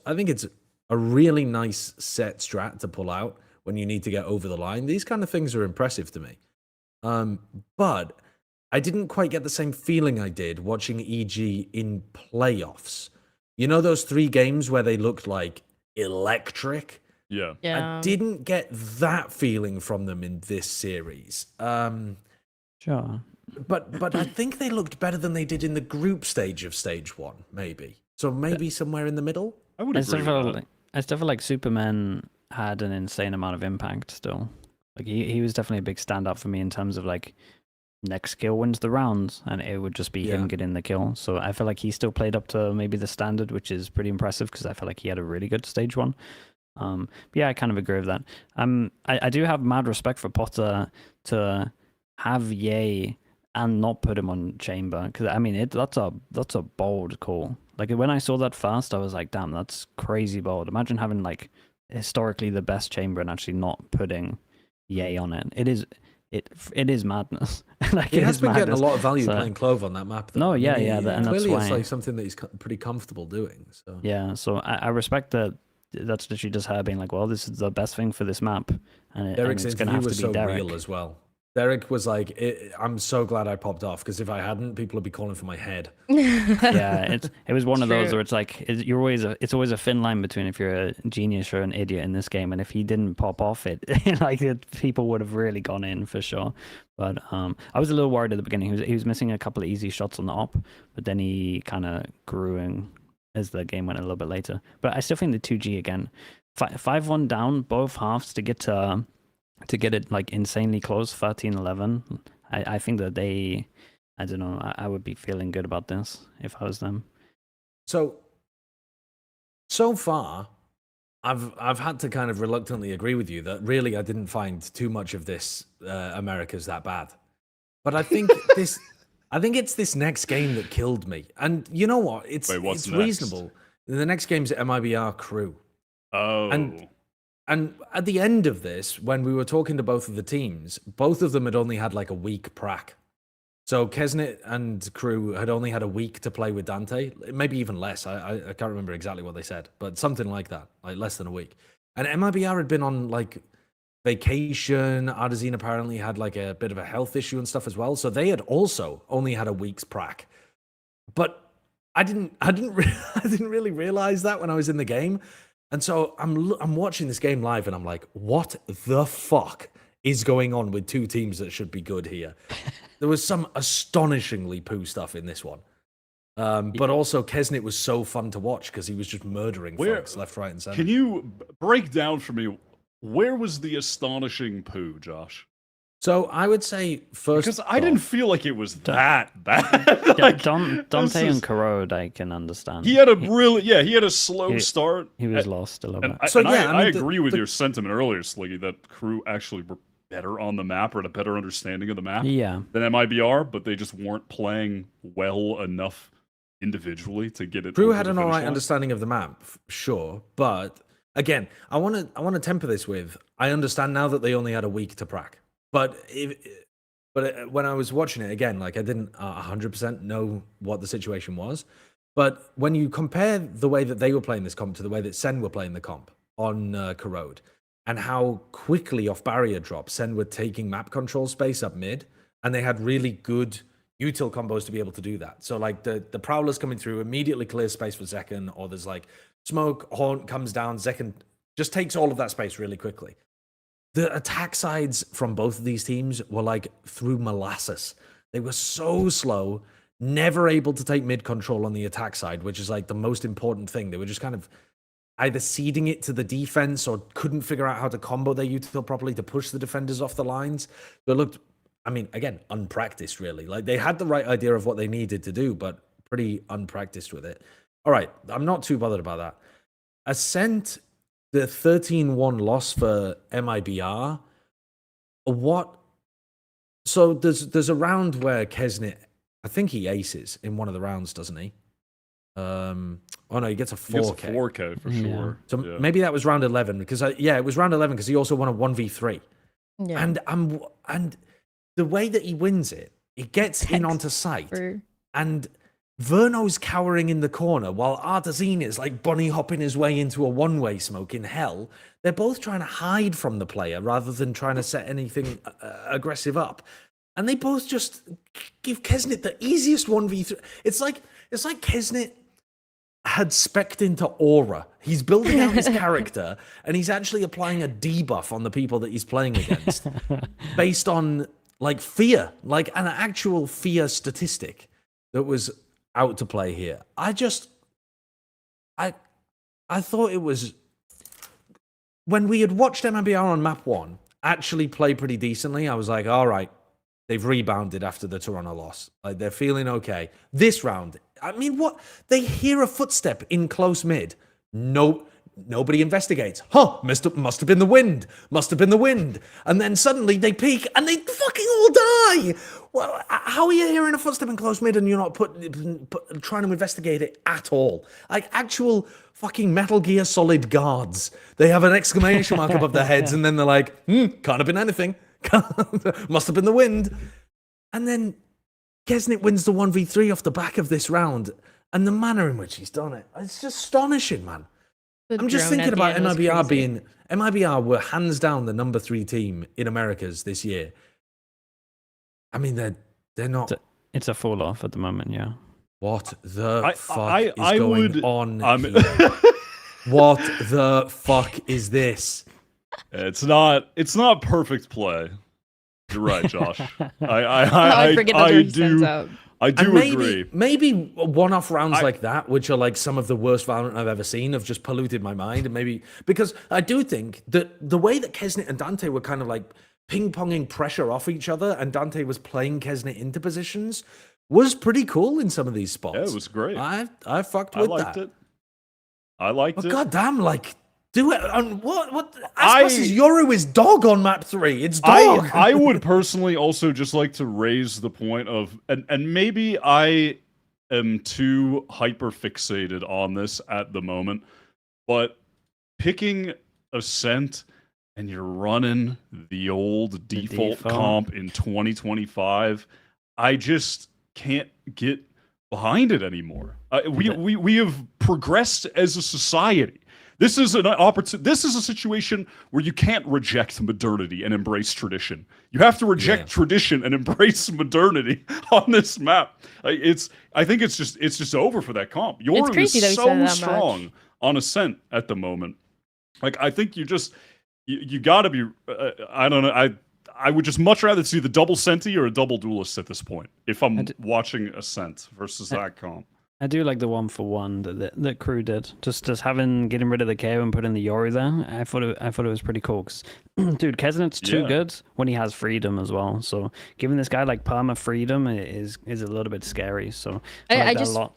I think it's a really nice set strat to pull out when you need to get over the line. These kind of things are impressive to me. But I didn't quite get the same feeling I did watching EG in playoffs. You know those 3 games where they looked like electric? Yeah. I didn't get that feeling from them in this series. Sure. But I think they looked better than they did in the group stage of stage 1, maybe. So maybe somewhere in the middle? I would I agree still with feel that. I still feel like Superman had an insane amount of impact still. Like he was definitely a big standout for me in terms of like next kill wins the rounds, and it would just be him getting the kill. So I feel like he still played up to maybe the standard, which is pretty impressive because I feel like he had a really good stage 1. But yeah, I kind of agree with that. I do have mad respect for Potter to have Ye and not put him on chamber, because I mean that's a bold call. Like when I saw that first, I was like, damn, that's crazy bold. Imagine having like historically the best chamber and actually not putting Ye on it. It it is madness. Like, He it has is been getting a madness. lot of value So- playing Clove on that map. Though. No, I mean, yeah, he- yeah, and that's clearly it's why- like something that he's pretty comfortable doing. So Yeah, so I respect that. That's literally just her being like, well, this is the best thing for this map, and Derek's it's gonna interview have to was be so Derek. real as well. Derek was like, I'm so glad I popped off because if I hadn't, people would be calling for my head. Yeah, it was one of those True. where it's like it's always a thin line between if you're a genius or an idiot in this game, and if he didn't pop off it, people would have really gone in for sure. But I was a little worried at the beginning. He was missing a couple of easy shots on the op, but then he kind of grew in as the game went a little bit later. But I still think the 2G again, 5-1 down both halves to get it like insanely close, 13-11. I think that I don't know. I would be feeling good about this if I was them. So far, I've had to kind of reluctantly agree with you that really I didn't find too much of this America's that bad. But I think it's this next game that killed me. And you know what? It's what's next? reasonable. The next game's MIBR Crew. Oh. And at the end of this, when we were talking to both of the teams, both of them had only had like a week prac. So keznit and Crew had only had a week to play with Dante, maybe even less. I can't remember exactly what they said, but something like that, like less than a week. And MIBR had been on like vacation. Artesine apparently had like a bit of a health issue and stuff as well. So they had also only had a week's prac. But I didn't really realize that when I was in the game. And so I'm watching this game live and I'm like, what the fuck is going on with two teams that should be good here? There was some astonishingly poo stuff in this one. But also keznit was so fun to watch because he was just murdering folks left, right, and center. Can you break down for me, where was the astonishing poo, Josh? So I would say first, because I didn't feel like it was that bad. Like, Dante and Corrode, I can understand. he had a slow start. He was lost a little bit. I agree with your sentiment earlier, Sliggy, that Crew actually were better on the map or had a better understanding of the map than MIBR, but they just weren't playing well enough individually to get it. Crew had an alright understanding of the map, sure, but again, I want to temper this with, I understand now that they only had a week to prac. But when I was watching it again, like I didn't 100% know what the situation was. But when you compare the way that they were playing this comp to the way that Sen were playing the comp on Corrode, and how quickly off barrier drop Sen were taking map control space up mid, and they had really good util combos to be able to do that. So like the Prowlers coming through immediately clears space for Zekken, or there's like smoke, Haunt comes down, Zekken just takes all of that space really quickly. The attack sides from both of these teams were like through molasses. They were so slow, never able to take mid control on the attack side, which is like the most important thing. They were just kind of either ceding it to the defense or couldn't figure out how to combo their util properly to push the defenders off the lines. They looked, I mean, again, unpracticed really. Like they had the right idea of what they needed to do, but pretty unpracticed with it. All right, I'm not too bothered about that. Ascent, the 13-1 loss for MIBR, what? So there's a round where keznit, I think he aces in one of the rounds, doesn't he? Oh no, he gets a 4K. He gets a 4K for sure. So maybe that was round 11 because it was round 11 because he also won a 1v3. Yeah. And the way that he wins it, he gets in onto site and Verno's cowering in the corner while Artesine is like bunny hopping his way into a one-way smoke in hell. They're both trying to hide from the player rather than trying to set anything aggressive up. And they both just give keznit the easiest 1v3. It's like keznit had spec'd into Aura. He's building out his character and he's actually applying a debuff on the people that he's playing against based on like fear, like an actual fear statistic that was out to play here. I thought it was, when we had watched MIBR on map 1 actually play pretty decently, I was like, all right, they've rebounded after the Toronto loss. Like they're feeling okay. This round, I mean, what? They hear a footstep in close mid. Nobody investigates. Must have been the wind. Must have been the wind. And then suddenly they peek and they fucking all die. Well, how are you hearing a footstep in close mid and you're not trying to investigate it at all? Like actual fucking Metal Gear Solid guards. They have an exclamation mark above their heads and then they're like, can't have been anything. Must have been the wind. And then keznit wins the 1v3 off the back of this round. And the manner in which he's done it, it's just astonishing, man. I'm just thinking about MIBR being... MIBR were hands down the number 3 team in Americas this year. I mean, they're not... It's a fall off at the moment, yeah. What the fuck is going on here? What the fuck is this? It's not perfect play. You're right, Josh. I do agree. Maybe one-off rounds like that, which are like some of the worst Valorant I've ever seen, have just polluted my mind. And maybe because I do think that the way that keznit and Dante were kind of like ping-ponging pressure off each other, and Dante was playing keznit into positions, was pretty cool in some of these spots. Yeah, it was great. I fucked with that. I liked it. God damn, like, do it. And what? Aspas' Yoru is dog on map 3. It's dog. I would personally also just like to raise the point of, and maybe I am too hyper fixated on this at the moment, but picking a scent and you're running the old default comp in 2025, I just can't get behind it anymore. We have progressed as a society. This is an opportunity. This is a situation where you can't reject modernity and embrace tradition. You have to reject tradition and embrace modernity on this map. I think it's just over for that comp. Yoru is so strong on Ascent at the moment. Like, I think you gotta be. I don't know. I would just much rather see the double Senti or a double duelist at this point if I'm watching Ascent versus that comp. I do like the 1-for-1 that crew did. Just getting rid of the KO and putting the Yoru there. I thought it was pretty cool. 'Cause, dude, keznit's too good when he has freedom as well. So giving this guy like perma freedom is a little bit scary. So I like that a lot.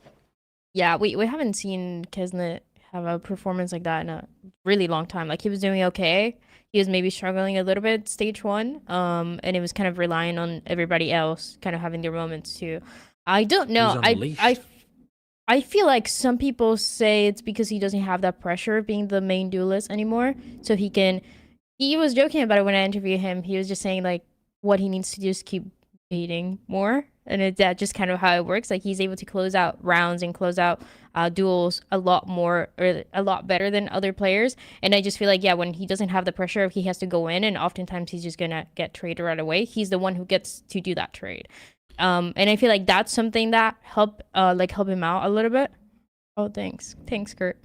Yeah, we haven't seen keznit have a performance like that in a really long time. Like, he was doing okay. He was maybe struggling a little bit stage 1, and it was kind of relying on everybody else kind of having their moments too. I don't know. I feel like some people say it's because he doesn't have that pressure of being the main duelist anymore. So he was joking about it when I interviewed him. He was just saying like what he needs to do is keep beating more. And that's just kind of how it works. Like, he's able to close out rounds and close out duels a lot more, or a lot better than other players. And I just feel like, when he doesn't have the pressure of he has to go in, and oftentimes he's just going to get traded right away, he's the one who gets to do that trade. And I feel like that's something that help him out a little bit. Oh, thanks, Kurt.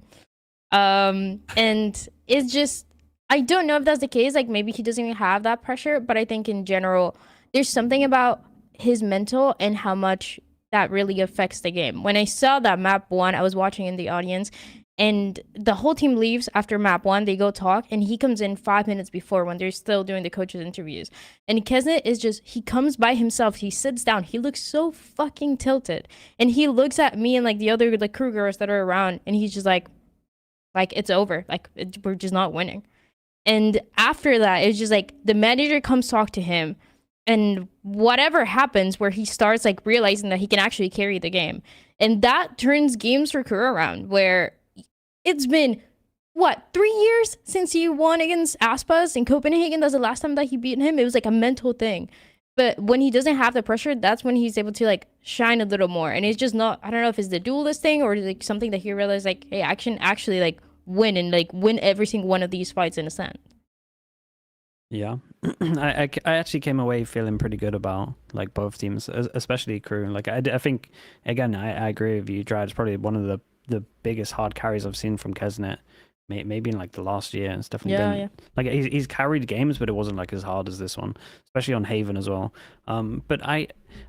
And it's just, I don't know if that's the case. Like, maybe he doesn't even have that pressure, but I think in general, there's something about his mental and how much that really affects the game. When I saw that map 1, I was watching in the audience, and the whole team leaves after map 1. They go talk, and he comes in 5 minutes before when they're still doing the coaches' interviews. And keznit is just, he comes by himself. He sits down. He looks so fucking tilted. And he looks at me and like the other crew girls that are around, and he's just like it's over. Like, we're just not winning. And after that, it's just like the manager comes talk to him, and whatever happens where he starts like realizing that he can actually carry the game. And that turns games for crew around, where it's been, 3 years since he won against aspas in Copenhagen? That's the last time that he beat him. It was like a mental thing. But when he doesn't have the pressure, that's when he's able to like shine a little more. And it's just not, I don't know if it's the duelist thing or like something that he realized like, hey, I can actually like win and like win every single one of these fights in a sense. Yeah, I actually came away feeling pretty good about like both teams, especially crew. Like, I think, again, I agree with you, Dryad. It's probably one of the biggest hard carries I've seen from keznit. Maybe in like the last year. It's definitely been like he's carried games, but it wasn't like as hard as this one, especially on Haven as well. But I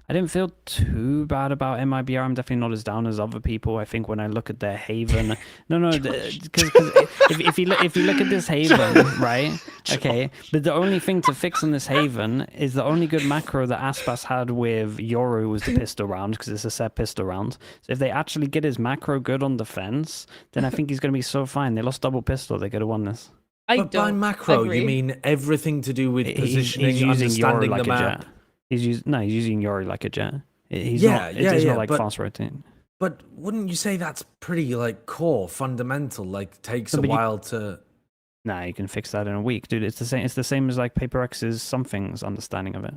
didn't feel too bad about MIBR. I'm definitely not as down as other people. I think when I look at their Haven, because if you look at this Haven, right? Okay, but the only thing to fix on this Haven is the only good macro that aspas had with Yoru was the pistol round, because it's a set pistol round. So if they actually get his macro good on defense, then I think he's going to be so fine. They lost double pistol, they could have won this. But by macro, you mean everything to do with positioning, he's using understanding Yoru like the map? A jet. He's using Yoru like a jet. He's not like fast rotating. But wouldn't you say that's pretty like core, fundamental? Like, takes a while to. Nah, you can fix that in a week, dude. It's the same. It's the same as like PaperX's something's understanding of it.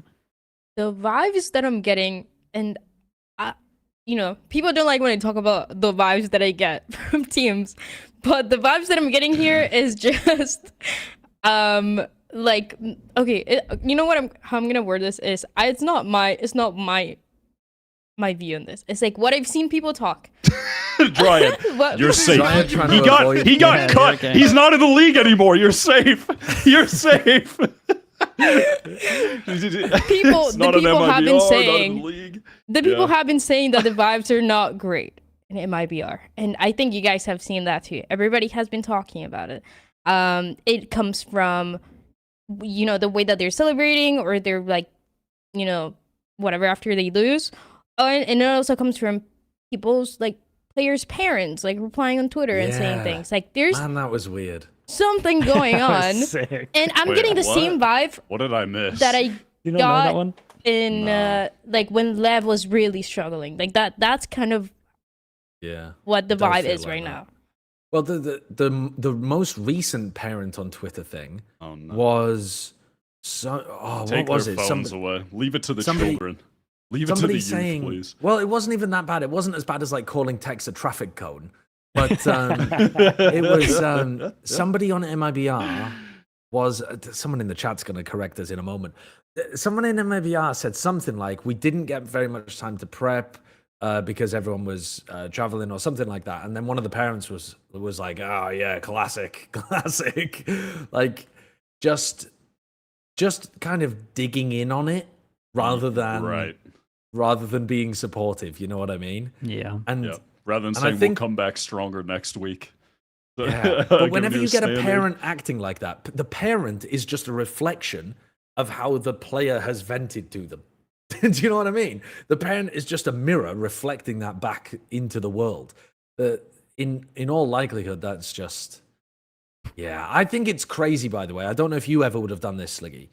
The vibes that I'm getting, and people don't like when I talk about the vibes that I get from teams, but the vibes that I'm getting here is just, like, okay, you know what how I'm gonna word this is, it's not my view on this. It's like what I've seen people talk. Dryad, you're safe. He got cut. Okay. He's not in the league anymore. You're safe. You're safe. The people have been saying that the vibes are not great in MIBR, and I think you guys have seen that too. Everybody has been talking about it. It comes from the way that they're celebrating, or they're like whatever after they lose, and it also comes from people's like players' parents like replying on Twitter and saying things like there's that was weird. Something going on, Sick. and I'm getting the same vibe What did I miss? that I You don't know got that one? in like when Lev was really struggling. Like that's kind of what the It does vibe feel is like right that. now. Well, the most recent parent on Twitter thing Oh, no. was Take what was their it? phones away. Leave it to the somebody- children. Leave it to the youth, saying, please. well, it wasn't even that bad. It wasn't as bad as like calling text a traffic cone, but it was somebody on MIBR was someone in the chat's going to correct us in a moment. Someone in MIBR said something like, "We didn't get very much time to prep because everyone was traveling," or something like that. And then one of the parents was like, "Oh yeah, classic," like just kind of digging in on it rather than being supportive. You know what I mean? Yeah. And rather than and saying I think, we'll come back stronger next week. yeah, but Giving whenever you get a standing. parent acting like that, the parent is just a reflection of how the player has vented to them. Do you know what I mean? The parent is just a mirror reflecting that back into the world. In all likelihood, that's just... Yeah, I think it's crazy, by the way. I don't know if you ever would have done this, Sliggy,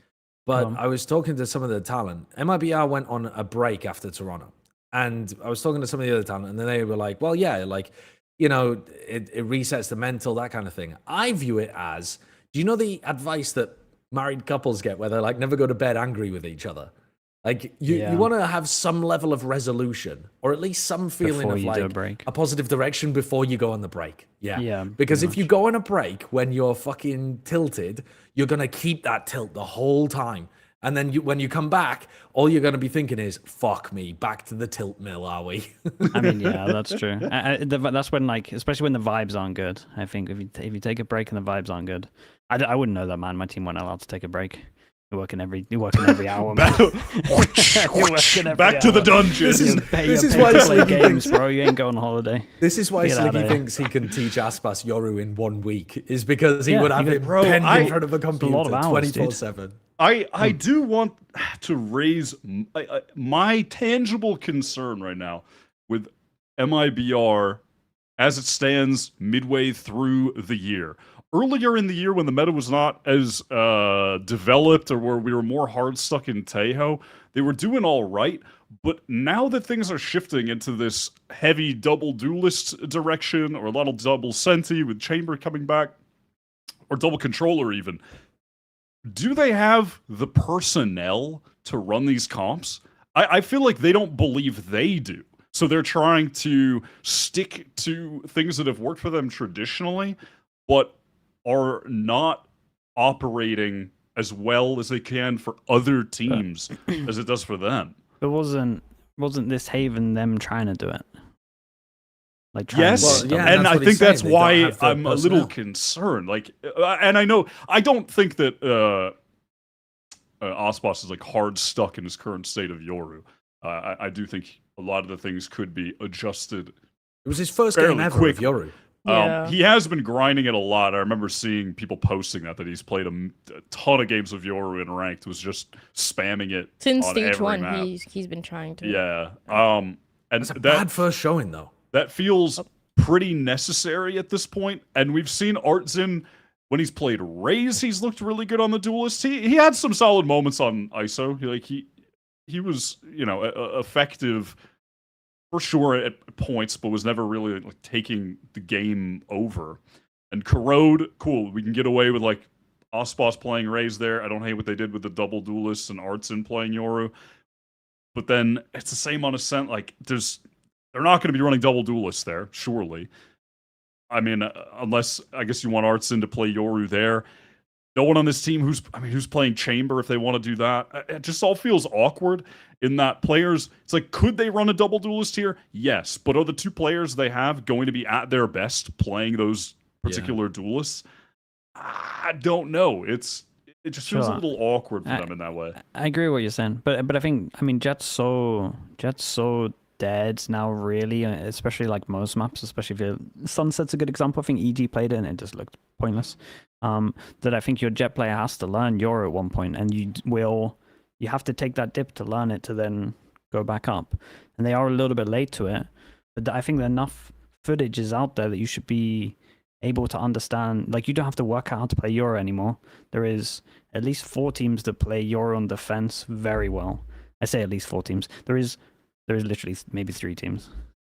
but I was talking to some of the talent. MIBR went on a break after Toronto, and I was talking to some of the other talent, and then they were like, well, yeah, like, it resets the mental, that kind of thing. I view it as, do you know the advice that married couples get where they're like, never go to bed angry with each other? Like, you want to have some level of resolution, or at least some feeling Before of you do a like break. a positive direction before you go on the break. Yeah, Because pretty if you go on a break when you're fucking tilted, you're going to keep that tilt the whole time. And then when you come back, all you're going to be thinking is, fuck me, back to the tilt mill, are we? I mean, yeah, that's true. That's when, like, especially when the vibes aren't good. I think if you take a break and the vibes aren't good, I wouldn't know that, man. My team weren't allowed to take a break. You're working every hour. Man. You're working every Back to the hour. dungeon. This is You're why paying to play Sliggy games, thinks, bro. You ain't going on holiday. this is why Get out of Sliggy here. thinks he can teach Aspas Yoru in 1 week, is because he Yeah, would you have could- it Bro, penned I- in front of a a computer lot of hours, dude. 24/7. I do want to raise my tangible concern right now with MIBR as it stands midway through the year. Earlier in the year, when the meta was not as developed, or where we were more hard stuck in Tejo, they were doing all right. But now that things are shifting into this heavy double duelist direction, or a lot of double senti with Chamber coming back, or double controller even, do they have the personnel to run these comps? I feel like they don't believe they do. So they're trying to stick to things that have worked for them traditionally, but are not operating as well as they can for other teams as it does for them. But wasn't this Haven them trying to do it? Like Yes, Well, yeah, and that's I what think he's saying. that's They don't why have the I'm a little personnel. concerned. Like, and I know I don't think that Aspas is like hard stuck in his current state of Yoru. I do think a lot of the things could be adjusted. It was his first Fairly game ever quick. of Yoru. Yeah. He has been grinding it a lot. I remember seeing people posting that he's played a ton of games of Yoru in ranked. Was just spamming it Since on stage every one, map. he's been trying to. Yeah. And It's a that bad first showing, though. that feels pretty necessary at this point. And we've seen Artzin, when he's played Raze, he's looked really good on the duelist. He had some solid moments on ISO. He was, effective for sure at points, but was never really like taking the game over. And Corrode, cool. We can get away with like aspas playing Raze there. I don't hate what they did with the double duelists and Artsin playing Yoru. But then it's the same on Ascent. Like they're not going to be running double duelists there, surely. I mean, unless I guess you want Artsin to play Yoru there. No one on this team who's playing Chamber if they want to do that. It just all feels awkward in that players. It's like, could they run a double duelist here? Yes, but are the two players they have going to be at their best playing those particular duelists? I don't know. It just feels a little awkward for them in that way. I agree with what you're saying, but I mean Jet's so dead now, really, especially like most maps, especially if Sunset's a good example. I think EG played it and it just looked pointless. That I think your Jet player has to learn Yoru at one point, and you have to take that dip to learn it to then go back up. And they are a little bit late to it, but I think enough footage is out there that you should be able to understand. Like, you don't have to work out how to play Yoru anymore. There is at least 4 teams that play Yoru on defense very well. I say at least 4 teams. There is literally maybe 3 teams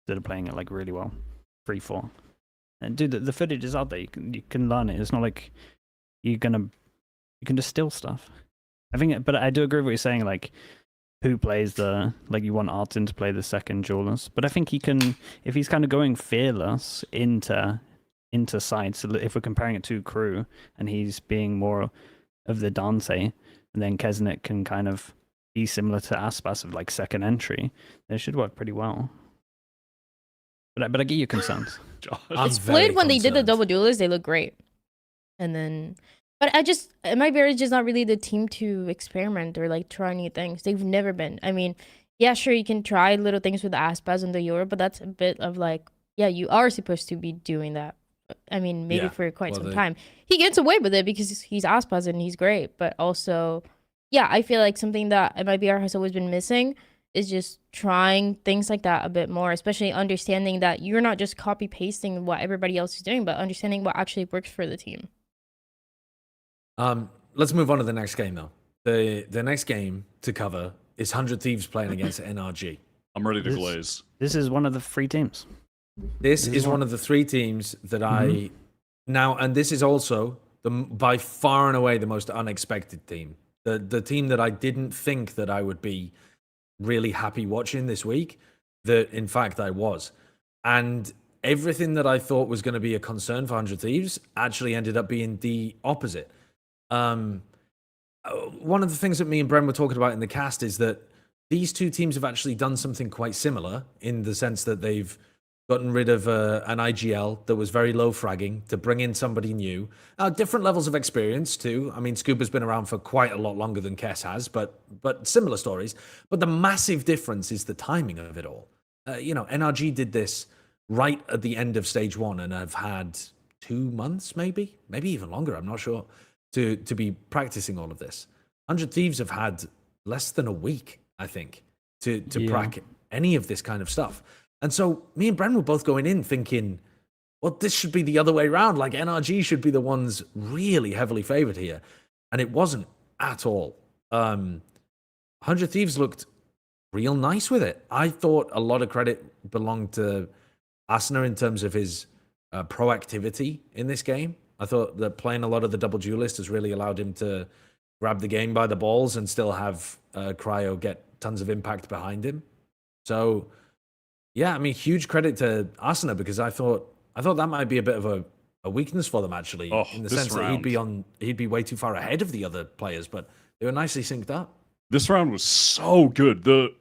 that are playing it like really well. 3, 4. And dude, the footage is out there. You can learn it. It's not like you can just steal stuff. I think, but I do agree with what you're saying. Like, who plays you want Artin to play the second duelist, but I think he can, if he's kind of going fearless into side. So if we're comparing it to crew, and he's being more of the Dante, and then keznit can kind of be similar to aspas of like second entry, they should work pretty well. But I get your concerns. It's played when they did the double duelist, they look great. And then, but MIBR is just not really the team to experiment or like try new things. They've never been. I mean, yeah, sure, you can try little things with the aspas and the Yoru, but that's a bit of like, yeah, you are supposed to be doing that. I mean, maybe for quite some time. He gets away with it because he's aspas and he's great. But also, yeah, I feel like something that MIBR has always been missing is just trying things like that a bit more, especially understanding that you're not just copy pasting what everybody else is doing, but understanding what actually works for the team. Let's move on to the next game though. The next game to cover is 100 Thieves playing against NRG. I'm ready to glaze. This is one of the 3 teams. This is one of the 3 teams that I now, and this is also by far and away the most unexpected team. The team that I didn't think that I would be really happy watching this week, that in fact I was. And everything that I thought was going to be a concern for 100 Thieves actually ended up being the opposite. One of the things that me and Bren were talking about in the cast is that these 2 teams have actually done something quite similar in the sense that they've gotten rid of an IGL that was very low fragging to bring in somebody new. Different levels of experience too. I mean, Scuba's been around for quite a lot longer than Kess has, but similar stories. But the massive difference is the timing of it all. NRG did this right at the end of stage 1 and have had 2 months, maybe even longer, I'm not sure, to be practicing all of this. 100 Thieves have had less than a week, I think, to prac any of this kind of stuff. And so me and Bren were both going in thinking, well, this should be the other way around. Like, NRG should be the ones really heavily favored here. And it wasn't at all. 100 Thieves looked real nice with it. I thought a lot of credit belonged to Asuna in terms of his proactivity in this game. I thought that playing a lot of the double duelist has really allowed him to grab the game by the balls and still have Cryo get tons of impact behind him. So, yeah, I mean, huge credit to Asuna, because I thought that might be a bit of a weakness for them, actually, in the sense that he'd be way too far ahead of the other players, but they were nicely synced up. This round was so good. The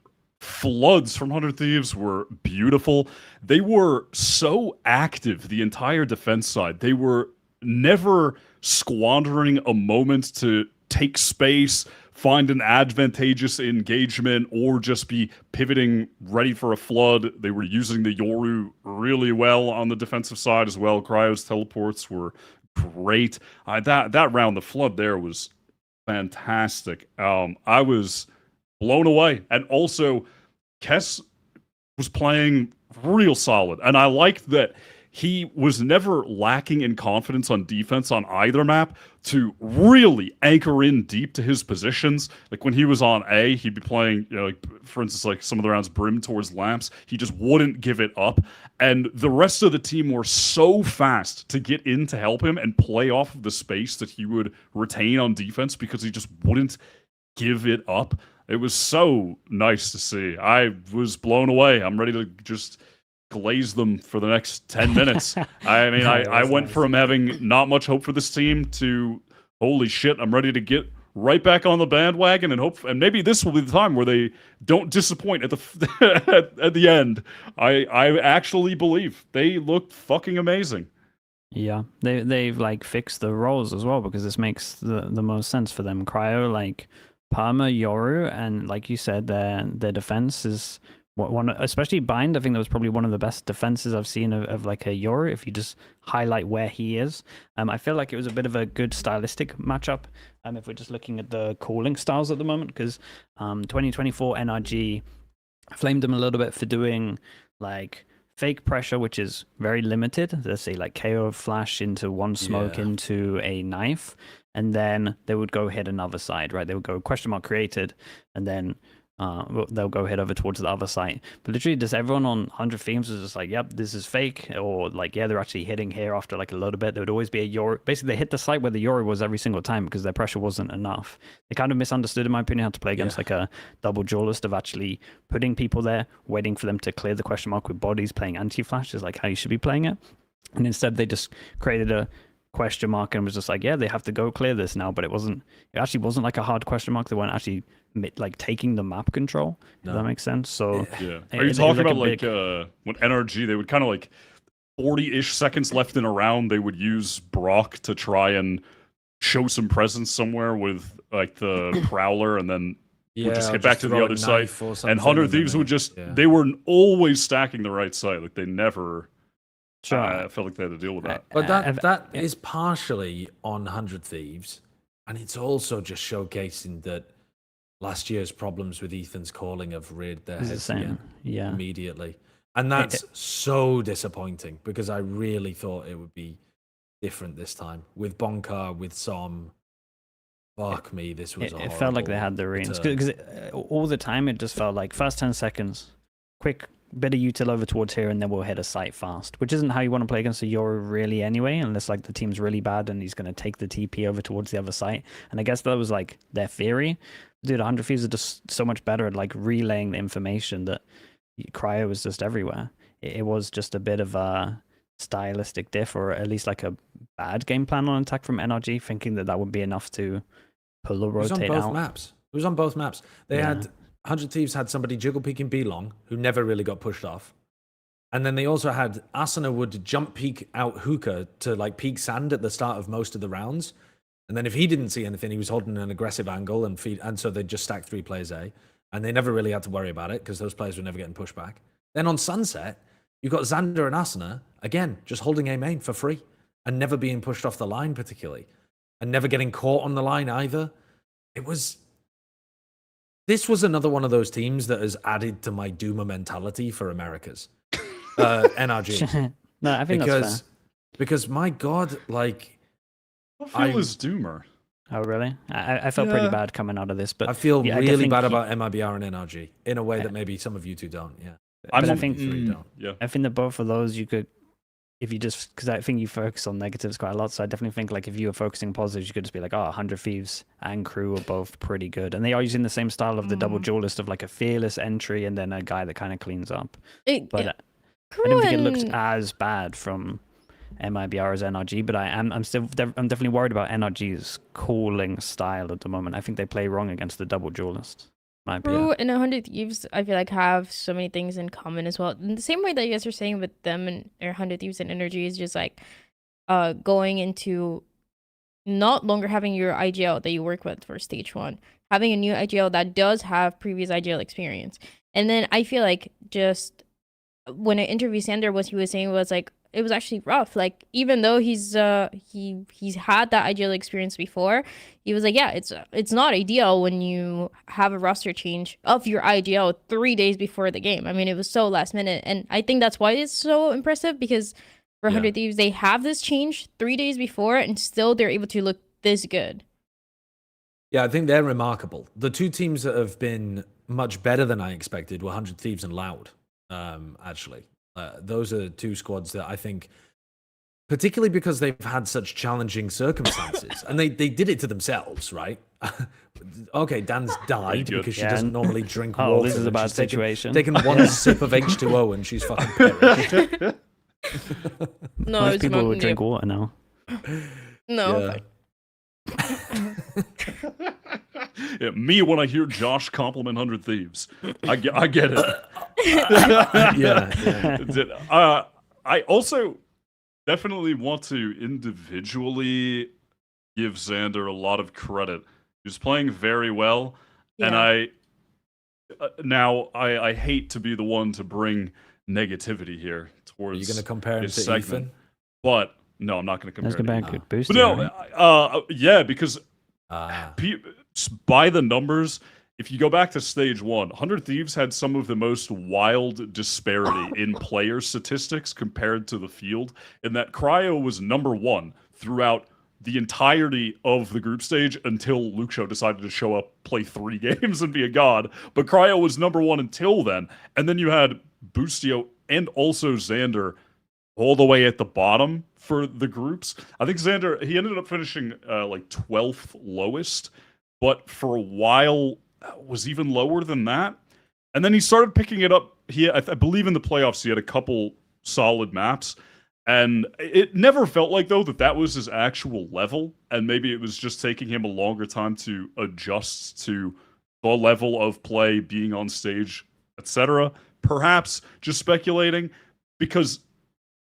floods from 100 Thieves were beautiful. They were so active, the entire defense side. They were never squandering a moment to take space, find an advantageous engagement, or just be pivoting ready for a flood. They were using the Yoru really well on the defensive side as well. Cryo's teleports were great. That round, the flood there was fantastic. I was blown away. And also, Kess was playing real solid. And I liked that he was never lacking in confidence on defense on either map to really anchor in deep to his positions. Like when he was on A, he'd be playing, you know, like for instance, like some of the rounds brim towards lamps. He just wouldn't give it up. And the rest of the team were so fast to get in to help him and play off of the space that he would retain on defense because he just wouldn't give it up. It was so nice to see. I was blown away. I'm ready to just glaze them for the next 10 minutes. I mean, I went from having not much hope for this team to, holy shit, I'm ready to get right back on the bandwagon and hope, and maybe this will be the time where they don't disappoint at the at the end. I actually believe they looked fucking amazing. Yeah, they've like fixed the roles as well, because this makes the most sense for them. Cryo, like Parma, Yoru, and like you said, their defense is one, especially Bind. I think that was probably one of the best defenses I've seen of like a Yoru, if you just highlight where he is. I feel like it was a bit of a good stylistic matchup, if we're just looking at the calling styles at the moment, because 2024 NRG flamed them a little bit for doing like fake pressure, which is very limited. Let's say like KO flash into one smoke into a knife, and then they would go hit another side, right? They would go question mark created, and then they'll go head over towards the other side. But literally just everyone on 100 themes was just like, yep, this is fake, or like, yeah, they're actually hitting here after like a little bit. There would always be a Yoru. Basically, they hit the site where the Yoru was every single time because their pressure wasn't enough. They kind of misunderstood, in my opinion, how to play against like a double duelist, of actually putting people there, waiting for them to clear the question mark with bodies, playing anti-flash is like how you should be playing it. And instead they just created a question mark and was just like, yeah, they have to go clear this now. But it actually wasn't like a hard question mark. They weren't actually like taking the map control. Does that make sense? So yeah, are you talking about like when NRG, they would kind of like 40-ish seconds left in a round, they would use Brock to try and show some presence somewhere with like the Prowler, and then would just hit back to the other side. And 100 Thieves would just, they were always stacking the right side. Like they never felt like they had to deal with that. But that is partially on 100 Thieves, and it's also just showcasing that last year's problems with Ethan's calling have reared their heads immediately. And that's so disappointing, because I really thought it would be different this time. With Bonkar, with Som, fuck me, this was it felt like they had the reins. Because all the time it just felt like first 10 seconds, quick bit of util over towards here, and then we'll hit a site fast, which isn't how you want to play against a Yoru really anyway, unless like the team's really bad and he's going to take the TP over towards the other site. And I guess that was like their theory. Dude, 100 Thieves are just so much better at like relaying the information that Cryo was just everywhere. It was just a bit of a stylistic diff, or at least like a bad game plan on attack from NRG, thinking that would be enough to pull or rotate out. It was on both maps. They had 100 Thieves had somebody jiggle peeking B long who never really got pushed off. And then they also had Asuna would jump peek out hookah to like peek sand at the start of most of the rounds. And then if he didn't see anything, he was holding an aggressive angle and so they'd just stack 3 players A. And they never really had to worry about it because those players were never getting pushed back. Then on Sunset, you've got Xander and Asuna, again, just holding A main for free and never being pushed off the line particularly. And never getting caught on the line either. This was another one of those teams that has added to my Doomer mentality for Americas. NRG. No, I think that's fair. Because my God, like... I feel is Doomer. Oh, really? I felt pretty bad coming out of this, but... I feel really bad about MIBR and NRG in a way that maybe some of you two don't, I think that both of those you could... If you just... Because I think you focus on negatives quite a lot, so I definitely think like if you were focusing on positives, you could just be like, 100 Thieves and Crew are both pretty good. And they are using the same style of the double duelist of like a fearless entry and then a guy that kind of cleans up. I don't think it looks as bad from MIBR as NRG, but I'm definitely worried about NRG's calling style at the moment. I think they play wrong against the double duelist. Crew and 100 Thieves, I feel like, have so many things in common as well. In the same way that you guys are saying with them and 100 Thieves and Energy is just like going into not longer having your IGL that you work with for stage 1, having a new IGL that does have previous IGL experience. And then I feel like just when I interviewed Sander, what he was saying was like, it was actually rough. Like, even though he's had that IGL experience before, he was like, yeah, it's not ideal when you have a roster change of your IGL 3 days before the game. I mean, it was so last minute, and I think that's why it's so impressive, because for 100 Thieves. They have this change 3 days before, and still they're able to look this good. Yeah, I think they're remarkable. The two teams that have been much better than I expected were 100 Thieves and Loud, actually. Those are two squads that I think, particularly because they've had such challenging circumstances, and they did it to themselves, right? Okay, Dan's died because she doesn't normally drink water. Oh, this is a bad situation. Taken one sip of H2O and she's fucking perished. No, Most it's people not would drink water now. No. Yeah, me when I hear Josh compliment 100 Thieves, I get it. Yeah. I also definitely want to individually give Xander a lot of credit. He was playing very well, and I hate to be the one to bring negativity here towards. Are you going to compare him to segment, Ethan? But no, I'm not going to compare. Let's go back to Boostio. But no, right? yeah, because by the numbers, if you go back to stage 1, 100 Thieves had some of the most wild disparity in player statistics compared to the field, in that Cryo was number 1 throughout the entirety of the group stage until Luxo decided to show up, play 3 games, and be a god. But Cryo was number 1 until then. And then you had Boostio and also Xander all the way at the bottom for the groups. I think Xander, he ended up finishing like 12th lowest, but for a while was even lower than that. And then he started picking it up. I believe in the playoffs he had a couple solid maps. And it never felt like, though, that was his actual level. And maybe it was just taking him a longer time to adjust to the level of play, being on stage, etc. Perhaps just speculating, because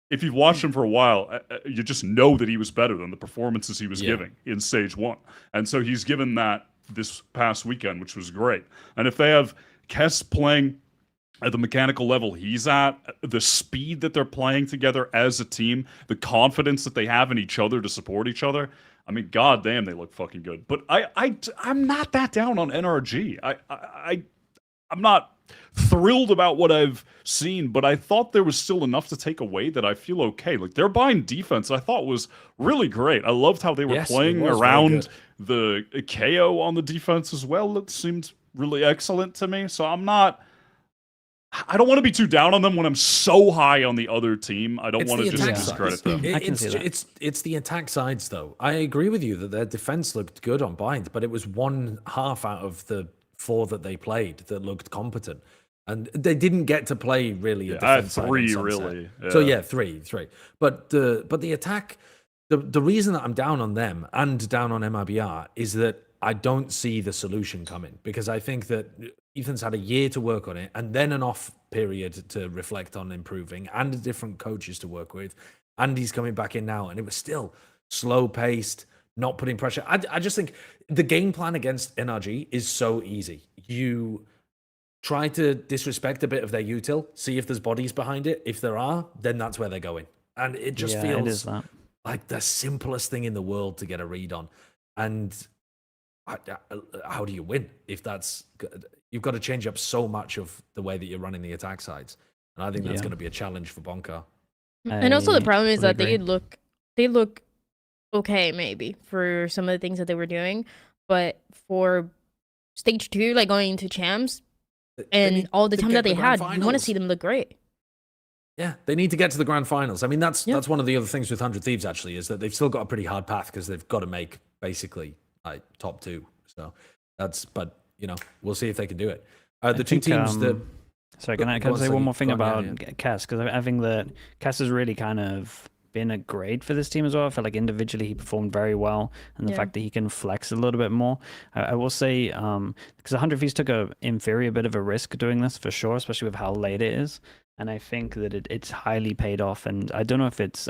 if you've watched him for a while, you just know that he was better than the performances he was giving in stage 1. And so he's given that this past weekend, which was great. And if they have Kess playing at the mechanical level he's at, the speed that they're playing together as a team, the confidence that they have in each other to support each other, I mean, goddamn, they look fucking good. But I'm not that down on NRG. I'm not thrilled about what I've seen, but I thought there was still enough to take away that I feel okay. Like, their bind defense, I thought was really great. I loved how they were playing around the KO on the defense as well. It seemed really excellent to me. So I don't want to be too down on them when I'm so high on the other team. I don't want to just discredit them. It's the attack sides, though. I agree with you that their defense looked good on bind, but it was 1/2 out of the 4 that they played that looked competent. And they didn't get to play really a defense side on 3, Sunset. really. Yeah. So 3. But the attack, the reason that I'm down on them and down on MIBR is that I don't see the solution coming, because I think that Ethan's had a year to work on it, and then an off period to reflect on improving, and different coaches to work with, and he's coming back in now, and it was still slow paced, not putting pressure. I just think the game plan against NRG is so easy. You try to disrespect a bit of their util, see if there's bodies behind it. If there are, then that's where they're going, and it just feels like the simplest thing in the world to get a read on. And how do you win if that's? You've got to change up so much of the way that you're running the attack sides, and I think that's going to be a challenge for Bonka. And also the problem is that they look okay maybe for some of the things that they were doing, but for stage 2, like going into champs and all the time that they had, you want to see them look great. Yeah, they need to get to the grand finals. I mean, that's one of the other things with 100 Thieves actually, is that they've still got a pretty hard path because they've got to make basically like top 2. So but we'll see if they can do it. The two teams that. Sorry, can I say one more thing about Cass? Because I think that Cass has really kind of been a grade for this team as well. I feel like individually he performed very well, and the fact that he can flex a little bit more. I will say, because 100 Thieves took a inferior bit of a risk doing this for sure, especially with how late it is. And I think that it's highly paid off. And I don't know if it's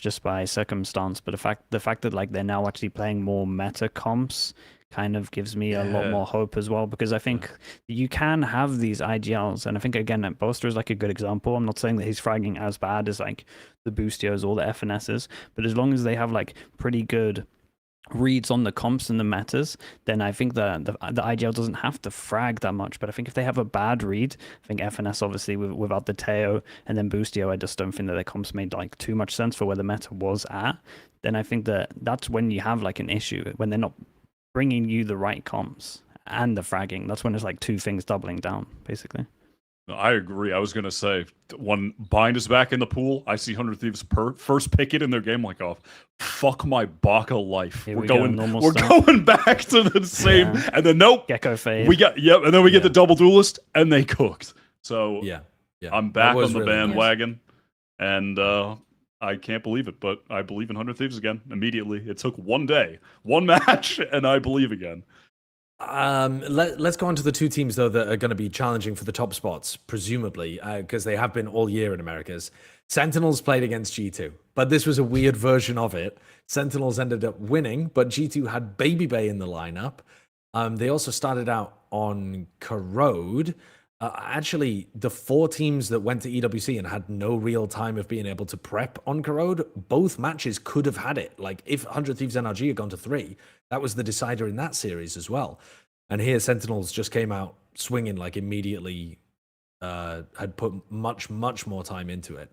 just by circumstance, but the fact that like they're now actually playing more meta comps kind of gives me a lot more hope as well, because I think you can have these IGLs, and I think again Boaster is like a good example. I'm not saying that he's fragging as bad as like the Boostios or the FNSs, but as long as they have like pretty good reads on the comps and the metas, then I think the IGL doesn't have to frag that much. But I think if they have a bad read, I think FNS obviously without the Teo and then Boostio, I just don't think that their comps made like too much sense for where the meta was at. Then I think that's when you have like an issue, when they're not bringing you the right comps and the fragging. That's when it's like two things doubling down, basically. I agree. I was gonna say when Bind is back in the pool, I see 100 Thieves first pick it in their game. Like, oh, fuck my Baka life. Here We're we go, going normal going back to the same. Yeah. And then nope, Gecko fade. we got and then we get the double duelist, and they cooked. So Yeah. I'm back on the really nice. bandwagon, and I can't believe it, but I believe in 100 Thieves again immediately. It took one day, one match, and I believe again. Let's go on to the two teams though that are going to be challenging for the top spots, presumably, because they have been all year in Americas. Sentinels played against G2, but this was a weird version of it. Sentinels ended up winning, but G2 had Babybay in the lineup. They also started out on Corrode. Actually, the 4 teams that went to EWC and had no real time of being able to prep on Corrode, both matches could have had it. Like, if 100 Thieves NRG had gone to 3, that was the decider in that series as well. And here, Sentinels just came out swinging, like, immediately had put much, much more time into it.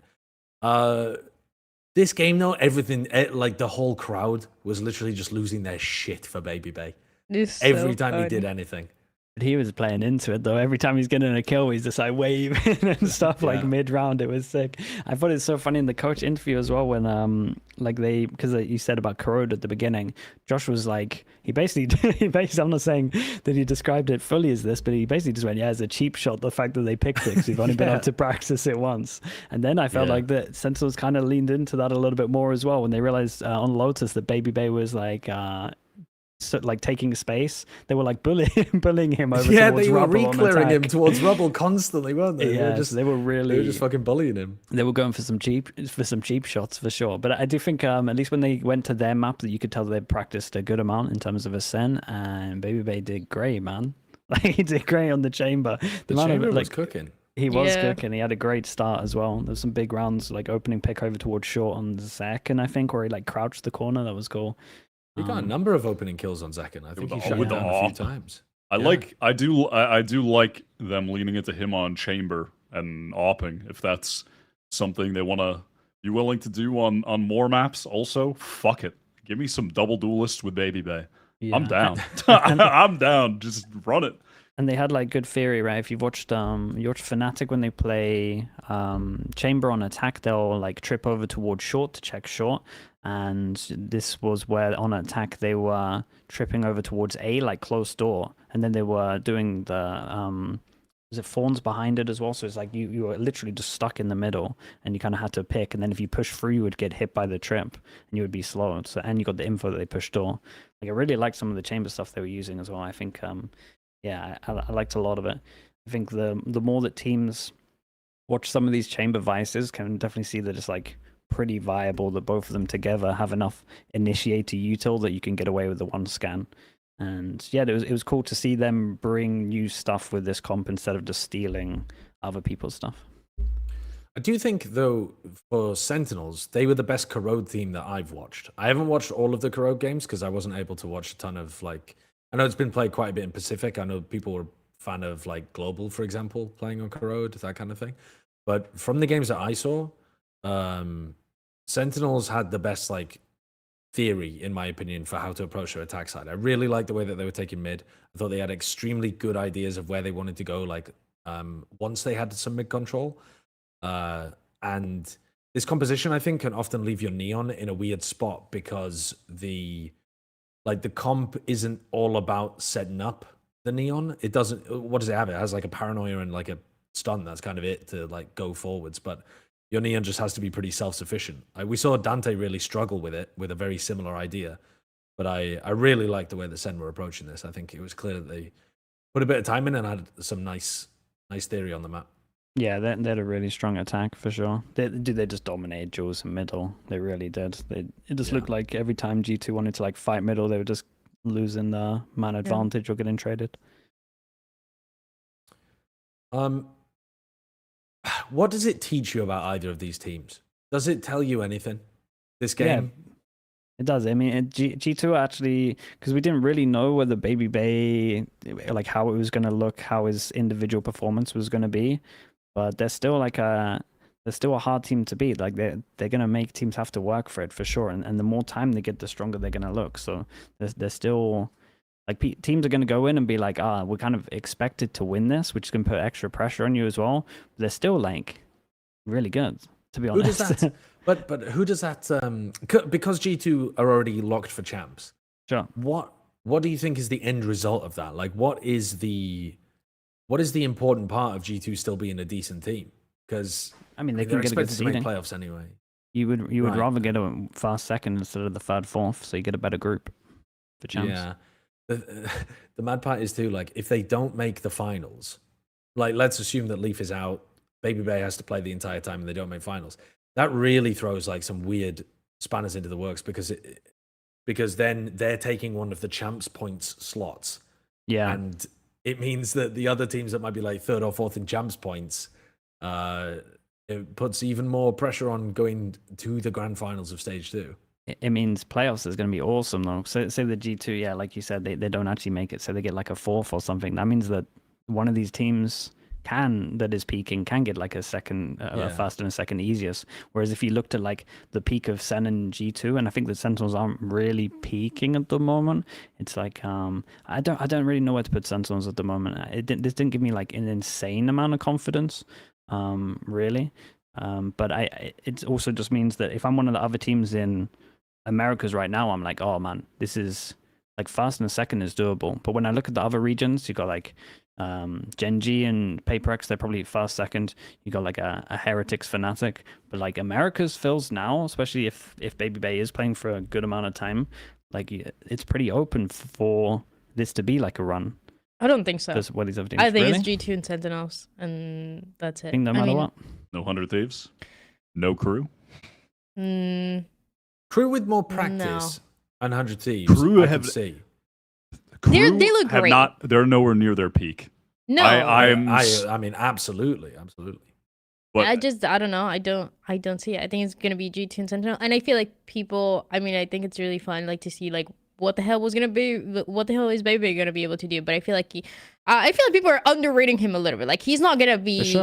This game, though, everything, like, the whole crowd was literally just losing their shit for Babybay. Every time he did anything. But he was playing into it though. Every time he's getting a kill, he's just like waving and stuff like mid-round. It was sick. I thought it's so funny in the coach interview as well when like because you said about Corrode at the beginning. Josh was like, he basically I'm not saying that he described it fully as this, but he basically just went, yeah, it's a cheap shot, the fact that they picked it because we've only been able to practice it once. And then I felt like the Sentinels kind of leaned into that a little bit more as well when they realized on Lotus that Babybay was like taking space. They were like bullying him over towards they were Rubble re-clearing him towards Rubble constantly, weren't they? Yeah, they were just fucking bullying him. They were going for some cheap shots for sure. But I do think at least when they went to their map, that you could tell they practiced a good amount in terms of Ascent, and Babybay did great, man. Like, he did great on the chamber. The chamber was cooking. He was cooking. He had a great start as well. There's some big rounds, like opening pick over towards short on Zakin, I think, where he like crouched the corner. That was cool. He got a number of opening kills on Zakin. I think he shot him down a few times. I do like them leaning into him on chamber and opping, if that's something they want to be willing to do on more maps. Also, fuck it, give me some double duelist with Babybay. I'm down. I'm down. Just run it. And they had like good theory, right? If you've watched FNATIC when they play chamber on attack, they'll like trip over towards short to check short. And this was where on attack they were tripping over towards A, like close door, and then they were doing the was it fawns behind it as well? So it's like you were literally just stuck in the middle, and you kind of had to pick. And then if you push through, you would get hit by the trip, and you would be slow. So and you got the info that they pushed door. Like, I really liked some of the chamber stuff they were using as well. I think I liked a lot of it. I think the more that teams watch some of these chamber vices, can definitely see that it's like pretty viable that both of them together have enough initiator util that you can get away with the one scan. And yeah, it was cool to see them bring new stuff with this comp instead of just stealing other people's stuff. I do think, though, for Sentinels, they were the best Corrode team that I've watched. I haven't watched all of the Corrode games because I wasn't able to watch a ton of, like, I know it's been played quite a bit in Pacific. I know people were a fan of, like, Global, for example, playing on Corrode, that kind of thing. But from the games that I saw, Sentinels had the best, like, theory, in my opinion, for how to approach their attack side. I really liked the way that they were taking mid. I thought they had extremely good ideas of where they wanted to go, like, once they had some mid control. And this composition, I think, can often leave your Neon in a weird spot because the comp isn't all about setting up the Neon. It doesn't, what does it have? It has like a paranoia and like a stun. That's kind of it to like go forwards. But your Neon just has to be pretty self-sufficient. We saw Dante really struggle with it with a very similar idea. But I really liked the way that Sen were approaching this. I think it was clear that they put a bit of time in and had some nice theory on the map. Yeah, they had a really strong attack for sure. They just dominated Jules in middle. They really did. It just looked like every time G2 wanted to like fight middle, they were just losing the man advantage or getting traded. What does it teach you about either of these teams? Does it tell you anything? This game? It does. I mean, G2 actually, because we didn't really know whether Babybay, like how it was going to look, how his individual performance was going to be, but they're still a hard team to beat. Like they're going to make teams have to work for it for sure. And the more time they get, the stronger they're going to look. So they're still like teams are going to go in and be like, we're kind of expected to win this, which can put extra pressure on you as well. But they're still like really good, to be honest. Who does that? But who does that? Because G2 are already locked for champs. Sure. What do you think is the end result of that? Like, what is the important part of G2 still being a decent team? Because I mean, they can get a good seeding. Playoffs anyway. You would rather get a fast second instead of the third, fourth, so you get a better group for champs. Yeah. The mad part is too, like, if they don't make the finals, like, let's assume that Leaf is out, Babybay has to play the entire time, and they don't make finals. That really throws like some weird spanners into the works because then they're taking one of the champs points slots. Yeah. And it means that the other teams that might be like third or fourth in champs points, it puts even more pressure on going to the grand finals of stage 2. It means playoffs is going to be awesome though. So say the G2, yeah, like you said, they don't actually make it, so they get like a fourth or something. That means that one of these teams that is peaking can get like a second, a first and a second easiest. Whereas if you looked at like the peak of Sen and G2, and I think the Sentinels aren't really peaking at the moment. It's like I don't really know where to put Sentinels at the moment. This didn't give me like an insane amount of confidence, really. But it also just means that if I'm one of the other teams in Americas right now, I'm like, oh man, this is like first and a second is doable. But when I look at the other regions, you got like Gen.G and Paperthin, they're probably first, second. You got like a Heretics, FNATIC, but like America's fills now, especially if Babybay is playing for a good amount of time, like it's pretty open for this to be like a run. I don't think so. What these other teams, I think really? it's G2 and Sentinels, and that's it. I think no matter what. No 100 Thieves, no crew. Crew with more practice and 100 Thieves. Crew I have can see. They look great. They're nowhere near their peak. No, I mean, absolutely. But I don't know. I don't see it. I think it's gonna be G2 and Sentinel, and I feel like people. I mean, I think it's really fun, like to see like what the hell is Babybay gonna be able to do. But I feel like people are underrating him a little bit. Like he's not gonna be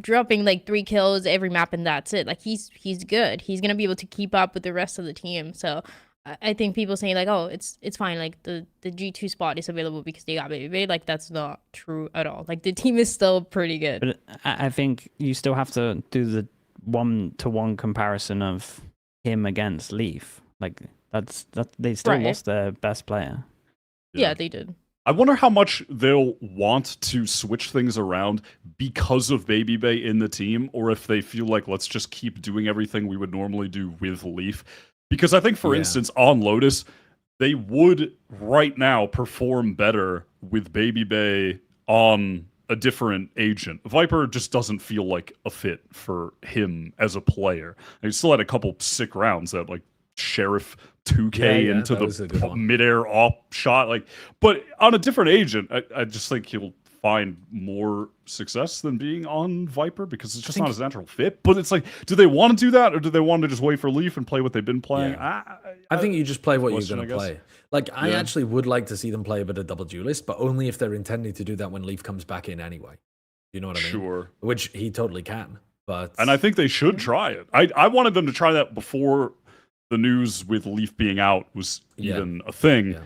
dropping like 3 kills every map and that's it. Like he's good. He's gonna be able to keep up with the rest of the team. So I think people saying like, oh, it's fine. Like the G2 spot is available because they got Babybay. Like that's not true at all. Like the team is still pretty good. But I think you still have to do the 1-to-1 comparison of him against Leaf. Like they still lost their best player. Yeah, they did. I wonder how much they'll want to switch things around because of Babybay in the team, or if they feel like let's just keep doing everything we would normally do with Leaf. Because I think, for instance, on Lotus, they would right now perform better with Babybay on a different agent. Viper just doesn't feel like a fit for him as a player. He still had a couple sick rounds that like Sheriff 2K into the midair op shot, like, but on a different agent, I just think he'll find more success than being on Viper because it's just not his natural fit. But it's like, do they want to do that, or do they want to just wait for Leaf and play what they've been playing? I think you just play what you're going to play. Like, I actually would like to see them play a bit of double duelist, but only if they're intending to do that when Leaf comes back in anyway. You know what I mean? Sure. Which he totally can. And I think they should try it. I wanted them to try that before the news with Leaf being out was even a thing.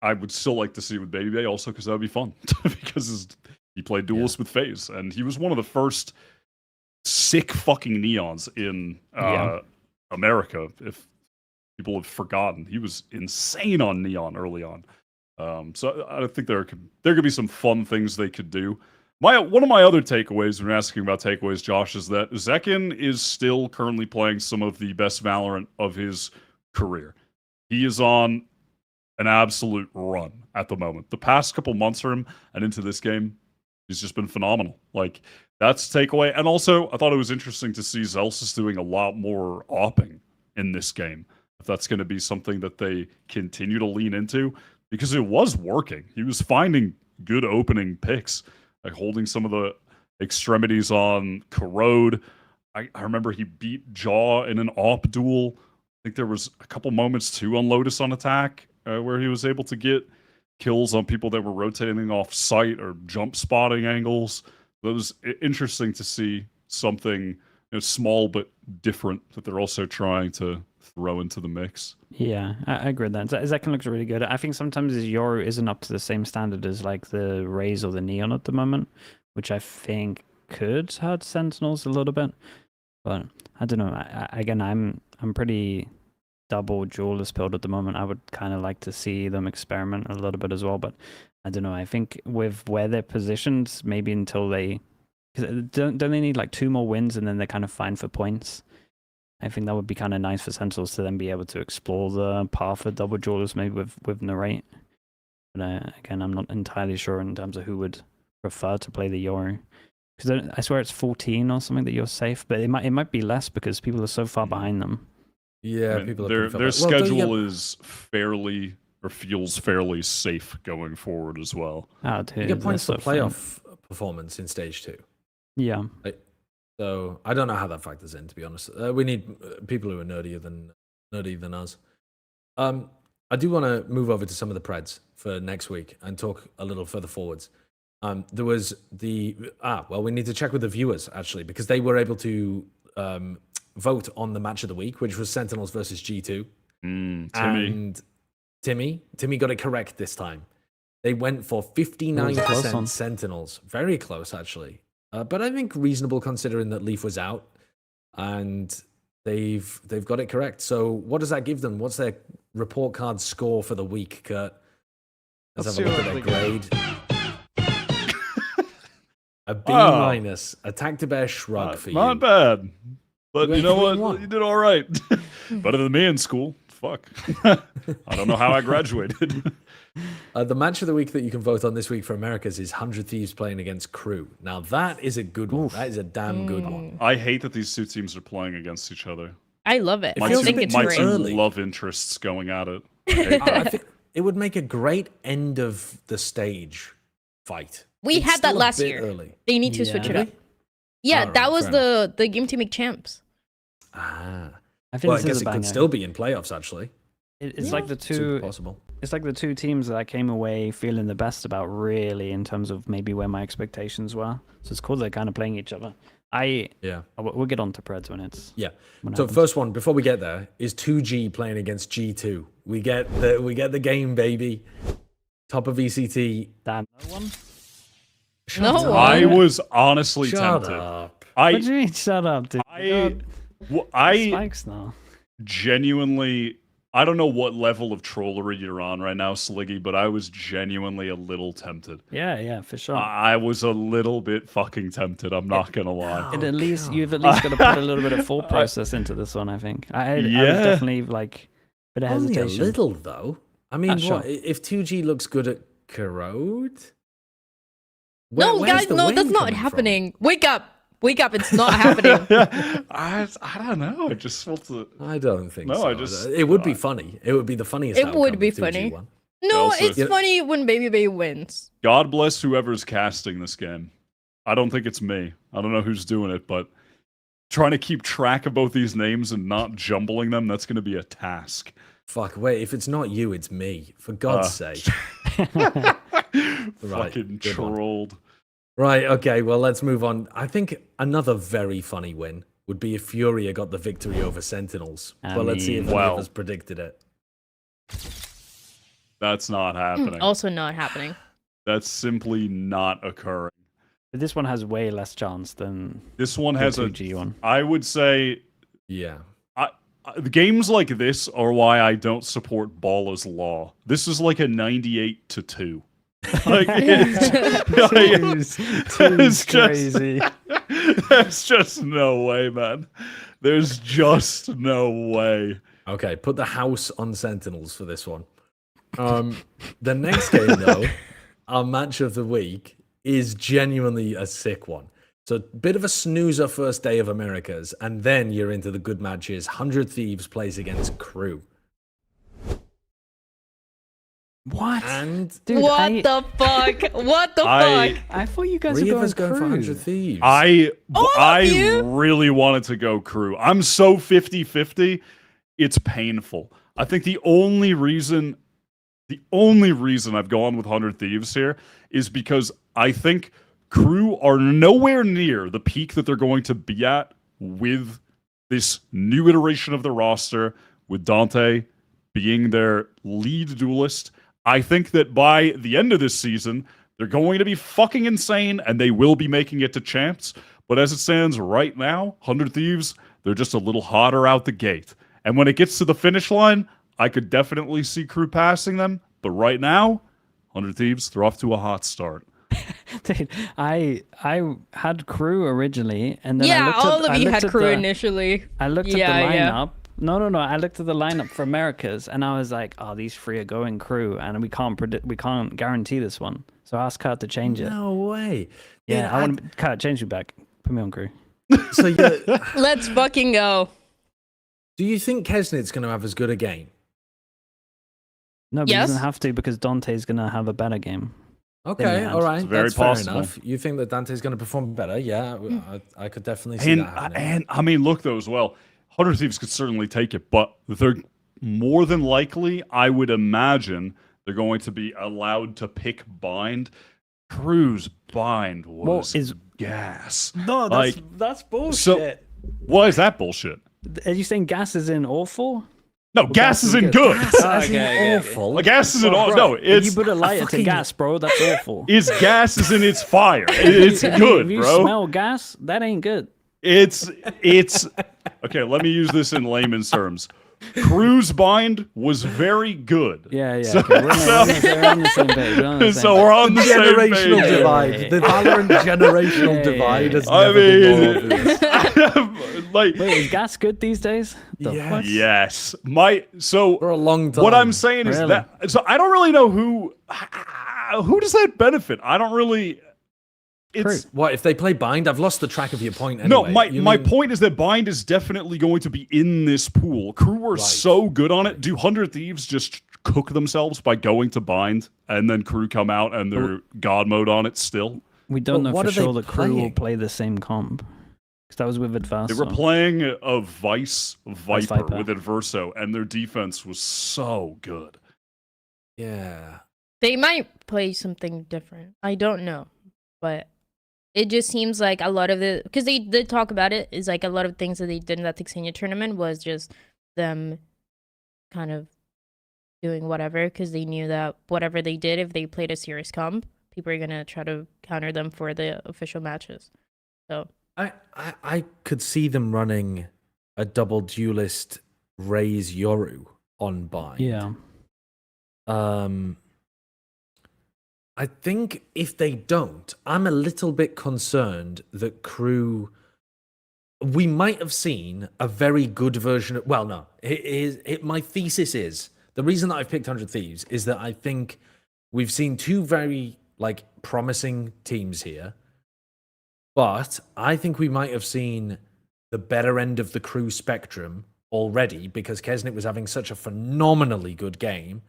I would still like to see it with Babybay also because that would be fun. Because he played duelist with FaZe, and he was one of the first sick fucking neons in America. If people have forgotten, he was insane on neon early on. So I think there could be some fun things they could do. One of my other takeaways when asking about takeaways, Josh, is that Zekin is still currently playing some of the best Valorant of his career. He is on an absolute run at the moment. The past couple months for him and into this game, he's just been phenomenal. Like, that's takeaway. And also, I thought it was interesting to see Zelsis doing a lot more opping in this game. If that's going to be something that they continue to lean into, because it was working. He was finding good opening picks, like holding some of the extremities on Corrode. I remember he beat Jaw in an op duel think there was a couple moments too on Lotus on attack where he was able to get kills on people that were rotating off site or jump spotting angles. It was interesting to see something small but different that they're also trying to throw into the mix. Yeah, I agree with that. Zekan looks really good. I think sometimes his Yoru isn't up to the same standard as like the Raze or the Neon at the moment, which I think could hurt Sentinels a little bit. But I don't know. Again, I'm pretty double duelist build at the moment. I would kind of like to see them experiment a little bit as well. But I don't know. I think with where they're positioned, maybe until they... Don't they need like 2 more wins and then they're kind of fine for points? I think that would be kind of nice for Sentinels to then be able to explore the path of double duelist maybe with Narrate. But again, I'm not entirely sure in terms of who would prefer to play the Yoru. Because I swear it's 14 or something that you're safe, but it might be less because people are so far behind them. Yeah, I mean, people are their schedule is fairly or feels fairly safe going forward as well. Oh, dude, you get points for so fun. playoff performance in stage 2. Yeah. So I don't know how that factors in, to be honest. We need people who are nerdier than us. I do want to move over to some of the Preds for next week and talk a little further forwards. There was we need to check with the viewers actually, because they were able to vote on the match of the week, which was Sentinels versus G2. Timmy. And Timmy got it correct this time. They went for 59% Sentinels. Very close, actually. But I think reasonable considering that Leaf was out. And they've got it correct. So what does that give them? What's their report card score for the week, Kurt? Let's have a look at their grade. A B minus. Attack to bear shrug for you. Not bad. But you know what? You did all right. Better than me in school. Fuck. I don't know how I graduated. The match of the week that you can vote on this week for Americas is 100 Thieves playing against Crew. Now that is a good one. That is a damn good one. I hate that these two teams are playing against each other. I love it. My I think it's great. two love interests going at it. I think it would make a great end of the stage fight. We had that last year. Early. They need to switch it up. Yeah, that was the game to make champs. Ah. I think I guess it could still be in playoffs, actually. It's like the two possible. It's like the two teams that I came away feeling the best about, really, in terms of maybe where my expectations were. So it's cool they're kind of playing each other. We'll get on to Preds when it's So first one before we get there is 2G playing against G2. We get the game, baby. Top of VCT. Damn, no one. I was honestly tempted. Up. What do you mean? Shut up, dude. I spikes now. Genuinely, I don't know what level of trollery you're on right now, Sliggy, but I was genuinely a little tempted. Yeah, for sure. I was a little bit fucking tempted. I'm not gonna lie. You've at least got to put a little bit of thought process into this one. I think. I was definitely like a bit of hesitation. Only a little though. I mean, Sure. If 2G looks good at Corrode? No, guys, no, that's not happening. Wake up. It's not happening. I don't know. I just felt it. I don't think so. I just. It would be funny. It would be the funniest. It would outcome be if 2G funny. won. No, Also- it's funny when Babybay wins. God bless whoever's casting this game. I don't think it's me. I don't know who's doing it, but trying to keep track of both these names and not jumbling them, that's going to be a task. Fuck, wait, if it's not you, it's me. For God's sake. Fucking trolled. Right, okay, well, let's move on. I think another very funny win would be if FURIA got the victory over Sentinels. But let's see if any of us predicted it. That's not happening. Also not happening. That's simply not occurring. This one has way less chance than This one has the a 2G one. I would say Yeah. games like this are why I don't support Ball's Law. This is like a 98-2. Like it's just crazy. There's just no way, man. There's just no way. Okay, put the house on Sentinels for this one. The next game, though, our match of the week, is genuinely a sick one. So a bit of a snoozer first day of Americas, and then you're into the good matches. 100 Thieves plays against Crew. What? And Dude, the fuck? What the fuck? I thought you guys three were of us going going for Crew. 100 Thieves. I you? really wanted to go Crew. I'm so 50-50. it's painful. I think the only reason I've gone with 100 Thieves here is because I think Crew are nowhere near the peak that they're going to be at with this new iteration of the roster, with Dante being their lead duelist. I think that by the end of this season, they're going to be fucking insane, and they will be making it to champs. But as it stands right now, 100 Thieves, they're just a little hotter out the gate. And when it gets to the finish line, I could definitely see Crew passing them. But right now, 100 Thieves, they're off to a hot start. Dude, I had Crew originally, and then Yeah, all of you had Crew the, initially. I looked Yeah, at the yeah. lineup. No. I looked at the lineup for Americas, and I was like, "Oh, these three are going Crew, and we can't guarantee this one." So I asked Kurt to change it. No way. Yeah, I want to Kurt, change me back. Put me on Crew. So Let's fucking go. do you think keznit's going to have as good a game? No, but he Yes. doesn't have to because Dante's gonna have a better game. Okay, Yeah, all right. it's very That's possible. fair enough. You think that Dante's going to perform better? Yeah, I could definitely see And, that happening. and I mean, look though as well. 100 Thieves could certainly take it, but they're more than likely, I would imagine, they're going to be allowed to pick bind. Crew's bind was gas. No, that's bullshit. So, why is that bullshit? Are you saying gas is in awful? No, gas isn't good. As in awful. Like, gas isn't Bro, all. No, if it's you put a lighter to fucking- gas, bro. That's awful. it's gas is in its fire. It's good, If you bro. smell gas, that ain't good. It's okay. Let me use this in layman's terms. Crew's bind was very good. Yeah. So- Okay, we're on the same page. We're on the same So page. we're on the same Generational page. divide. The Valorant generational Yeah. divide has I never been more mean, obvious. like, Wait, is gas good these days? The Yes. fuck? yes. For a long time. What I'm saying is Really? that. So I don't really know who does that benefit. I don't really. It's What if they play bind? I've lost the track of your point. no. Anyway. My point is that bind is definitely going to be in this pool. Crew are so good on it. Do 100 Thieves just cook themselves by going to bind, and then Crew come out and they're god mode on it still? We don't But know what for are they sure the Crew will playing? play the same comp. Because that was with Adverso. They were playing a Vice Viper Viper. with Adverso, and their defense was so good. Yeah. They might play something different. I don't know. But it just seems like a lot of the... Because they did talk about it. Is like a lot of things that they did in that Xenia tournament was just them kind of doing whatever. Because they knew that whatever they did, if they played a serious comp, people are going to try to counter them for the official matches. So... I could see them running a double duelist Raze Yoru on bind. Yeah. I think if they don't, I'm a little bit concerned that Crew. We might have seen a very good version of. Well, no. My thesis is the reason that I've picked 100 Thieves is that I think we've seen two very promising teams here. But I think we might have seen the better end of the Crew spectrum already because keznit was having such a phenomenally good game,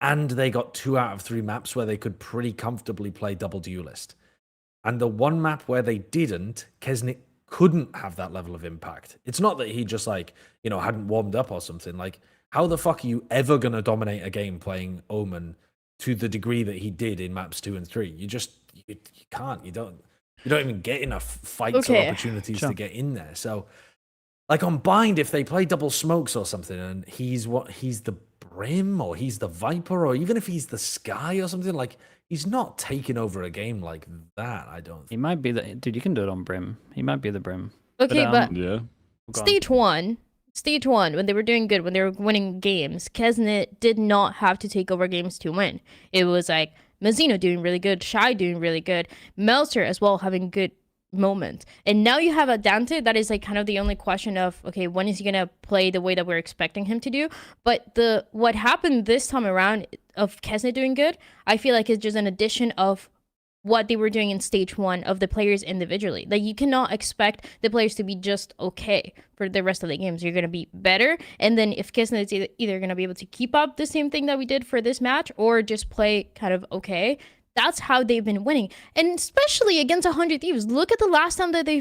and they got 2 out of 3 maps where they could pretty comfortably play double duelist. And the one map where they didn't, keznit couldn't have that level of impact. It's not that he just hadn't warmed up or something. Like, how the fuck are you ever going to dominate a game playing Omen to the degree that he did in maps 2 and 3? You can't. You don't even get enough fights or opportunities to get in there. So, on bind, if they play double smokes or something, and he's the Brim or he's the Viper, or even if he's the Sky or something, he's not taking over a game like that. I don't. He might be the dude. You can do it on Brim. He might be the Brim. Okay, but Yeah. Stage one, when they were doing good, when they were winning games, keznit did not have to take over games to win. It was like Mazzino doing really good, Shy doing really good, Meltzer as well having good moments. And now you have a Dante that is kind of the only question of, okay, when is he gonna play the way that we're expecting him to do? But what happened this time around of keznit doing good, I feel like is just an addition of what they were doing in stage 1 of the players individually. You cannot expect the players to be just okay for the rest of the games. You're going to be better. And then if keznit is either going to be able to keep up the same thing that we did for this match or just play kind of okay, That's how they've been winning, and especially against 100 Thieves. Look at the last time that they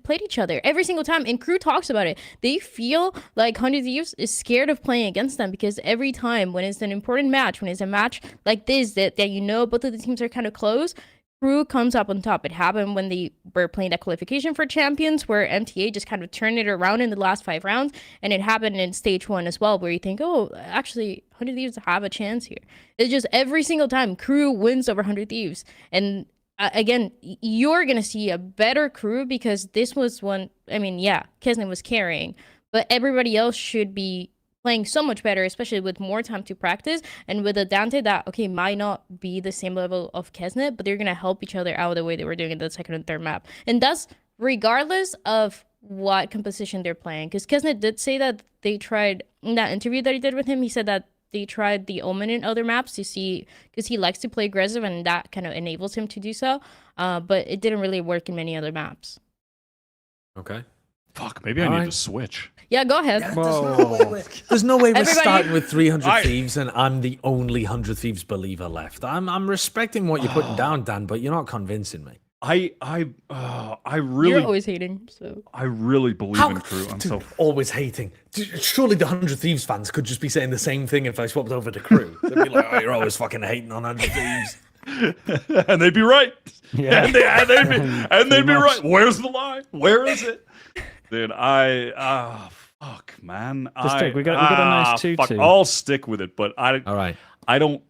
played each other. Every single time, and Crew talks about it. They feel like 100 Thieves is scared of playing against them because every time when it's an important match, when it's a match like this that you know both of the teams are kind of close, Crew comes up on top. It happened when they were playing that qualification for champions, where MTA just kind of turned it around in the last 5 rounds, and it happened in stage 1 as well, where you think, oh, actually 100 Thieves have a chance here. It's just every single time Crew wins over 100 Thieves, and again, you're gonna see a better Crew because this was one. I mean, yeah, keznit was carrying, but everybody else should be playing so much better, especially with more time to practice, and with a Dante that, okay, might not be the same level of keznit, but they're going to help each other out the way they were doing in the second and third map. And that's regardless of what composition they're playing. Because keznit did say that they tried, in that interview that he did with him, he said that they tried the Omen in other maps to see, because he likes to play aggressive, and that kind of enables him to do so. But it didn't really work in many other maps. Okay. Fuck, maybe I need to switch. Yeah, go ahead. Yeah, there's no way we're Everybody- starting with 300 Thieves and I'm the only 100 Thieves believer left. I'm respecting what you're putting down, Dan, but you're not convincing me. I really, You're always hating, so. I really believe in Crew. I'm so always hating. Surely the 100 Thieves fans could just be saying the same thing if I swapped over to Crew. They'd be like, oh, you're always fucking hating on 100 Thieves. and they'd be right. Yeah. And they'd be right. Where's the lie? Where is it? Dude, fuck, man. Just we got a nice 2-2. Fuck, I'll stick with it, but all right. I don't.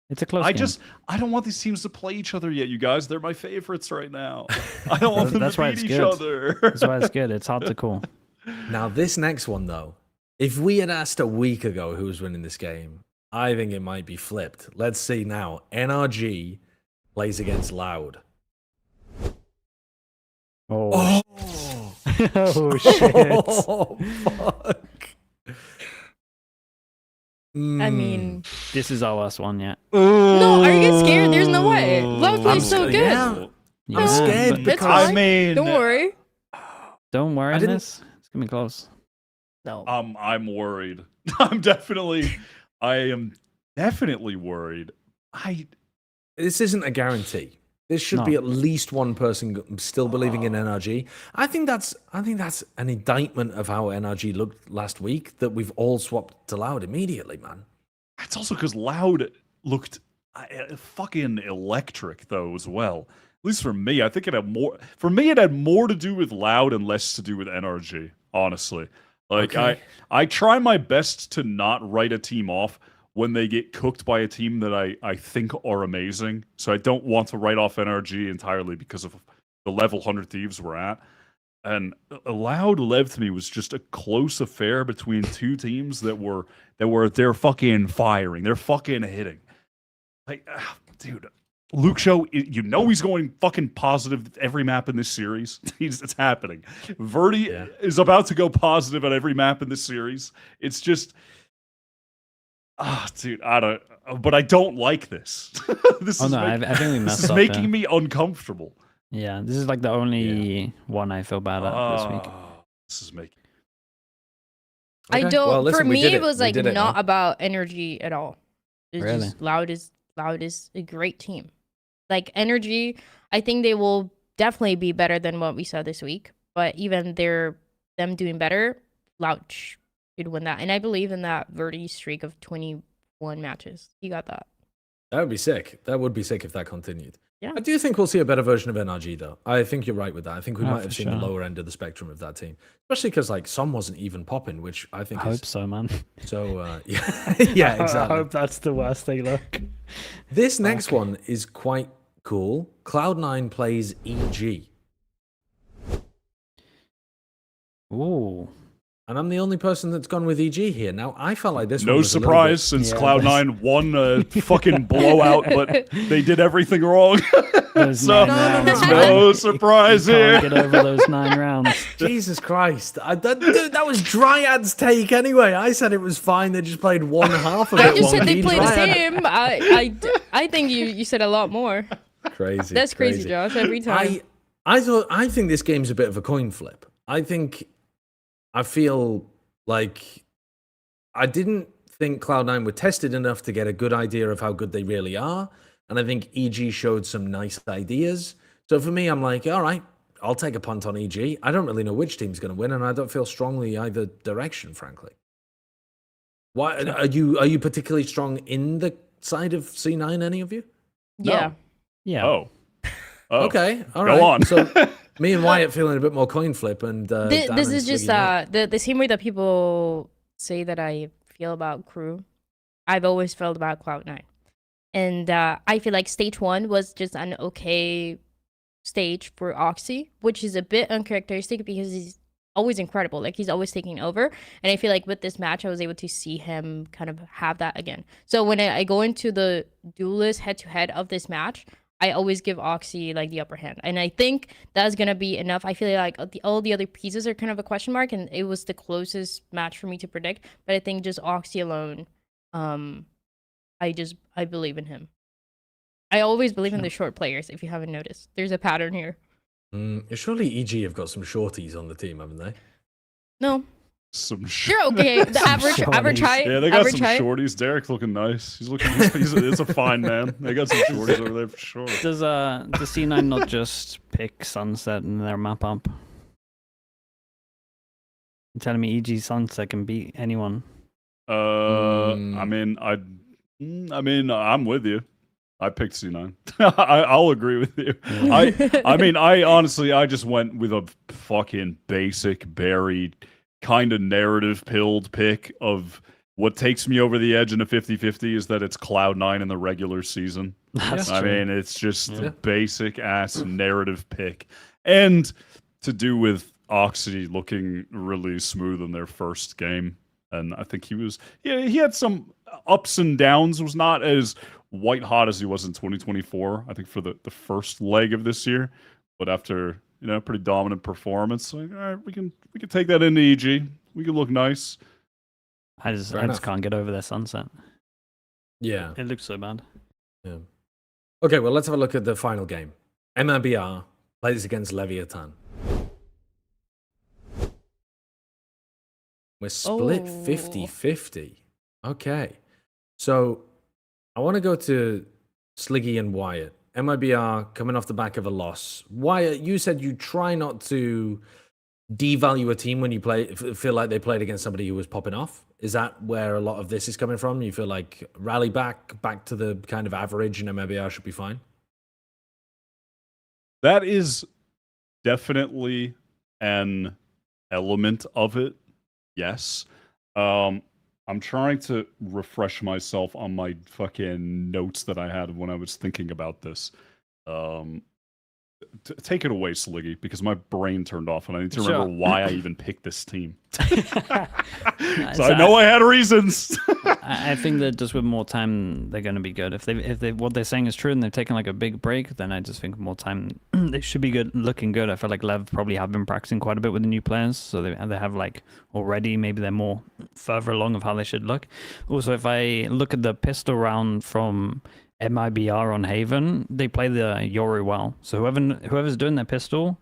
It's a close game. I don't want these teams to play each other yet, you guys. They're my favorites right now. I don't want them That's to why beat it's each good. other. That's why it's good. It's hard to call. Now, this next one, though, if we had asked a week ago who was winning this game, I think it might be flipped. Let's see now. NRG plays against Loud. Oh, oh shit. Oh, fuck. I mean, This is our last one yet. no, are you getting scared? There's no way. Loud plays so good. Yeah. Yeah, I'm scared but because I mean, Don't worry. don't worry I on didn't- this. It's gonna be close. No. I'm worried. I am definitely worried. this isn't a guarantee. This should be No. at least one person still believing in NRG. I think that's an indictment of how NRG looked last week, that we've all swapped to Loud immediately, man. It's also because Loud looked fucking electric though as well. At least for me, I think it had more. For me, it had more to do with Loud and less to do with NRG. Honestly, like Okay. I try my best to not write a team off when they get cooked by a team that I think are amazing. So I don't want to write off NRG entirely because of the level 100 Thieves we're at. And Loud Lev to me was just a close affair between two teams that were they're fucking firing, they're fucking hitting. Like, dude, Luke Show, you know he's going fucking positive every map in this series. It's happening. Verdi is about to go positive at every map in this series. It's just, dude, but I don't like this. This Oh is no, I think we messed this is up. making there. me uncomfortable. Yeah, this is like the only one I feel bad at this week. This is making. I Okay. don't. Well, listen, for we me, did it was We like did it not now. about energy at all. It's Really? just Loud is a great team. Like energy, I think they will definitely be better than what we saw this week. But even them doing better, Loud should win that. And I believe in that Verdi streak of 21 matches. You got that. That would be sick. That would be sick if that continued. Yeah. I do think we'll see a better version of NRG, though. I think you're right with that. I think we Oh, might for have seen sure. the lower end of the spectrum of that team, especially because like Som wasn't even popping, which I I think hope is so, man. so. Yeah, I exactly. hope that's the worst they look. This next one is quite cool. Cloud9 plays EG, Ooh. and I'm the only person that's gone with EG here. Now, I felt like this one No was a little surprise, since Yeah, Cloud9 won a fucking blowout, but they did everything wrong. Those So, 9 rounds, no man. surprise You can't here. get over those 9 rounds. Jesus Christ. That was Dryad's take anyway. I said it was fine. They just played one half of it. I just said they wonky. play the Dryad- same. I think you said a lot more. Crazy. That's crazy, Josh. Every time. I think this game's a bit of a coin flip. I feel like I didn't think Cloud9 were tested enough to get a good idea of how good they really are. and I think EG showed some nice ideas. So for me, I'm like, all right, I'll take a punt on EG. I don't really know which team's going to win, and I don't feel strongly either direction, frankly. Why are you particularly strong in the side of C9? Any of you? Yeah. Yeah. Oh. Okay, all right. Go on. So me and Wyatt feeling a bit more coin flip, and This is just the same way that people say that I feel about Crew. I've always felt about Cloud9, and I feel like stage 1 was just an okay stage for Oxy, which is a bit uncharacteristic because he's always incredible. Like, he's always taking over, and I feel like with this match I was able to see him kind of have that again. So when I go into the duelist head-to-head of this match, I always give Oxy like the upper hand, and I think that's gonna be enough. I feel like all the other pieces are kind of a question mark, and it was the closest match for me to predict. But I think just Oxy alone, I believe in him. I always believe in the short players. If you haven't noticed, there's a pattern here. Surely EG have got some shorties on the team, haven't they? No, Some they're okay. The average height. Yeah, they got average some height. shorties. Derek's looking nice. He's looking. It's a fine man. They got some shorties over there for sure. Does C9 not just pick Sunset in their map up? You're telling me EG Sunset can beat anyone? I mean, I'm with you. I picked C9. I'll agree with you. I mean, I honestly, I just went with a fucking basic, buried, kind of narrative-pilled pick of what takes me over the edge in a 50-50 is that it's Cloud9 in the regular season. I mean, it's just a basic-ass narrative pick. And to do with Oxy looking really smooth in their first game. And I think he had some ups and downs, was not as white hot as he was in 2024, I think for the first leg of this year. But after, pretty dominant performance, like, all right, we can take that into EG. We can look nice. I just can't get over their Sunset. Yeah. It looks so bad. Yeah. Okay, well, let's have a look at the final game. MIBR plays against LEVIATAN. We're split 50-50. Okay. So I want to go to Sliggy and Wyatt. MIBR coming off the back of a loss. Wyatt, you said you try not to devalue a team when you feel like they played against somebody who was popping off. Is that where a lot of this is coming from? You feel like rally back to the kind of average and MIBR should be fine? That is definitely an element of it. Yes. I'm trying to refresh myself on my fucking notes that I had when I was thinking about this. Take it away, Sliggy, because my brain turned off and I need to remember why I even picked this team. So I know I had reasons. I think that just with more time, they're going to be good. If they what they're saying is true and they've taken like a big break, then I just think more time they should be good, looking good. I feel like Lev probably have been practicing quite a bit with the new players, so they have like already maybe they're more further along of how they should look. Also, if I look at the pistol round from MIBR on Haven, they play the Yoru well. So whoever's doing their pistol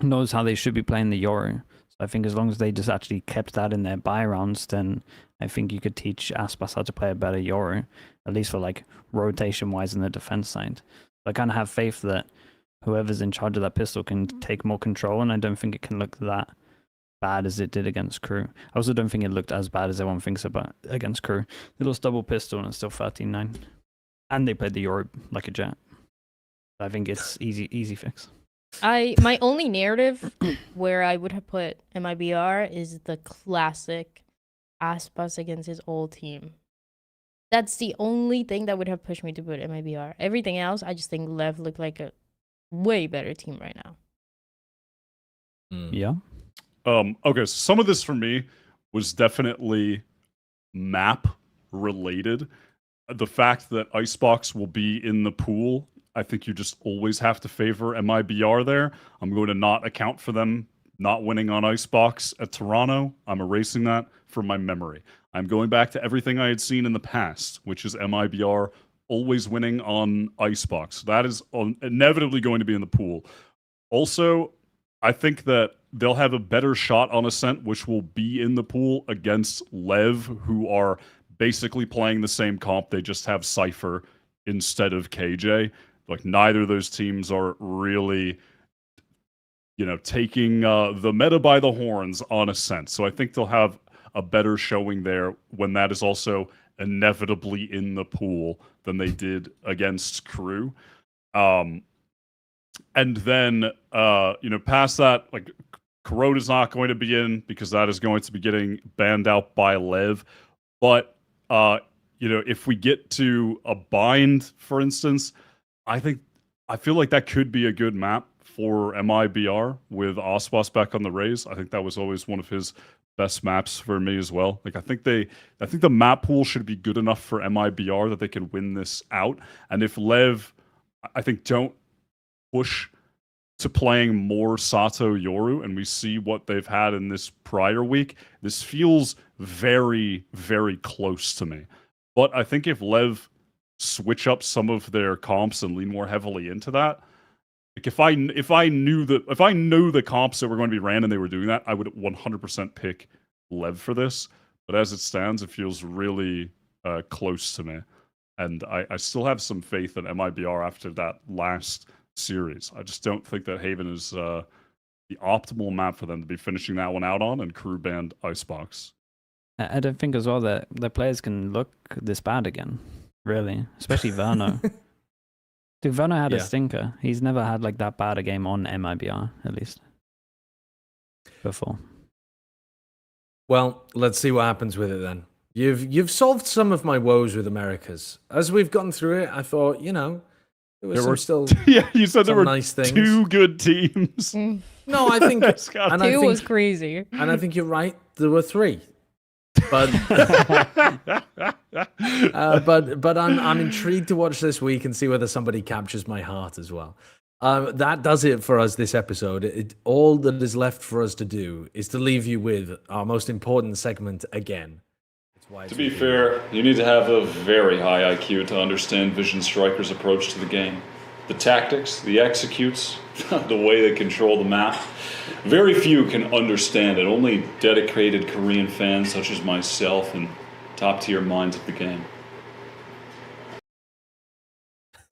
knows how they should be playing the Yoru. So I think as long as they just actually kept that in their buy rounds, then I think you could teach Aspas how to play a better Yoru, at least for like rotation wise in the defense side. So I kind of have faith that whoever's in charge of that pistol can take more control, and I don't think it can look that bad as it did against Crew. I also don't think it looked as bad as everyone thinks about against Crew. They lost double pistol and it's still 13-9. And they played the Euro like a jet. I think it's easy fix. My only narrative where I would have put MIBR is the classic Aspas against his old team. That's the only thing that would have pushed me to put MIBR. Everything else, I just think Lev looked like a way better team right now. Yeah. Okay, so some of this for me was definitely map related. The fact that Icebox will be in the pool, I think you just always have to favor MIBR there. I'm going to not account for them not winning on Icebox at Toronto. I'm erasing that from my memory. I'm going back to everything I had seen in the past, which is MIBR always winning on Icebox. That is inevitably going to be in the pool. Also, I think that they'll have a better shot on Ascent, which will be in the pool against Lev, who are basically playing the same comp. They just have Cypher instead of KJ. Like neither of those teams are really, taking the meta by the horns on a sense. So I think they'll have a better showing there when that is also inevitably in the pool than they did against Crew. And then, past that, like, Corrode's not going to be in because that is going to be getting banned out by Lev. But, if we get to a bind, for instance, I feel like that could be a good map for MIBR with aspas back on the Rays. I think that was always one of his best maps for me as well. Like, I think the map pool should be good enough for MIBR that they can win this out. And if Lev, I think, don't push to playing more Sato Yoru, and we see what they've had in this prior week, this feels very, very close to me. But I think if Lev switch up some of their comps and lean more heavily into that, like if I knew the comps that were going to be ran and they were doing that, I would 100% pick Lev for this. But as it stands, it feels really close to me, and I still have some faith in MIBR after that last series. I just don't think that Haven is the optimal map for them to be finishing that one out on, and Crew banned Icebox. I don't think as well that the players can look this bad again, really, especially Verno. Dude, Verno had a stinker. He's never had like that bad a game on MIBR, at least, before. Well, let's see what happens with it then. You've solved some of my woes with Americas. As we've gone through it, I thought, there were still you said there were nice things. 2 good teams. No, I think Two was crazy. And I think you're right. There were 3. But but I'm intrigued to watch this week and see whether somebody captures my heart as well. That does it for us this episode. All that is left for us to do is to leave you with our most important segment again. To be fair, you need to have a very high IQ to understand Vision Striker's approach to the game. The tactics, the executes, the way they control the map. Very few can understand it. Only dedicated Korean fans such as myself and top-tier minds of the game.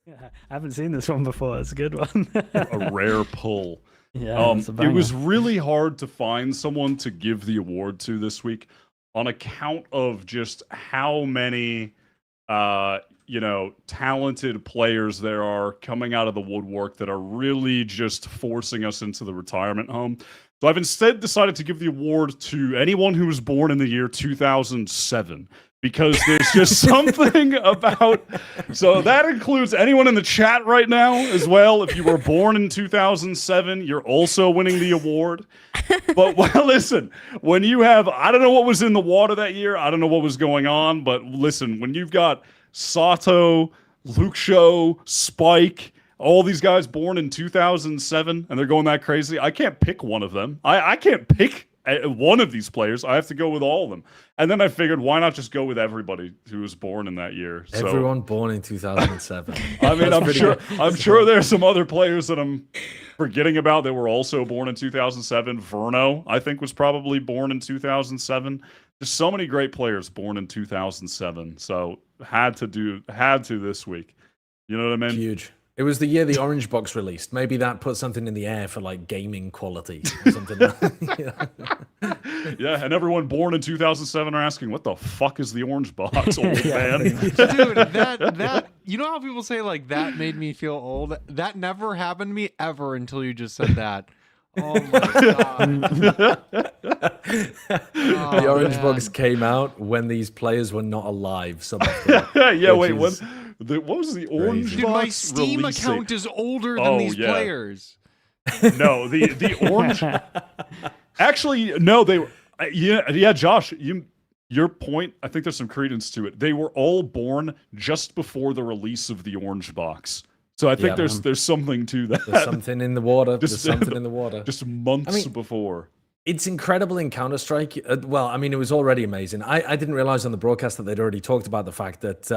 Yeah, I haven't seen this one before. It's a good one. A rare pull. Yeah, it was really hard to find someone to give the award to this week on account of just how many talented players there are coming out of the woodwork that are really just forcing us into the retirement home. So I've instead decided to give the award to anyone who was born in the year 2007, because there's just something about... So that includes anyone in the chat right now as well. If you were born in 2007, you're also winning the award. But, well, listen, when you have... I don't know what was in the water that year. I don't know what was going on. But listen, when you've got Sato, Luke Show, Spike, all these guys born in 2007, and they're going that crazy, I can't pick one of them. I can't pick one of these players. I have to go with all of them. And then I figured, why not just go with everybody who was born in that year? Everyone born in 2007. I mean, I'm sure there's some other players that I'm forgetting about that were also born in 2007. Verno, I think, was probably born in 2007. There's so many great players born in 2007. So had to this week. You know what I mean? Huge. It was the year the Orange Box released. Maybe that put something in the air for like gaming quality or something. Yeah, and everyone born in 2007 are asking, "What the fuck is the Orange Box, old man?" Dude, that you know how people say like that made me feel old? That never happened to me ever until you just said that. Oh my god. The Orange Box came out when these players were not alive. Yeah, wait, what was the Orange Dude, Box my Steam releasing? account is older than these players. No, the Orange... Actually, no, they were... Yeah, Josh, your point, I think there's some credence to it. They were all born just before the release of the Orange Box. So I think there's something to that. There's something in the water. There's something in the water. Just months before. It's incredible in Counter-Strike. Well, I mean, it was already amazing. I didn't realize on the broadcast that they'd already talked about the fact that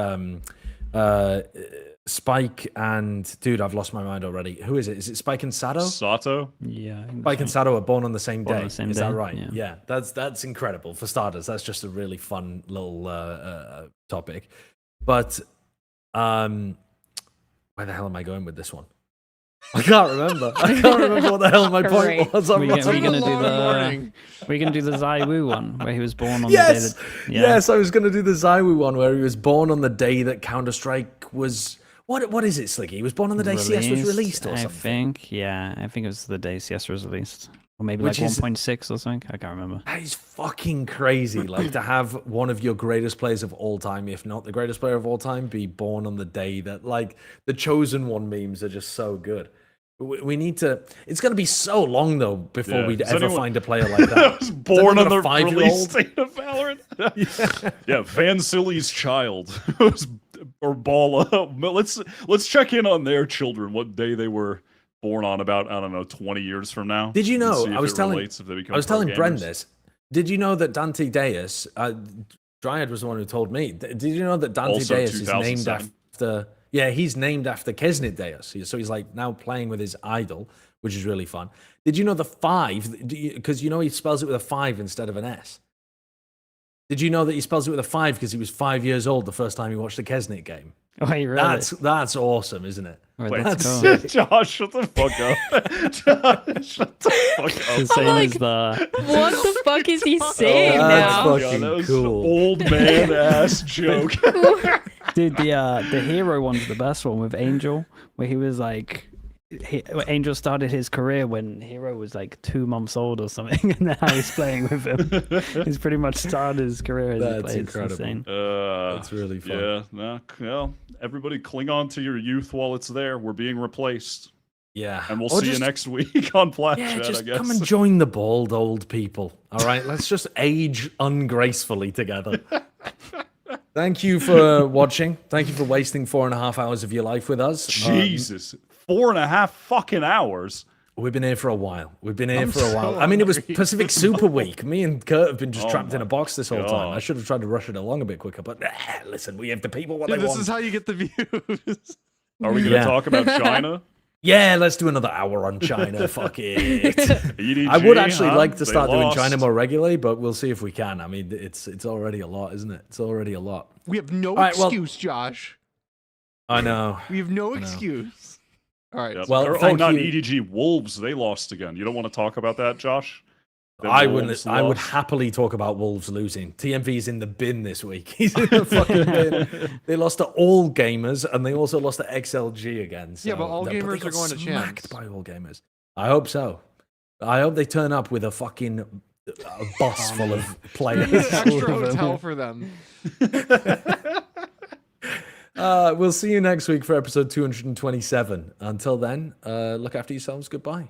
Spike and... Dude, I've lost my mind already. Who is it? Is it Spike and Sato? Sato? Yeah. Spike and Sato are born on the same day. Is that right? Yeah. That's incredible. For starters, that's just a really fun little topic. But Where the hell am I going with this one? I can't remember. I can't remember what the hell my point was. We're gonna do the Zaiwu one where he was born on the day that. Yeah. Yes, I was gonna do the Zaiwu one where he was born on the day that Counter-Strike was. What is it, Sliggy? He was born on the day CS was released, or something. I think it was the day CS was released, or maybe Which like is- 1.6 or something. I can't remember. That is fucking crazy. Like to have one of your greatest players of all time, if not the greatest player of all time, be born on the day that, like, the Chosen One memes are just so good. We need to. It's going to be so long though before we ever find a player like that. was born on the release 5-year-old? date of Valorant. Yeah, Van Silly's child was or Bala. Let's check in on their children. What day they were born on? About, I don't know, 20 years from now. Did you And know? see if I was it telling. relates if they become I was pro telling Bren gamers. this. Did you know that Dante Deus? Dryad was the one who told me. Did you know that Dante Also Deus is named 2007. after? Yeah, he's named after keznit Deus. So he's like now playing with his idol, which is really fun. Did you know the 5? Because you know he spells it with a 5 instead of an S. Did you know that he spells it with a 5 because he was 5 years old the first time he watched the keznit game? Wait, really? That's awesome, isn't it? Wait, that's cool. sick. Josh, shut the fuck up. Josh, shut the fuck up. The same like, as the. What the fuck is he saying That's now? fucking that was cool. an old man ass joke. Dude, the hero one's the best one with Angel, where he was like, Angel started his career when Hero was like 2 months old or something, and now he's playing with him. He's pretty much started his career as That's he plays. incredible. It's insane. That's really fun. Yeah, no, well, everybody cling on to your youth while it's there. We're being replaced. Yeah. And we'll Or see just- you next week on Plat Yeah, Chat, I just guess. come and join the bald old people. All right, let's just age ungracefully together. Thank you for watching. Thank you for wasting 4.5 hours of your life with us. Jesus, 4.5 fucking hours. We've been here for a while. We've been here for a while. I mean, it was Pacific Super Week. Me and Kurt have been just Oh trapped in a box this whole time. God. I should have tried to rush it along a bit quicker, but listen, we have the people what Dude, they this want. is how you get the views. Are we going to Yeah. talk about China? Yeah, let's do another hour on China. Fuck it. EDG, I would actually huh? like to They start doing lost. China more regularly, but we'll see if we can. I mean, it's already a lot, isn't it? It's already a lot. We have no All right, well- excuse, Josh. I know. We have no I know. excuse. All right. Yep. Well, Or- thank not you. EDG. Wolves, they lost again. You don't want to talk about that, Josh? The I Wolves would lost? happily talk about Wolves losing. TMV's in the bin this week. He's in the fucking bin. They lost to All Gamers, and they also lost to XLG again. So Yeah, but All they Gamers got are going to smacked Champs. by All Gamers. I hope so. I hope they turn up with a fucking bus full of players. Extra hotel for them. We'll see you next week for episode 227. Until then, look after yourselves. Goodbye.